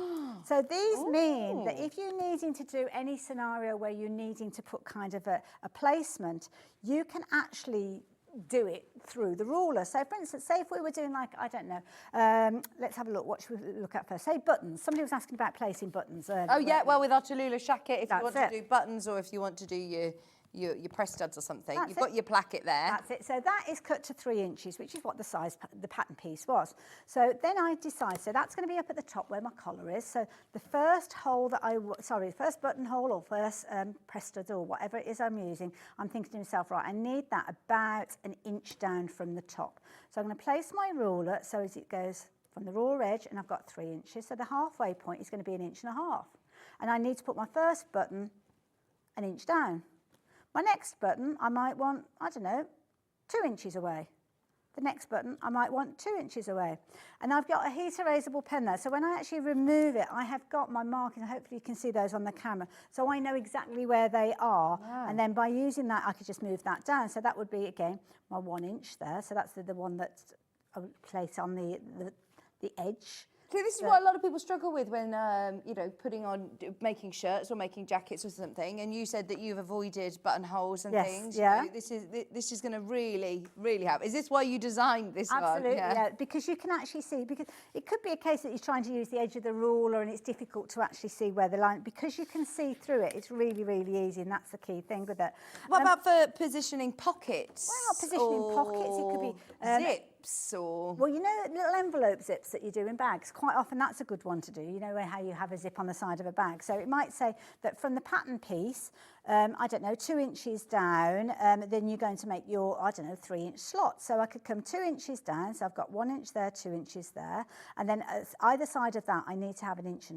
So these mean that if you're needing to do any scenario where you're needing to put kind of a placement, you can actually do it through the ruler. So for instance, say if we were doing like, I don't know, let's have a look, what should we look at first? Say buttons. Somebody was asking about placing buttons earlier. Oh yeah, well with our Tallulah shacket, if you want to do buttons or if you want to do your press studs or something. You've got your placket there. That's it. So that is cut to 3 inches, which is what the size the pattern piece was. So then I decide, so that's going to be up at the top where my collar is. So the first hole that first buttonhole or first press stud or whatever it is I'm using, I'm thinking to myself, right, I need that about 1 inch down from the top. So I'm going to place my ruler so as it goes from the raw edge, and I've got 3 inches. So the halfway point is going to be 1.5 inches. And I need to put my first button 1 inch down. My next button, I might want, I don't know, 2 inches away. The next button, I might want 2 inches away. And I've got a heat erasable pen there. So when I actually remove it, I have got my markings. Hopefully you can see those on the camera. So I know exactly where they are. Wow. And then by using that, I could just move that down. So that would be, again, my 1 inch there. So that's the one that I would place on the edge. So this is what a lot of people struggle with when, making shirts or making jackets or something. And you said that you've avoided buttonholes and things. Yeah. This is going to really, really help. Is this why you designed this one? Absolutely, yeah. Because you can actually see, because it could be a case that you're trying to use the edge of the ruler and it's difficult to actually see where the line, because you can see through it, it's really, really easy, and that's the key thing with it. What about for positioning pockets? Well, positioning pockets, it could be... zips or... Well, you know little envelope zips that you do in bags? Quite often that's a good one to do. You know how you have a zip on the side of a bag. So it might say that from the pattern piece, I don't know, 2 inches down, then you're going to make your, 3-inch slot. So I could come 2 inches down, so I've got 1 inch there, 2 inches there, and then either side of that I need to have 1.5 inches.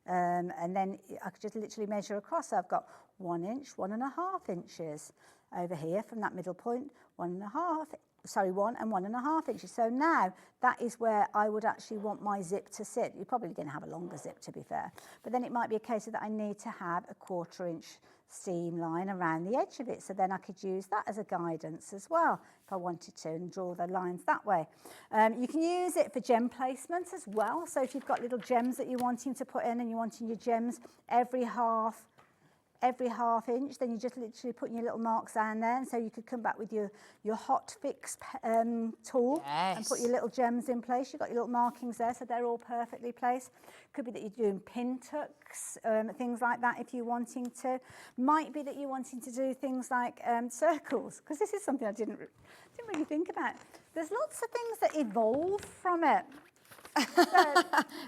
And then I could just literally measure across. So I've got 1 inch, 1.5 inches over here from that middle point, 1 and 1.5 inches. So now that is where I would actually want my zip to sit. You're probably going to have a longer zip, to be fair. But then it might be a case of that I need to have a 1/4 inch seam line around the edge of it. So then I could use that as a guidance as well, if I wanted to, and draw the lines that way. You can use it for gem placement as well. So if you've got little gems that you're wanting to put in and you're wanting your gems every half inch, then you just literally put your little marks down there, and so you could come back with your hot fix tool and put your little gems in place. You've got your little markings there, so they're all perfectly placed. Could be that you're doing pin tucks, things like that if you're wanting to. Might be that you're wanting to do things like circles, because this is something I didn't really think about. There's lots of things that evolve from it. So,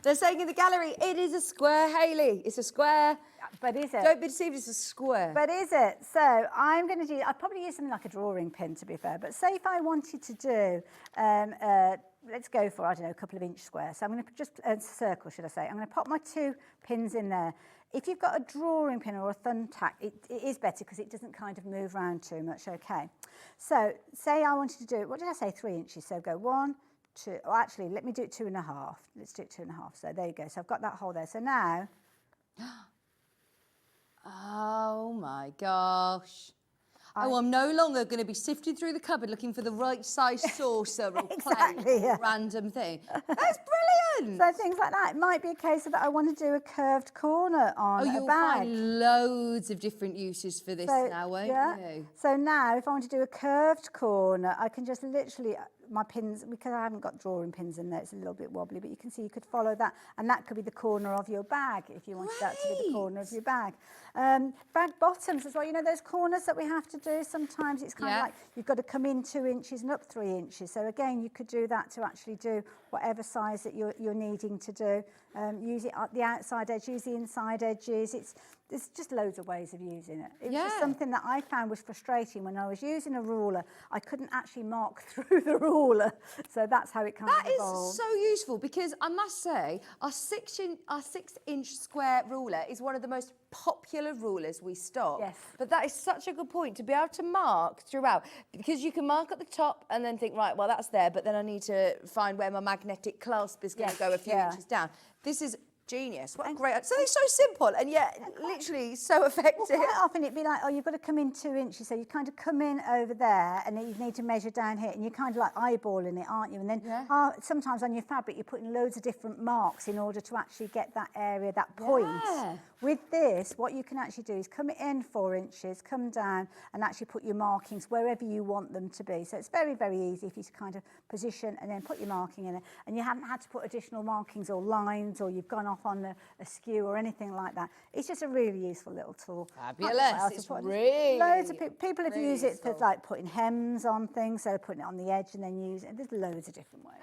they're saying in the gallery, it is a square, Hayley. It's a square. But is it? Don't be deceived, it's a square. But is it? So I'm going to do, I'd probably use something like a drawing pin, to be fair. But say if I wanted to do, let's go for, I don't know, a couple of inch squares. So I'm going to just, circle, should I say. I'm going to pop my 2 pins in there. If you've got a drawing pin or a thumbtack, it is better because it doesn't kind of move around too much, okay. So say I wanted to do, what did I say, 3 inches? So go 1, 2, or actually, let me do it 2.5. Let's do it 2.5. So there you go. So I've got that hole there. So now... Oh my gosh. Oh, I'm no longer going to be sifting through the cupboard looking for the right size saucer or Exactly, plate yeah. or random thing. That's brilliant. So things like that. It might be a case of that I want to do a curved corner on a You'll bag. find loads of different uses for this now, won't you? So now if I want to do a curved corner, I can just literally, my pins, because I haven't got drawing pins in there, it's a little bit wobbly, but you can see you could follow that, and that could be the corner of your bag if you wanted that to be the corner of your bag. Bag bottoms as well, you know those corners that we have to do sometimes, it's kind of like you've got to come in 2 inches and up 3 inches. So again, you could do that to actually do whatever size that you're needing to do. Use it at the outside edge, use the inside edges. There's just loads of ways of using it. It was just something that I found was frustrating when I was using a ruler. I couldn't actually mark through the ruler. So that's how it kind of evolved. That is so useful, because I must say our 6-inch square ruler is one of the most popular rulers we stock. Yes. But that is such a good point, to be able to mark throughout, because you can mark at the top and then think, right, well, that's there, but then I need to find where my magnetic clasp is going to go a few inches down. This is genius. What a great... So it's so simple and yet literally so effective. Well, quite often it'd be like, oh, you've got to come in 2 inches. So you kind of come in over there and then you need to measure down here, and you're kind of like eyeballing it, aren't you? And then sometimes on your fabric, you're putting loads of different marks in order to actually get that area, that point. With this, what you can actually do is come in 4 inches, come down and actually put your markings wherever you want them to be. So it's very, very easy for you to kind of position and then put your marking in it. And you haven't had to put additional markings or lines, or you've gone off on a skew or anything like that. It's just a really useful little tool. Fabulous. It's really loads of people have used it for like putting hems on things, so they're putting it on the edge and then using it. There's loads of different ways.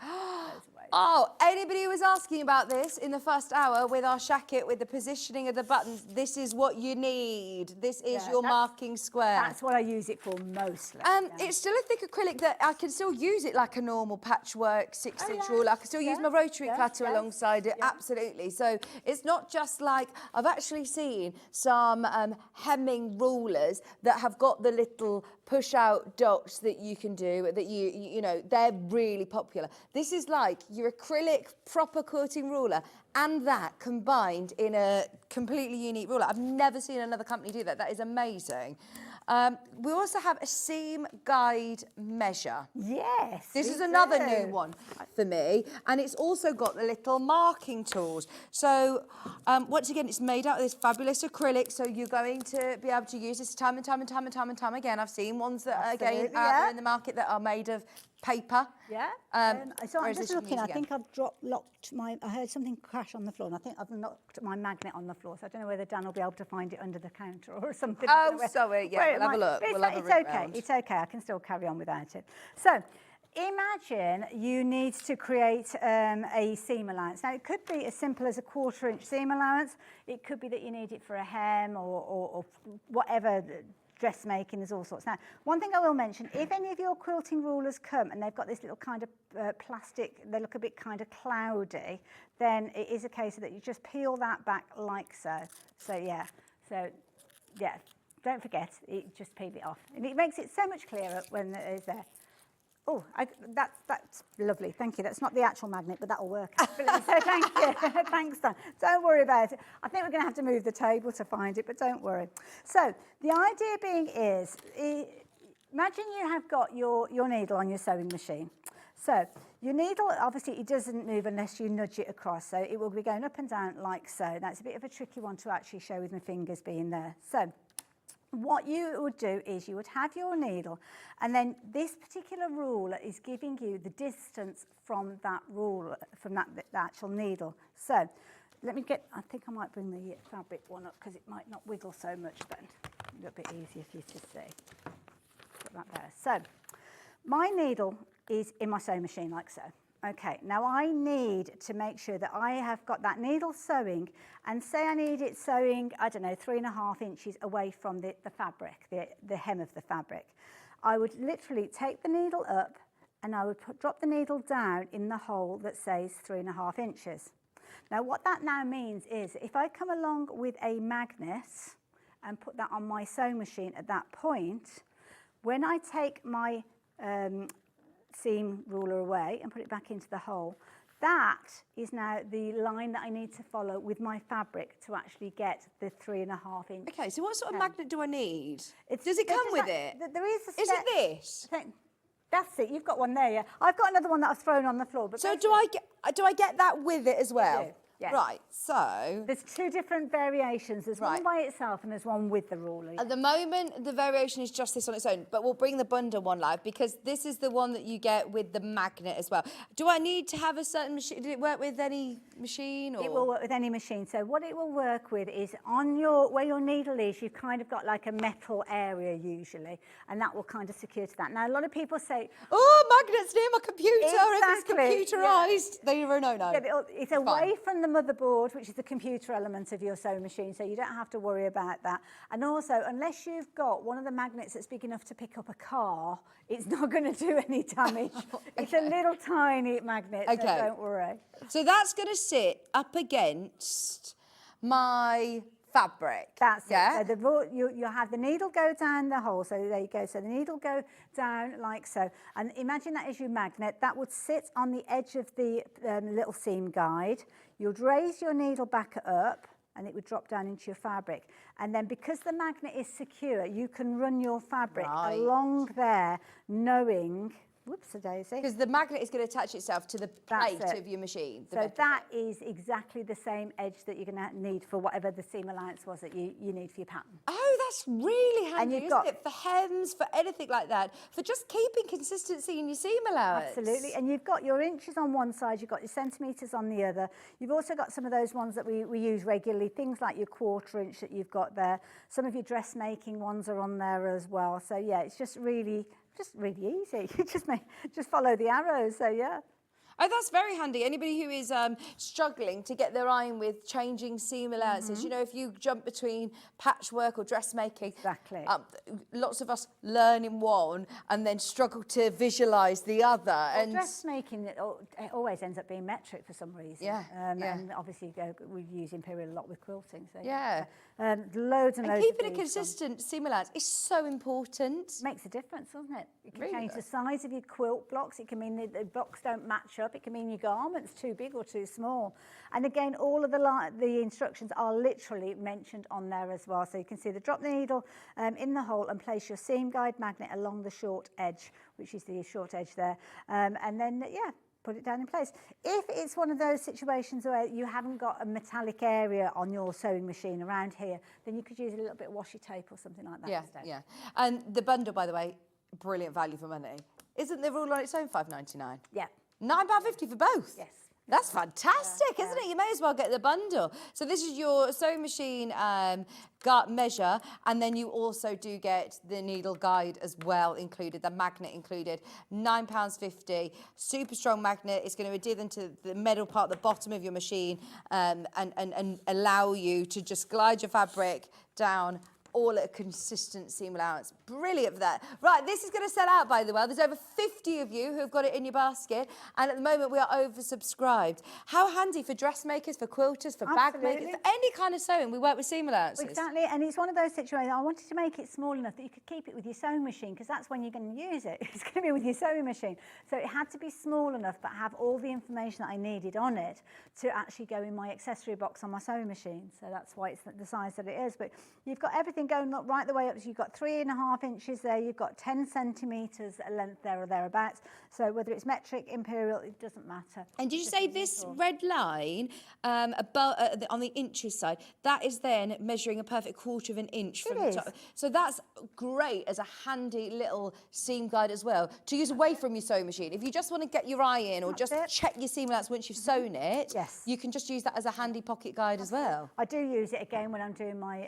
Oh, anybody who was asking about this in the first hour with our shacket, with the positioning of the buttons, this is what you need. This is your marking square. That's what I use it for mostly. It's still a thick acrylic that I can still use it like a normal patchwork 6-inch ruler. I can still use my rotary cutter alongside it, absolutely. So it's not just like, I've actually seen some hemming rulers that have got the little push-out dots that you can do, that you know, they're really popular. This is like your acrylic proper quilting ruler and that combined in a completely unique ruler. I've never seen another company do that. That is amazing. We also have a seam guide measure. Yes, this is another new one for me, and it's also got the little marking tools. So once again, it's made out of this fabulous acrylic, so you're going to be able to use this time and time and time and time and time again. I've seen ones that are again out there in the market that are made of paper. So I'm just looking, I think I've locked my, I heard something crash on the floor, and I think I've knocked my magnet on the floor, so I don't know whether Dan will be able to find it under the counter or something. Oh, sorry, we'll have a look. It's okay, it's okay, I can still carry on without it. So, imagine you need to create a seam allowance. Now, it could be as simple as a 1/4 inch seam allowance. It could be that you need it for a hem or whatever. Dressmaking, there's all sorts. Now, one thing I will mention, if any of your quilting rulers come and they've got this little kind of plastic, they look a bit kind of cloudy, then it is a case that you just peel that back like so. So yeah, don't forget, just peel it off. And it makes it so much clearer when it is there. Oh, that's lovely, thank you. That's not the actual magnet, but that'll work. So thank you, thanks, Dan. Don't worry about it. I think we're going to have to move the table to find it, but don't worry. So the idea being is, imagine you have got your needle on your sewing machine. So your needle, obviously, it doesn't move unless you nudge it across. So it will be going up and down like so. That's a bit of a tricky one to actually show with my fingers being there. So what you would do is you would have your needle, and then this particular ruler is giving you the distance from that ruler, from the actual needle. So let me get, I think I might bring the fabric one up because it might not wiggle so much then. A little bit easier for you to see. Put that there. So my needle is in my sewing machine like so. Okay, now I need to make sure that I have got that needle sewing, and say I need it sewing, I don't know, 3.5 inches away from the fabric, the hem of the fabric. I would literally take the needle up and I would drop the needle down in the hole that says 3.5 inches. Now what that now means is if I come along with a magnet and put that on my sewing machine at that point, when I take my seam ruler away and put it back into the hole, That is now the line that I need to follow with my fabric to actually get the 3.5 inch. Okay, so what sort of magnet do I need? Does Does it come with it? There is a Is step. it this? That's it. You've got one there, yeah. I've got another one that I've thrown on the floor. But So do I get that with it as well? do, yes. Right. So there's two different variations. There's one by itself and there's one with the ruler. at the moment, the variation is just this on its own, but we'll bring the bundle one live because this is the one that you get with the magnet as well. Do I need to have a certain machine? Did it work with any machine? Or? It will work with any machine. So what it will work with is on your, where your needle is, you've kind of got like a metal area usually, and that will kind of secure to that. Now, a lot of people say, oh, magnets near my computer. Exactly, If it's computerized, they are a no-no. yeah, it's away from the motherboard, which is the computer element of your sewing machine, so you don't have to worry about that. And also, unless you've got one of the magnets that's big enough to pick up a car, it's not going to do any damage. It's a little tiny magnet, so don't worry. So that's going to sit up against my fabric. That's it. So you'll have the needle go down the hole. So there you go. So the needle go down like so. And imagine that is your magnet. That would sit on the edge of the little seam guide. You'd raise your needle back up and it would drop down into your fabric. And then because the magnet is secure, you can run your fabric along there knowing... Whoops-a-daisy. Because the magnet is going to attach itself to the plate of your machine. So that is exactly the same edge that you're going to need for whatever the seam allowance was that you need for your pattern. Oh, that's really handy, isn't it? For hems, for anything like that. For just keeping consistency in your seam allowance. Absolutely. And you've got your inches on one side, you've got your centimetres on the other. You've also got some of those ones that we use regularly, things like your 1/4 inch that you've got there. Some of your dressmaking ones are on there as well. So, yeah, it's just really easy. You just follow the arrows, so yeah. Oh, that's very handy. Anybody who is struggling to get their eye in with changing seam allowances, you know, if you jump between patchwork or dressmaking, lots of us learn in one and then struggle to visualise the other. Well, and dressmaking, it always ends up being metric for some reason. And obviously we use imperial a lot with quilting. So loads and loads. Keeping a consistent seam allowance is so important. Makes a difference, doesn't it? It can change the size of your quilt blocks. It can mean the blocks don't match up. It can mean your garment's too big or too small. And again, all of the instructions are literally mentioned on there as well. So you can see drop the needle in the hole and place your seam guide magnet along the short edge, which is the short edge there. And then, put it down in place. If it's one of those situations where you haven't got a metallic area on your sewing machine around here, then you could use a little bit of washi tape or something like that instead. Yeah. And the bundle, by the way, brilliant value for money. Isn't the rule on its own £5.99? Yeah. £9.50 for both? Yes. That's fantastic, isn't it? You may as well get the bundle. So this is your sewing machine measure, and then you also do get the needle guide as well included, the magnet included. £9.50, super strong magnet. It's going to adhere into the middle part, the bottom of your machine, and allow you to just glide your fabric down all at a consistent seam allowance. Brilliant for that. Right, this is going to sell out, by the way. There's over 50 of you who have got it in your basket, and at the moment we are oversubscribed. How handy for dressmakers, for quilters, for bag makers, for any kind of sewing. We work with seam allowances. Exactly, and it's one of those situations, I wanted to make it small enough that you could keep it with your sewing machine, because that's when you're going to use it. It's going to be with your sewing machine. So it had to be small enough, but have all the information that I needed on it to actually go in my accessory box on my sewing machine. So that's why it's the size that it is. But you've got everything going up right the way up. So you've got 3.5 inches there, you've got 10 centimetres length there or thereabouts. So whether it's metric, imperial, it doesn't matter. And did you say this red line above on the inches side, that is then measuring a perfect 1/4 inch from the top? So that's great as a handy little seam guide as well to use away from your sewing machine. If you just want to get your eye in or just check your seam allowance once you've sewn it, you can just use that as a handy pocket guide as well. I do use it again when I'm doing my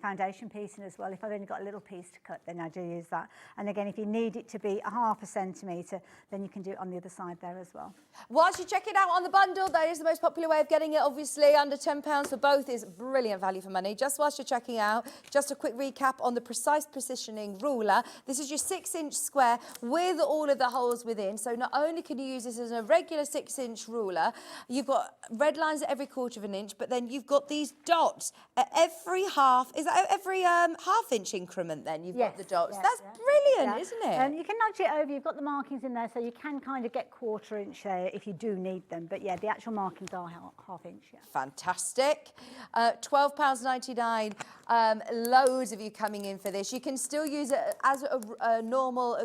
foundation piecing as well. If I've only got a little piece to cut, then I do use that. And again, if you need it to be 1/2 centimetre, then you can do it on the other side there as well. Whilst you check it out on the bundle, that is the most popular way of getting it, obviously. Under £10 for both is brilliant value for money. Just whilst you're checking out, just a quick recap on the precise positioning ruler. This is your 6-inch square with all of the holes within. So not only can you use this as a regular 6-inch ruler, you've got red lines at every 1/4 inch, but then you've got these dots at every half. Is that every very half-inch increment then, you've got the dots. yes, That's yeah. brilliant, Yeah. isn't it? You can nudge it over. You've got the markings in there, so you can kind of get 1/4 inch there if you do need them. But yeah, the actual markings are half inch. Yeah. Fantastic. £12.99. Loads of you coming in for this. You can still use it as a normal,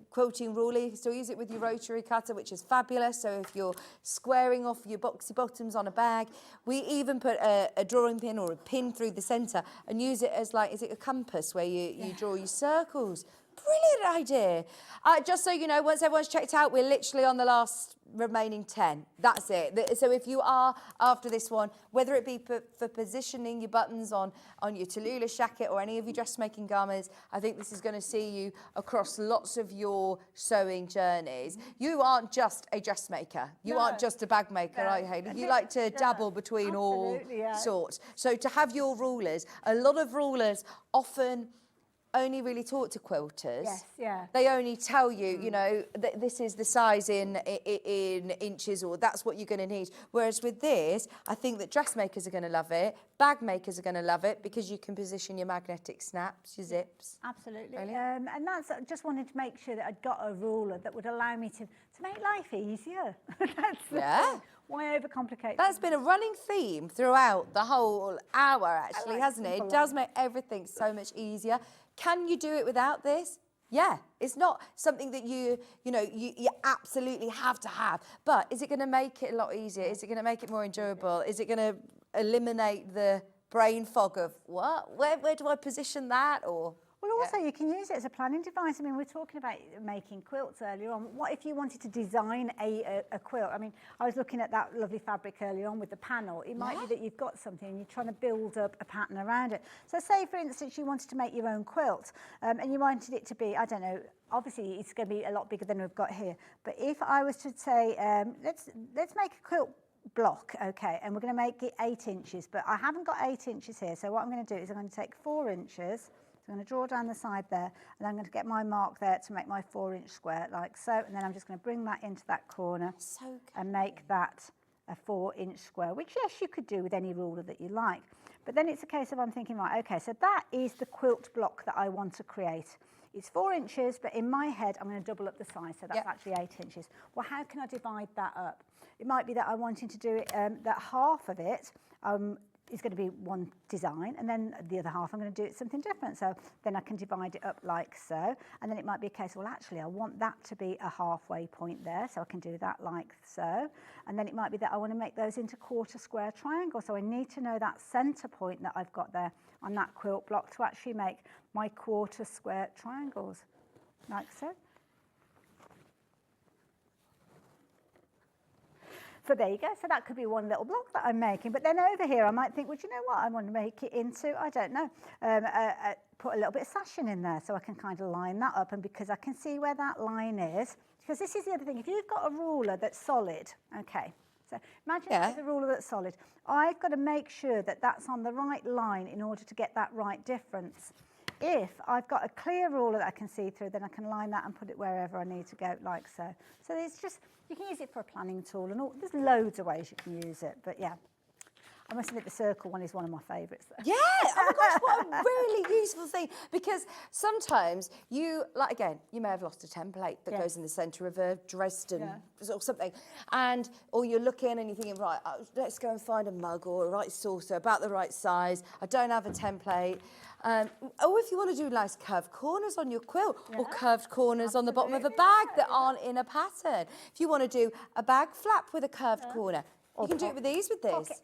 quilting ruler. You can still use it with your rotary cutter, which is fabulous. So if you're squaring off your boxy bottoms on a bag, we even put a drawing pin or a pin through the centre and use it as is it a compass where you draw your circles. Brilliant idea. Just so you know, once everyone's checked out, we're literally on the last remaining 10. That's it. So if you are after this one, whether it be for positioning your buttons on your Tallulah jacket or any of your dressmaking garments, I think this is going to see you across lots of your sewing journeys. You aren't just a dressmaker. You aren't just a bag maker, are you, Hayley? You like to dabble between all sorts. So to have your rulers, a lot of rulers often only really taught to quilters. Yes, yeah. They only tell you, that this is the size in inches, or that's what you're going to need. Whereas with this, I think that dressmakers are going to love it, bag makers are going to love it, because you can position your magnetic snaps, your zips. Absolutely. And that's, I just wanted to make sure that I'd got a ruler that would allow me to make life easier. That's the thing. Why overcomplicate? That's been a running theme throughout the whole hour, actually, hasn't it? It does make everything so much easier. Can you do it without this? Yeah, it's not something that you absolutely have to have. But is it going to make it a lot easier? Is it going to make it more enjoyable? Is it going to eliminate the brain fog of what? Where do I position that? Or well, also you can use it as a planning device. I mean, we were talking about making quilts earlier on. What if you wanted to design a quilt? I mean, I was looking at that lovely fabric earlier on with the panel. It might be that you've got something and you're trying to build up a pattern around it. So say, for instance, you wanted to make your own quilt and you wanted it to be, I don't know, obviously it's going to be a lot bigger than we've got here. But if I was to say, let's make a quilt block, okay, and we're going to make it 8 inches, but I haven't got 8 inches here. So what I'm going to do is I'm going to take 4 inches. So I'm going to draw down the side there, and I'm going to get my mark there to make my 4-inch square, like so. And then I'm just going to bring that into that corner and make that a 4-inch square, which, yes, you could do with any ruler that you like. But then it's a case of I'm thinking, right, okay, so that is the quilt block that I want to create. It's 4 inches, but in my head, I'm going to double up the size, so that's actually 8 inches. Well, how can I divide that up? It might be that I wanted to do it, that half of it is going to be one design, and then the other half I'm going to do it something different. So then I can divide it up like so, and then it might be a case, well, actually I want that to be a halfway point there, so I can do that like so. And then it might be that I want to make those into 1/4 square triangles, so I need to know that center point that I've got there on that quilt block to actually make my 1/4 square triangles like so. So there you go. So that could be one little block that I'm making. But then over here, I might think, well, do you know what? I want to make it into, I don't know, put a little bit of sashing in there so I can kind of line that up. And because I can see where that line is, because this is the other thing. If you've got a ruler that's solid, okay, so imagine there's a ruler that's solid. I've got to make sure that that's on the right line in order to get that right difference. If I've got a clear ruler that I can see through, then I can line that and put it wherever I need to go, like so. So it's just, you can use it for a planning tool, and there's loads of ways you can use it. But yeah, I must admit the circle one is one of my favourites. Yeah, oh my gosh, what a really useful thing. Because sometimes you may have lost a template that goes in the centre of a Dresden or something. Or you're looking and you're thinking, right, let's go and find a mug or a right saucer about the right size. I don't have a template. Or if you want to do nice curved corners on your quilt or curved corners on the bottom of a bag that aren't in a pattern. If you want to do a bag flap with a curved corner, you can do it with this.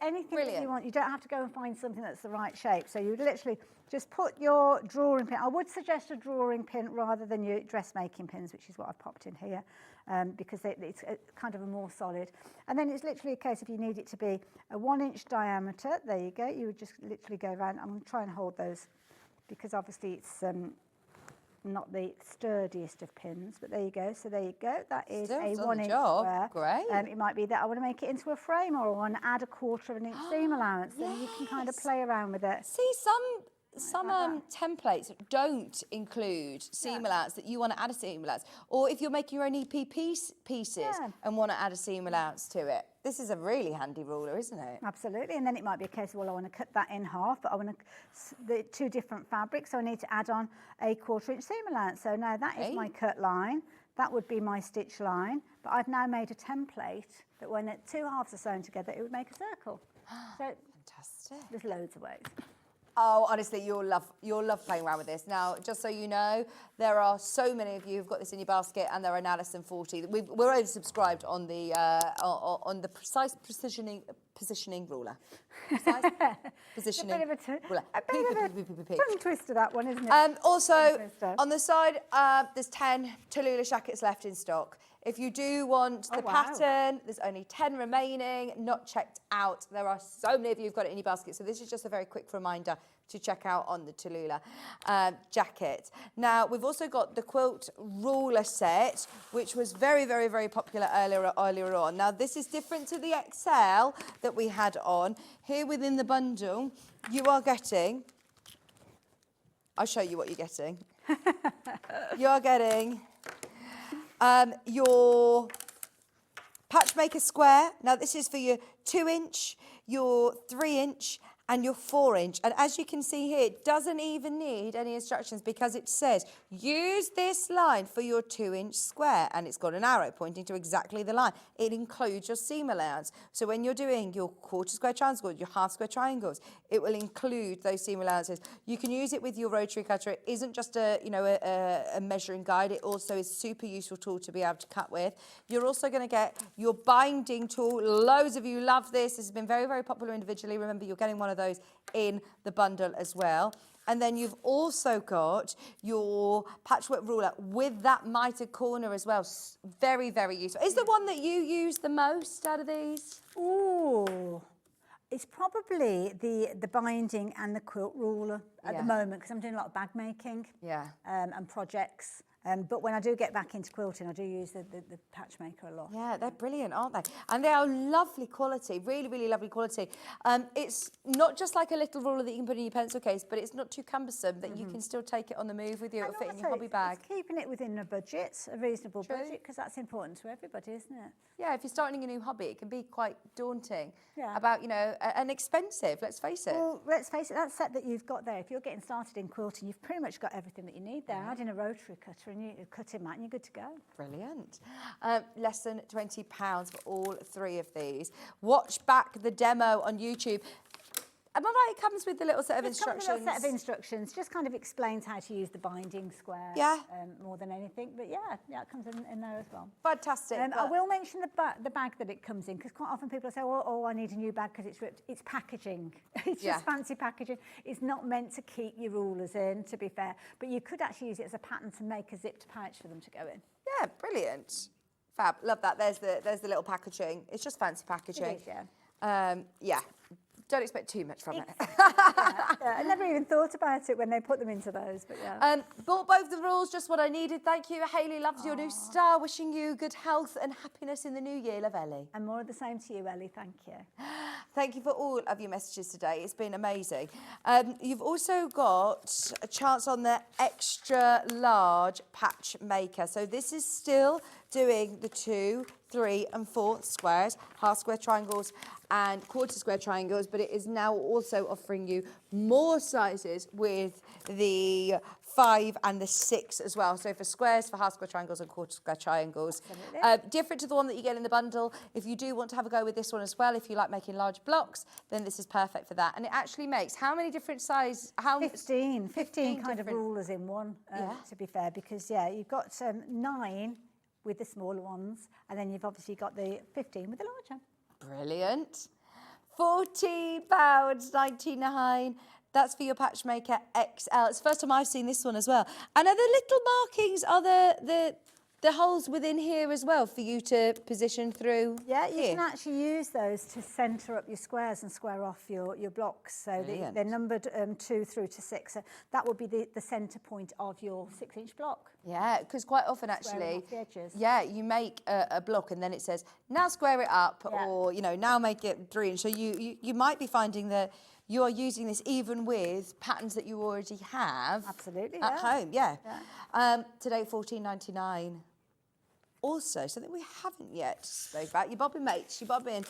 Anything that you want. You don't have to go and find something that's the right shape. So you literally just put your drawing pin. I would suggest a drawing pin rather than your dressmaking pins, which is what I've popped in here, because it's kind of a more solid. And then it's literally a case if you need it to be a 1-inch diameter. There you go. You would just literally go around. I'm going to try and hold those because obviously it's not the sturdiest of pins, but there you go. So there you go. That is a 1-inch square. Great. It might be that I want to make it into a frame, or I want to add a 1/4 inch seam allowance. Then you can kind of play around with it. See, some templates don't include seam allowance that you want to add a seam allowance, or if you're making your own EP pieces and want to add a seam allowance to it. This is a really handy ruler, isn't it? Absolutely, and then it might be a case of, well, I want to cut that in half, but I want the 2 different fabrics, so I need to add on a 1/4 inch seam allowance. So now that is my cut line, that would be my stitch line, but I've now made a template that when the 2 halves are sewn together, it would make a circle. So fantastic. There's loads of ways. Oh, honestly, you'll love playing around with this. Now, just so you know, there are so many of you who've got this in your basket, and there are now less than 40. We're oversubscribed on the precise positioning ruler. Precise positioning ruler. A bit of a tongue twister, that one, isn't it? Also, on the side, there's 10 Tallulah jackets left in stock. If you do want the pattern, there's only 10 remaining, not checked out. There are so many of you who've got it in your basket, so this is just a very quick reminder to check out on the Tallulah jacket. Now, we've also got the quilt ruler set, which was very, very, very popular earlier on. Now, this is different to the XL that we had on. Here within the bundle, you are getting, I'll show you what you're getting. You are getting your patchmaker square. Now this is for your 2 inch, your 3 inch and your 4 inch. And as you can see here, it doesn't even need any instructions because it says, use this line for your 2 inch square. And it's got an arrow pointing to exactly the line. It includes your seam allowance. So when you're doing your 1/4 square triangles, your 1/2 square triangles, it will include those seam allowances. You can use it with your rotary cutter. It isn't just a measuring guide. It also is a super useful tool to be able to cut with. You're also going to get your binding tool. Loads of you love this. This has been very, very popular individually. Remember, you're getting one of those in the bundle as well. And then you've also got your patchwork ruler with that mitered corner as well. Very, very useful. Is the one that you use the most out of these? Ooh, it's probably the binding and the quilt ruler at the moment, because I'm doing a lot of bag making and projects. But when I do get back into quilting, I do use the patchmaker a lot. Yeah, they're brilliant, aren't they? And they are lovely quality, really, really lovely quality. It's not just like a little ruler that you can put in your pencil case, but it's not too cumbersome that you can still take it on the move with you. It'll fit in your hobby bag. It's keeping it within a budget, a reasonable budget, because that's important to everybody, isn't it? Yeah, if you're starting a new hobby, it can be quite daunting about, and expensive, let's face it. Well, let's face it, that set that you've got there, if you're getting started in quilting, you've pretty much got everything that you need there. Add in a rotary cutter and you cut in that and you're good to go. Brilliant. Less than £20 for all 3 of these. Watch back the demo on YouTube. Am I right? It comes with the little set of instructions. A little set of instructions. Just kind of explains how to use the binding square. More than anything. But yeah, it comes in there as well. Fantastic. I will mention the bag that it comes in, because quite often people say, oh, I need a new bag because it's ripped. It's packaging. It's just fancy packaging. It's not meant to keep your rulers in, to be fair. But you could actually use it as a pattern to make a zipped pouch for them to go in. Yeah, brilliant. Fab. Love that. There's the little packaging. It's just fancy packaging. It is, yeah. Don't expect too much from it. I never even thought about it when they put them into those, but bought both the rules, just what I needed. Thank you. Hayley loves your new star. Wishing you good health and happiness in the new year. Love, Ellie. And more of the same to you, Ellie. Thank you. Thank you for all of your messages today. It's been amazing. You've also got a chance on the extra large patch maker. So this is still doing the 2, 3 and 4 squares, 1/2 square triangles and 1/4 square triangles, but it is now also offering you more sizes with the 5 and the 6 as well. So for squares, for 1/2 square triangles and 1/4 square triangles. Different to the one that you get in the bundle. If you do want to have a go with this one as well, if you like making large blocks, then this is perfect for that. And it actually makes how many different sizes? 15 kind of rulers in one, to be fair, because you've got 9 with the smaller ones, and then you've obviously got the 15 with the larger. Brilliant. £14.99. That's for your Patchmaker XL. It's the first time I've seen this one as well. And are the little markings, are the holes within here as well for you to position through? Yeah, you can actually use those to centre up your squares and square off your blocks. So they're numbered 2 through to 6. So that would be the centre point of your 6-inch block. Yeah, because quite often actually, you make a block and then it says, now square it up, or, now make it 3 inch. So you might be finding that you are using this even with patterns that you already have Absolutely, at home. Yeah. Today, $14.99. Also, something we haven't yet spoke about, your bobbin mates, your bobbin,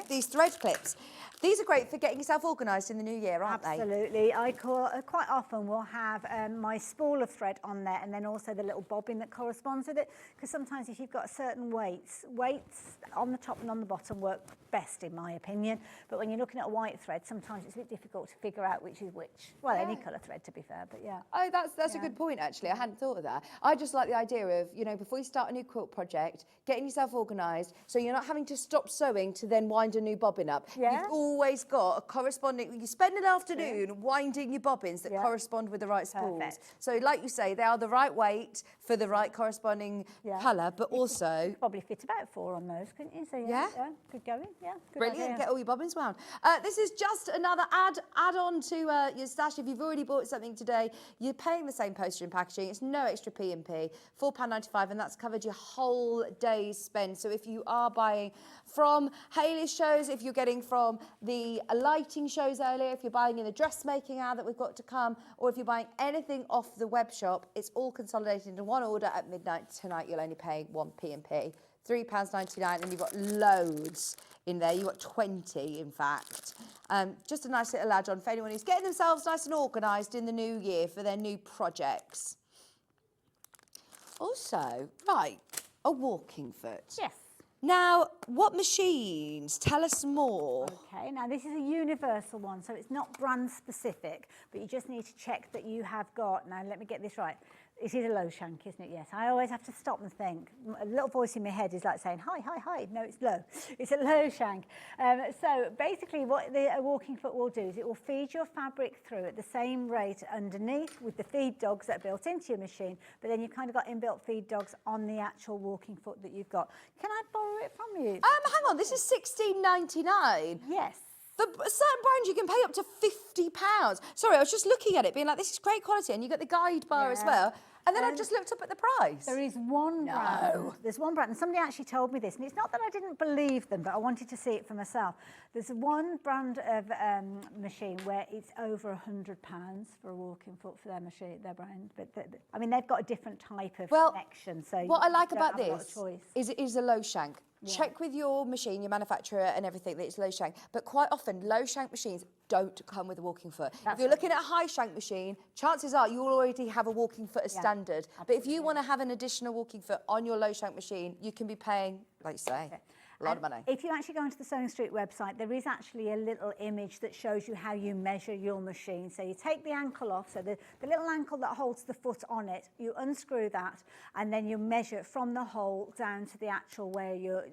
these thread clips. These are great for getting yourself organised in the new year, aren't they? Absolutely. I quite often will have my spool of thread on there, and then also the little bobbin that corresponds with it, because sometimes if you've got certain weights on the top and on the bottom work best in my opinion, but when you're looking at a white thread, sometimes it's a bit difficult to figure out which is which. Well, any colour thread to be fair, but yeah. Oh, that's a good point actually. I hadn't thought of that. I just like the idea of, you know, before you start a new quilt project, getting yourself organised so you're not having to stop sewing to then wind a new bobbin up. You've always got a corresponding, you spend an afternoon winding your bobbins that correspond with the right spools. Perfect. So like you say, they are the right weight for the right corresponding colour, but also... You probably fit about 4 on those, couldn't you? So good going. Yeah, good Brilliant, idea. get all your bobbins wound. This is just another add-on to your stash. If you've already bought something today, you're paying the same postage and packaging. It's no extra P&P, £4.95, and that's covered your whole day's spend. So if you are buying from Hayley's shows, if you're getting from the lighting shows earlier, if you're buying in the dressmaking hour that we've got to come, or if you're buying anything off the web shop, it's all consolidated into one order at midnight tonight. You'll only pay one P&P. £3.99, and you've got loads in there. You've got 20, in fact. Just a nice little add-on for anyone who's getting themselves nice and organised in the new year for their new projects. Also, right, a walking foot. Yes. Now, what machines? Tell us more. Okay, now this is a universal one, so it's not brand specific, but you just need to check that you have got, now let me get this right, it is a low shank, isn't it? Yes, I always have to stop and think. A little voice in my head is like saying, hi, hi, hi. No, it's low. It's a low shank. So basically what a walking foot will do is it will feed your fabric through at the same rate underneath with the feed dogs that are built into your machine, but then you've kind of got inbuilt feed dogs on the actual walking foot that you've got. Can I borrow it from you? Hang on, this is $16.99. Yes. For certain brands, you can pay up to £50. Sorry, I was just looking at it, being like, this is great quality, and you get the guide bar as well. And then I just looked up at the price. There is one brand. There's one brand, and somebody actually told me this, and it's not that I didn't believe them, but I wanted to see it for myself. There's one brand of machine where it's over £100 for a walking foot for their machine, their brand. But I mean, they've got a different type of connection. So what I like you about don't have a lot this of choice. is it is a low shank. Check with your machine, your manufacturer and everything that it's low shank. But quite often, low shank machines don't come with a walking foot. If you're looking at a high shank machine, chances are you will already have a walking foot as standard. But if you want to have an additional walking foot on your low shank machine, you can be paying, like you say, a lot of money. If you actually go onto the Sewing Street website, there is actually a little image that shows you how you measure your machine. So you take the ankle off, so the little ankle that holds the foot on it, you unscrew that, and then you measure from the hole down to the actual where your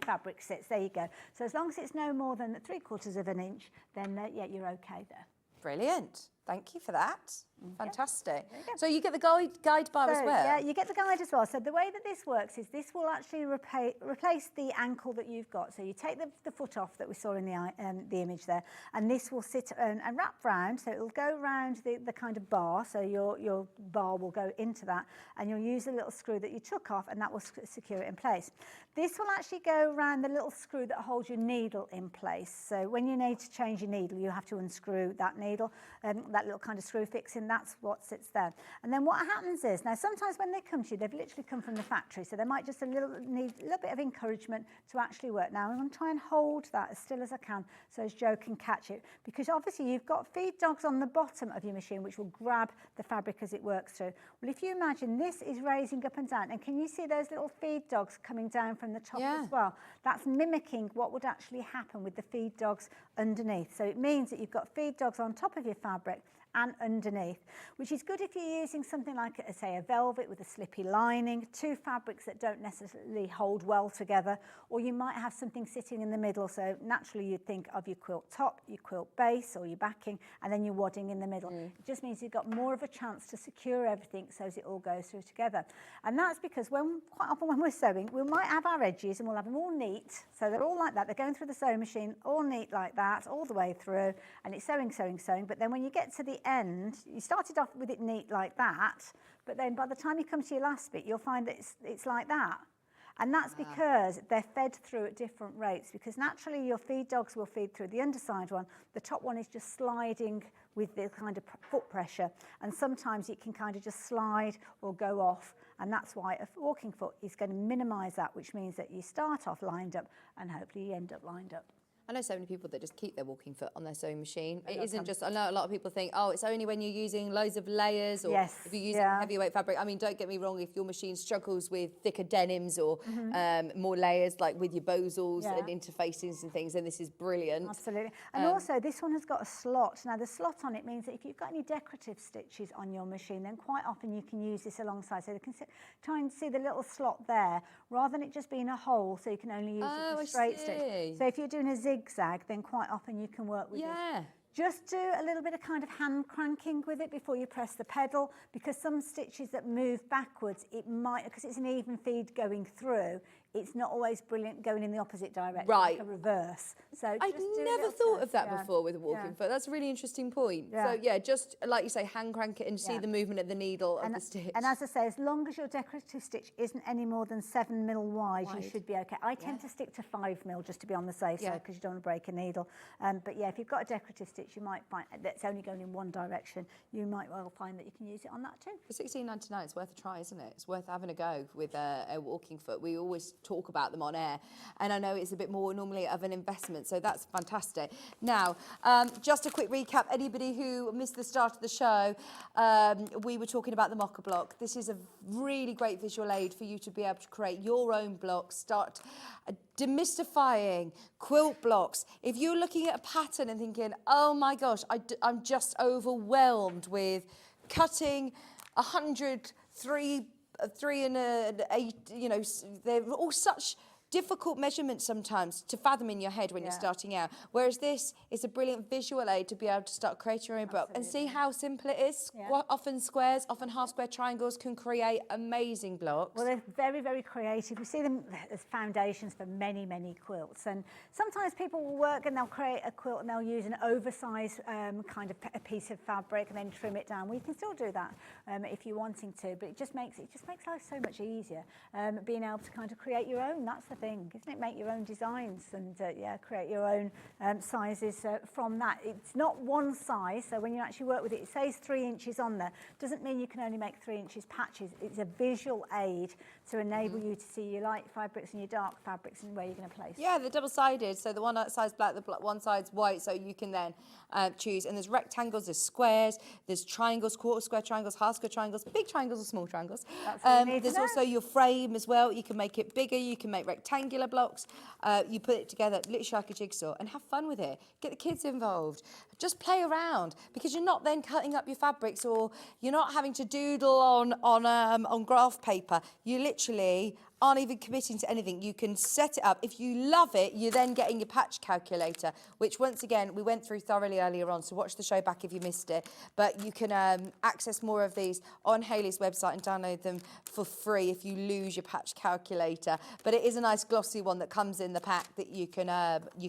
fabric sits. There you go. So as long as it's no more than 3/4 of an inch, then yeah, you're okay there. Brilliant. Thank you for that. Fantastic. So you get the guide bar as well? Yeah, you get the guide as well. So the way that this works is this will actually replace the ankle that you've got. So you take the foot off that we saw in the image there, and this will sit and wrap round. So it will go round the kind of bar. So your bar will go into that, and you'll use a little screw that you took off, and that will secure it in place. This will actually go around the little screw that holds your needle in place. So when you need to change your needle, you have to unscrew that needle, that little kind of screw fixing. That's what sits there. And then what happens is, now sometimes when they come to you, they've literally come from the factory, so they might just need a little bit of encouragement to actually work. Now I'm going to try and hold that as still as I can so as Joe can catch it, because obviously you've got feed dogs on the bottom of your machine which will grab the fabric as it works through. Well, if you imagine this is raising up and down, and can you see those little feed dogs coming down from the top as well? That's mimicking what would actually happen with the feed dogs underneath. So it means that you've got feed dogs on top of your fabric and underneath, which is good if you're using something like, say, a velvet with a slippy lining, two fabrics that don't necessarily hold well together, or you might have something sitting in the middle. So naturally you'd think of your quilt top, your quilt base, or your backing, and then your wadding in the middle. It just means you've got more of a chance to secure everything so as it all goes through together. And that's because quite often when we're sewing, we might have our edges and we'll have them all neat. So they're all like that. They're going through the sewing machine, all neat like that, all the way through, and it's sewing, sewing, sewing. But then when you get to the end, you started off with it neat like that, but then by the time you come to your last bit, you'll find that it's like that. And that's because they're fed through at different rates, because naturally your feed dogs will feed through the underside one. The top one is just sliding with the kind of foot pressure, and sometimes it can kind of just slide or go off, and that's why a walking foot is going to minimise that, which means that you start off lined up and hopefully you end up lined up. I know so many people that just keep their walking foot on their sewing machine. It isn't just, I know a lot of people think, oh, it's only when you're using loads of layers or if you're using heavyweight fabric. I mean, don't get me wrong, if your machine struggles with thicker denims or more layers, like with your bozels and interfacings and things, then this is brilliant. Absolutely. And also, this one has got a slot. Now, the slot on it means that if you've got any decorative stitches on your machine, then quite often you can use this alongside. So you can try and see the little slot there, rather than it just being a hole, so you can only use it for straight stitch. So if you're doing a zigzag, then quite often you can work with this. Just do a little bit of kind of hand cranking with it before you press the pedal, because some stitches that move backwards, it might, because it's an even feed going through, it's not always brilliant going in the opposite direction, like a reverse. So I'd never thought of that before with a walking foot. That's a really interesting point. So yeah, just like you say, hand crank it and see the movement of the needle of the stitch. And as I say, as long as your decorative stitch isn't any more than 7 mil wide, you should be okay. I tend to stick to 5 mil just to be on the safe side, because you don't want to break a needle. But yeah, if you've got a decorative stitch, you might find that's only going in one direction. You might well find that you can use it on that too. For $16.99, it's worth a try, isn't it? It's worth having a go with a walking foot. We always talk about them on air, and I know it's a bit more normally of an investment, so that's fantastic. Now, just a quick recap, anybody who missed the start of the show, we were talking about the mocker block. This is a really great visual aid for you to be able to create your own blocks, start demystifying quilt blocks. If you're looking at a pattern and thinking, oh my gosh, I'm just overwhelmed with cutting 100, 3 and 8, you know, they're all such difficult measurements sometimes to fathom in your head when you're starting out. Whereas this is a brilliant visual aid to be able to start creating your own block and see how simple it is. Often squares, often half square triangles can create amazing blocks. Well, they're very, very creative. We see them as foundations for many, many quilts. And sometimes people will work and they'll create a quilt and they'll use an oversized kind of a piece of fabric and then trim it down. Well, you can still do that if you're wanting to, but it just makes life so much easier. Being able to kind of create your own, that's the thing, isn't it? Make your own designs and create your own sizes from that. It's not one size, so when you actually work with it, it says 3 inches on there. Doesn't mean you can only make 3 inches patches. It's a visual aid to enable you to see your light fabrics and your dark fabrics and where you're going to place. Yeah, they're double-sided, so the one side's black, one side's white, so you can then choose. And there's rectangles, there's squares, there's triangles, quarter square triangles, half square triangles, big triangles or small triangles. There's also your frame as well. You can make it bigger, you can make rectangular blocks. You put it together literally like a jigsaw and have fun with it. Get the kids involved. Just play around, because you're not then cutting up your fabrics, or you're not having to doodle on graph paper. You literally aren't even committing to anything. You can set it up. If you love it, you're then getting your patch calculator, which once again, we went through thoroughly earlier on, so watch the show back if you missed it. But you can access more of these on Hayley's website and download them for free if you lose your patch calculator. But it is a nice glossy one that comes in the pack that you can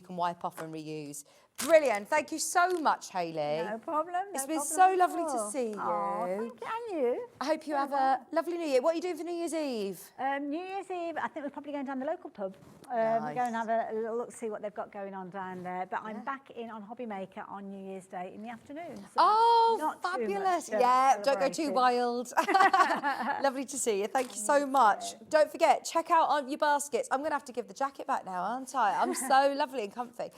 wipe off and reuse. Brilliant. Thank you so much, Hayley. No problem. It's been so lovely to see you. Oh, thank you. And you. I hope you have a lovely New Year. What are you doing for New Year's Eve? New Year's Eve, I think we're probably going down the local pub. We're going to have a little look, see what they've got going on down there. But I'm back in on Hobby Maker on New Year's Day in the afternoon. So not fabulous. Don't go too wild. Lovely to see you. Thank you so much. Don't forget, check out your baskets. I'm going to have to give the jacket back now, aren't I? I'm so lovely and comfy.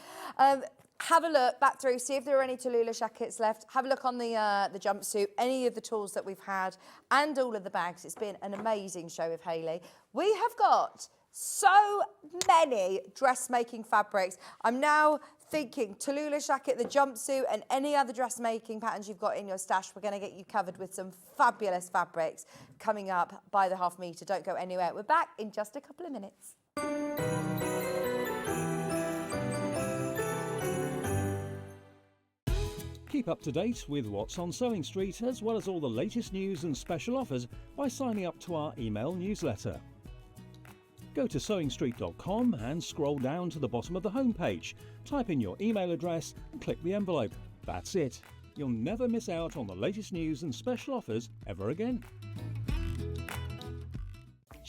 Have a look back through, see if there are any Tallulah jackets left. Have a look on the jumpsuit, any of the tools that we've had, and all of the bags. It's been an amazing show with Hayley. We have got so many dressmaking fabrics. I'm now thinking Tallulah jacket, the jumpsuit, and any other dressmaking patterns you've got in your stash. We're going to get you covered with some fabulous fabrics coming up by the half metre. Don't go anywhere. We're back in just a couple of minutes. Keep up to date with what's on Sewing Street, as well as all the latest news and special offers by signing up to our email newsletter. Go to sewingstreet.com and scroll down to the bottom of the homepage. Type in your email address and click the envelope. That's it. You'll never miss out on the latest news and special offers ever again.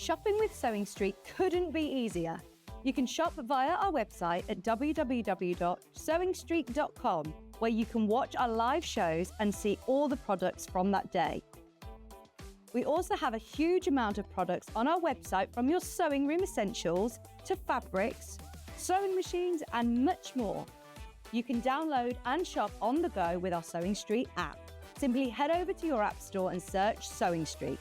Shopping with Sewing Street couldn't be easier. You can shop via our website at www.sewingstreet.com, where you can watch our live shows and see all the products from that day. We also have a huge amount of products on our website, from your sewing room essentials to fabrics, sewing machines and much more. You can download and shop on the go with our Sewing Street app. Simply head over to your app store and search Sewing Street.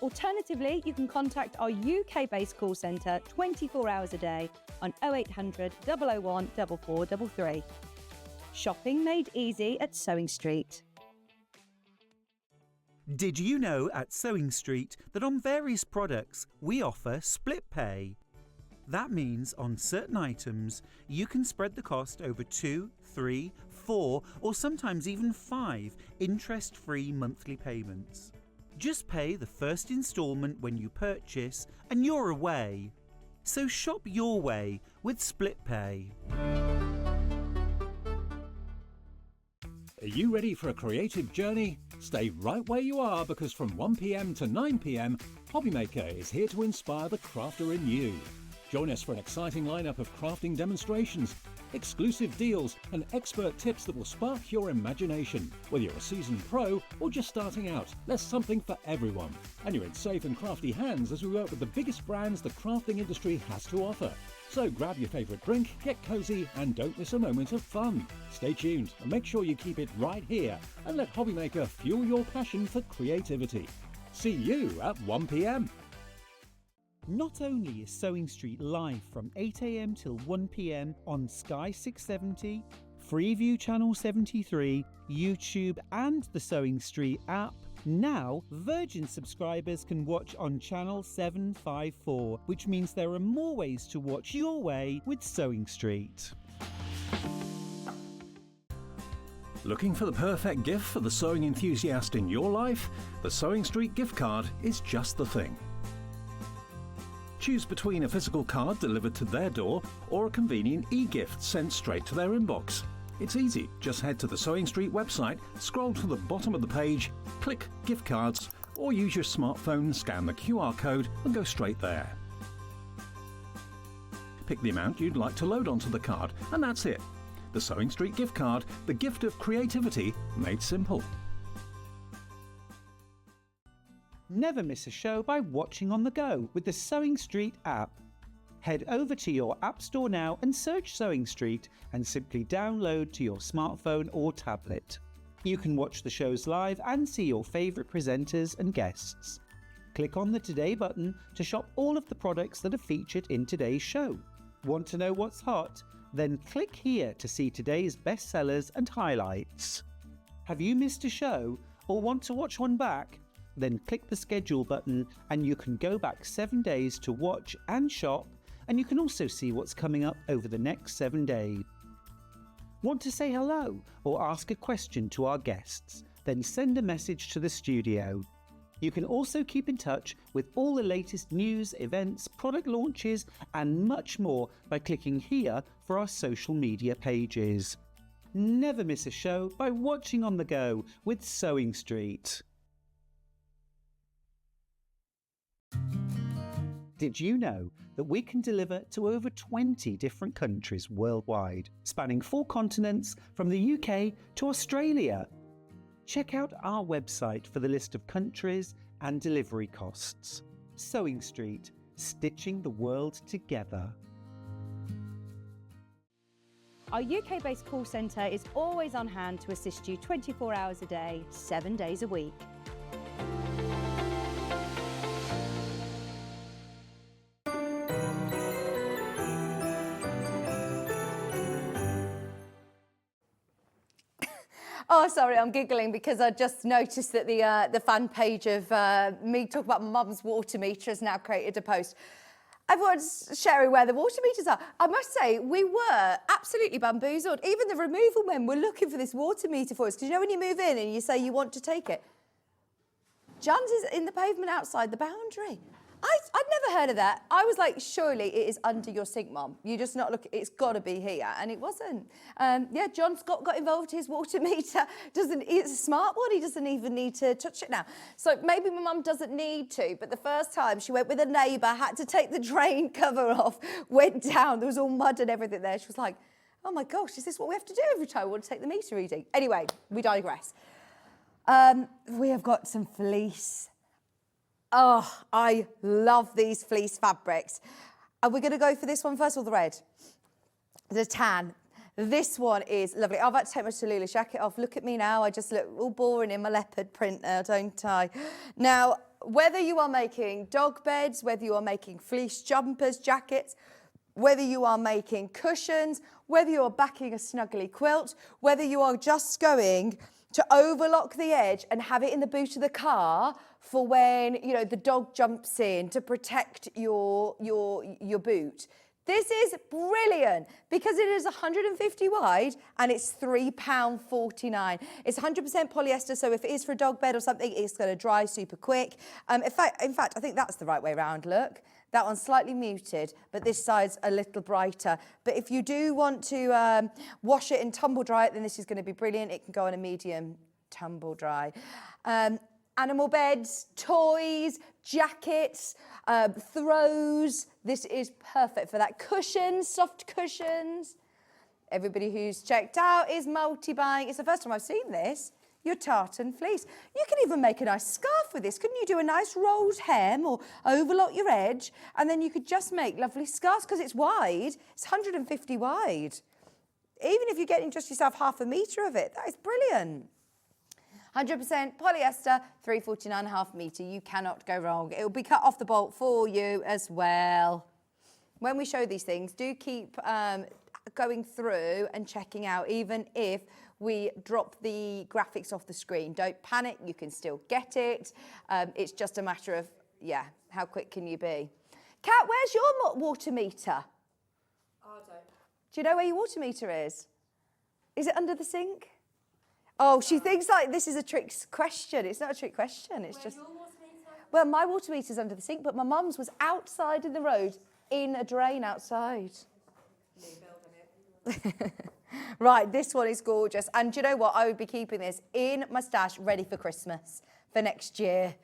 Alternatively, you can contact our UK-based call centre 24 hours a day on 0800 001 4433. Shopping made easy at Sewing Street. Did you know at Sewing Street that on various products we offer split pay? That means on certain items you can spread the cost over 2, 3, 4 or sometimes even 5 interest-free monthly payments. Just pay the first instalment when you purchase and you're away. So shop your way with split pay. Are you ready for a creative journey? Stay right where you are, because from 1 p.m. to 9 p.m, Hobbymaker is here to inspire the crafter in you. Join us for an exciting lineup of crafting demonstrations, exclusive deals and expert tips that will spark your imagination. Whether you're a seasoned pro or just starting out, there's something for everyone. And you're in safe and crafty hands as we work with the biggest brands the crafting industry has to offer. So grab your favourite drink, get cosy and don't miss a moment of fun. Stay tuned and make sure you keep it right here and let Hobbymaker fuel your passion for creativity. See you at 1 p.m. Not only is Sewing Street live from 8 a.m. till 1 p.m. on Sky 670, Freeview Channel 73, YouTube and the Sewing Street app, now Virgin subscribers can watch on Channel 754, which means there are more ways to watch your way with Sewing Street. Looking for the perfect gift for the sewing enthusiast in your life? The Sewing Street gift card is just the thing. Choose between a physical card delivered to their door or a convenient e-gift sent straight to their inbox. It's easy. Just head to the Sewing Street website, scroll to the bottom of the page, click Gift Cards, or use your smartphone, scan the QR code and go straight there. Pick the amount you'd like to load onto the card, and that's it. The Sewing Street gift card, the gift of creativity made simple. Never miss a show by watching on the go with the Sewing Street app. Head over to your app store now and search Sewing Street and simply download to your smartphone or tablet. You can watch the shows live and see your favourite presenters and guests. Click on the Today button to shop all of the products that are featured in today's show. Want to know what's hot? Then click here to see today's bestsellers and highlights. Have you missed a show or want to watch one back? Then click the schedule button and you can go back 7 days to watch and shop, and you can also see what's coming up over the next 7 days. Want to say hello or ask a question to our guests? Then send a message to the studio. You can also keep in touch with all the latest news, events, product launches and much more by clicking here for our social media pages. Never miss a show by watching on the go with Sewing Street. Did you know that we can deliver to over 20 different countries worldwide, spanning 4 continents from the UK to Australia? Check out our website for the list of countries and delivery costs. Sewing Street, stitching the world together. Our UK-based call centre is always on hand to assist you 24 hours a day, 7 days a week. Oh, sorry, I'm giggling because I just noticed that the fan page of me talking about mum's water meter has now created a post. Everyone's sharing where the water meters are. I must say, we were absolutely bamboozled. Even the removal men were looking for this water meter for us, because you know when you move in and you say you want to take it, Jan's is in the pavement outside the boundary. I'd never heard of that. I was like, surely it is under your sink, Mum. You just not look, it's got to be here. And it wasn't. Yeah, John Scott got involved. His water meter it's a smart one. He doesn't even need to touch it now. So maybe my mum doesn't need to, but the first time she went with a neighbour, had to take the drain cover off, went down, there was all mud and everything there. She was like, oh my gosh, is this what we have to do every time we want to take the meter reading? Anyway, we digress. We have got some fleece. Oh, I love these fleece fabrics. Are we going to go for this one first or the red? The tan. This one is lovely. I've had to take my Tallulah jacket off. Look at me now. I just look all boring in my leopard print now, don't I? Now, whether you are making dog beds, whether you are making fleece jumpers, jackets, whether you are making cushions, whether you are backing a snuggly quilt, whether you are just going to overlock the edge and have it in the boot of the car for when, you know, the dog jumps in to protect your boot. This is brilliant because it is 150 wide and it's £3.49. It's 100% polyester, so if it is for a dog bed or something, it's going to dry super quick. In fact, I think that's the right way around, look. That one's slightly muted, but this side's a little brighter. But if you do want to wash it and tumble dry it, then this is going to be brilliant. It can go on a medium tumble dry. Animal beds, toys, jackets, throws. This is perfect for that. Cushions, soft cushions. Everybody who's checked out is multi-buying. It's the first time I've seen this. Your tartan fleece. You can even make a nice scarf with this. Couldn't you do a nice rolled hem or overlock your edge? And then you could just make lovely scarves because it's wide. It's 150 wide. Even if you're getting just yourself half a metre of it, that is brilliant. 100% polyester, £3.49.5 metre. You cannot go wrong. It will be cut off the bolt for you as well. When we show these things, do keep going through and checking out, even if we drop the graphics off the screen. Don't panic, you can still get it. It's just a matter of, yeah, how quick can you be? Kat, where's your water meter? I don't. Do you know where your water meter is? Is it under the sink? Oh, she thinks like this is a trick question. It's not a trick question. It's just. Your water meter? Well, my water meter's under the sink, but my mum's was outside in the road in a drain outside. Right, this one is gorgeous. And do you know what? I would be keeping this in my stash ready for Christmas, for next year.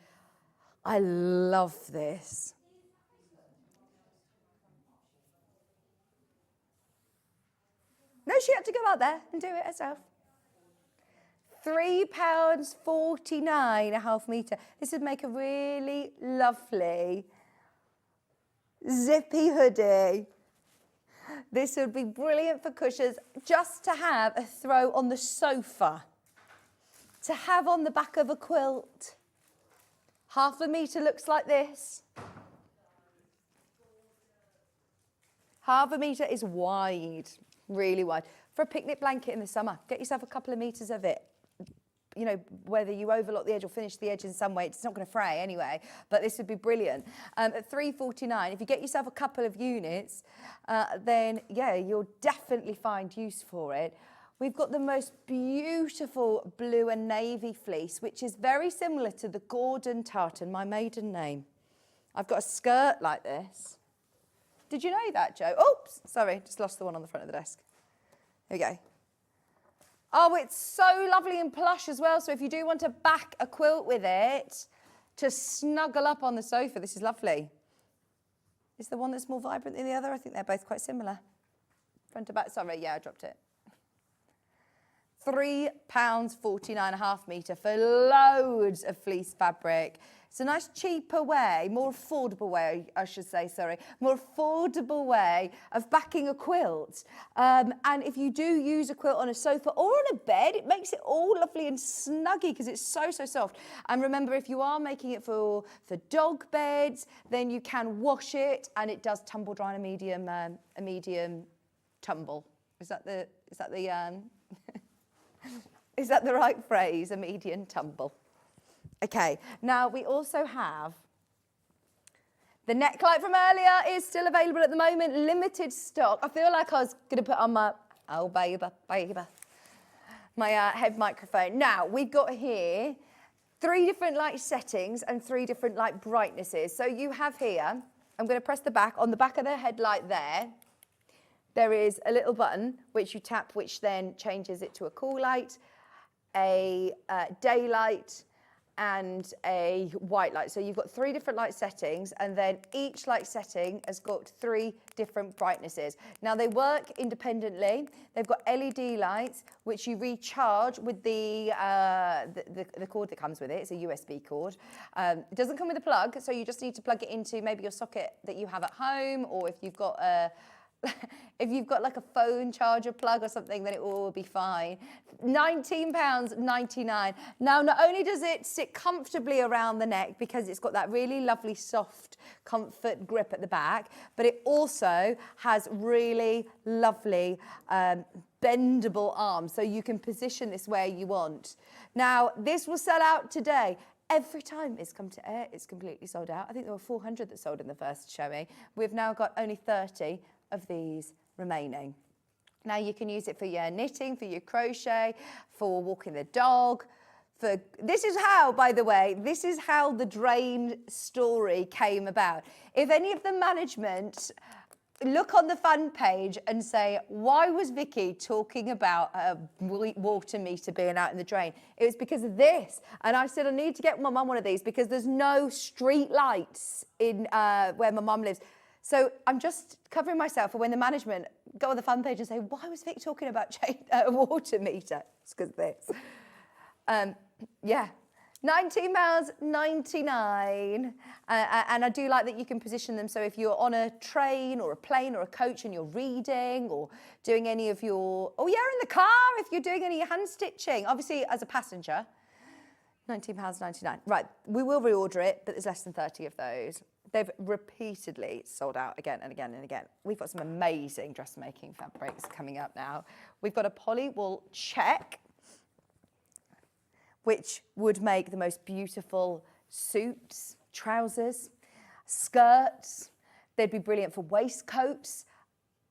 I love this. No, she had to go out there and do it herself. £3.49.5 metre. This would make a really lovely zippy hoodie. This would be brilliant for cushions, just to have a throw on the sofa, to have on the back of a quilt. £0.5 metre looks like this. £0.5 metre is wide, really wide. For a picnic blanket in the summer, get yourself a couple of metres of it. You know, whether you overlock the edge or finish the edge in some way, it's not going to fray anyway, but this would be brilliant. At £3.49, if you get yourself a couple of units, then, yeah, you'll definitely find use for it. We've got the most beautiful blue and navy fleece, which is very similar to the Gordon tartan, my maiden name. I've got a skirt like this. Did you know that, Joe? Oops, sorry, just lost the one on the front of the desk. Here we go. Oh, it's so lovely and plush as well. So if you do want to back a quilt with it, to snuggle up on the sofa, this is lovely. Is the one that's more vibrant than the other? I think they're both quite similar. Front to back, sorry, yeah, I dropped it. £3.49.5 metre for loads of fleece fabric. It's a nice cheaper way, more affordable way, I should say, sorry, more affordable way of backing a quilt. And if you do use a quilt on a sofa or on a bed, it makes it all lovely and snuggy because it's so, so soft. And remember, if you are making it for dog beds, then you can wash it and it does tumble dry in a medium tumble. Is that the is that the right phrase, a medium tumble? Okay, now we also have the neckline from earlier is still available at the moment, limited stock. I feel like I was going to put on my, oh, baby, my head microphone. Now, we've got here 3 different light settings and 3 different light brightnesses. So you have here, I'm going to press the back, on the back of the headlight there is a little button which you tap, which then changes it to a cool light, a daylight, and a white light. So you've got 3 different light settings, and then each light setting has got 3 different brightnesses. Now they work independently. They've got LED lights, which you recharge with the cord that comes with it. It's a USB cord. It doesn't come with a plug, so you just need to plug it into maybe your socket that you have at home, or if you've got like a phone charger plug or something, then it will be fine. £19.99. Now, not only does it sit comfortably around the neck because it's got that really lovely soft comfort grip at the back, but it also has really lovely bendable arms, so you can position this where you want. Now, this will sell out today. Every time it's come to air, it's completely sold out. I think there were 400 that sold in the first showing. We've now got only 30 of these remaining. Now you can use it for your knitting, for your crochet, for walking the dog. This is how, by the way, this is how the drain story came about. If any of the management look on the fan page and say, why was Vicki talking about a water meter being out in the drain? It was because of this. And I said, I need to get my mum one of these because there's no street lights in where my mum lives. So I'm just covering myself for when the management go on the fan page and say, why was Vic talking about a water meter? It's because of this. Yeah, £19.99. And I do like that you can position them. So if you're on a train or a plane or a coach and you're reading or doing any of your, in the car, if you're doing any hand stitching, obviously as a passenger, £19.99. Right, we will reorder it, but there's less than 30 of those. They've repeatedly sold out again and again and again. We've got some amazing dressmaking fabrics coming up now. We've got a poly wool check, which would make the most beautiful suits, trousers, skirts. They'd be brilliant for waistcoats.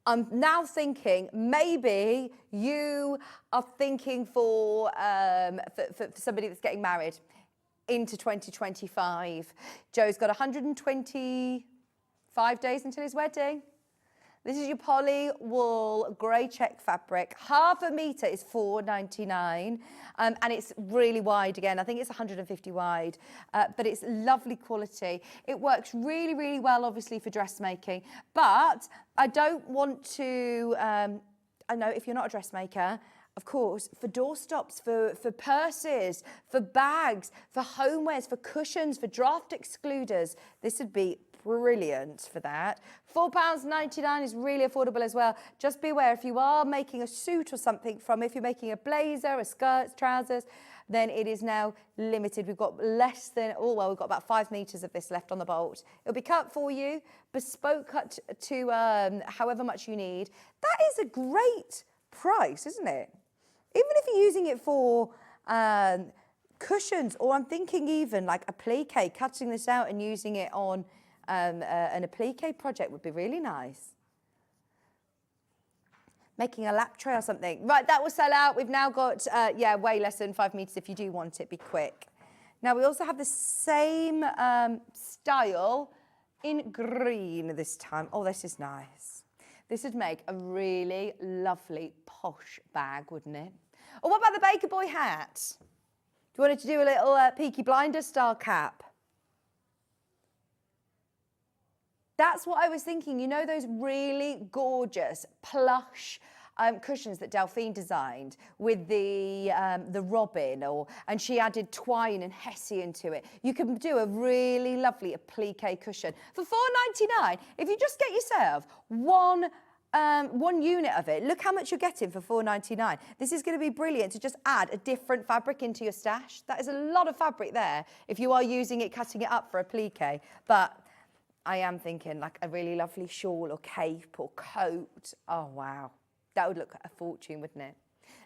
I'm now thinking maybe you are thinking for somebody that's getting married into 2025. Joe's got 125 days until his wedding. This is your poly wool grey check fabric. Half a metre is £4.99, and it's really wide again. I think it's 150 wide, but it's lovely quality. It works really, really well, obviously, for dressmaking. But I don't want to, I know if you're not a dressmaker, of course, for doorstops, for purses, for bags, for homewares, for cushions, for draft excluders, this would be brilliant for that. £4.99 is really affordable as well. Just be aware, if you are making a suit or something from, if you're making a blazer, a skirt, trousers, then it is now limited. We've got less than, we've got about 5 metres of this left on the bolt. It'll be cut for you, bespoke cut to however much you need. That is a great price, isn't it? Even if you're using it for cushions, or I'm thinking even like applique, cutting this out and using it on an applique project would be really nice. Making a lap tray or something. Right, that will sell out. We've now got, way less than 5 metres. If you do want it, be quick. Now, we also have the same style in green this time. Oh, this is nice. This would make a really lovely posh bag, wouldn't it? Or what about the Baker Boy hat? Do you want it to do a little Peaky Blinders style cap? That's what I was thinking. You know those really gorgeous plush cushions that Delphine designed with the robin, and she added twine and hessian to it. You can do a really lovely applique cushion for £4.99. If you just get yourself one unit of it, look how much you're getting for £4.99. This is going to be brilliant to just add a different fabric into your stash. That is a lot of fabric there if you are using it, cutting it up for applique. But I am thinking like a really lovely shawl or cape or coat. Oh, wow. That would look a fortune, wouldn't it?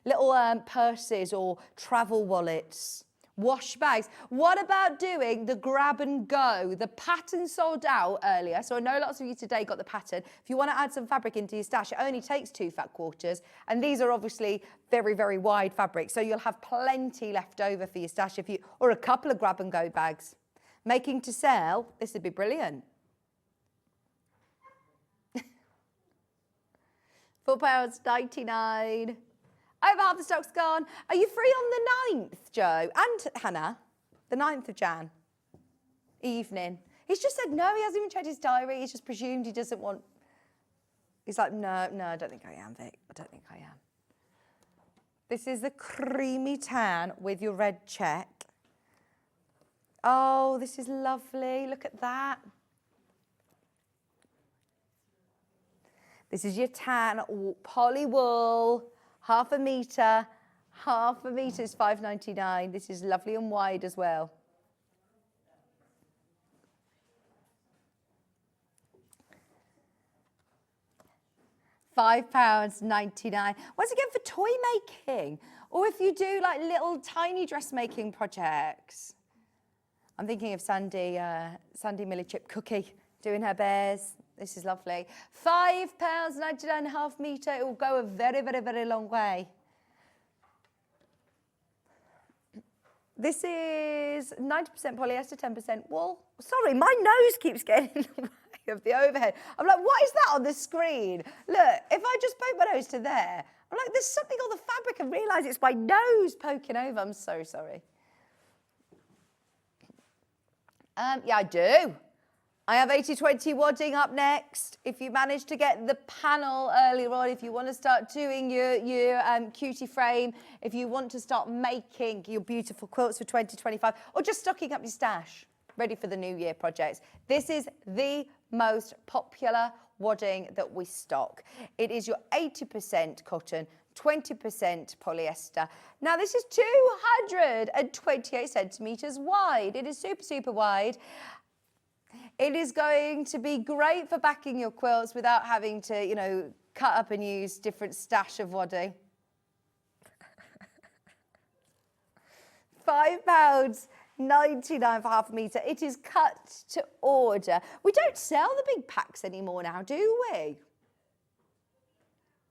Little purses or travel wallets Wash bags. What about doing the grab and go? The pattern sold out earlier, so I know lots of you today got the pattern. If you want to add some fabric into your stash, it only takes 2 fat quarters, and these are obviously very, very wide fabrics, so you'll have plenty left over for your stash or a couple of grab and go bags. Making to sell, this would be brilliant. £4.99. Over half the stock's gone. Are you free on the 9th, Joe? And Hannah? The 9th of Jan. Evening. He's just said no, he hasn't even checked his diary. He's just presumed he doesn't want... He's like, no, I don't think I am, Vic. I don't think I am. This is the creamy tan with your red check. Oh, this is lovely. Look at that. This is your tan poly wool. Half a metre is £5.99. This is lovely and wide as well. £5.99. Once again, for toy making, or if you do like little tiny dressmaking projects. I'm thinking of Sandy Millichip Cookie doing her bears. This is lovely. £5.99, half metre. It will go a very, very, very long way. This is 90% polyester, 10% wool. Sorry, my nose keeps getting in the way of the overhead. I'm like, what is that on the screen? Look, if I just poke my nose to there, I'm like, there's something on the fabric and realise it's my nose poking over. I'm so sorry. Yeah, I do. I have 80/20 wadding up next. If you manage to get the panel earlier on, if you want to start doing your cutie frame, if you want to start making your beautiful quilts for 2025, or just stocking up your stash, ready for the new year projects. This is the most popular wadding that we stock. It is your 80% cotton, 20% polyester. Now this is 228 centimetres wide. It is super, super wide. It is going to be great for backing your quilts without having to, you know, cut up and use different stash of wadding. £5.99 for half a metre. It is cut to order. We don't sell the big packs anymore now, do we?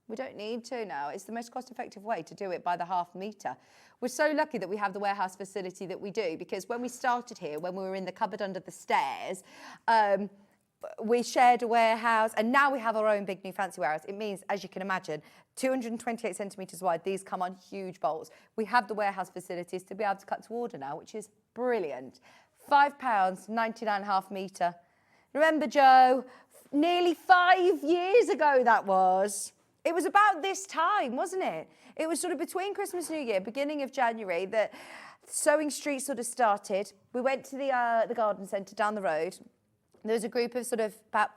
We don't need to now. It's the most cost-effective way to do it by the half metre. We're so lucky that we have the warehouse facility that we do, because when we started here, when we were in the cupboard under the stairs, we shared a warehouse, and now we have our own big new fancy warehouse. It means, as you can imagine, 228 centimetres wide. These come on huge bolts. We have the warehouse facilities to be able to cut to order now, which is brilliant. £5.99 half metre. Remember, Joe, nearly 5 years ago that was. It was about this time, wasn't it? It was sort of between Christmas and New Year, beginning of January, that Sewing Street sort of started. We went to the garden centre down the road. There was a group of sort of about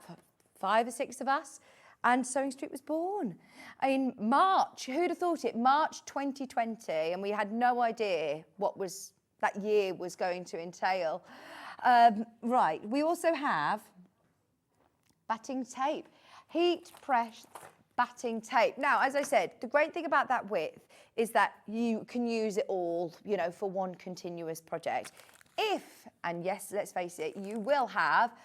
5 or 6 of us, and Sewing Street was born in March. Who'd have thought it? March 2020, and we had no idea what that year was going to entail. Right, we also have batting tape, heat press batting tape. Now, as I said, the great thing about that width is that you can use it all, you know, for one continuous project. If, and yes, let's face it, you will have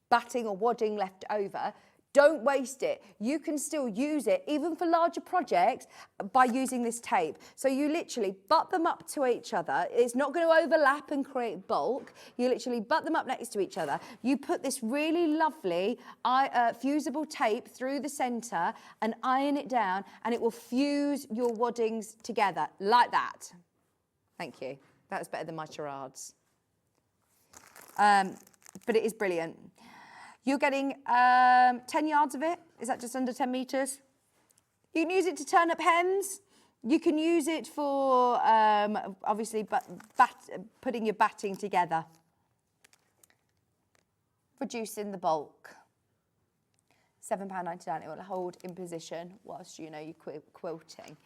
batting or wadding left over, don't waste it. You can still use it, even for larger projects, by using this tape. So you literally butt them up to each other. It's not going to overlap and create bulk. You literally butt them up next to each other. You put this really lovely fusible tape through the centre and iron it down, and it will fuse your waddings together like that. Thank you. That was better than my charades. But it is brilliant. You're getting 10 yards of it. Is that just under 10 metres? You can use it to turn up hems. You can use it for, obviously, putting your batting together. Reducing the bulk. £7.99. It will hold in position whilst, you know, you're quilting.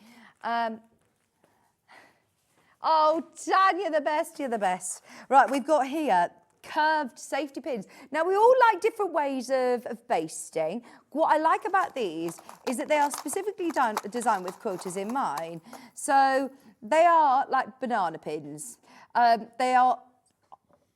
Oh, Dan, you're the best. You're the best. Right, we've got here curved safety pins. Now, we all like different ways of basting. What I like about these is that they are specifically designed with quilters in mind. So they are like banana pins. They are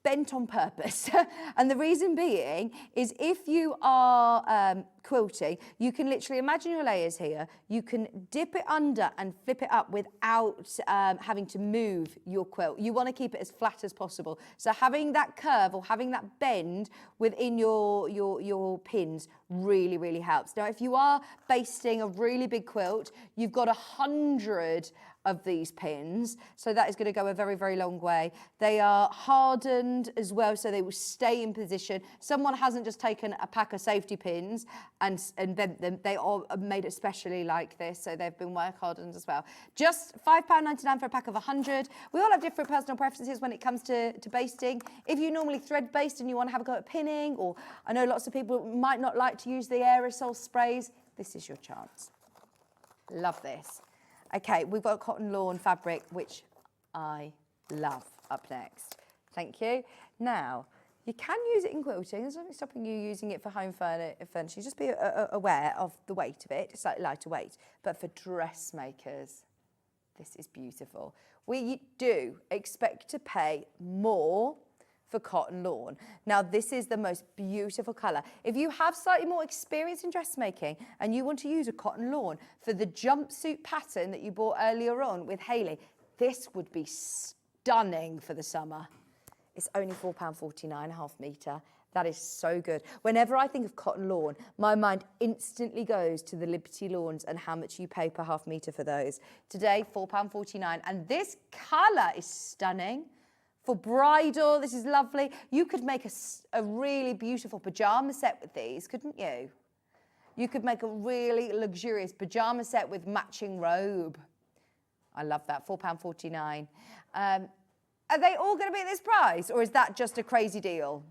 bent on purpose. And the reason being is if you are quilting, you can literally imagine your layers here. You can dip it under and flip it up without having to move your quilt. You want to keep it as flat as possible. So having that curve or having that bend within your pins really, really helps. Now, if you are basting a really big quilt, you've got 100 of these pins, so that is going to go a very, very long way. They are hardened as well, so they will stay in position. Someone hasn't just taken a pack of safety pins and bent them. They are made especially like this, so they've been work hardened as well. Just £5.99 for a pack of 100. We all have different personal preferences when it comes to basting. If you normally thread baste and you want to have a go at pinning, or I know lots of people might not like to use the aerosol sprays, this is your chance. Love this. Okay, we've got cotton lawn fabric, which I love, up next. Thank you. Now, you can use it in quilting. There's nothing stopping you using it for home furnishing. Just be aware of the weight of it. It's slightly lighter weight. But for dressmakers, this is beautiful. We do expect to pay more for cotton lawn. Now, this is the most beautiful colour. If you have slightly more experience in dressmaking and you want to use a cotton lawn for the jumpsuit pattern that you bought earlier on with Hayley, this would be stunning for the summer. It's only £4.49 a half metre. That is so good. Whenever I think of cotton lawn, my mind instantly goes to the Liberty lawns and how much you pay per half metre for those. Today, £4.49, and this colour is stunning. For bridal, this is lovely. You could make a really beautiful pyjama set with these, couldn't you? You could make a really luxurious pyjama set with matching robe. I love that, £4.49. Are they all going to be at this price, or is that just a crazy deal?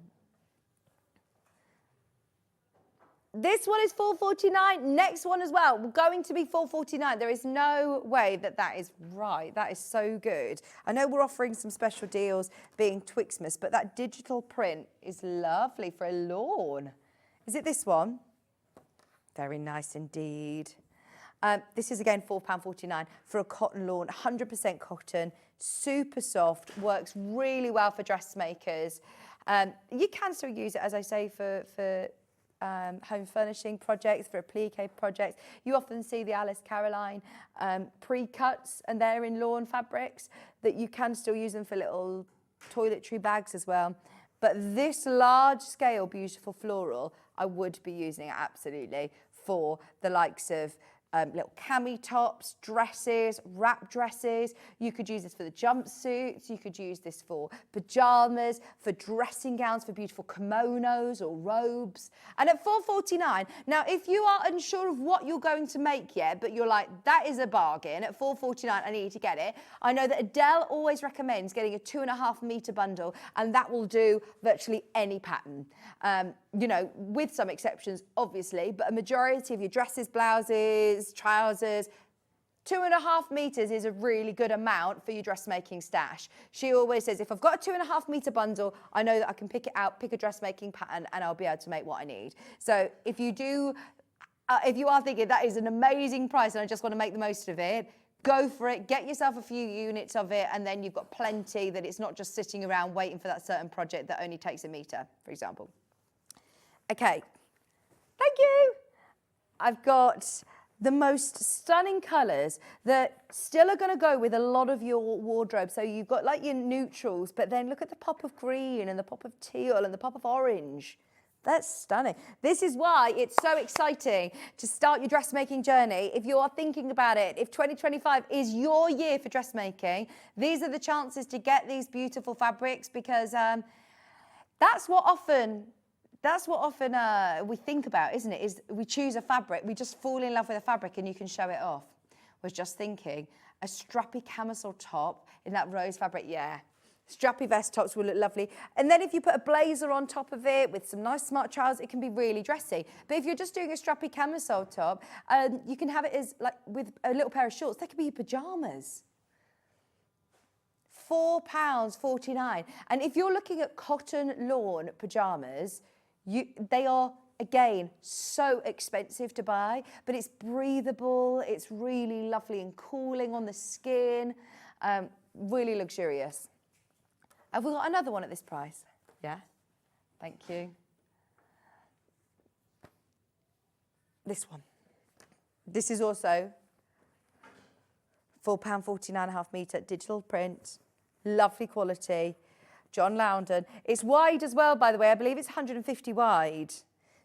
This one is £4.49. Next one as well, going to be £4.49. There is no way that that is right. That is so good. I know we're offering some special deals being Twixmas, but that digital print is lovely for a lawn. Is it this one? Very nice indeed. This is again £4.49 for a cotton lawn, 100% cotton, super soft, works really well for dressmakers. You can still use it, as I say, for home furnishing projects, for applique projects. You often see the Alice Caroline pre-cuts, and they're in lawn fabrics, that you can still use them for little toiletry bags as well. But this large scale beautiful floral, I would be using it absolutely for the likes of little cami tops, dresses, wrap dresses. You could use this for the jumpsuits. You could use this for pajamas, for dressing gowns, for beautiful kimonos or robes. And at £4.49, now if you are unsure of what you're going to make yet, but you're like, that is a bargain, at £4.49, I need to get it. I know that Adele always recommends getting a 2.5 metre bundle, and that will do virtually any pattern. You know, with some exceptions, obviously, but a majority of your dresses, blouses, trousers, 2.5 metres is a really good amount for your dressmaking stash. She always says, if I've got a 2.5 metre bundle, I know that I can pick it out, pick a dressmaking pattern, and I'll be able to make what I need. So if you do, if you are thinking that is an amazing price and I just want to make the most of it, go for it, get yourself a few units of it, and then you've got plenty, that it's not just sitting around waiting for that certain project that only takes a metre, for example. Okay, thank you. I've got the most stunning colours that still are going to go with a lot of your wardrobe. So you've got like your neutrals, but then look at the pop of green and the pop of teal and the pop of orange. That's stunning. This is why it's so exciting to start your dressmaking journey. If you are thinking about it, if 2025 is your year for dressmaking, these are the chances to get these beautiful fabrics, because that's what often we think about, isn't it? Is we choose a fabric, we just fall in love with a fabric and you can show it off. Was just thinking, a strappy camisole top in that rose fabric, yeah. Strappy vest tops will look lovely. And then if you put a blazer on top of it with some nice smart trousers, it can be really dressy. But if you're just doing a strappy camisole top, you can have it as like with a little pair of shorts. They could be your pajamas. £4.49. And if you're looking at cotton lawn pajamas, they are again, so expensive to buy, but it's breathable. It's really lovely and cooling on the skin. Really luxurious. Have we got another one at this price? Yeah. Thank you. This one. This is also £4.49.5 metre digital print. Lovely quality. John Loudon. It's wide as well, by the way. I believe it's 150 wide.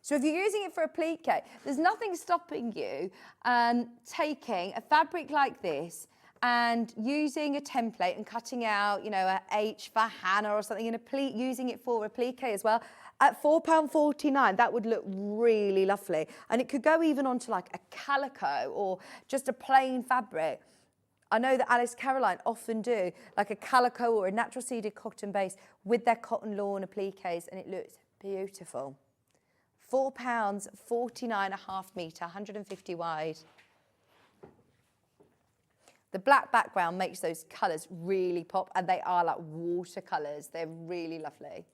So if you're using it for a applique, there's nothing stopping you taking a fabric like this and using a template and cutting out, you know, a H for Hannah or something, and using it for applique as well. At £4.49, that would look really lovely. And it could go even onto like a calico or just a plain fabric. I know that Alice Caroline often do like a calico or a natural seeded cotton base with their cotton lawn appliques, and it looks beautiful. £4.49.5 metre, 150 wide. The black background makes those colours really pop, and they are like watercolours. They're really lovely.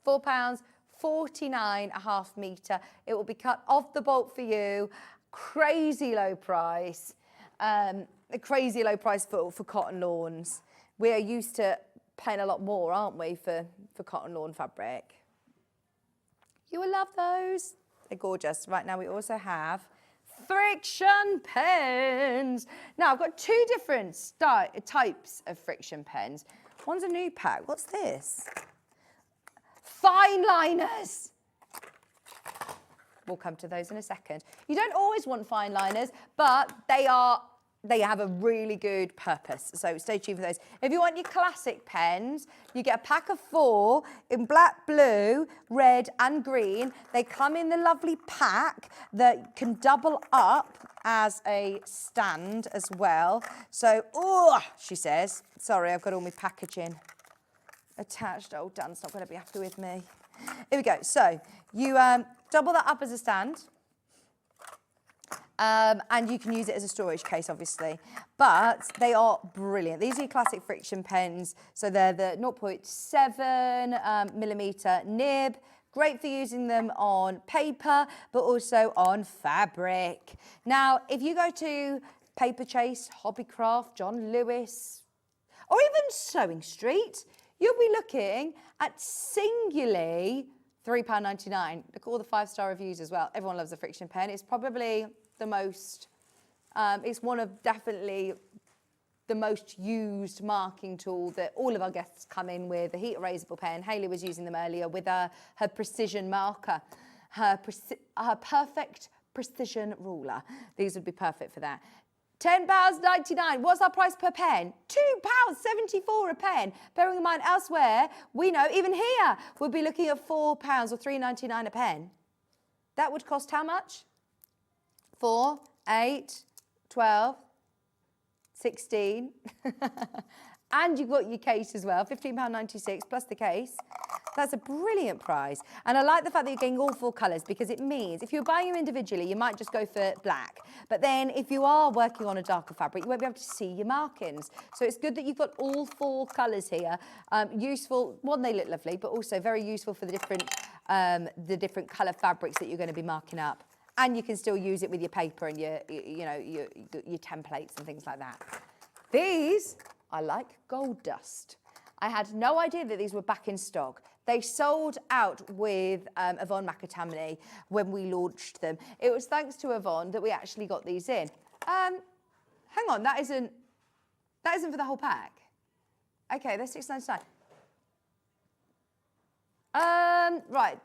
£4.49.5 metre. It will be cut off the bolt for you. Crazy low price. A crazy low price for cotton lawns. We are used to paying a lot more, aren't we, for cotton lawn fabric. You will love those. They're gorgeous. Right now we also have friction pens. Now I've got two different types of friction pens. One's a new pack. What's this? Fine liners. We'll come to those in a second. You don't always want fine liners, but they have a really good purpose. So stay tuned for those. If you want your classic pens, you get a pack of 4 in black, blue, red and green. They come in the lovely pack that can double up as a stand as well. So, oh, she says, sorry, I've got all my packaging attached. Oh, Dan's not going to be happy with me. Here we go. So you double that up as a stand. And you can use it as a storage case, obviously. But they are brilliant. These are your classic friction pens. So they're the 0.7 millimetre nib. Great for using them on paper, but also on fabric. Now, if you go to Paper Chase, Hobbycraft, John Lewis, or even Sewing Street, you'll be looking at singularly £3.99. Look at all the 5-star reviews as well. Everyone loves a friction pen. It's probably the most, it's one of definitely the most used marking tool that all of our guests come in with, the heat erasable pen. Hayley was using them earlier with her precision marker, her perfect precision ruler. These would be perfect for that. £10.99. What's our price per pen? £2.74 a pen. Bearing in mind elsewhere, we know even here we'll be looking at £4 or £3.99 a pen. That would cost how much? 4, 8, 12, 16. And you've got your case as well, £15.96 plus the case. That's a brilliant price. And I like the fact that you're getting all 4 colours, because it means if you're buying them individually, you might just go for black. But then if you are working on a darker fabric, you won't be able to see your markings. So it's good that you've got all 4 colours here. Useful, one, they look lovely, but also very useful for the different colour fabrics that you're going to be marking up. And you can still use it with your paper and your templates and things like that. These are like gold dust. I had no idea that these were back in stock. They sold out with Yvonne McAtamney when we launched them. It was thanks to Yvonne that we actually got these in. Hang on, that isn't for the whole pack. Okay, they're £6.99. Right.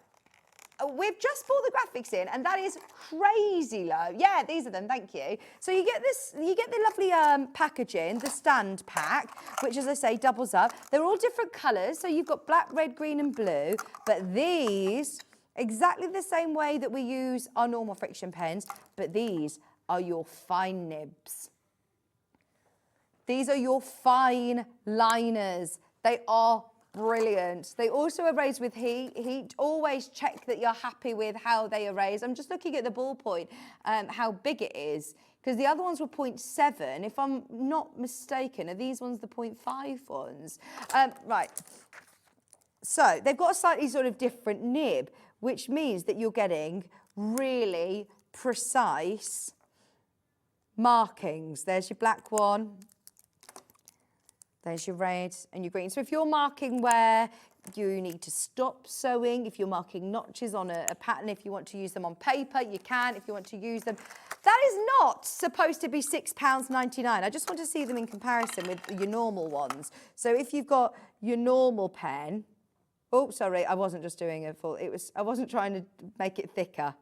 We've just bought the graphics in, and that is crazy low. Yeah, these are them, thank you. So you get this, you get the lovely packaging, the stand pack, which, as I say, doubles up. They're all different colours, so you've got black, red, green and blue, but these, exactly the same way that we use our normal friction pens, but these are your fine nibs. These are your fine liners. They are brilliant. They also erase with heat. Always check that you're happy with how they erase. I'm just looking at the ballpoint, how big it is, because the other ones were 0.7. If I'm not mistaken, are these ones the 0.5 ones? Right. So they've got a slightly sort of different nib, which means that you're getting really precise markings. There's your black one, there's your red and your green. So if you're marking where you need to stop sewing, if you're marking notches on a pattern, if you want to use them on paper, you can. If you want to use them, that is not supposed to be £6.99. I just want to see them in comparison with your normal ones. So if you've got your normal pen, oh, sorry, I wasn't just doing a full, I wasn't trying to make it thicker.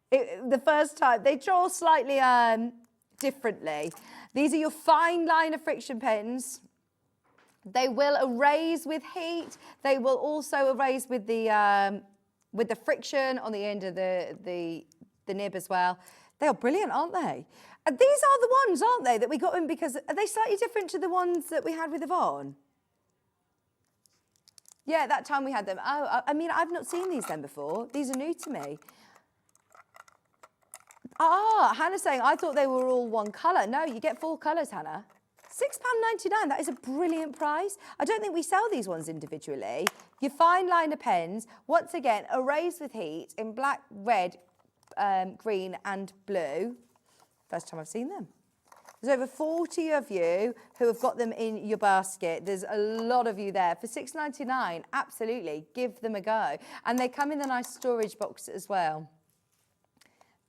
The first time, they draw slightly differently. These are your fine liner friction pens. They will erase with heat. They will also erase with the friction on the end of the nib as well. They are brilliant, aren't they? And these are the ones, aren't they, that we got in, because are they slightly different to the ones that we had with Yvonne? Yeah, that time we had them. Oh, I mean, I've not seen these then before. These are new to me. Ah, Hannah's saying, I thought they were all one colour. No, you get 4 colours, Hannah. £6.99, that is a brilliant price. I don't think we sell these ones individually. Your fine liner pens, once again, erased with heat in black, red, green and blue. First time I've seen them. There's over 40 of you who have got them in your basket. There's a lot of you there. For £6.99, absolutely, give them a go. And they come in a nice storage box as well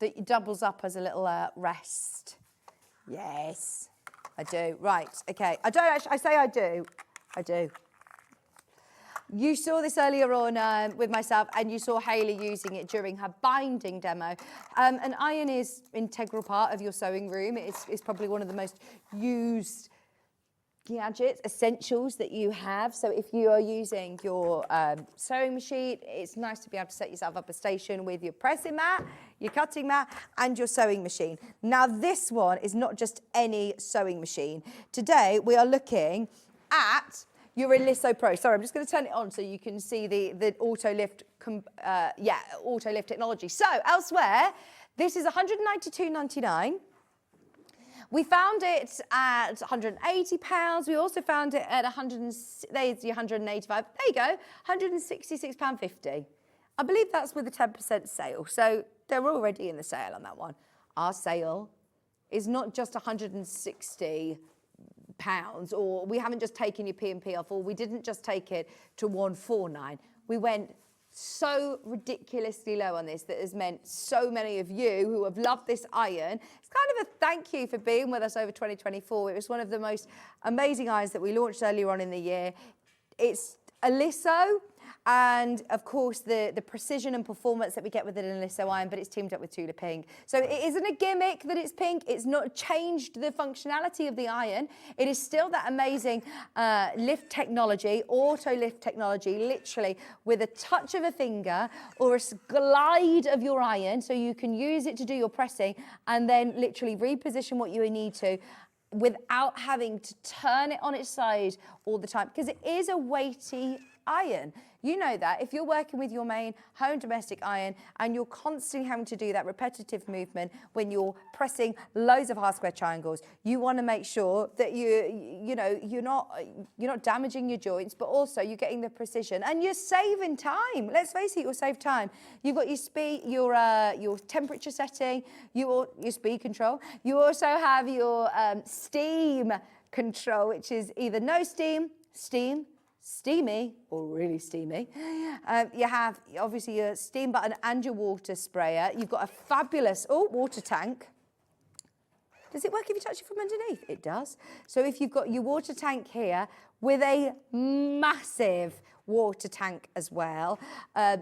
that doubles up as a little rest. Yes, I do. Right, okay. I don't actually, I say I do. I do. You saw this earlier on with myself, and you saw Hayley using it during her binding demo. An iron is an integral part of your sewing room. It's probably one of the most used gadgets, essentials that you have. So if you are using your sewing machine, it's nice to be able to set yourself up a station with your pressing mat, your cutting mat, and your sewing machine. Now this one is not just any sewing machine. Today we are looking at your Elisso Pro. Sorry, I'm just going to turn it on so you can see the auto lift, auto lift technology. So elsewhere, this is £192.99. We found it at £180. We also found it at £185. There you go, £166.50. I believe that's with a 10% sale. So they're already in the sale on that one. Our sale is not just £160, or we haven't just taken your P&P off, or we didn't just take it to £149. We went so ridiculously low on this that has meant so many of you who have loved this iron. It's kind of a thank you for being with us over 2024. It was one of the most amazing irons that we launched earlier on in the year. It's Elisso, and of course the precision and performance that we get with an Elisso iron, but it's teamed up with Tallulah Pink. So it isn't a gimmick that it's pink. It's not changed the functionality of the iron. It is still that amazing lift technology, auto lift technology, literally with a touch of a finger or a glide of your iron, so you can use it to do your pressing and then literally reposition what you need to without having to turn it on its side all the time, because it is a weighty iron. You know that if you're working with your main home domestic iron and you're constantly having to do that repetitive movement when you're pressing loads of half square triangles, you want to make sure that you're not damaging your joints, but also you're getting the precision and you're saving time. Let's face it, you'll save time. You've got your speed, your temperature setting, your speed control. You also have your steam control, which is either no steam, steam, steamy or really steamy. You have obviously your steam button and your water sprayer. You've got a fabulous water tank. Does it work if you touch it from underneath? It does. So if you've got your water tank here with a massive water tank as well,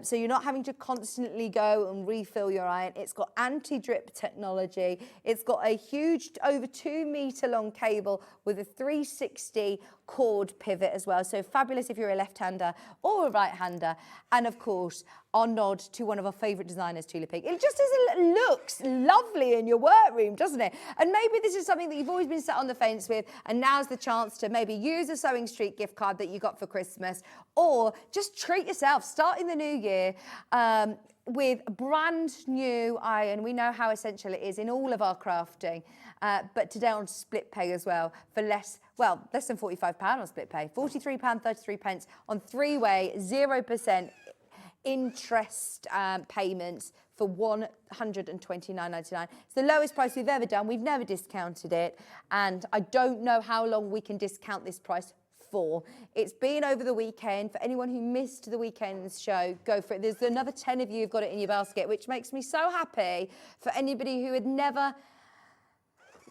so you're not having to constantly go and refill your iron. It's got anti-drip technology. It's got a huge, over 2 metre long cable with a 360 cord pivot as well. So fabulous if you're a left-hander or a right-hander. And of course, our nod to one of our favourite designers, Tallulah Pink. It just looks lovely in your workroom, doesn't it? And maybe this is something that you've always been sat on the fence with, and now's the chance to maybe use a Sewing Street gift card that you got for Christmas, or just treat yourself, starting the new year. with a brand new iron. We know how essential it is in all of our crafting, but today on split pay as well for less than £45 on split pay, £43.33 on three-way 0% interest payments for £129.99. It's the lowest price we've ever done. We've never discounted it, and I don't know how long we can discount this price for. It's been over the weekend. For anyone who missed the weekend's show, go for it. There's another 10 of you who've got it in your basket, which makes me so happy. For anybody who had never,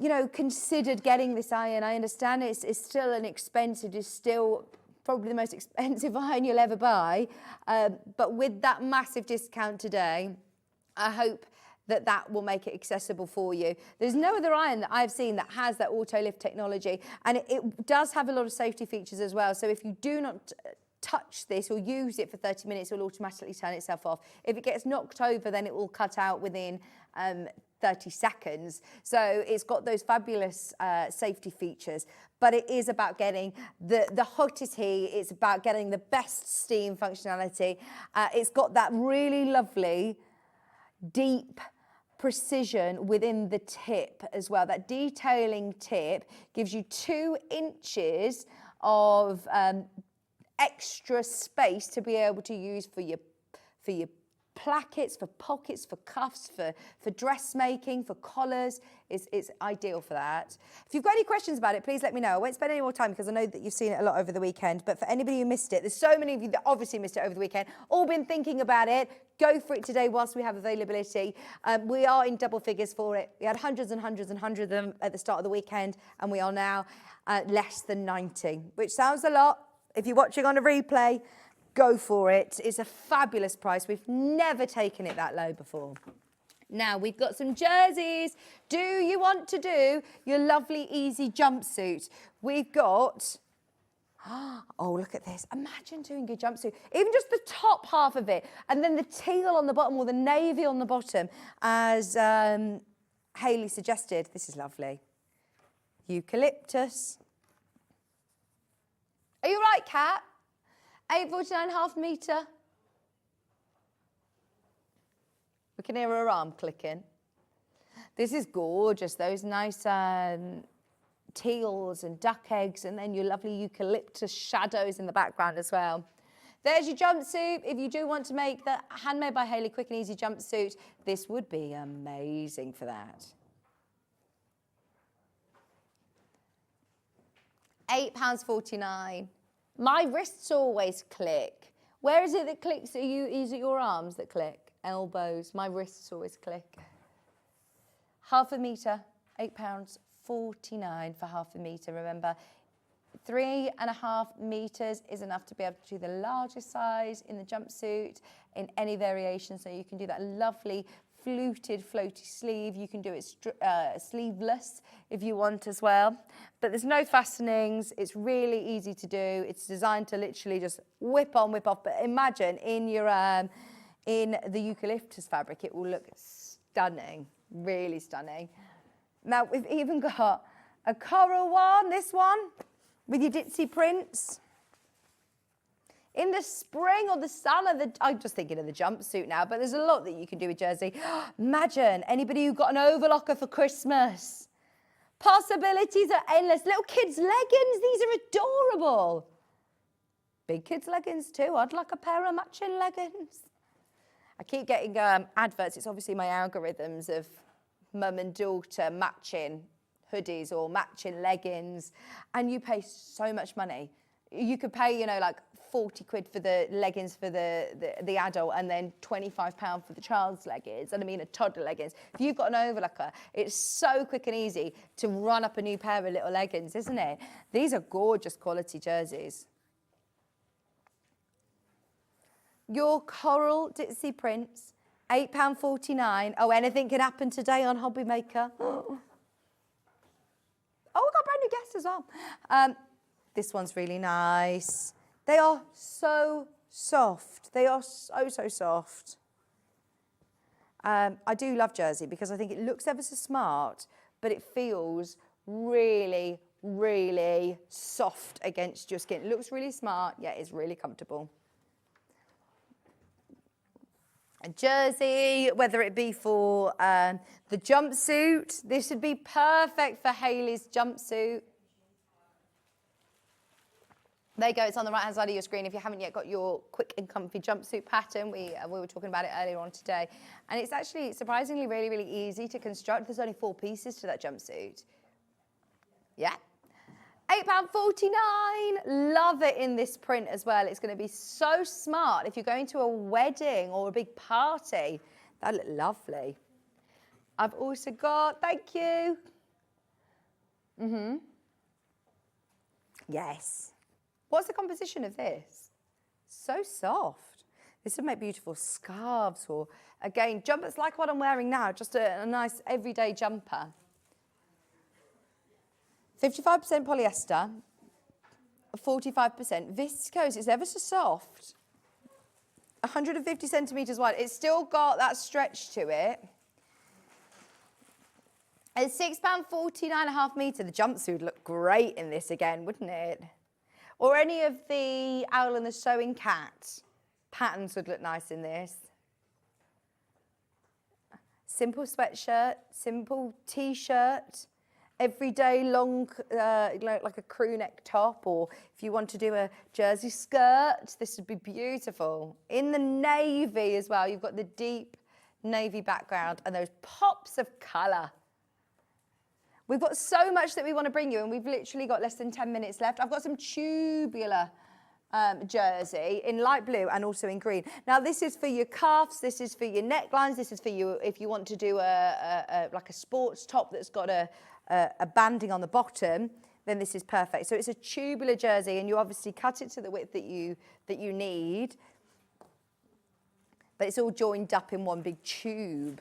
you know, considered getting this iron, I understand it's still an expense. It is still probably the most expensive iron you'll ever buy. But with that massive discount today, I hope that will make it accessible for you. There's no other iron that I've seen that has that auto lift technology, and it does have a lot of safety features as well. So if you do not touch this or use it for 30 minutes, it will automatically turn itself off. If it gets knocked over, then it will cut out within 30 seconds. So it's got those fabulous safety features, but it is about getting the hottest heat. It's about getting the best steam functionality. It's got that really lovely deep precision within the tip as well. That detailing tip gives you 2 inches of extra space to be able to use for your plackets, for pockets, for cuffs, for dressmaking, for collars. It's ideal for that. If you've got any questions about it, please let me know. I won't spend any more time because I know that you've seen it a lot over the weekend. But for anybody who missed it, there's so many of you that obviously missed it over the weekend, all been thinking about it. Go for it today whilst we have availability. We are in double figures for it. We had hundreds and hundreds and hundreds of them at the start of the weekend, and we are now less than 90, which sounds a lot. If you're watching on a replay, go for it. It's a fabulous price. We've never taken it that low before. Now, we've got some jerseys. Do you want to do your lovely, easy jumpsuit? We've got... Oh, look at this. Imagine doing your jumpsuit. Even just the top half of it, and then the teal on the bottom or the navy on the bottom, as Hayley suggested. This is lovely. Eucalyptus. Are you right, Kat? 849.5 metre. We can hear her arm clicking. This is gorgeous. Those nice teals and duck eggs, and then your lovely eucalyptus shadows in the background as well. There's your jumpsuit. If you do want to make the Handmade by Hayley quick and easy jumpsuit, this would be amazing for that. £8.49. My wrists always click. Where is it that clicks? Is it your arms that click? Elbows. My wrists always click. Half a metre, £8.49 for half a metre. Remember, 3.5 metres is enough to be able to do the largest size in the jumpsuit in any variation. So you can do that lovely fluted floaty sleeve. You can do it sleeveless if you want as well. But there's no fastenings. It's really easy to do. It's designed to literally just whip on, whip off. But imagine in your in the eucalyptus fabric, it will look stunning, really stunning. Now we've even got a coral one, this one, with your ditzy prints. In the spring or the summer, I'm just thinking of the jumpsuit now, but there's a lot that you can do with jersey. Imagine anybody who got an overlocker for Christmas. Possibilities are endless. Little kids' leggings, these are adorable. Big kids' leggings too. I'd like a pair of matching leggings. I keep getting adverts. It's obviously my algorithms of mum and daughter matching hoodies or matching leggings, and you pay so much money. You could pay, you know, like 40 quid for the leggings for the adult, and then £25 for the child's leggings, and I mean a toddler leggings. If you've got an overlocker, it's so quick and easy to run up a new pair of little leggings, isn't it? These are gorgeous quality jerseys. Your coral ditzy prints, £8.49. Oh, anything can happen today on Hobby Maker. Oh, we've got a brand new guest as well. This one's really nice. They are so soft. They are so, so soft. I do love jersey because I think it looks ever so smart, but it feels really, really soft against your skin. It looks really smart, yeah, it's really comfortable. a jersey, whether it be for the jumpsuit. This would be perfect for Hayley's jumpsuit. There you go, it's on the right-hand side of your screen if you haven't yet got your quick and comfy jumpsuit pattern. We were talking about it earlier on today. And it's actually surprisingly really, really easy to construct. There's only 4 pieces to that jumpsuit. Yeah. £8.49. Love it in this print as well. It's going to be so smart if you're going to a wedding or a big party. That'll look lovely. I've also got, thank you. Yes. What's the composition of this? So soft. This would make beautiful scarves or, again, jumpers like what I'm wearing now, just a nice everyday jumper. 55% polyester, 45% viscose. It's ever so soft. 150 centimetres wide. It's still got that stretch to it. It's £6.49.5 metre. The jumpsuit would look great in this again, wouldn't it? Or any of the Owl and the Sewing Cat patterns would look nice in this. Simple sweatshirt, simple t-shirt, everyday long, like a crew neck top, or if you want to do a jersey skirt, this would be beautiful. In the navy as well, you've got the deep navy background and those pops of colour. We've got so much that we want to bring you, and we've literally got less than 10 minutes left. I've got some tubular jersey in light blue and also in green. Now, this is for your cuffs, this is for your necklines, this is for you if you want to do like a sports top that's got a banding on the bottom, then this is perfect. So it's a tubular jersey, and you obviously cut it to the width that you need, but it's all joined up in one big tube.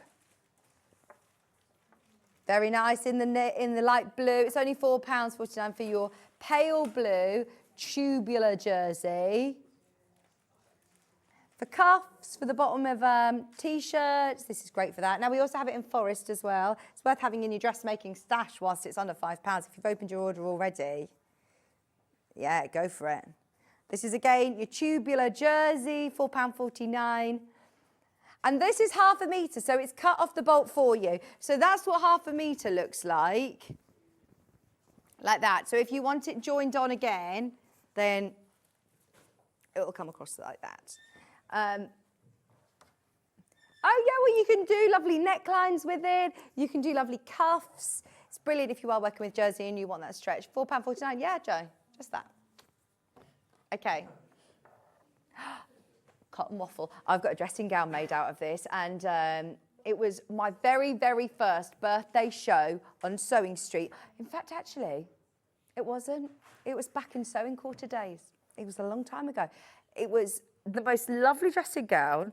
Very nice in the light blue. It's only £4.49 for your pale blue tubular jersey. For cuffs, for the bottom of t-shirts, this is great for that. Now, we also have it in forest as well. It's worth having in your dressmaking stash whilst it's under £5. If you've opened your order already, yeah, go for it. This is, again, your tubular jersey, £4.49. And this is ½ metre, so it's cut off the bolt for you. So that's what ½ metre looks like that. So if you want it joined on again, then it will come across like that. Oh yeah, well, you can do lovely necklines with it. You can do lovely cuffs. It's brilliant if you are working with jersey and you want that stretch. £4.49, yeah, Joe, just that. Okay. Cotton waffle. I've got a dressing gown made out of this, and it was my very, very first birthday show on Sewing Street. In fact, actually, it wasn't. It was back in Sewing Quarter days. It was a long time ago. It was the most lovely dressing gown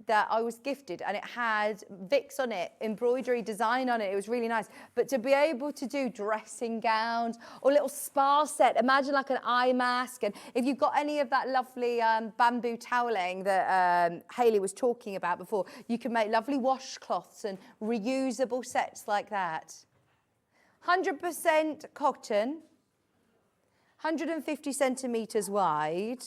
that I was gifted, and it had Vicks on it, embroidery design on it. It was really nice. But to be able to do dressing gowns or little spa set, imagine like an eye mask. And if you've got any of that lovely bamboo toweling that Hayley was talking about before, you can make lovely washcloths and reusable sets like that. 100% cotton, 150 centimetres wide.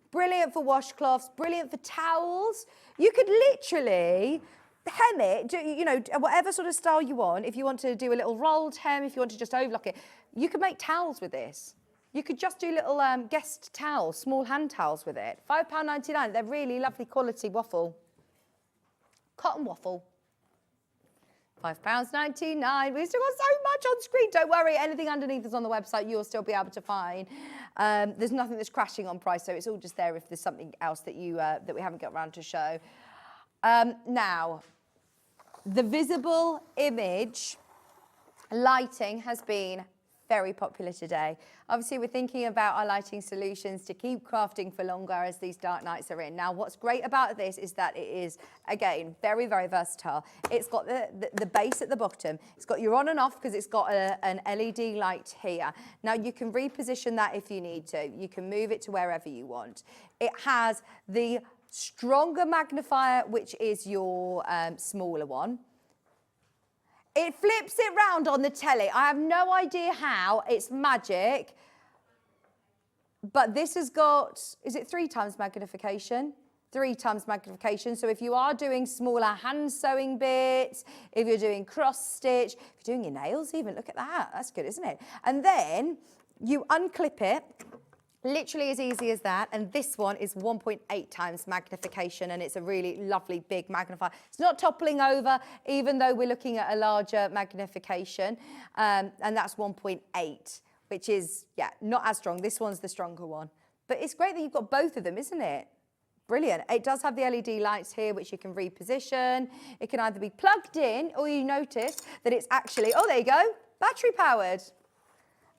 Brilliant for washcloths, brilliant for towels. You could literally hem it, you know, whatever sort of style you want. If you want to do a little rolled hem, if you want to just overlock it, you could make towels with this. You could just do little guest towels, small hand towels with it. £5.99. They're really lovely quality waffle. Cotton waffle. £5.99. We've still got so much on screen. Don't worry, anything underneath is on the website. You'll still be able to find. There's nothing that's crashing on price, so it's all just there if there's something else that that we haven't got around to show. Now, the visible image lighting has been very popular today. Obviously, we're thinking about our lighting solutions to keep crafting for longer as these dark nights are in. Now, what's great about this is that it is, again, very, very versatile. It's got the base at the bottom. It's got your on and off because it's got an LED light here. Now, you can reposition that if you need to. You can move it to wherever you want. It has the stronger magnifier, which is your smaller one. It flips it round on the telly. I have no idea how. It's magic. But this has got, is it 3 times magnification? 3 times magnification. So if you are doing smaller hand sewing bits, if you're doing cross stitch, if you're doing your nails even, look at that. That's good, isn't it? And then you unclip it, literally as easy as that. And this one is 1.8 times magnification, and it's a really lovely big magnifier. It's not toppling over, even though we're looking at a larger magnification. And that's 1.8, which is, yeah, not as strong. This one's the stronger one. But it's great that you've got both of them, isn't it? Brilliant. It does have the LED lights here, which you can reposition. It can either be plugged in, or you notice that it's actually, oh, there you go, battery powered.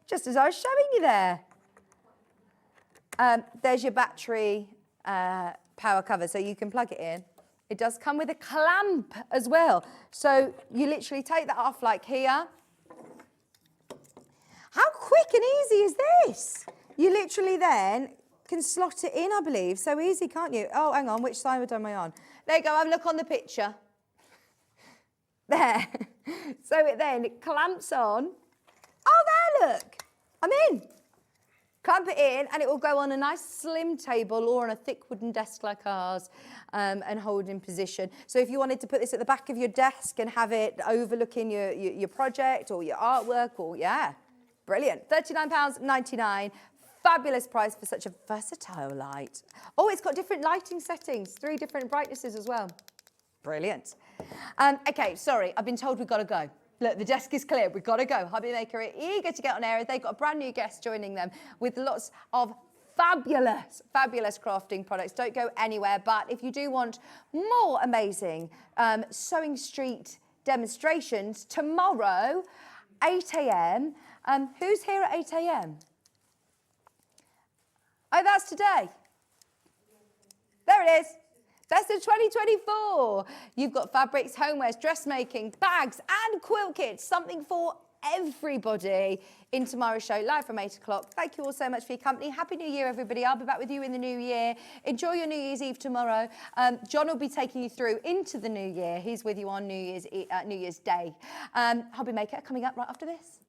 Just as I was showing you there. There's your battery power cover, so you can plug it in. It does come with a clamp as well. So you literally take that off like here. How quick and easy is this? You literally then can slot it in, I believe. So easy, can't you? Oh, hang on, which side am I on? There you go, have a look on the picture. There. So it clamps on. Oh, there, look. I'm in. Clamp it in, and it will go on a nice slim table or on a thick wooden desk like ours, and hold in position. So if you wanted to put this at the back of your desk and have it overlooking your project or your artwork, or yeah, brilliant. £39.99. Fabulous price for such a versatile light. Oh, it's got different lighting settings, 3 different brightnesses as well. Brilliant. Okay, sorry, I've been told we've got to go. Look, the desk is clear, we've got to go. Hobby Maker are eager to get on air. They've got a brand new guest joining them with lots of fabulous, fabulous crafting products. Don't go anywhere, but if you do want more amazing Sewing Street demonstrations, tomorrow, 8 a.m. Who's here at 8 a.m? Oh, that's today. There it is. Best of 2024. You've got fabrics, homewares, dressmaking, bags and quilt kits. Something for everybody in tomorrow's show, live from 8 o'clock. Thank you all so much for your company. Happy New Year, everybody. I'll be back with you in the new year. Enjoy your New Year's Eve tomorrow. John will be taking you through into the new year. He's with you on New Year's Day. Hobby Maker coming up right after this.